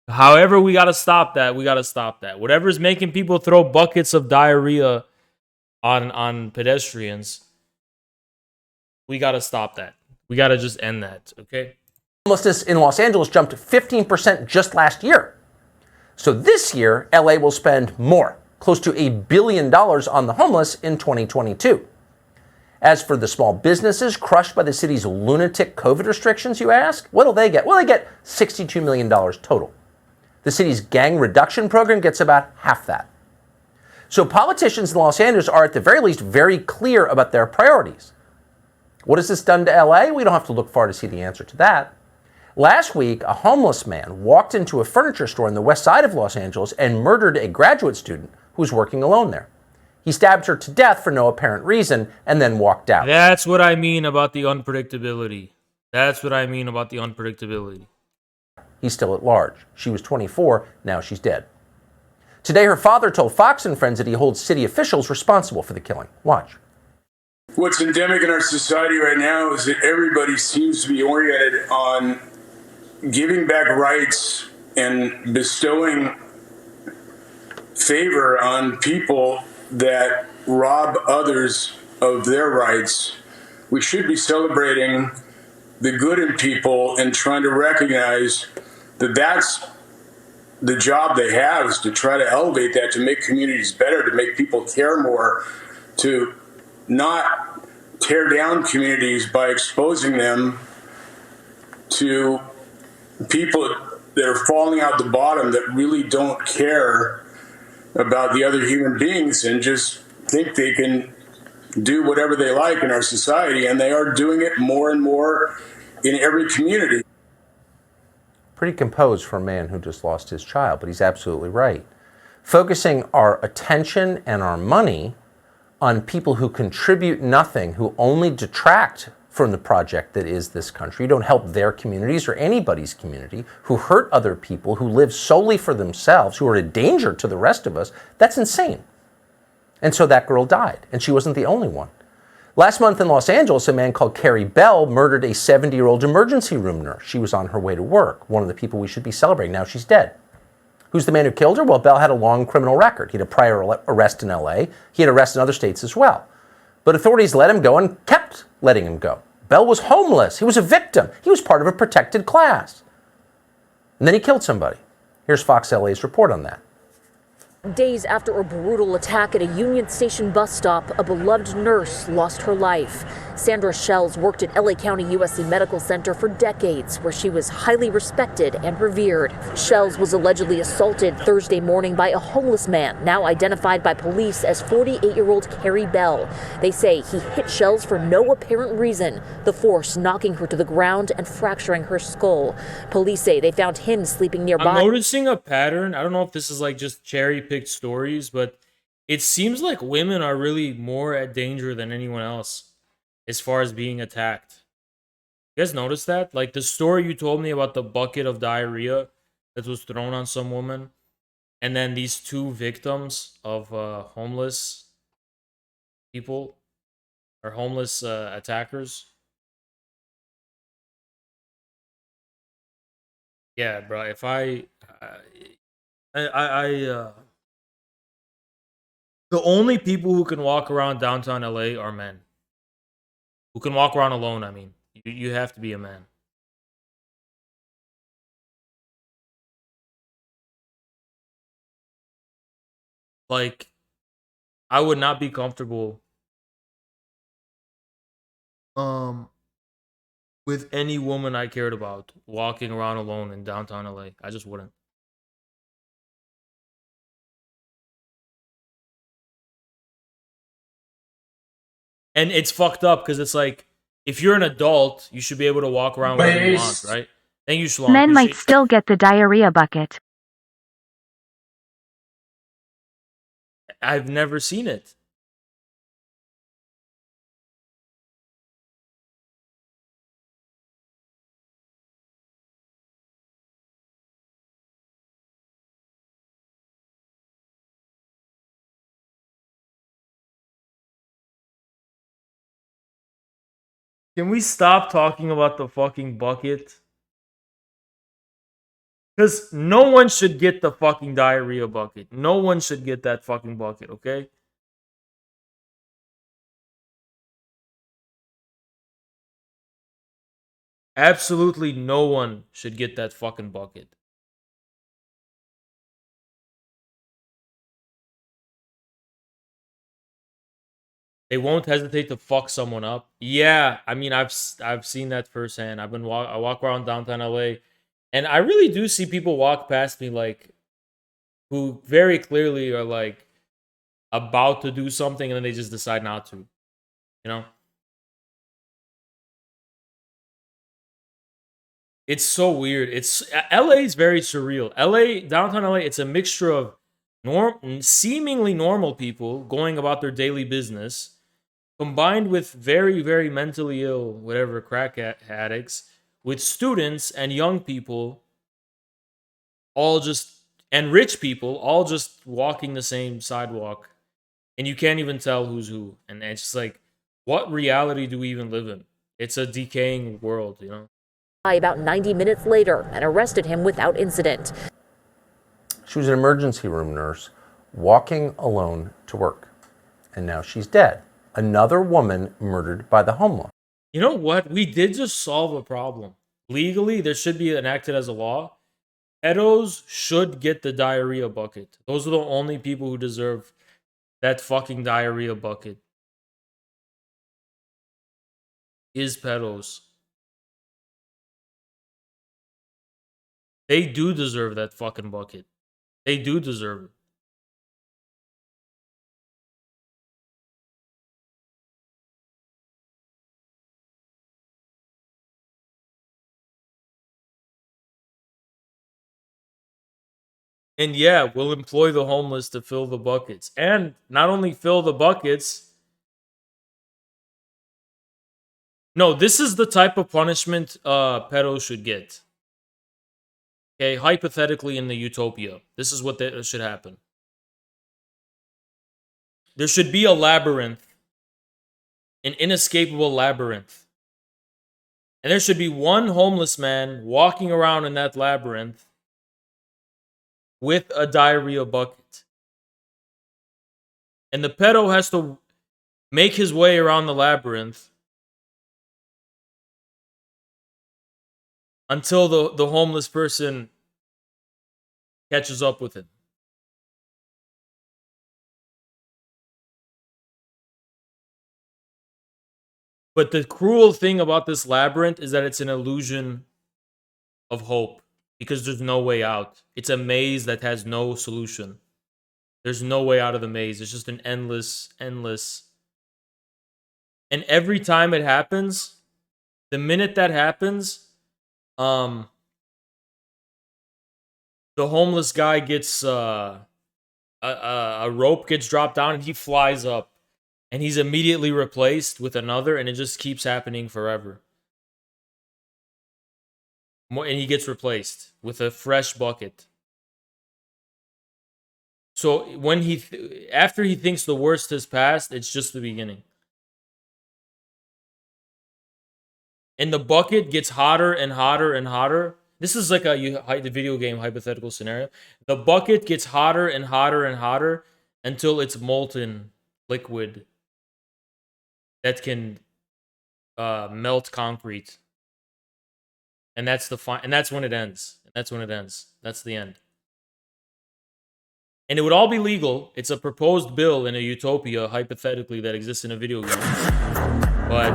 S10: However, we gotta stop that. Whatever's making people throw buckets of diarrhea on pedestrians, we gotta stop that. We gotta just end that, okay?
S5: Homelessness in Los Angeles jumped 15% just last year. So this year, LA will spend more, close to $1 billion on the homeless in 2022. As for the small businesses crushed by the city's lunatic COVID restrictions, you ask, what'll they get? Well, they get $62 million total. The city's gang reduction program gets about half that. So politicians in Los Angeles are at the very least very clear about their priorities. What has this done to LA? We don't have to look far to see the answer to that. Last week, a homeless man walked into a furniture store on the west side of Los Angeles and murdered a graduate student who was working alone there. He stabbed her to death for no apparent reason and then walked out.
S10: That's what I mean about the unpredictability.
S5: He's still at large. She was 24, now she's dead. Today, her father told Fox and Friends that he holds city officials responsible for the killing. Watch.
S12: What's endemic in our society right now is that everybody seems to be oriented on giving back rights and bestowing favor on people that rob others of their rights. We should be celebrating the good in people and trying to recognize that that's the job they have, is to try to elevate that, to make communities better, to make people care more, to not tear down communities by exposing them to people that are falling out the bottom, that really don't care about the other human beings and just think they can do whatever they like in our society, and they are doing it more and more in every community.
S5: Pretty composed for a man who just lost his child, but he's absolutely right. Focusing our attention and our money on people who contribute nothing, who only detract from the project that is this country, don't help their communities or anybody's community, who hurt other people, who live solely for themselves, who are a danger to the rest of us, that's insane. And so that girl died, and she wasn't the only one. Last month in Los Angeles, a man called Carrie Bell murdered a 70-year-old emergency room nurse. She was on her way to work, one of the people we should be celebrating. Now she's dead. Who's the man who killed her? Well, Bell had a long criminal record. He had a prior arrest in LA. He had arrests in other states as well. But authorities let him go and kept letting him go. Bell was homeless. He was a victim. He was part of a protected class. And then he killed somebody. Here's Fox LA's report on that.
S14: Days after a brutal attack at a Union Station bus stop, a beloved nurse lost her life. Sandra Shells worked at LA County USC Medical Center for decades, where she was highly respected and revered. Shells was allegedly assaulted Thursday morning by a homeless man, now identified by police as 48-year-old Carrie Bell. They say he hit Shells for no apparent reason, the force knocking her to the ground and fracturing her skull. Police say they found him sleeping nearby.
S10: I'm noticing a pattern. I don't know if this is like just cherry-picked stories, but it seems like women are really more at danger than anyone else as far as being attacked. You guys notice that? Like the story you told me about the bucket of diarrhea that was thrown on some woman, and then these two victims of homeless people or homeless attackers. Yeah, bro. If the only people who can walk around downtown LA are men. Who can walk around alone, I mean. You have to be a man. Like, I would not be comfortable with any woman I cared about walking around alone in downtown LA. I just wouldn't. And it's fucked up because it's like, if you're an adult, you should be able to walk around wherever you want, right? Thank you, Shalom.
S17: Men might
S10: Appreciate-
S17: still get the diarrhea bucket.
S10: I've never seen it. Can we stop talking about the fucking bucket? Because no one should get the fucking diarrhea bucket. No one should get that fucking bucket, okay? Absolutely no one should get that fucking bucket. They won't hesitate to fuck someone up. Yeah, I mean, I've seen that firsthand. I walk around downtown LA, and I really do see people walk past me like who very clearly are like about to do something, and then they just decide not to. You know, it's so weird. It's LA is very surreal. LA, downtown LA, it's a mixture of seemingly normal people going about their daily business, combined with very, very mentally ill, whatever, addicts, with students and young people, all just, and rich people, all just walking the same sidewalk. And you can't even tell who's who. And it's just like, what reality do we even live in? It's a decaying world, you know?
S14: About 90 minutes later and arrested him without incident.
S5: She was an emergency room nurse walking alone to work. And now she's dead. Another woman murdered by the homeless.
S10: You know what? We did just solve a problem. Legally, there should be enacted as a law. Pedos should get the diarrhea bucket. Those are the only people who deserve that fucking diarrhea bucket. Is pedos. They do deserve that fucking bucket. They do deserve it. And yeah, we'll employ the homeless to fill the buckets. And not only fill the buckets. No, this is the type of punishment pedos should get. Okay, hypothetically in the utopia, this is what should happen. There should be a labyrinth, an inescapable labyrinth. And there should be one homeless man walking around in that labyrinth with a diarrhea bucket. And the pedo has to make his way around the labyrinth until the homeless person catches up with him. But the cruel thing about this labyrinth is that it's an illusion of hope because there's no way out. It's a maze that has no solution. There's no way out of the maze. It's just an endless. And every time it happens, the minute that happens, the homeless guy gets a rope gets dropped down and he flies up, and he's immediately replaced with another, and it just keeps happening forever. And he gets replaced with a fresh bucket. So when after he thinks the worst has passed, it's just the beginning. And the bucket gets hotter and hotter and hotter. This is like the video game hypothetical scenario. The bucket gets hotter and hotter and hotter until it's molten liquid that can melt concrete. And that's and that's when it ends. That's when it ends. That's the end. And it would all be legal. It's a proposed bill in a utopia, hypothetically, that exists in a video game. But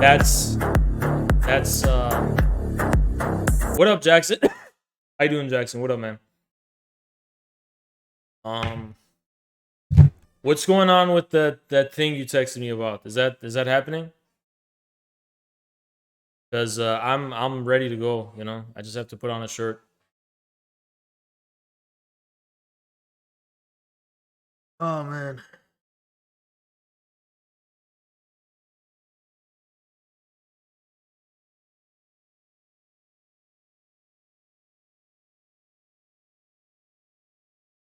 S10: that's what up, Jackson? How you doing, Jackson? What up, man? What's going on with that thing you texted me about? Is that happening? Because I'm ready to go, you know? I just have to put on a shirt. Oh, man.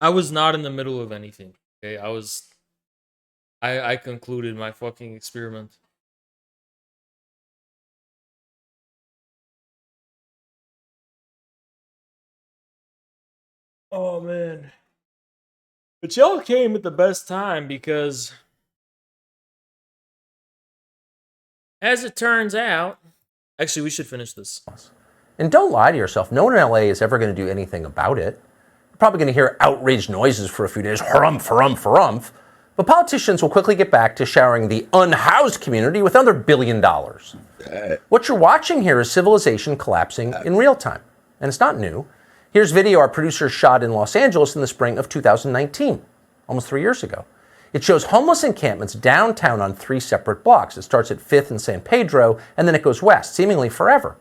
S10: I was not in the middle of anything. Okay, I concluded my fucking experiment. Oh man. But y'all came at the best time because as it turns out, actually we should finish this.
S5: And don't lie to yourself. No one in LA is ever going to do anything about it. You're probably going to hear outraged noises for a few days, harumph, harumph, harumph. But politicians will quickly get back to showering the unhoused community with another $1 billion. What you're watching here is civilization collapsing in real time. And it's not new. Here's video our producer shot in Los Angeles in the spring of 2019, almost 3 years ago. It shows homeless encampments downtown on 3 separate blocks. It starts at 5th and San Pedro, and then it goes west, seemingly forever.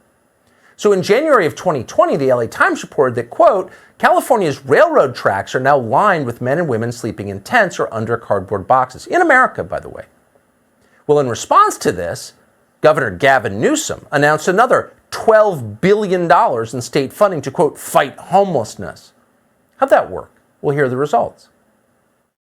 S5: So in January of 2020, the LA Times reported that, quote, California's railroad tracks are now lined with men and women sleeping in tents or under cardboard boxes. In America, by the way. Well, in response to this, Governor Gavin Newsom announced another $12 billion in state funding to, quote, fight homelessness. How'd that work? We'll hear the results.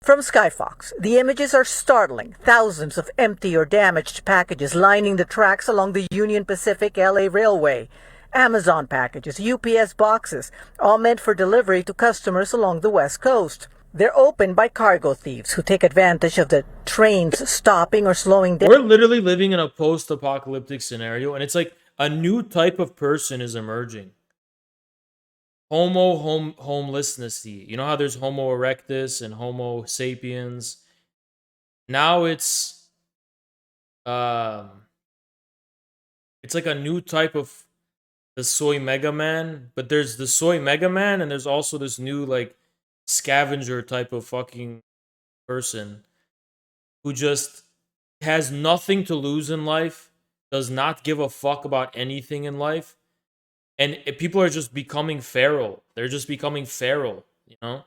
S1: From Skyfox, the images are startling. Thousands of empty or damaged packages lining the tracks along the Union Pacific LA Railway. Amazon packages, UPS boxes, all meant for delivery to customers along the West Coast. They're opened by cargo thieves who take advantage of the trains stopping or slowing down.
S10: We're literally living in a post-apocalyptic scenario, and it's like a new type of person is emerging. Homelessness. You know how there's Homo erectus and Homo sapiens? Now it's like a new type of the soy Mega Man, but there's the soy Mega Man, and there's also this new like scavenger type of fucking person who just has nothing to lose in life, does not give a fuck about anything in life, and people are just becoming feral. They're just becoming feral, you know?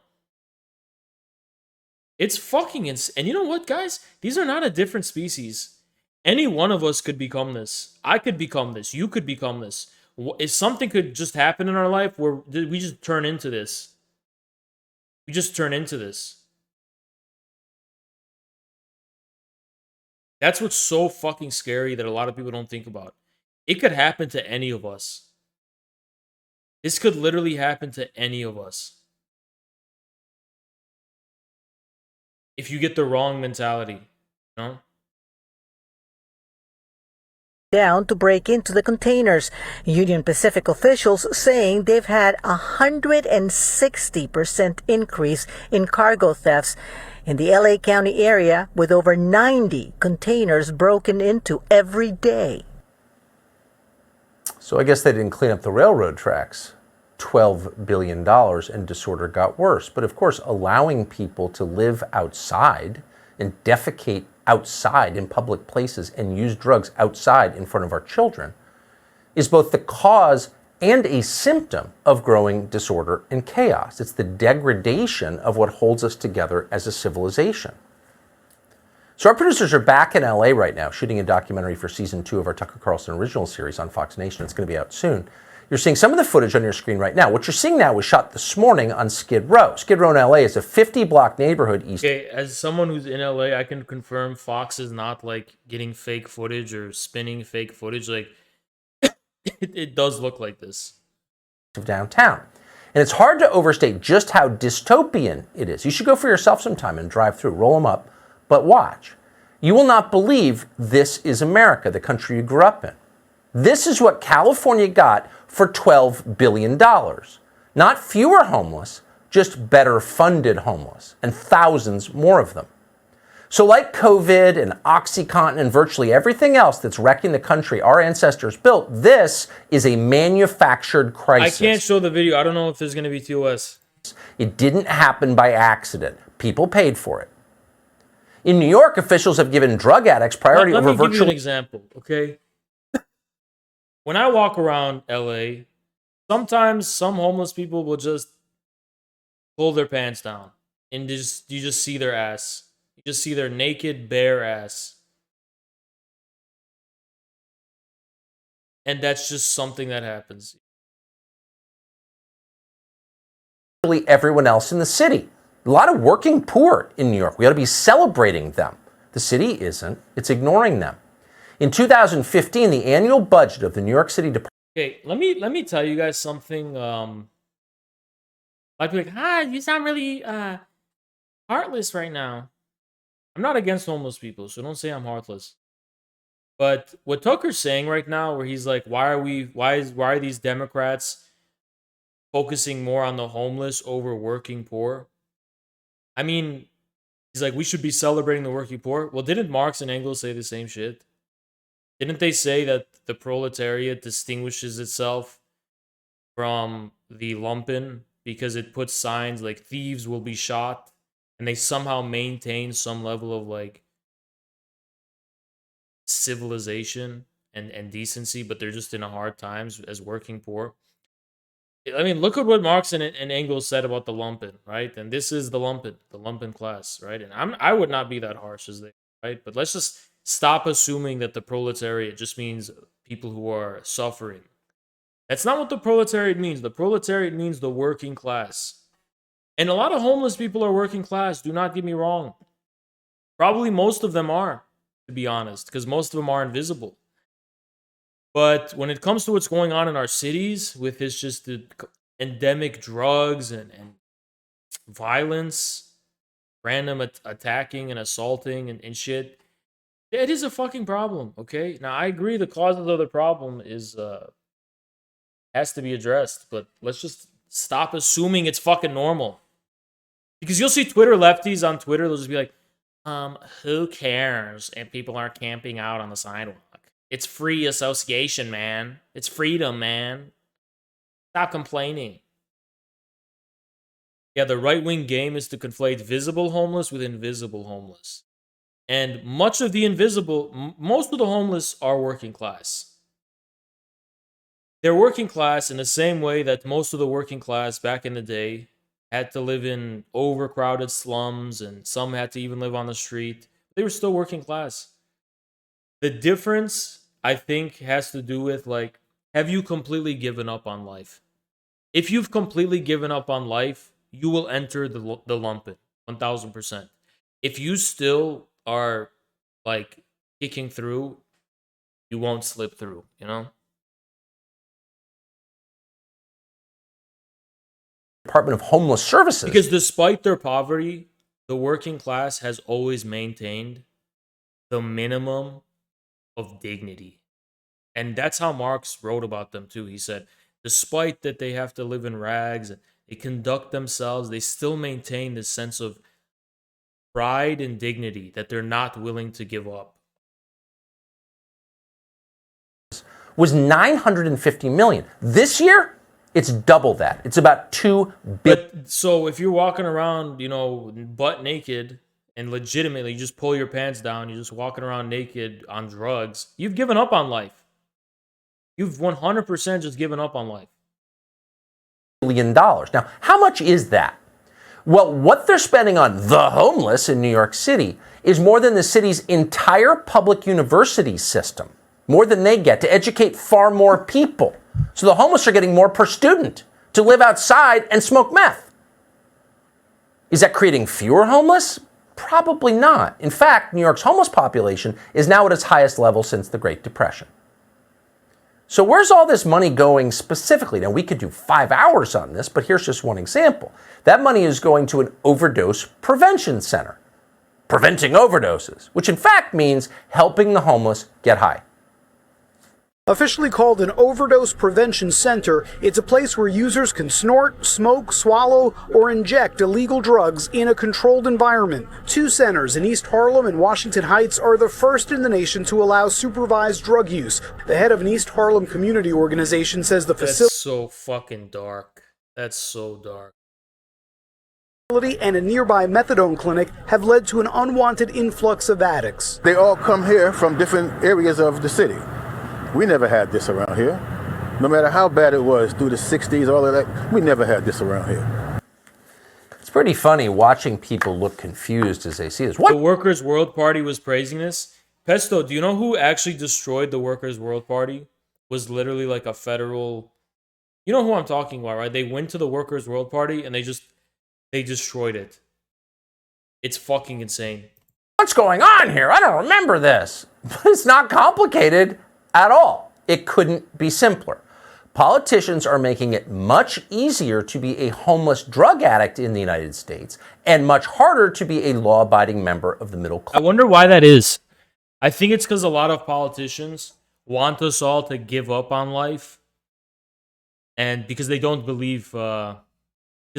S10: It's fucking insane. And you know what, guys? These are not a different species. Any one of us could become this. I could become this. You could become this. If something could just happen in our life where we just turn into this. We just turn into this. That's what's so fucking scary that a lot of people don't think about. It could happen to any of us. This could literally happen to any of us. If you get the wrong mentality, you know?
S1: down to break into the containers. Union Pacific officials saying they've had a 160% increase in cargo thefts in the LA County area, with over 90 containers broken into every day.
S5: So I guess they didn't clean up the railroad tracks. $12 billion and disorder got worse. But of course, allowing people to live outside and defecate outside in public places and use drugs outside in front of our children is both the cause and a symptom of growing disorder and chaos. It's the degradation of what holds us together as a civilization. So our producers are back in LA right now shooting a documentary for season 2 of our Tucker Carlson original series on Fox Nation. It's going to be out soon. You're seeing some of the footage on your screen right now. What you're seeing now was shot this morning on Skid Row. Skid Row in LA is a 50-block neighborhood east.
S10: Okay, as someone who's in LA, I can confirm Fox is not like getting fake footage or spinning fake footage. Like it does look like this.
S5: Of downtown. And it's hard to overstate just how dystopian it is. You should go for yourself sometime and drive through, roll them up, but watch. You will not believe this is America, the country you grew up in. This is what California got for $12 billion. Not fewer homeless, just better funded homeless, and thousands more of them. So like COVID and OxyContin and virtually everything else that's wrecking the country our ancestors built, this is a manufactured crisis.
S10: I can't show the video. I don't know if there's going to be TOS.
S5: It didn't happen by accident. People paid for it. In New York, officials have given drug addicts priority over
S10: Let me give you an
S5: virtually...
S10: example, okay? When I walk around LA, sometimes some homeless people will just pull their pants down and you just see their ass. You just see their naked, bare ass. And that's just something that happens.
S5: Everyone else in the city. A lot of working poor in New York. We ought to be celebrating them. The city isn't. It's ignoring them. In 2015, the annual budget of the New York City Department...
S10: Okay, let me tell you guys something. I'd be like, "Hi, you sound really heartless right now." I'm not against homeless people, so don't say I'm heartless. But what Tucker's saying right now, where he's like, why are these Democrats focusing more on the homeless over working poor? I mean, he's like, we should be celebrating the working poor. Well, didn't Marx and Engels say the same shit? Didn't they say that the proletariat distinguishes itself from the lumpen because it puts signs like thieves will be shot, and they somehow maintain some level of like civilization and decency, but they're just in a hard times as working poor? I mean, look at what Marx and Engels said about the lumpen, right? And this is the lumpen class, right? And I would not be that harsh as they, right? But let's just stop assuming that the proletariat just means people who are suffering. That's not what the proletariat means. The proletariat means the working class. And a lot of homeless people are working class, do not get me wrong. Probably most of them are, to be honest, because most of them are invisible. But when it comes to what's going on in our cities with this just the endemic drugs and violence, random attacking and assaulting and shit, it is a fucking problem, okay? Now, I agree the causes of the problem is has to be addressed, but let's just stop assuming it's fucking normal. Because you'll see Twitter lefties on Twitter, they'll just be like, who cares if people are camping out on the sidewalk? It's free association, man. It's freedom, man. Stop complaining. Yeah, the right-wing game is to conflate visible homeless with invisible homeless. And most of the homeless are working class. They're working class in the same way that most of the working class back in the day had to live in overcrowded slums, and some had to even live on the street. They were still working class. The difference, I think, has to do with, like, have you completely given up on life? If you've completely given up on life, you will enter the lumpen, 1000%. If you still are, like, kicking through, you won't slip through, you know?
S5: Department of Homeless Services.
S10: Because despite their poverty, the working class has always maintained the minimum of dignity. And that's how Marx wrote about them too. He said, despite that they have to live in rags, they conduct themselves, they still maintain this sense of pride and dignity that they're not willing to give up.
S5: Was 950 million. This year, it's double that. It's about 2 billion.
S10: But so if you're walking around, butt naked and legitimately you just pull your pants down, you're just walking around naked on drugs, you've given up on life. You've 100% just given up on life.
S5: $1 billion. Now, how much is that? Well, what they're spending on the homeless in New York City is more than the city's entire public university system, more than they get to educate far more people. So the homeless are getting more per student to live outside and smoke meth. Is that creating fewer homeless? Probably not. In fact, New York's homeless population is now at its highest level since the Great Depression. So where's all this money going specifically? Now, we could do 5 hours on this, but here's just one example. That money is going to an overdose prevention center, preventing overdoses, which in fact means helping the homeless get high.
S8: Officially called an overdose prevention center, it's a place where users can snort, smoke, swallow, or inject illegal drugs in a controlled environment. 2 centers in East Harlem and Washington Heights are the first in the nation to allow supervised drug use. The head of an East Harlem community organization says the facility—
S10: That's so fucking dark. That's so dark.
S8: And a nearby methadone clinic have led to an unwanted influx of addicts.
S19: They all come here from different areas of the city. We never had this around here. No matter how bad it was through the 60s, all of that, we never had this around here.
S5: It's pretty funny watching people look confused as they see this. What?
S10: The Workers' World Party was praising this. Pesto, do you know who actually destroyed the Workers' World Party? Was literally like a federal... You know who I'm talking about, right? They went to the Workers' World Party and they destroyed it. It's fucking insane.
S5: What's going on here? I don't remember this. But it's not complicated at all. It couldn't be simpler. Politicians are making it much easier to be a homeless drug addict in the United States and much harder to be a law-abiding member of the middle class.
S10: I wonder why that is. I think it's because a lot of politicians want us all to give up on life, and because they don't believe, because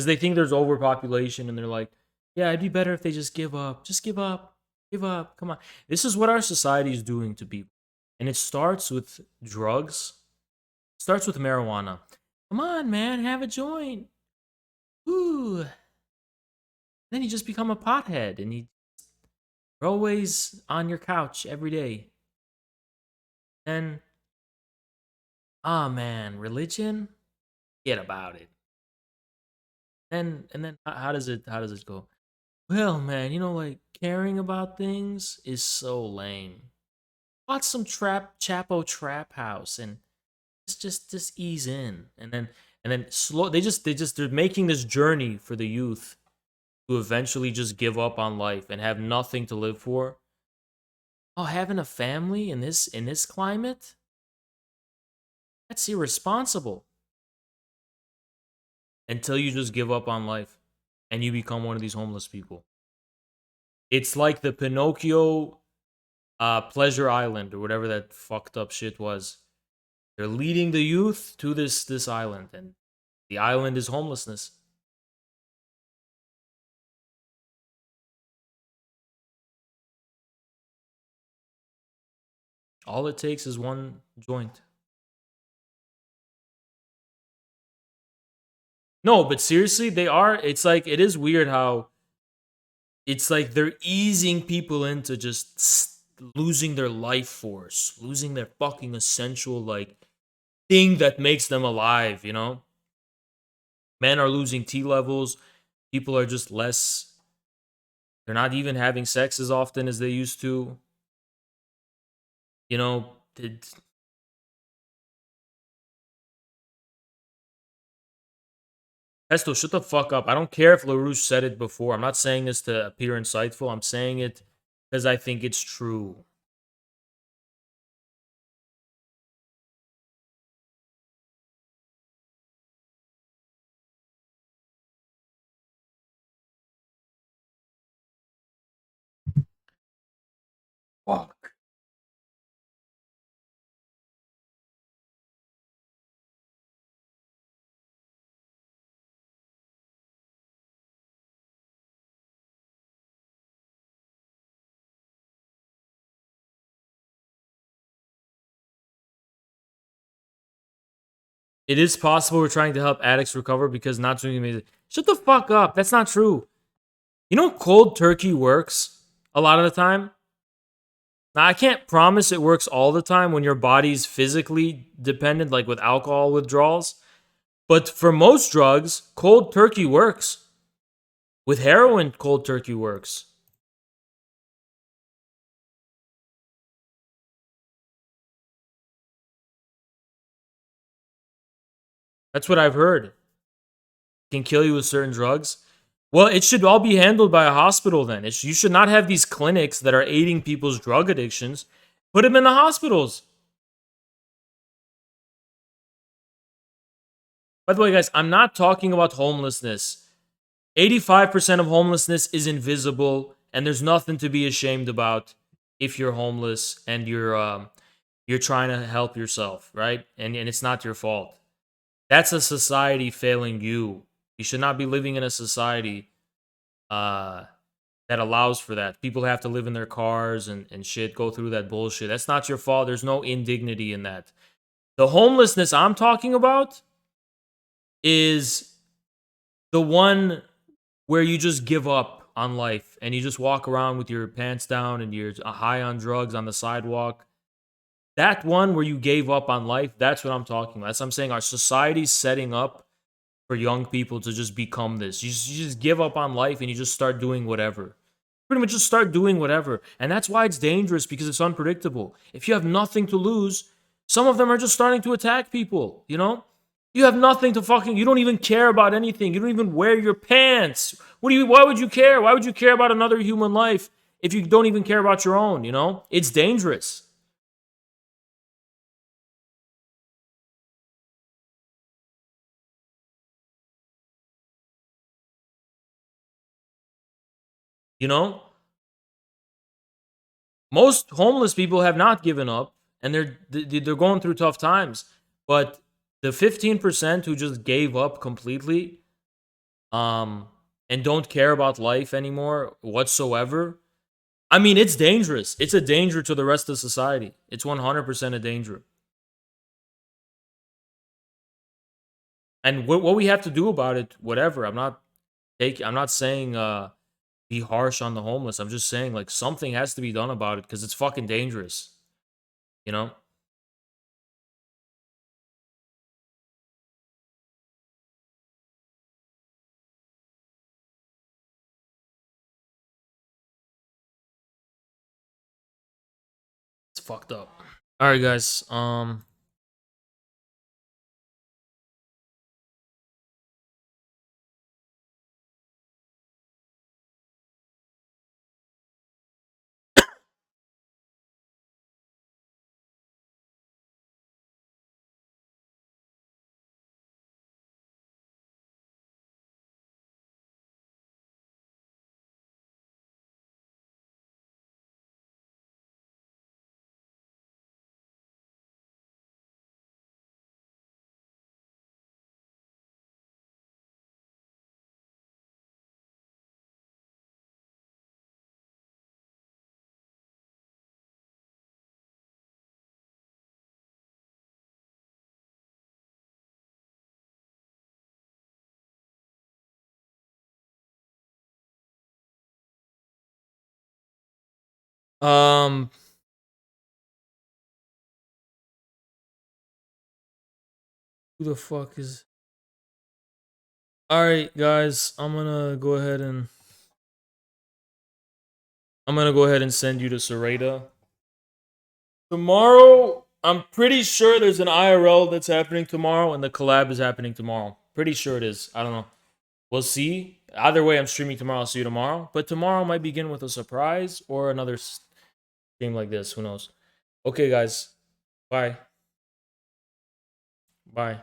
S10: they think there's overpopulation, and they're like, yeah, it'd be better if they just give up. Just give up. Give up. Come on. This is what our society is doing to people. And it starts with drugs. It starts with marijuana. Come on, man, have a joint. Ooh. Then you just become a pothead, and you're always on your couch every day. And, oh man, religion? Forget about it. And then how does it go? Well, man, like caring about things is so lame. Watch some Chapo Trap House and just ease in, and then slow. They're making this journey for the youth to eventually just give up on life and have nothing to live for. Oh, having a family in this climate? That's irresponsible. Until you just give up on life and you become one of these homeless people. It's like the Pinocchio Pleasure Island or whatever that fucked up shit was. They're leading the youth to this island, and the island is homelessness. All it takes is one joint. No, but seriously, it's like, it is weird how it's like they're easing people into just losing their life force, losing their fucking essential, like, thing that makes them alive, Men are losing T levels. People are just less. They're not even having sex as often as they used to. Pesto, shut the fuck up. I don't care if LaRouche said it before. I'm not saying this to appear insightful. I'm saying it because I think it's true. Fuck. It is possible we're trying to help addicts recover because not drinking amazing. Shut the fuck up. That's not true. You know, cold turkey works a lot of the time. Now, I can't promise it works all the time when your body's physically dependent, like with alcohol withdrawals. But for most drugs, cold turkey works. With heroin, cold turkey works. That's what I've heard. Can kill you with certain drugs. Well, it should all be handled by a hospital then. You should not have these clinics that are aiding people's drug addictions. Put them in the hospitals. By the way, guys, I'm not talking about homelessness. 85% of homelessness is invisible, and there's nothing to be ashamed about if you're homeless and you're trying to help yourself, right? And it's not your fault. That's a society failing you. You should not be living in a society that allows for that. People have to live in their cars and shit, go through that bullshit. That's not your fault. There's no indignity in that. The homelessness I'm talking about is the one where you just give up on life and you just walk around with your pants down and you're high on drugs on the sidewalk. That one where you gave up on life, that's what I'm talking about. That's what I'm saying. Our society's setting up for young people to just become this. You just give up on life and you just start doing whatever. Pretty much just start doing whatever. And that's why it's dangerous, because it's unpredictable. If you have nothing to lose, some of them are just starting to attack people, you know? You have nothing to you don't even care about anything. You don't even wear your pants. Why would you care? Why would you care about another human life if you don't even care about your own, you know? It's dangerous. You know? Most homeless people have not given up, and they're going through tough times. But the 15% who just gave up completely, and don't care about life anymore whatsoever, I mean, it's dangerous. It's a danger to the rest of society. It's 100% a danger. And what we have to do about it, whatever. I'm not saying be harsh on the homeless. I'm just saying, like, something has to be done about it because it's fucking dangerous. You know? It's fucked up. All right, guys. Um, who the fuck is? All right, guys, I'm gonna go ahead and send you to Sereda. Tomorrow, I'm pretty sure there's an IRL that's happening tomorrow, and the collab is happening tomorrow. Pretty sure it is. I don't know. We'll see. Either way, I'm streaming tomorrow. I'll see you tomorrow. But tomorrow might begin with a surprise or another stream like this. Who knows? Okay, guys. Bye. Bye.